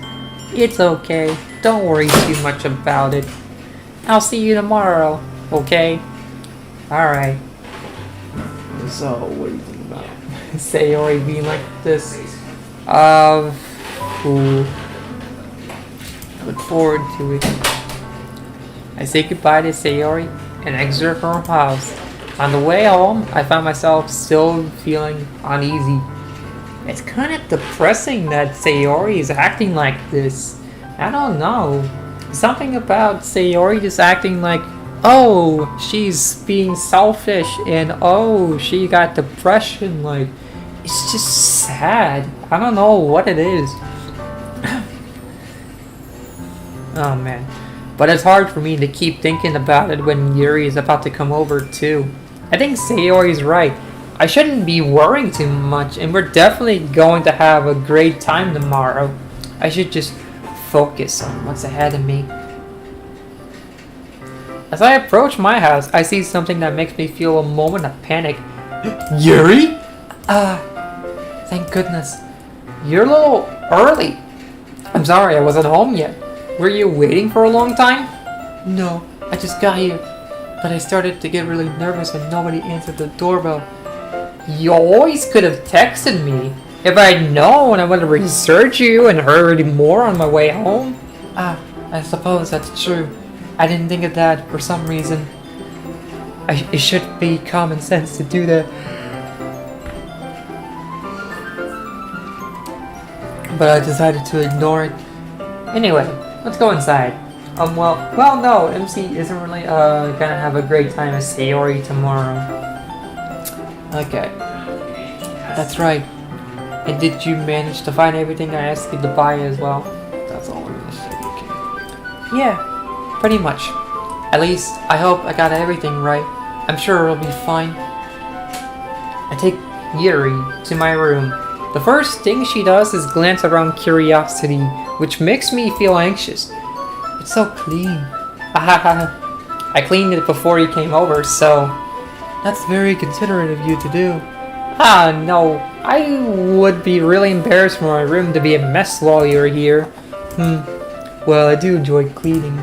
It's okay. Don't worry too much about it. I'll see you tomorrow, okay? Alright. So, what do you think about Sayori being like this. Cool. Look forward to it. I say goodbye to Sayori and exit her house. On the way home, I found myself still feeling uneasy. It's kind of depressing that Sayori is acting like this. I don't know. Something about Sayori just acting like, oh, she's being selfish and oh, she got depression. Like, it's just sad. I don't know what it is. Oh man. But it's hard for me to keep thinking about it when Yuri is about to come over too. I think Sayori's right. I shouldn't be worrying too much, and we're definitely going to have a great time tomorrow. I should just focus on what's ahead of me. As I approach my house, I see something that makes me feel a moment of panic. Yuri? Thank goodness. You're a little early. I'm sorry I wasn't home yet. Were you waiting for a long time? No, I just got here. But I started to get really nervous when nobody answered the doorbell. You always could have texted me. If I'd known, I would have researched you and heard more on my way home. I suppose that's true. I didn't think of that for some reason. It should be common sense to do that. But I decided to ignore it. Anyway, let's go inside. Well, no, MC isn't really gonna have a great time as Sayori tomorrow. Okay, that's right. And did you manage to find everything I asked you to buy as well? That's all I'm gonna say, okay. Yeah, pretty much. At least, I hope I got everything right. I'm sure it'll be fine. I take Yuri to my room. The first thing she does is glance around curiosity, which makes me feel anxious. It's so clean. I cleaned it before you came over, so... That's very considerate of you to do. No. I would be really embarrassed for my room to be a mess while you're here. Well, I do enjoy cleaning.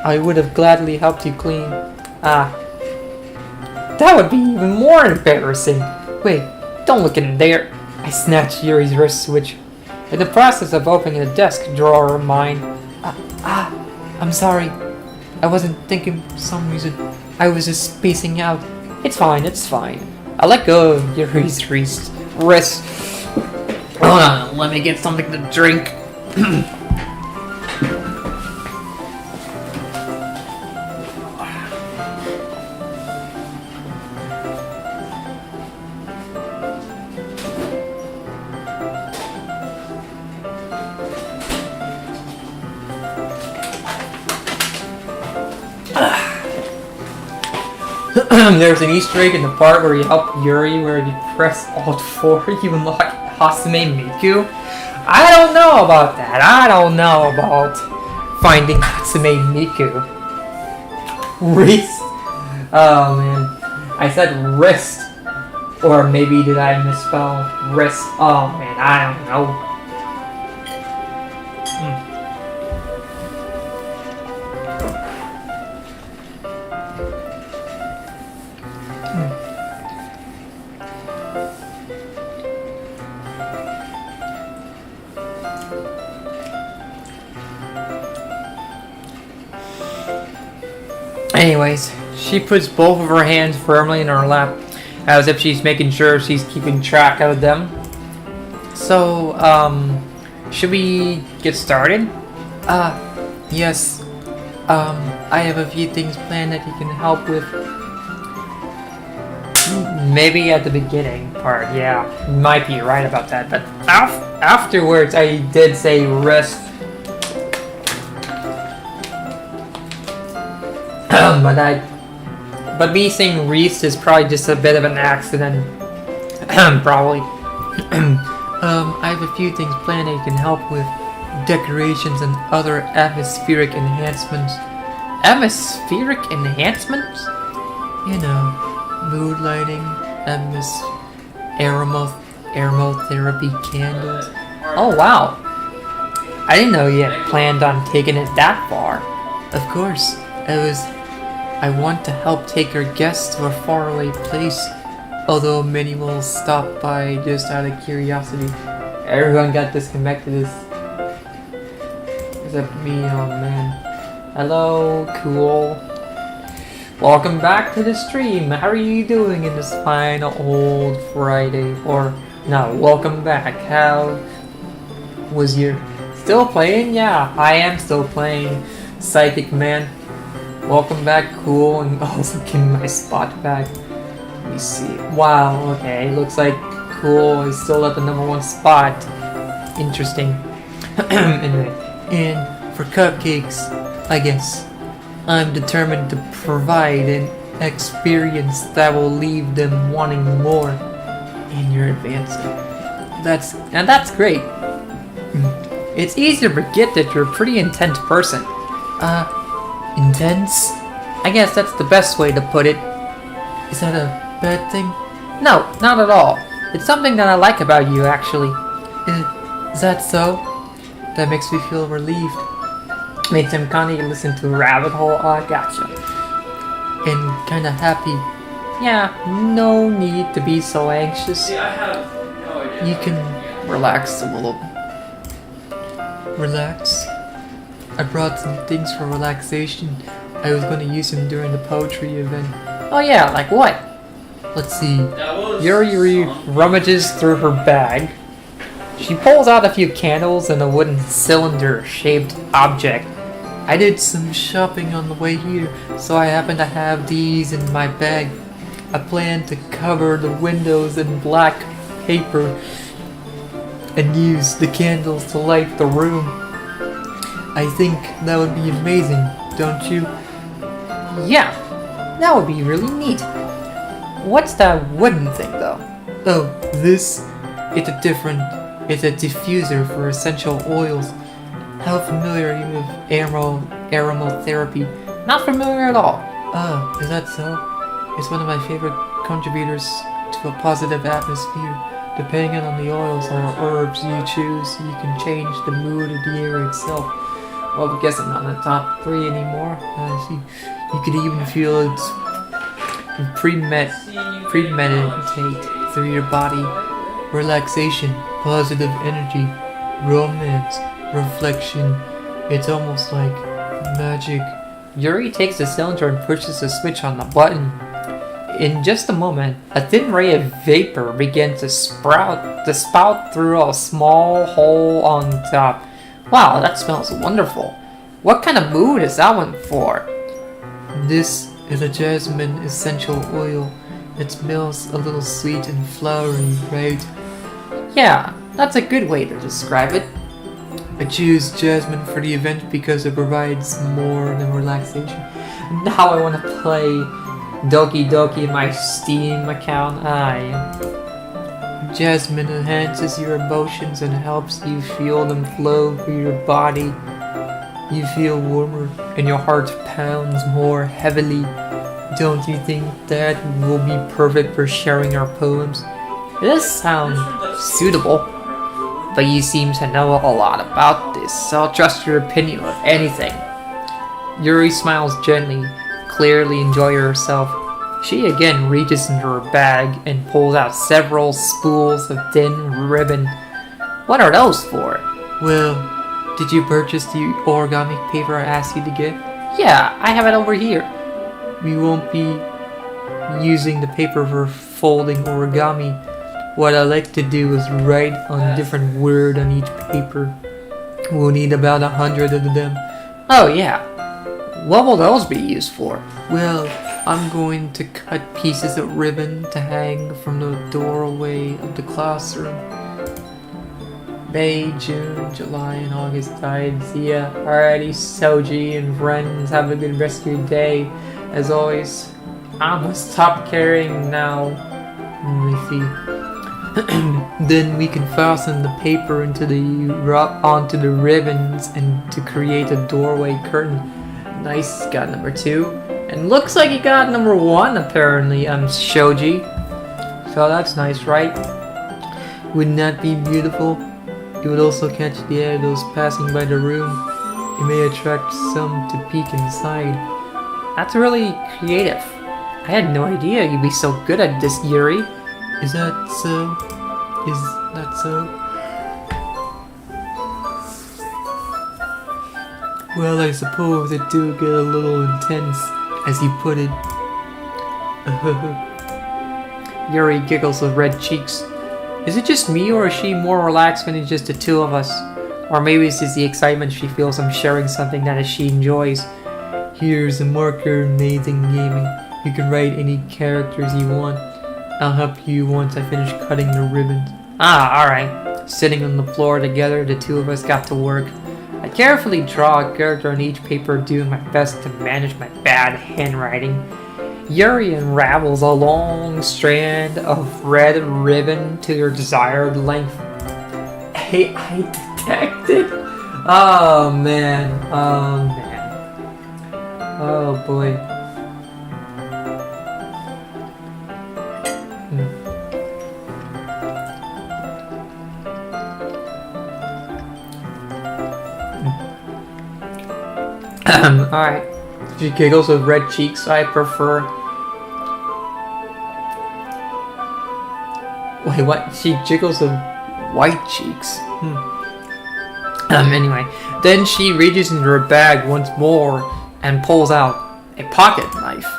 I would have gladly helped you clean. That would be even more embarrassing. Wait, don't look in there. I snatched Yuri's wrist switch. In the process of opening the desk drawer of mine. I'm sorry. I wasn't thinking for some reason. I was just spacing out. It's fine, it's fine. I let go of Yuri's wrist. Hold on, let me get something to drink. There's an Easter egg in the part where you help Yuri, where you press Alt 4, you unlock Hasume Miku. I don't know about that. I don't know about finding Hasume Miku. Wrist? Oh man. I said wrist. Or maybe did I misspell wrist? Oh man, I don't know. Anyways, she puts both of her hands firmly in her lap, as if she's making sure she's keeping track of them. So, should we get started? Yes. I have a few things planned that you can help with. Maybe at the beginning part, yeah. Might be right about that, but afterwards I did say rest. But me saying Reese is probably just a bit of an accident. Probably. I have a few things planned that you can help with. Decorations and other atmospheric enhancements. Atmospheric enhancements? You know, mood lighting, aromatherapy candles. Oh wow. I didn't know you had planned on taking it that far. Of course, I want to help take our guests to a faraway place, although many will stop by just out of curiosity. Everyone got disconnected except me, oh man. Hello, cool. Welcome back to the stream. How are you doing in this fine old Friday? Or, no, welcome back. How was your... Still playing? Yeah, I am still playing Psychic Man. Welcome back, cool, and also getting my spot back. Let me see. Wow, okay, looks like cool is still at the #1 spot. Interesting. Anyway. And for cupcakes, I guess, I'm determined to provide an experience that will leave them wanting more, and you're advancing. That's great. It's easy to forget that you're a pretty intense person. Intense? I guess that's the best way to put it. Is that a bad thing? No, not at all. It's something that I like about you, actually. Is that so? That makes me feel relieved. Makes him kind of listen to a rabbit hole. Gotcha. And kind of happy. Yeah, no need to be so anxious. See, I have no idea. You can relax a little. Relax? I brought some things for relaxation. I was going to use them during the poetry event. Oh yeah, like what? Let's see. That was Yuri rummages through her bag. She pulls out a few candles and a wooden cylinder-shaped object. I did some shopping on the way here, so I happen to have these in my bag. I plan to cover the windows in black paper and use the candles to light the room. I think that would be amazing, don't you? Yeah, that would be really neat. What's that wooden thing, though? Oh, this? It's a diffuser for essential oils. How familiar are you with aromatherapy? Not familiar at all. Ah, is that so? It's one of my favorite contributors to a positive atmosphere. Depending on the oils or herbs you choose, you can change the mood of the air itself. Well, I guess I'm not in the top 3 anymore. I see. You could even feel it premeditate through your body. Relaxation, positive energy, romance, reflection. It's almost like magic. Yuri takes the cylinder and pushes the switch on the button. In just a moment, a thin ray of vapor begins to spout through a small hole on top. Wow, that smells wonderful. What kind of mood is that one for? This is a jasmine essential oil. It smells a little sweet and flowery, right? Yeah, that's a good way to describe it. I choose jasmine for the event because it provides more than relaxation. Now I want to play Doki Doki in my Steam account. Jasmine enhances your emotions and helps you feel them flow through your body. You feel warmer and your heart pounds more heavily. Don't you think that will be perfect for sharing our poems? This sounds suitable, but you seem to know a lot about this, so I'll trust your opinion of anything. Yuri smiles gently, clearly enjoying herself. She again reaches into her bag and pulls out several spools of thin ribbon. What are those for? Well, did you purchase the origami paper I asked you to get? Yeah, I have it over here. we won't be using the paper for folding origami. What I like to do is write on different word on each paper. We'll need about 100 of them. Oh yeah. What will those be used for? Well, I'm going to cut pieces of ribbon to hang from the doorway of the classroom. May, June, July, and August tides. Yeah, alrighty, Soji and friends, have a good rest of your day. As always, I'm gonna stop carrying now. Let me see. Then we can fasten the paper onto the ribbons and to create a doorway curtain. Nice, got number 2. And looks like you got number 1 apparently, Shoji. So that's nice, right? Wouldn't that be beautiful? It would also catch the eye of those passing by the room. It may attract some to peek inside. That's really creative. I had no idea you'd be so good at this, Yuri. Is that so? Is that so? Well, I suppose it do get a little intense, as you put it. Yuri giggles with red cheeks. Is it just me, or is she more relaxed when it's just the two of us? Or maybe it's just the excitement she feels I'm sharing something that she enjoys. Here's a marker, amazing gaming. You can write any characters you want. I'll help you once I finish cutting the ribbons. Ah, alright. Sitting on the floor together, the two of us got to work. I carefully draw a character on each paper, doing my best to manage my bad handwriting. Yuri unravels a long strand of red ribbon to your desired length. Hey, I detected. Oh man. Oh man. Oh boy. Alright. She giggles with red cheeks. I prefer. Wait, what? She jiggles with white cheeks. Anyway. Then she reaches into her bag once more and pulls out a pocket knife.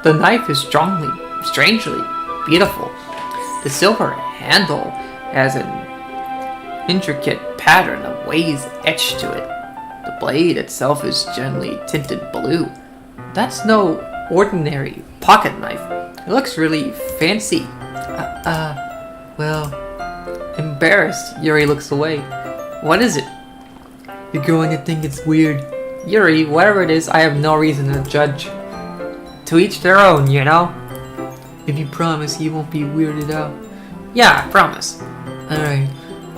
The knife is strangely beautiful. The silver handle has an intricate pattern of waves etched to it. The blade itself is gently tinted blue. That's no ordinary pocket knife. It looks really fancy. Well, Embarrassed, Yuri looks away. What is it? you're going to think it's weird. Yuri, whatever it is, I have no reason to judge. To each their own, you know? If you promise you won't be weirded out. Yeah, I promise. Alright,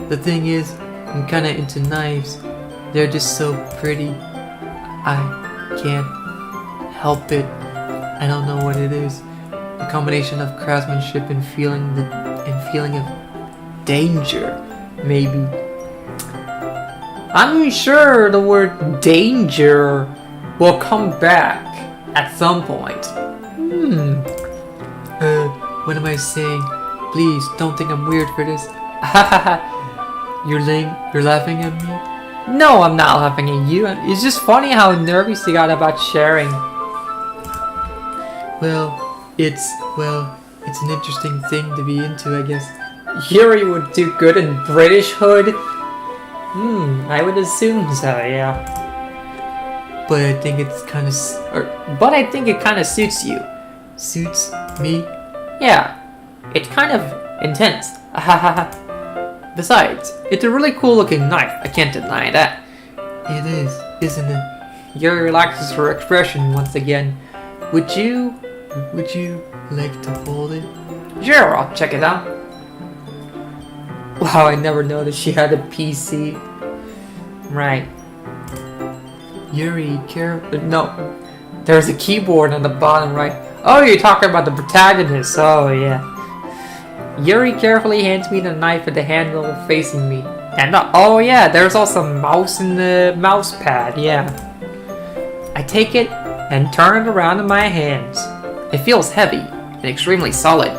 the thing is, I'm kinda into knives. They're just so pretty. I can't help it. I don't know what it is. A combination of craftsmanship and feeling of danger, maybe. I'm sure the word danger will come back at some point. What am I saying? Please, don't think I'm weird for this. You're laughing at me? No, I'm not laughing at you. It's just funny how nervous you got about sharing. Well, it's an interesting thing to be into, I guess. Yuri would do good in British hood. I would assume so, yeah. But I think it's But I think it kind of suits you. suits me. Yeah, it's kind of intense. Besides, it's a really cool looking knife. I can't deny that. It is, isn't it? Yuri relaxes her expression once again. Would you like to hold it? Sure, I'll check it out. Wow, I never noticed she had a PC. Right. Yuri, No, there's a keyboard on the bottom right. Oh, you're talking about the protagonist. Oh, yeah. Yuri carefully hands me the knife with the handle facing me. And oh yeah, there's also a mouse in the mouse pad. Yeah. I take it and turn it around in my hands. It feels heavy and extremely solid.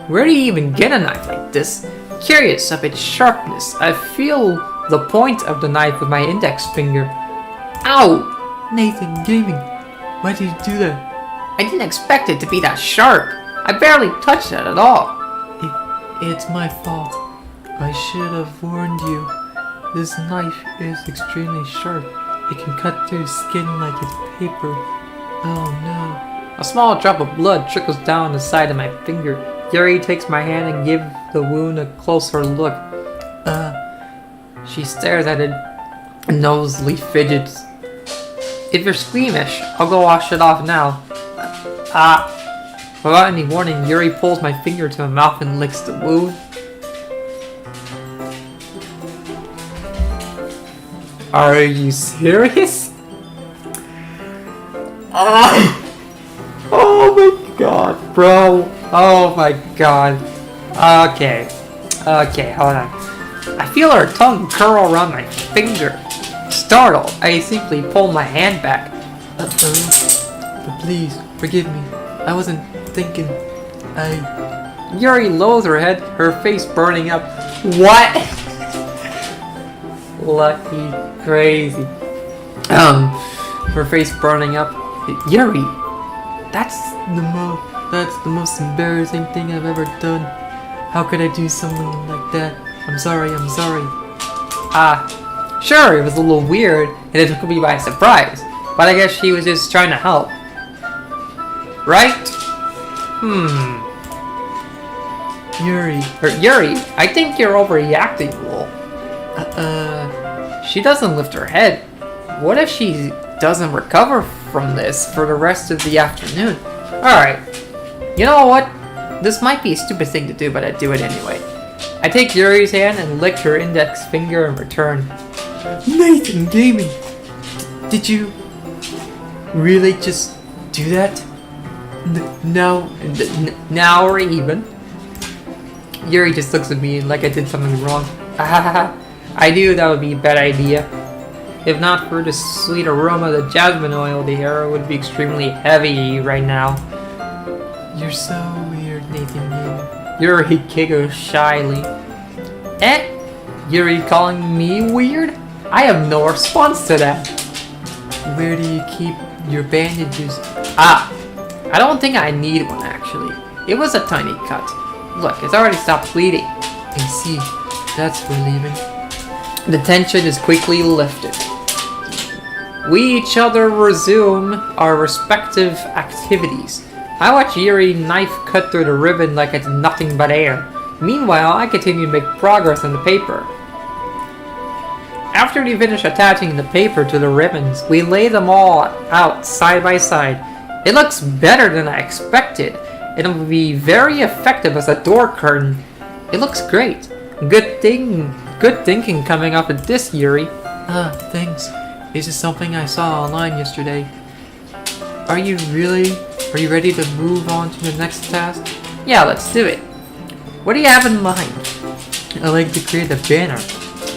Where do you even get a knife like this? Curious of its sharpness, I feel the point of the knife with my index finger. Ow! Nathan Gaming. Why did you do that? I didn't expect it to be that sharp. I barely touched it at all. It's my fault. I should have warned you. This knife is extremely sharp. It can cut through skin like it's paper. Oh no. A small drop of blood trickles down the side of my finger. Yuri takes my hand and gives the wound a closer look. She stares at it and nosily fidgets. If you're squeamish, I'll go wash it off now. Without any warning, Yuri pulls my finger to my mouth and licks the wound. Are you serious? Oh my god, bro. Oh my god. Okay, hold on. I feel her tongue curl around my finger. Startled, I simply pull my hand back. But please, forgive me. I wasn't thinking. Yuri lowers her head, her face burning up. What? Lucky crazy. Her face burning up. Yuri, that's the most embarrassing thing I've ever done. How could I do something like that? I'm sorry. Sure, it was a little weird, and it took me by surprise. But I guess she was just trying to help. Right? Yuri, I think you're overreacting, Lol. She doesn't lift her head. What if she doesn't recover from this for the rest of the afternoon? Alright. You know what? This might be a stupid thing to do, but I do it anyway. I take Yuri's hand and lick her index finger in return. Nathan Gaming! Did you really just do that? Now we're even. Yuri just looks at me like I did something wrong. I knew that would be a bad idea. If not for the sweet aroma of the jasmine oil, the hair would be extremely heavy right now. You're so weird, Nathan Gaming. Yuri giggles shyly. Yuri calling me weird? I have no response to that. Where do you keep your bandages? I don't think I need one actually. It was a tiny cut. Look, it's already stopped bleeding. I see. That's relieving. The tension is quickly lifted. We each other resume our respective activities. I watch Yuri knife cut through the ribbon like it's nothing but air. Meanwhile, I continue to make progress on the paper. After we finish attaching the paper to the ribbons, we lay them all out side by side. It looks better than I expected. It'll be very effective as a door curtain. It looks great. Good thinking coming up with this, Yuri. Thanks. This is something I saw online yesterday. Are you ready to move on to the next task? Yeah, let's do it. What do you have in mind? I like to create a banner.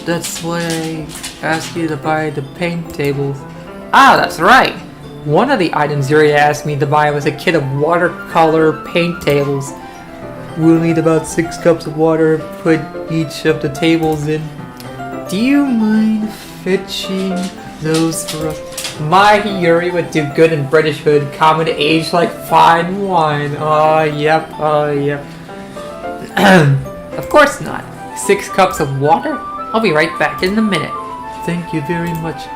That's why I asked you to buy the paint tables. That's right. One of the items Yuri asked me to buy was a kit of watercolor paint tables. We'll need about 6 cups of water to put each of the tables in. Do you mind fetching those for us? My Yuri would do good in Britishhood, common age like fine wine. Yep. Of course not. 6 cups of water? I'll be right back in a minute. Thank you very much.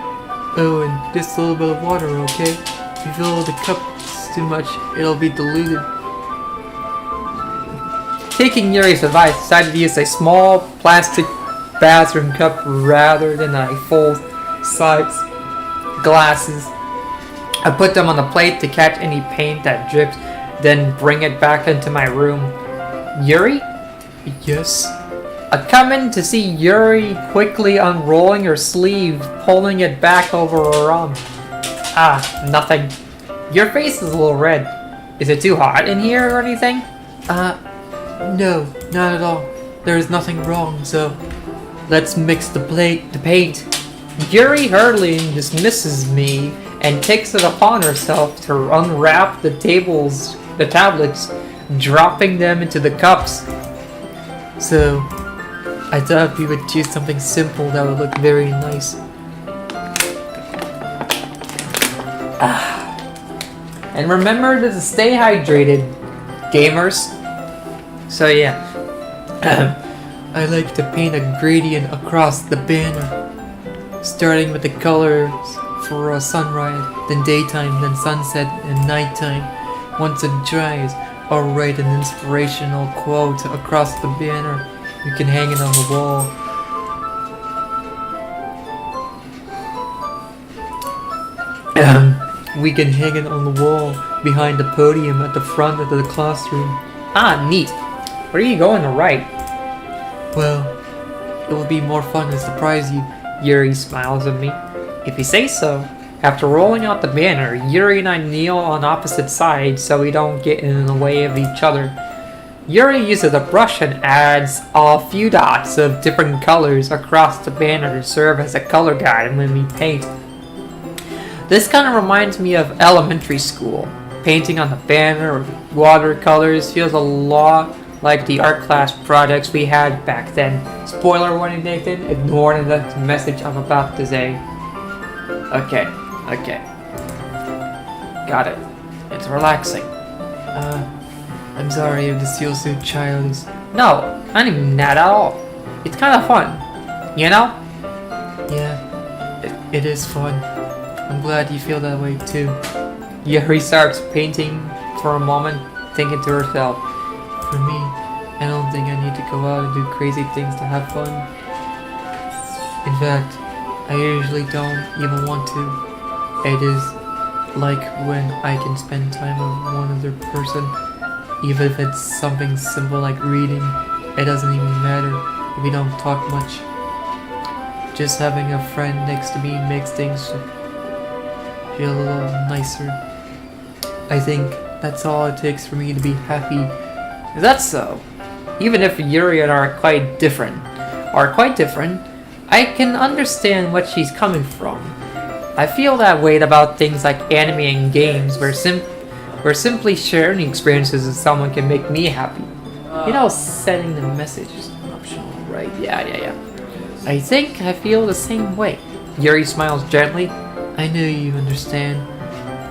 Oh, and just a little bit of water, okay? If you fill the cups too much, it'll be diluted. Taking Yuri's advice, I decided to use a small plastic bathroom cup rather than a full-size glasses. I put them on the plate to catch any paint that drips, then bring it back into my room. Yuri? Yes? I come in to see Yuri quickly unrolling her sleeve, pulling it back over her arm. Nothing. Your face is a little red. Is it too hot in here or anything? No, not at all. There is nothing wrong, so let's mix the paint. Yuri hurriedly dismisses me and takes it upon herself to unwrap the tablets, dropping them into the cups. So, I thought we would choose something simple that would look very nice. And remember to stay hydrated, gamers. So yeah. I like to paint a gradient across the banner, starting with the colors for a sunrise, then daytime, then sunset, and nighttime. Once it dries, I'll write an inspirational quote across the banner. You can hang it on the wall. We can hang it on the wall behind the podium at the front of the classroom. Ah, neat. Where are you going to write? Well, it will be more fun to surprise you. Yuri smiles at me. If you say so. After rolling out the banner, Yuri and I kneel on opposite sides so we don't get in the way of each other. Yuri uses a brush and adds a few dots of different colors across the banner to serve as a color guide when we paint. This kind of reminds me of elementary school. Painting on the banner with watercolors feels a lot like the art class projects we had back then. Spoiler warning, Nathan, ignore the message I'm about to say. Okay. Got it. It's relaxing. I'm sorry if this feels so childish. No, not even that at all. It's kind of fun. You know? Yeah, it is fun. I'm glad you feel that way too. Yuri starts painting for a moment, thinking to herself. For me, I don't think I need to go out and do crazy things to have fun. In fact, I usually don't even want to. It is like when I can spend time with one other person, even if it's something simple like reading. It doesn't even matter if we don't talk much. Just having a friend next to me makes things feel a little nicer. I think that's all it takes for me to be happy. Is that so? Even if Yuri and I are quite different, I can understand what she's coming from. I feel that way about things like anime and games, where simply sharing experiences with someone can make me happy. You know, sending the message is optional, right? Yeah. I think I feel the same way. Yuri smiles gently. I know you understand.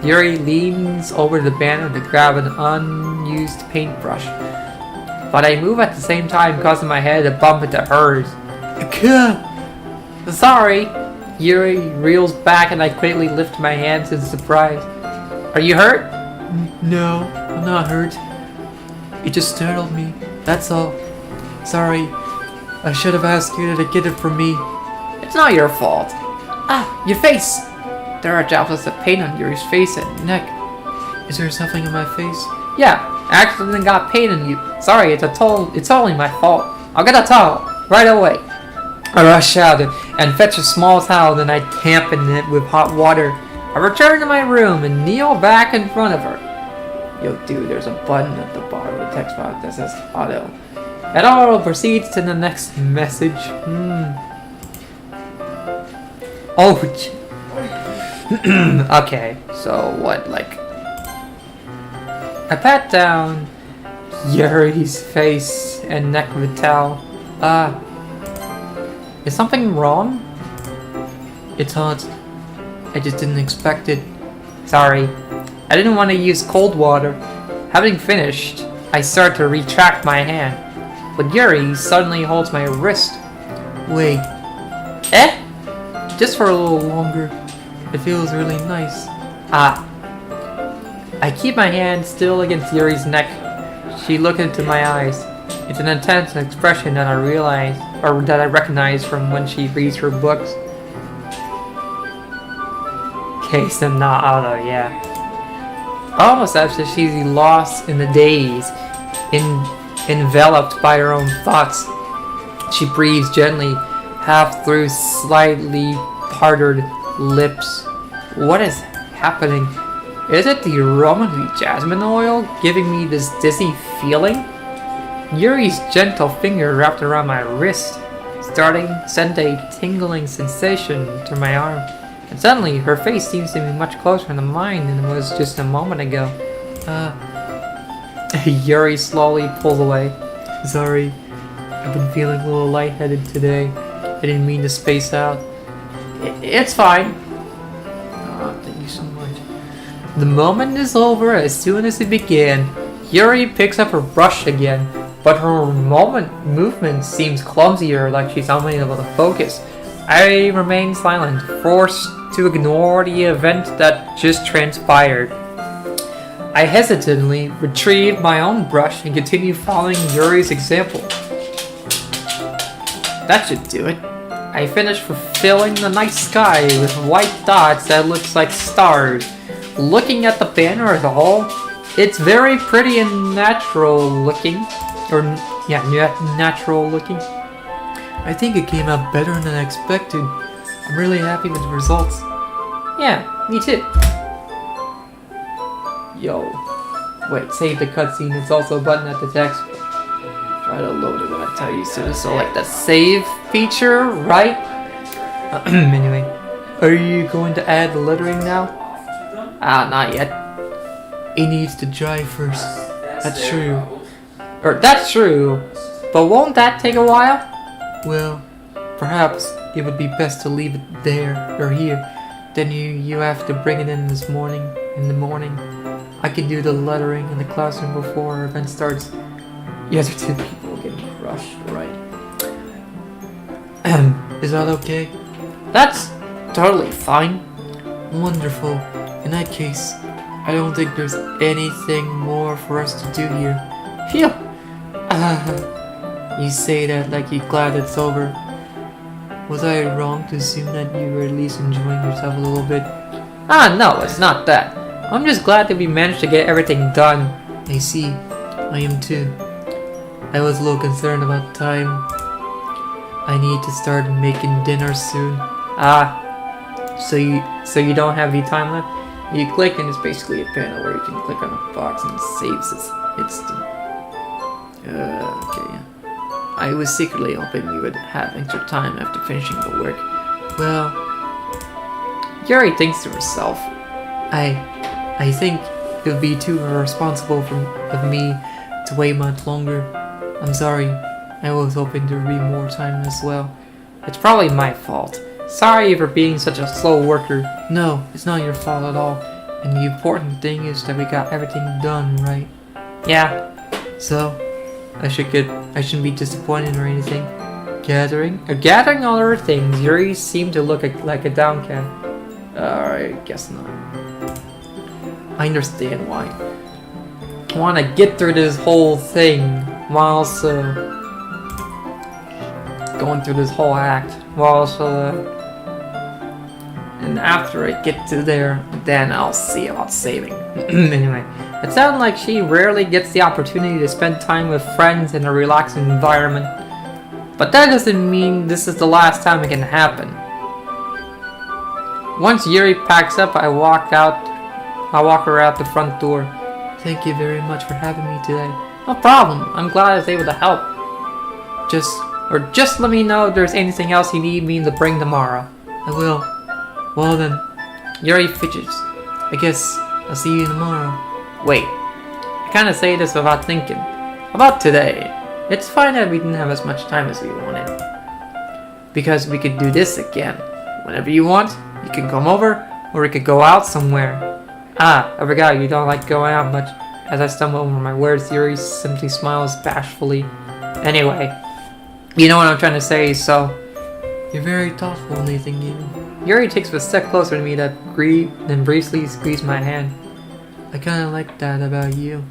Yuri leans over the banner to grab an unused paintbrush. But I move at the same time, causing my head to bump into hers. Sorry! Yuri reels back and I quickly lift my hands in surprise. Are you hurt? No, I'm not hurt. It just startled me, that's all. Sorry, I should have asked you to get it from me. It's not your fault. Ah, your face! There are droplets of paint on Yuri's face and neck. Is there something on my face? Yeah, I accidentally got paint on you. Sorry, it's only my fault. I'll get a towel, right away. I rush out and fetch a small towel, then I dampen it with hot water. I return to my room and kneel back in front of her. Yo, dude, there's a button at the bottom of the text box that says auto. And auto proceeds to the next message. Oh, okay, so what, like... I pat down Yuri's face and neck with a towel. Is something wrong? It's hot. I just didn't expect it. Sorry, I didn't want to use cold water. Having finished, I start to retract my hand, but Yuri suddenly holds my wrist. Wait, Eh? just for a little longer. It feels really nice. I keep my hand still against Yuri's neck. She looks into my eyes. It's an intense expression that I recognize from when she reads her books. Case and not auto, yeah. Almost as if she's lost in the daze, enveloped by her own thoughts. She breathes gently, half through slightly parted lips. What is happening? Is it the aroma of the jasmine oil giving me this dizzy feeling? Yuri's gentle finger wrapped around my wrist, sent a tingling sensation to my arm. And suddenly, her face seems to be much closer to mine than it was just a moment ago. Yuri slowly pulls away. Sorry, I've been feeling a little lightheaded today. I didn't mean to space out. It's fine. Thank you so much. The moment is over as soon as it began. Yuri picks up her brush again, but her movement seems clumsier, like she's unable to focus. I remain silent, forced to ignore the event that just transpired. I hesitantly retrieve my own brush and continue following Yuri's example. That should do it. I finish fulfilling the night sky with white dots that looks like stars. Looking at the banner as a whole, it's very pretty and natural looking. Natural looking. I think it came out better than I expected. I'm really happy with the results. Yeah, me too. Yo. Wait, save the cutscene. It's also a button at the text. Try to load it when I tell you to. So like the save feature, right? Anyway. Are you going to add the lettering now? Not yet. It needs to dry first. That's true. That's true. But won't that take a while? Well, perhaps it would be best to leave it there or here. Then you have to bring it in the morning. I can do the lettering in the classroom before our event starts. You guys are two people getting crushed, right? Is that okay? That's totally fine. Wonderful. In that case, I don't think there's anything more for us to do here. Phew. You say that like you're glad it's over. Was I wrong to assume that you were at least enjoying yourself a little bit? No, it's not that. I'm just glad that we managed to get everything done. I see. I am too. I was a little concerned about time. I need to start making dinner soon. So you don't have any time left? You click and it's basically a panel where you can click on a box and it saves it's okay, yeah. I was secretly hoping we would have extra time after finishing the work. Well, Yuri thinks to herself. I think it would be too irresponsible of me to wait much longer. I'm sorry. I was hoping there would be more time as well. It's probably my fault. Sorry for being such a slow worker. No, it's not your fault at all. And the important thing is that we got everything done, right? Yeah. So, I shouldn't be disappointed or anything. Gathering other things, Yuri seemed to look like a downcast. I guess not. I understand why. I want to get through this whole thing while also going through this whole act while also and after I get to there, then I'll see about saving. Anyway, it sounds like she rarely gets the opportunity to spend time with friends in a relaxing environment. But that doesn't mean this is the last time it can happen. Once Yuri packs up, I walk her out the front door. Thank you very much for having me today. No problem. I'm glad I was able to help. Just let me know if there's anything else you need me to bring tomorrow. I will. Well then, Yuri fidgets. I guess I'll see you tomorrow. Wait. I kinda say this without thinking. About today. It's fine that we didn't have as much time as we wanted. Because we could do this again. Whenever you want, you can come over, or we could go out somewhere. I forgot you don't like going out much. As I stumble over my words, Yuri simply smiles bashfully. Anyway, you know what I'm trying to say, so... You're very thoughtful, Nathan Gaming. Yuri takes a step closer to me then briefly squeezed my hand. I kinda like that about you.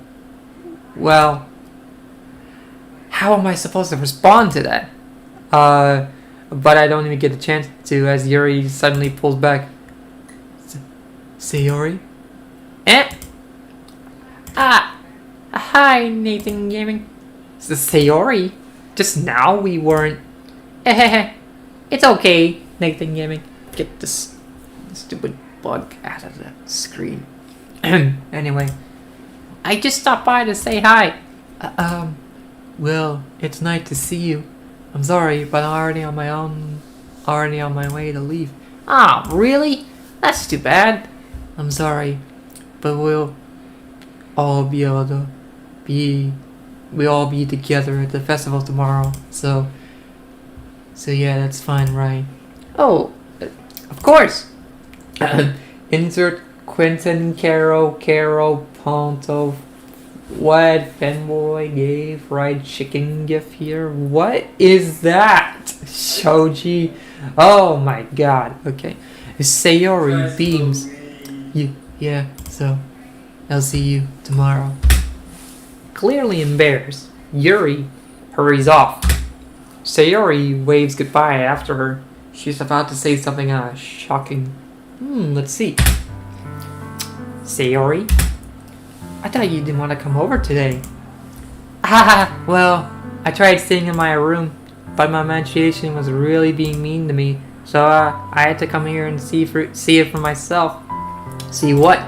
Well, how am I supposed to respond to that? But I don't even get a chance to as Yuri suddenly pulls back. Sayori? Hi, Nathan Gaming. Sayori? Just now we weren't... It's okay, Nathan Gaming. Get this stupid bug out of the screen. Anyway, I just stopped by to say hi. Well, it's nice to see you. I'm sorry, but I'm already on my way to leave. Ah, really? That's too bad. I'm sorry, but we'll all be together at the festival tomorrow. So yeah, that's fine, right? Oh, of course. Insert Quentin, Caro, Ponto, what fanboy gave fried chicken gift here? What is that? Shoji. Oh my god. Okay. Sayori beams. Yeah, so I'll see you tomorrow. Clearly embarrassed, Yuri hurries off. Sayori waves goodbye after her. She's about to say something shocking. Let's see. Sayori? I thought you didn't want to come over today. Well, I tried staying in my room, but my imagination was really being mean to me. So I had to come here and see it for myself. See what?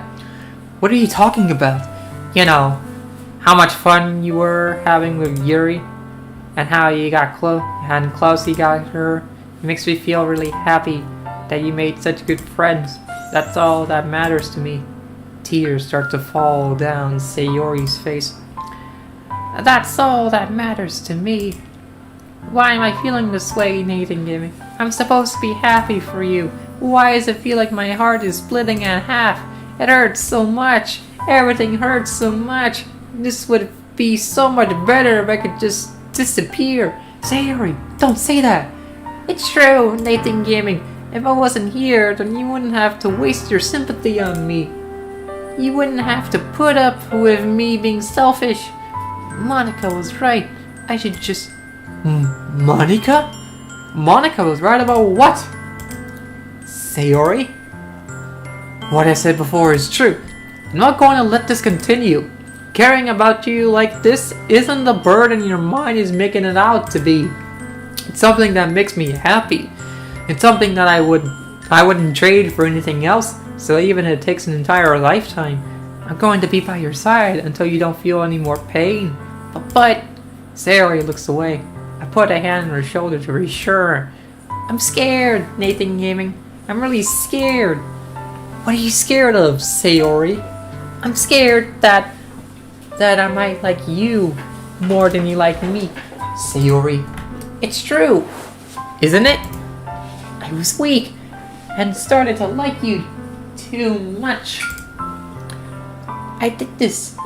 What are you talking about? You know, how much fun you were having with Yuri, and how you got close you got her. It makes me feel really happy that you made such good friends. That's all that matters to me. Tears start to fall down Sayori's face. That's all that matters to me. Why am I feeling this way, Nathan Gimme? I'm supposed to be happy for you. Why does it feel like my heart is splitting in half? It hurts so much. Everything hurts so much. This would be so much better if I could just disappear. Sayori, don't say that. It's true, Nathan Gaming. If I wasn't here, then you wouldn't have to waste your sympathy on me. You wouldn't have to put up with me being selfish. Monica was right. I should just... Monica? Monica was right about what? Sayori? What I said before is true. I'm not going to let this continue. Caring about you like this isn't the burden your mind is making it out to be. It's something that makes me happy. It's something that I wouldn't trade for anything else. So even if it takes an entire lifetime, I'm going to be by your side until you don't feel any more pain. But Sayori looks away. I put a hand on her shoulder to reassure her. I'm scared, Nathan Gaming. I'm really scared. What are you scared of, Sayori? I'm scared that I might like you more than you like me. Sayori, it's true, isn't it? I was weak and started to like you too much. I did this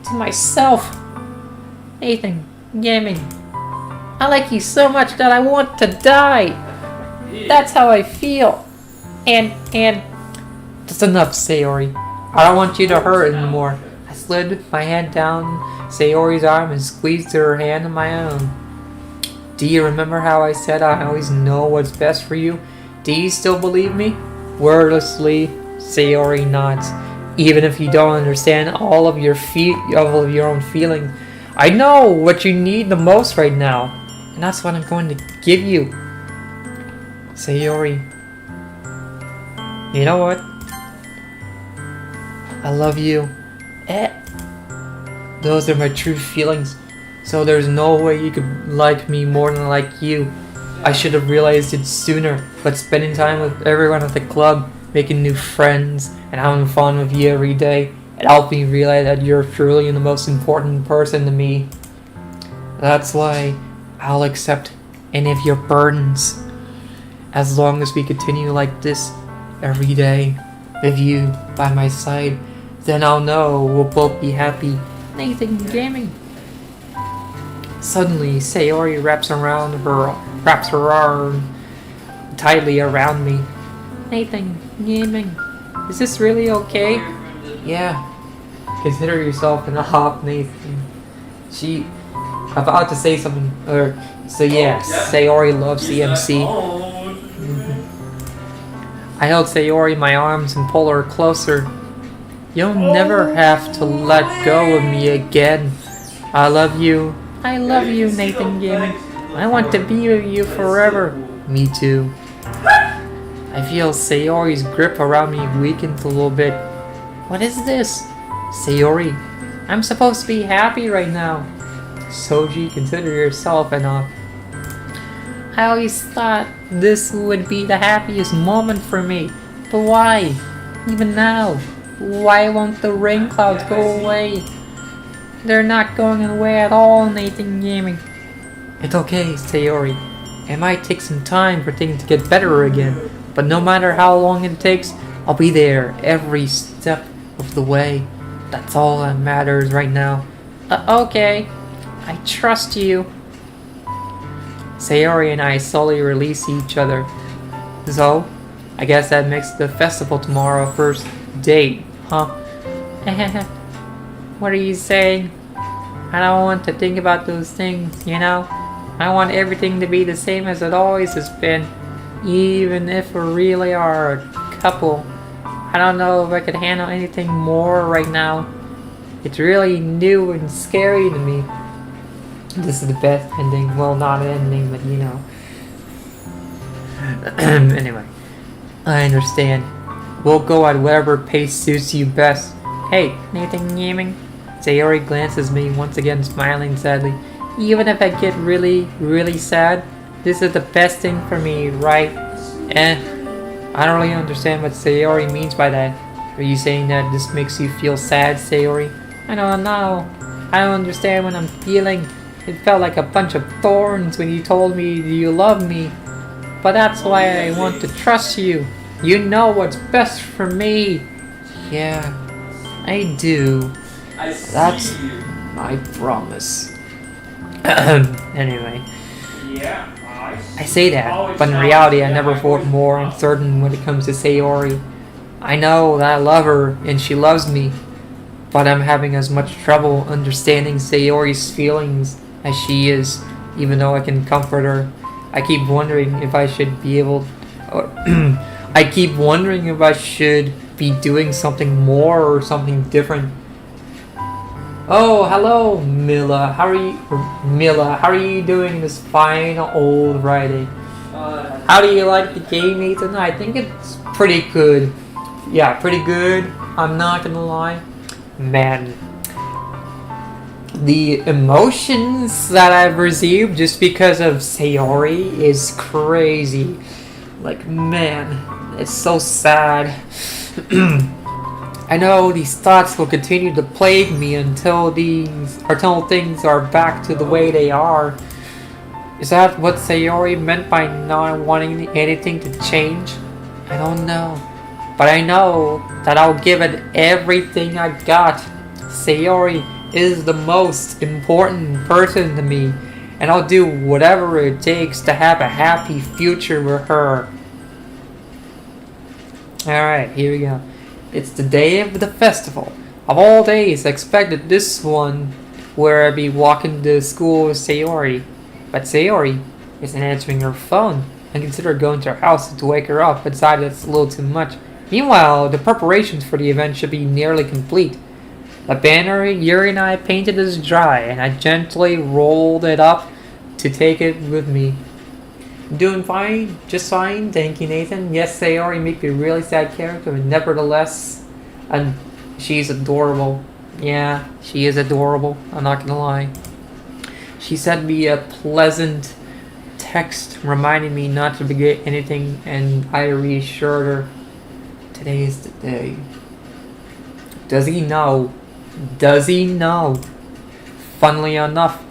to myself. Nathan Gaming, I like you so much that I want to die. That's how I feel. And that's enough, Sayori. I don't want you to hurt anymore. I slid my hand down Sayori's arm and squeezed her hand in my own. Do you remember how I said I always know what's best for you? Do you still believe me? Wordlessly, Sayori nods. Even if you don't understand all of your own feeling, I know what you need the most right now, and that's what I'm going to give you. Sayori, you know what? I love you. Those are my true feelings. So there's no way you could like me more than I like you. I should have realized it sooner, but spending time with everyone at the club, making new friends, and having fun with you every day, it helped me realize that you're truly the most important person to me. That's why I'll accept any of your burdens. As long as we continue like this every day, with you by my side, then I'll know we'll both be happy. Nathan Gaming. Suddenly, Sayori wraps her arm tightly around me. Nathan Gaming, is this really okay? Yeah. Consider yourself an op, Nathan. She about to say something. So yeah, Sayori loves CMC. I held Sayori in my arms and pulled her closer. You'll never have to let go of me again. I love you. I love you, Nathan Gaming. I want to be with you forever. Me too. I feel Sayori's grip around me weakened a little bit. What is this? Sayori, I'm supposed to be happy right now. Soji, consider yourself an op. I always thought this would be the happiest moment for me. But why? Even now? Why won't the rain clouds go away? They're not going away at all, Nathan Gaming. It's okay, Sayori. It might take some time for things to get better again. But no matter how long it takes, I'll be there every step of the way. That's all that matters right now. Okay. I trust you. Sayori and I slowly release each other. So, I guess that makes the festival tomorrow our first date, huh? What are you saying? I don't want to think about those things, you know? I want everything to be the same as it always has been. Even if we really are a couple. I don't know if I could handle anything more right now. It's really new and scary to me. This is the best ending. Well, not an ending, but you know. Anyway, I understand. We'll go at whatever pace suits you best. Hey, Nathan Gaming? Sayori glances at me, once again smiling sadly. Even if I get really, really sad, this is the best thing for me, right? I don't really understand what Sayori means by that. Are you saying that this makes you feel sad, Sayori? I don't know. I don't understand what I'm feeling. It felt like a bunch of thorns when you told me you love me. But that's why I want to trust you. You know what's best for me. Yeah, I do. That's I promise. anyway. Yeah, I say that, but in reality I never felt more uncertain when it comes to Sayori. I know that I love her and she loves me, but I'm having as much trouble understanding Sayori's feelings as she is, even though I can comfort her. I keep wondering if I should be able I keep wondering if I should be doing something more or something different. Oh, hello, Mila. How are you doing this fine old Friday? How do you like the game, Ethan? I think it's pretty good. Yeah, pretty good. I'm not gonna lie. Man, the emotions that I've received just because of Sayori is crazy. Like, man, it's so sad. I know these thoughts will continue to plague me until things are back to the way they are. Is that what Sayori meant by not wanting anything to change? I don't know. But I know that I'll give it everything I got. Sayori is the most important person to me, and I'll do whatever it takes to have a happy future with her. Alright, here we go. It's the day of the festival. Of all days, I expected this one where I'd be walking to school with Sayori. But Sayori isn't answering her phone. I considered going to her house to wake her up, but decided it's a little too much. Meanwhile, the preparations for the event should be nearly complete. The banner Yuri and I painted is dry, and I gently rolled it up to take it with me. Doing fine, just fine, thank you, Nathan. Yes, Sayori may be a really sad character, but nevertheless, and she's adorable. Yeah, she is adorable, I'm not gonna lie. She sent me a pleasant text reminding me not to forget anything, and I reassured her, today is the day. Does he know? Does he know? Funnily enough,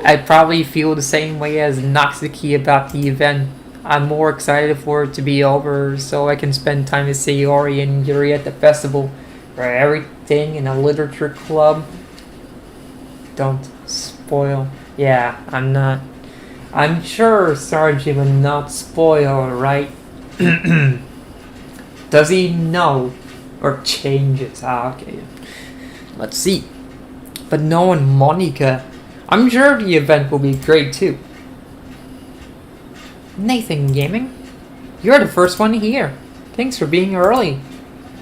I probably feel the same way as Natsuki about the event. I'm more excited for it to be over so I can spend time with Sayori and Yuri at the festival, where everything in a literature club. Don't spoil. Yeah, I'm not. I'm sure Sarji would not spoil, right? Does he know? Or change it? Ah, okay. Let's see. But knowing Monica, I'm sure the event will be great too. Nathan Gaming, you're the first one here. Thanks for being early.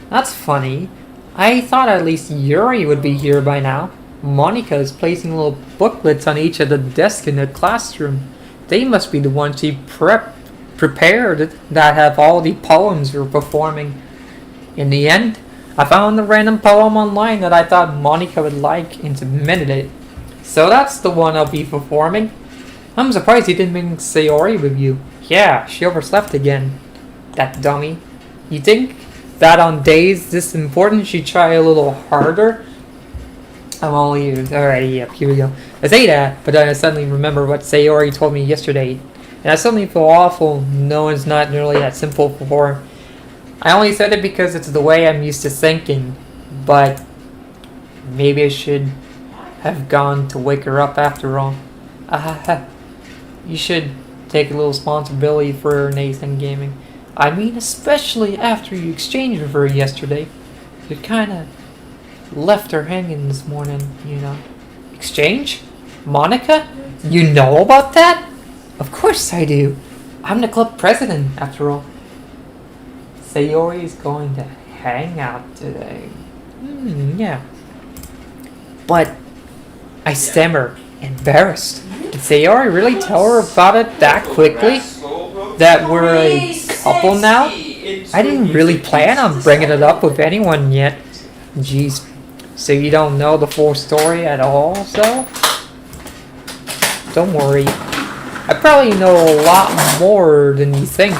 That's funny. I thought at least Yuri would be here by now. Monica is placing little booklets on each of the desks in the classroom. They must be the ones she prepared that have all the poems we're performing. In the end, I found a random poem online that I thought Monica would like and submitted it. So that's the one I'll be performing. I'm surprised you didn't bring Sayori with you. Yeah, she overslept again. That dummy. You think that on days this important she'd try a little harder? I'm all ears. Alright, yep, here we go. I say that, but then I suddenly remember what Sayori told me yesterday. And I suddenly feel awful. No, it's not nearly that simple for her. I only said it because it's the way I'm used to thinking, but maybe I should have gone to wake her up after all. You should take a little responsibility for Nathan Gaming. I mean, especially after you exchanged with her yesterday. You kinda left her hanging this morning, you know. Exchange? Monica? You know about that? Of course I do. I'm the club president, after all. Sayori is going to hang out today. Yeah. But I stammer, embarrassed. Did Sayori really tell her about it that quickly? That we're a couple now? I didn't really plan on bringing it up with anyone yet. Jeez. So you don't know the full story at all, so? Don't worry. I probably know a lot more than you think.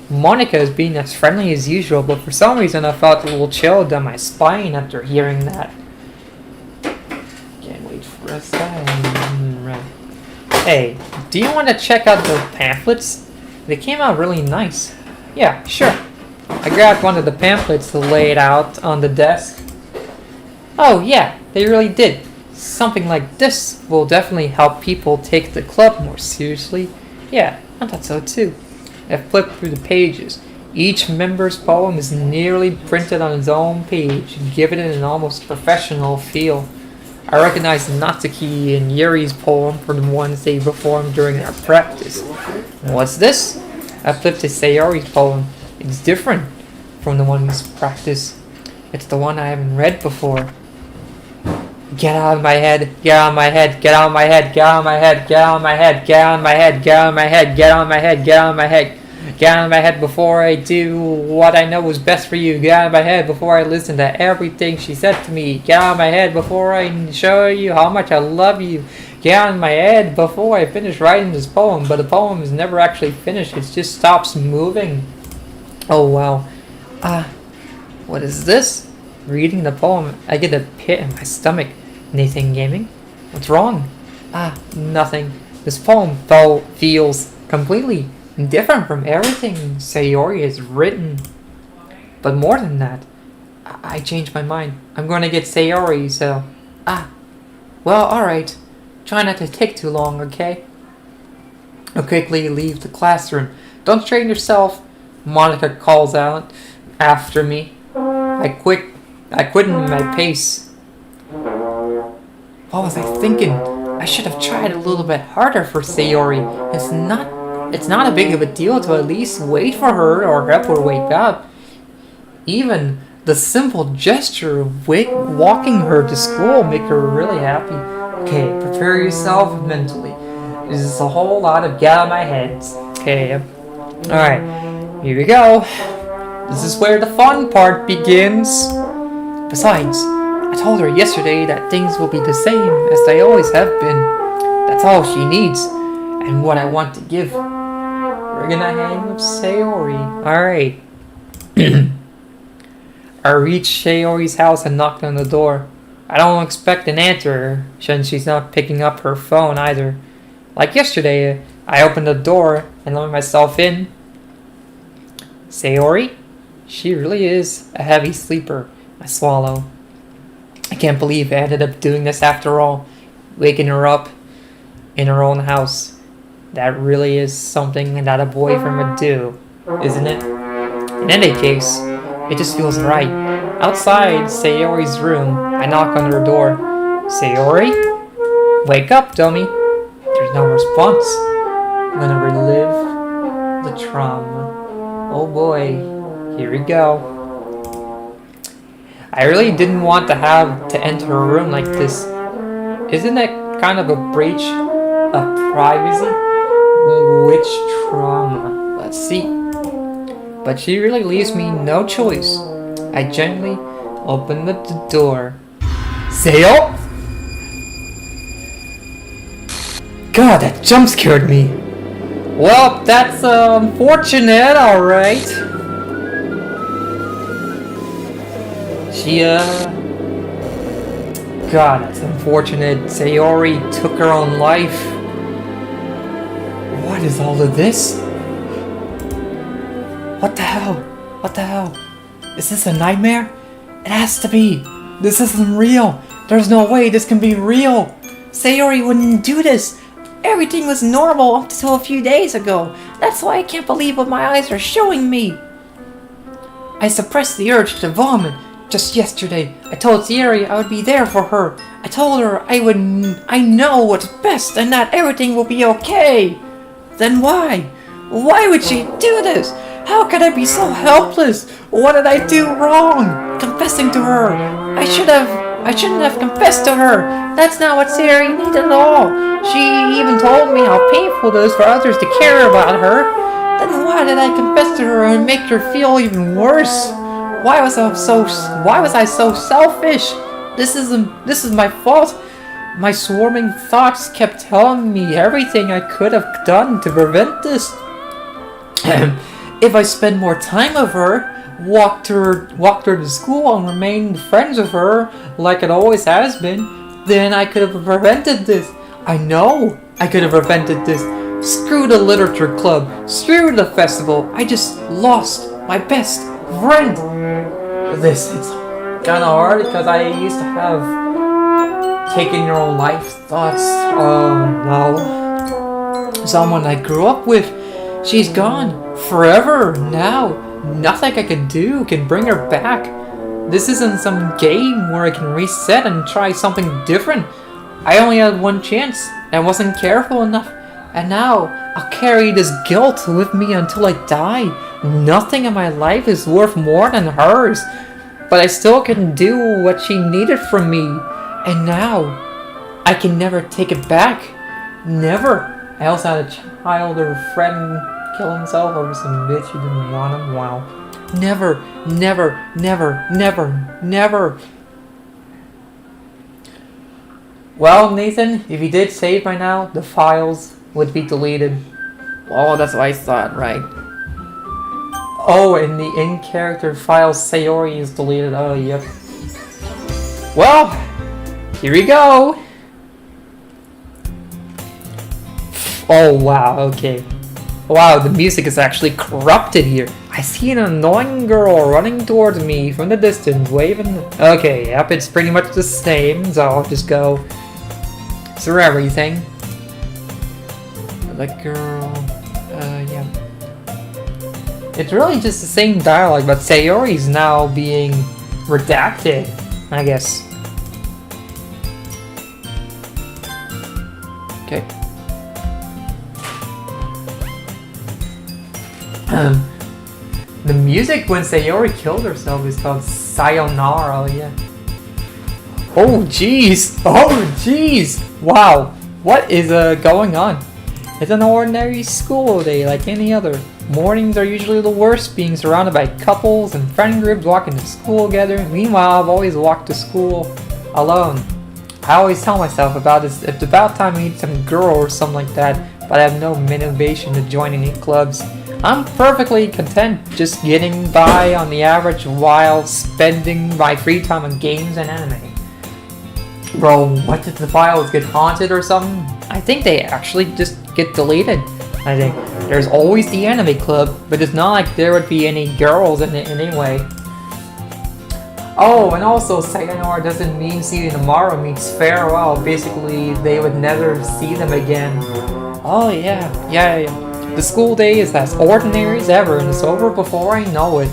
Monica is being as friendly as usual, but for some reason I felt a little chill down my spine after hearing that. Can't wait for us to right. Hey, do you want to check out the pamphlets? They came out really nice. Yeah, sure. I grabbed one of the pamphlets to lay it out on the desk. Oh yeah, they really did. Something like this will definitely help people take the club more seriously. Yeah, I thought so too. I flipped through the pages. Each member's poem is nearly printed on its own page, giving it an almost professional feel. I recognized Natsuki and Yuri's poem from the ones they performed during our practice. What's this? I flipped to Sayori's poem. It's different from the one we practiced. It's the one I haven't read before. Get out of my head, get out of my head, get out of my head, get out of my head, get out of my head, get out of my head, get out of my head, get out of my head, get out of my head, get out of my head before I do what I know is best for you. Get out of my head before I listen to everything she said to me. Get out of my head before I show you how much I love you. Get out of my head before I finish writing this poem. But the poem is never actually finished, it just stops moving. Oh wow. What is this? Reading the poem, I get a pit in my stomach. Nathan Gaming? What's wrong? Nothing. This poem feels completely different from everything Sayori has written. But more than that, I changed my mind. I'm going to get Sayori, so... well, alright. Try not to take too long, okay? I quickly leave the classroom. Don't strain yourself, Monica calls out after me. I quickened my pace. What was I thinking? I should have tried a little bit harder for Sayori. It's not a big of a deal to at least wait for her or help her wake up. Even the simple gesture of walking her to school make her really happy. Okay, prepare yourself mentally. This is a whole lot of get out of my head. Okay, alright, here we go. This is where the fun part begins. Besides, I told her yesterday that things will be the same as they always have been. That's all she needs, and what I want to give. We're gonna hang with Sayori. Alright. I reached Sayori's house and knocked on the door. I don't expect an answer, since she's not picking up her phone either. Like yesterday, I opened the door and let myself in. Sayori? She really is a heavy sleeper. I swallow. I can't believe I ended up doing this after all. Waking her up in her own house. That really is something that a boyfriend would do, isn't it? In any case, it just feels right. Outside Sayori's room, I knock on her door. Sayori? Wake up, dummy. There's no response. I'm gonna relive the trauma. Oh boy. Here we go. I really didn't want to have to enter her room like this. Isn't that kind of a breach of privacy? Which trauma? Let's see. But she really leaves me no choice. I gently open the door. Sayo? God, that jump scared me. Well, that's unfortunate, alright. God, that's unfortunate. Sayori took her own life. What is all of this? What the hell? What the hell? Is this a nightmare? It has to be. This isn't real. There's no way this can be real. Sayori wouldn't do this. Everything was normal up until a few days ago. That's why I can't believe what my eyes are showing me. I suppressed the urge to vomit. Just yesterday, I told Sayori I would be there for her. I told her I know what's best and that everything will be okay. Then why? Why would she do this? How could I be so helpless? What did I do wrong? Confessing to her. I shouldn't have confessed to her. That's not what Sayori needed at all. She even told me how painful it is for others to care about her. Then why did I confess to her and make her feel even worse? Why was I so selfish? This is my fault. My swarming thoughts kept telling me everything I could have done to prevent this. If I spend more time with her, walked her to school and remained friends with her like it always has been, then I could have prevented this. I know I could have prevented this. Screw the literature club. Screw the festival. I just lost my best friend. It's kind of hard because I used to have taking your own life thoughts. No. Someone I grew up with, she's gone forever now. Nothing I can do can bring her back. This isn't some game where I can reset and try something different. I only had one chance and wasn't careful enough. And now I'll carry this guilt with me until I die. Nothing in my life is worth more than hers. But I still can do what she needed from me. And now I can never take it back. Never. I also had a child or a friend kill himself over some bitch who didn't want him. Wow. Never, never, never, never, never. Well, Nathan, if you did save by now, the files would be deleted. Oh, that's what I thought, right? Oh, and the in-character file Sayori is deleted. Oh, yep. Well, here we go. Oh, wow, okay. Wow, the music is actually corrupted here. I see an annoying girl running towards me from the distance, waving. Okay, yep, it's pretty much the same, so I'll just go through everything. The girl, yeah. It's really just the same dialogue, but Sayori's now being redacted, I guess. Okay. The music when Sayori killed herself is called Sayonara, yeah. Oh jeez! Oh jeez! Wow! What is going on? It's an ordinary school day like any other. Mornings are usually the worst, being surrounded by couples and friend groups walking to school together. Meanwhile, I've always walked to school alone. I always tell myself it's about time I meet some girl or something like that, but I have no motivation to join any clubs. I'm perfectly content just getting by on the average while spending my free time on games and anime. Bro, what did the files get haunted or something? I think they actually just get deleted. I think there's always the anime club, but it's not like there would be any girls in it anyway. Oh, and also sayonara doesn't mean see you tomorrow, means farewell. Basically, they would never see them again. Oh yeah. The school day is as ordinary as ever, and it's over before I know it.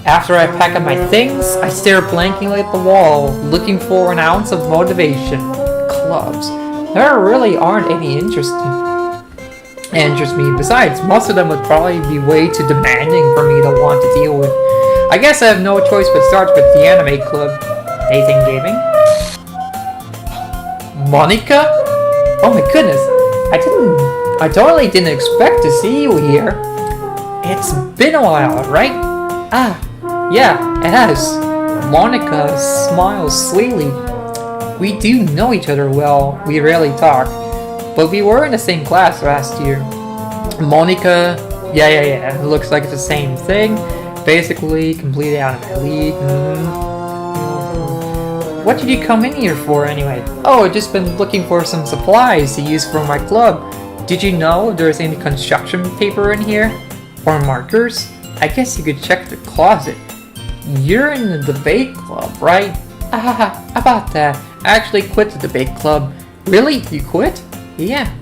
After I pack up my things, I stare blankly at the wall, looking for an ounce of motivation. Clubs. There really aren't any interest me. Besides, most of them would probably be way too demanding for me to want to deal with. I guess I have no choice but start with the anime club. Nathan Gaming? Monica? Oh my goodness. I totally didn't expect to see you here. It's been a while, right? Ah, yeah, it has. Monica smiles sweetly. We do know each other well. We rarely talk. But we were in the same class last year. Monica, yeah, it looks like it's the same thing. Basically, completed anime league. What did you come in here for anyway? Oh, I've just been looking for some supplies to use for my club. Did you know there's any construction paper in here? Or markers? I guess you could check the closet. You're in the debate club, right? About that. I actually quit the debate club. Really? You quit? Yeah.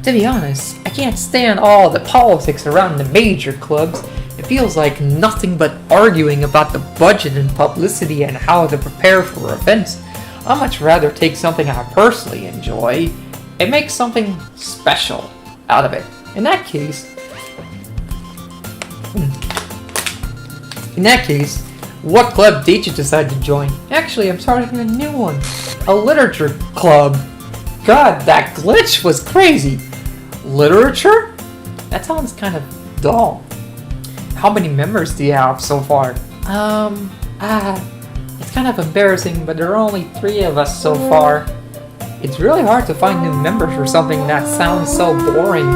To be honest, I can't stand all the politics around the major clubs. It feels like nothing but arguing about the budget and publicity and how to prepare for events. I'd much rather take something I personally enjoy and make something special out of it. In that case, what club did you decide to join? Actually, I'm starting a new one. A literature club. God, that glitch was crazy. Literature? That sounds kind of dull. How many members do you have so far? It's kind of embarrassing, but there are only 3 of us so far. It's really hard to find new members for something that sounds so boring.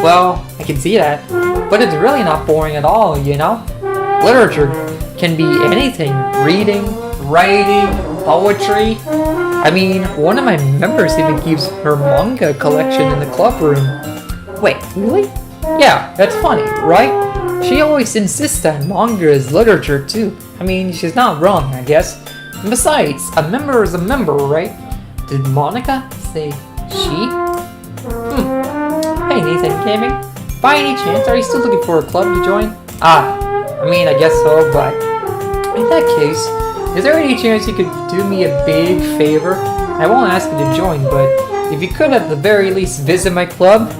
Well, I can see that, but it's really not boring at all, you know? Literature can be anything. Reading, writing, poetry. I mean, one of my members even keeps her manga collection in the club room. Wait, really? Yeah, that's funny, right? She always insists that manga is literature too. I mean, she's not wrong, I guess. And besides, a member is a member, right? Did Monica say she? Hey Nathan Gaming, by any chance, are you still looking for a club to join? I mean, I guess so, but in that case, is there any chance you could do me a big favor? I won't ask you to join, but if you could at the very least visit my club,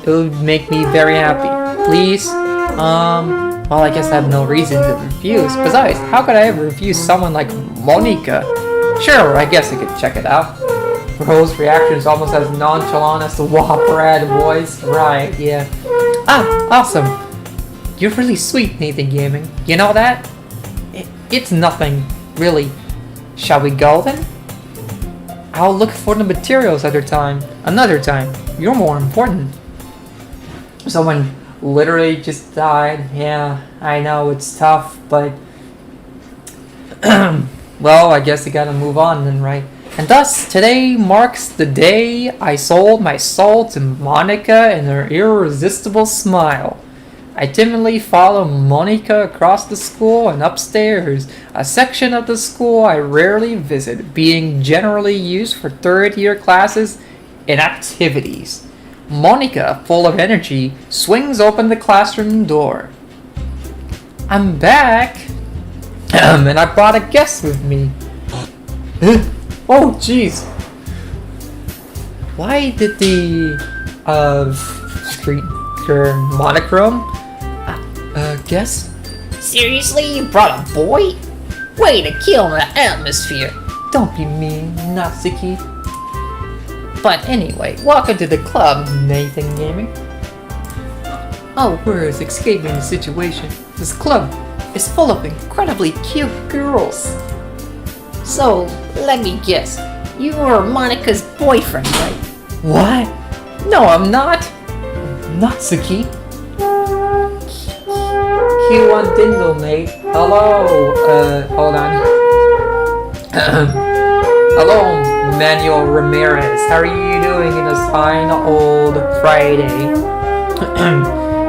it would make me very happy. Please? Well, I guess I have no reason to refuse. Besides, how could I ever refuse someone like Monica? Sure, I guess I could check it out. Rose reaction is almost as nonchalant as the Whopper voice. Right, yeah. Awesome. You're really sweet, Nathan Gaming. You know that? It's nothing, really. Shall we go then? I'll look for the materials another time. You're more important. Someone literally just died. Yeah, I know it's tough, but well, I guess you gotta move on then, right? And thus, today marks the day I sold my soul to Monica and her irresistible smile. I timidly follow Monica across the school and upstairs, a section of the school I rarely visit, being generally used for third-year classes and activities. Monica, full of energy, swings open the classroom door. I'm back! And I brought a guest with me. Oh, jeez. Why did the streaker monochrome? Guess? Seriously, you brought a boy? Way to kill the atmosphere. Don't be mean, Natsuki. But anyway, welcome to the club. Nathan Gaming. Oh, we're escaping the situation. This club is full of incredibly cute girls. So, let me guess. You were Monica's boyfriend, right? What? No, I'm not. Natsuki. Q1 Dingle, mate. Hello. Hold on. Hello, Manuel Ramirez. How are you doing in this fine old Friday?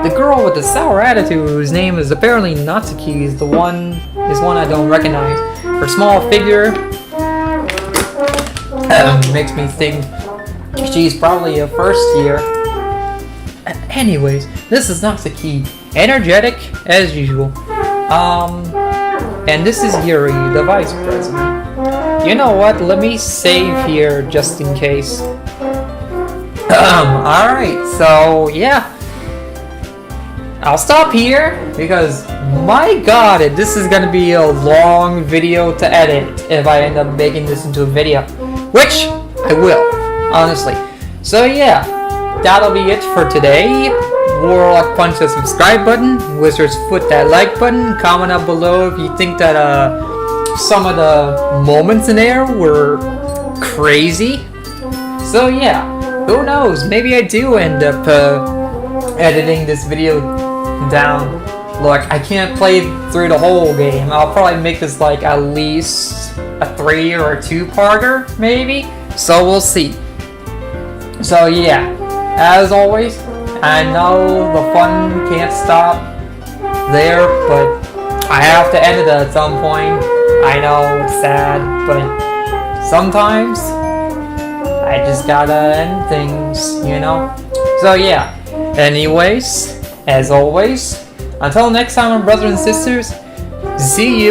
The girl with the sour attitude, whose name is apparently Natsuki, is one I don't recognize. Her small figure makes me think she's probably a first year. Anyways, this is Natsuki, energetic as usual. And this is Yuri, the vice president. You know what? Let me save here just in case. Alright, so yeah. I'll stop here because my god, this is gonna be a long video to edit if I end up making this into a video. Which I will, honestly. So yeah, that'll be it for today. Warlock punch the subscribe button, Wizard's foot that like button, comment down below if you think that some of the moments in there were crazy. So yeah, who knows, maybe I do end up editing this video down. Look, I can't play through the whole game. I'll probably make this like at least a 3 or a 2-parter, maybe. So we'll see. So yeah, as always, I know the fun can't stop. there, but I have to end it at some point. I know it's sad, but sometimes I just gotta end things, you know? So yeah, anyways, as always, until next time, my brothers and sisters, see you.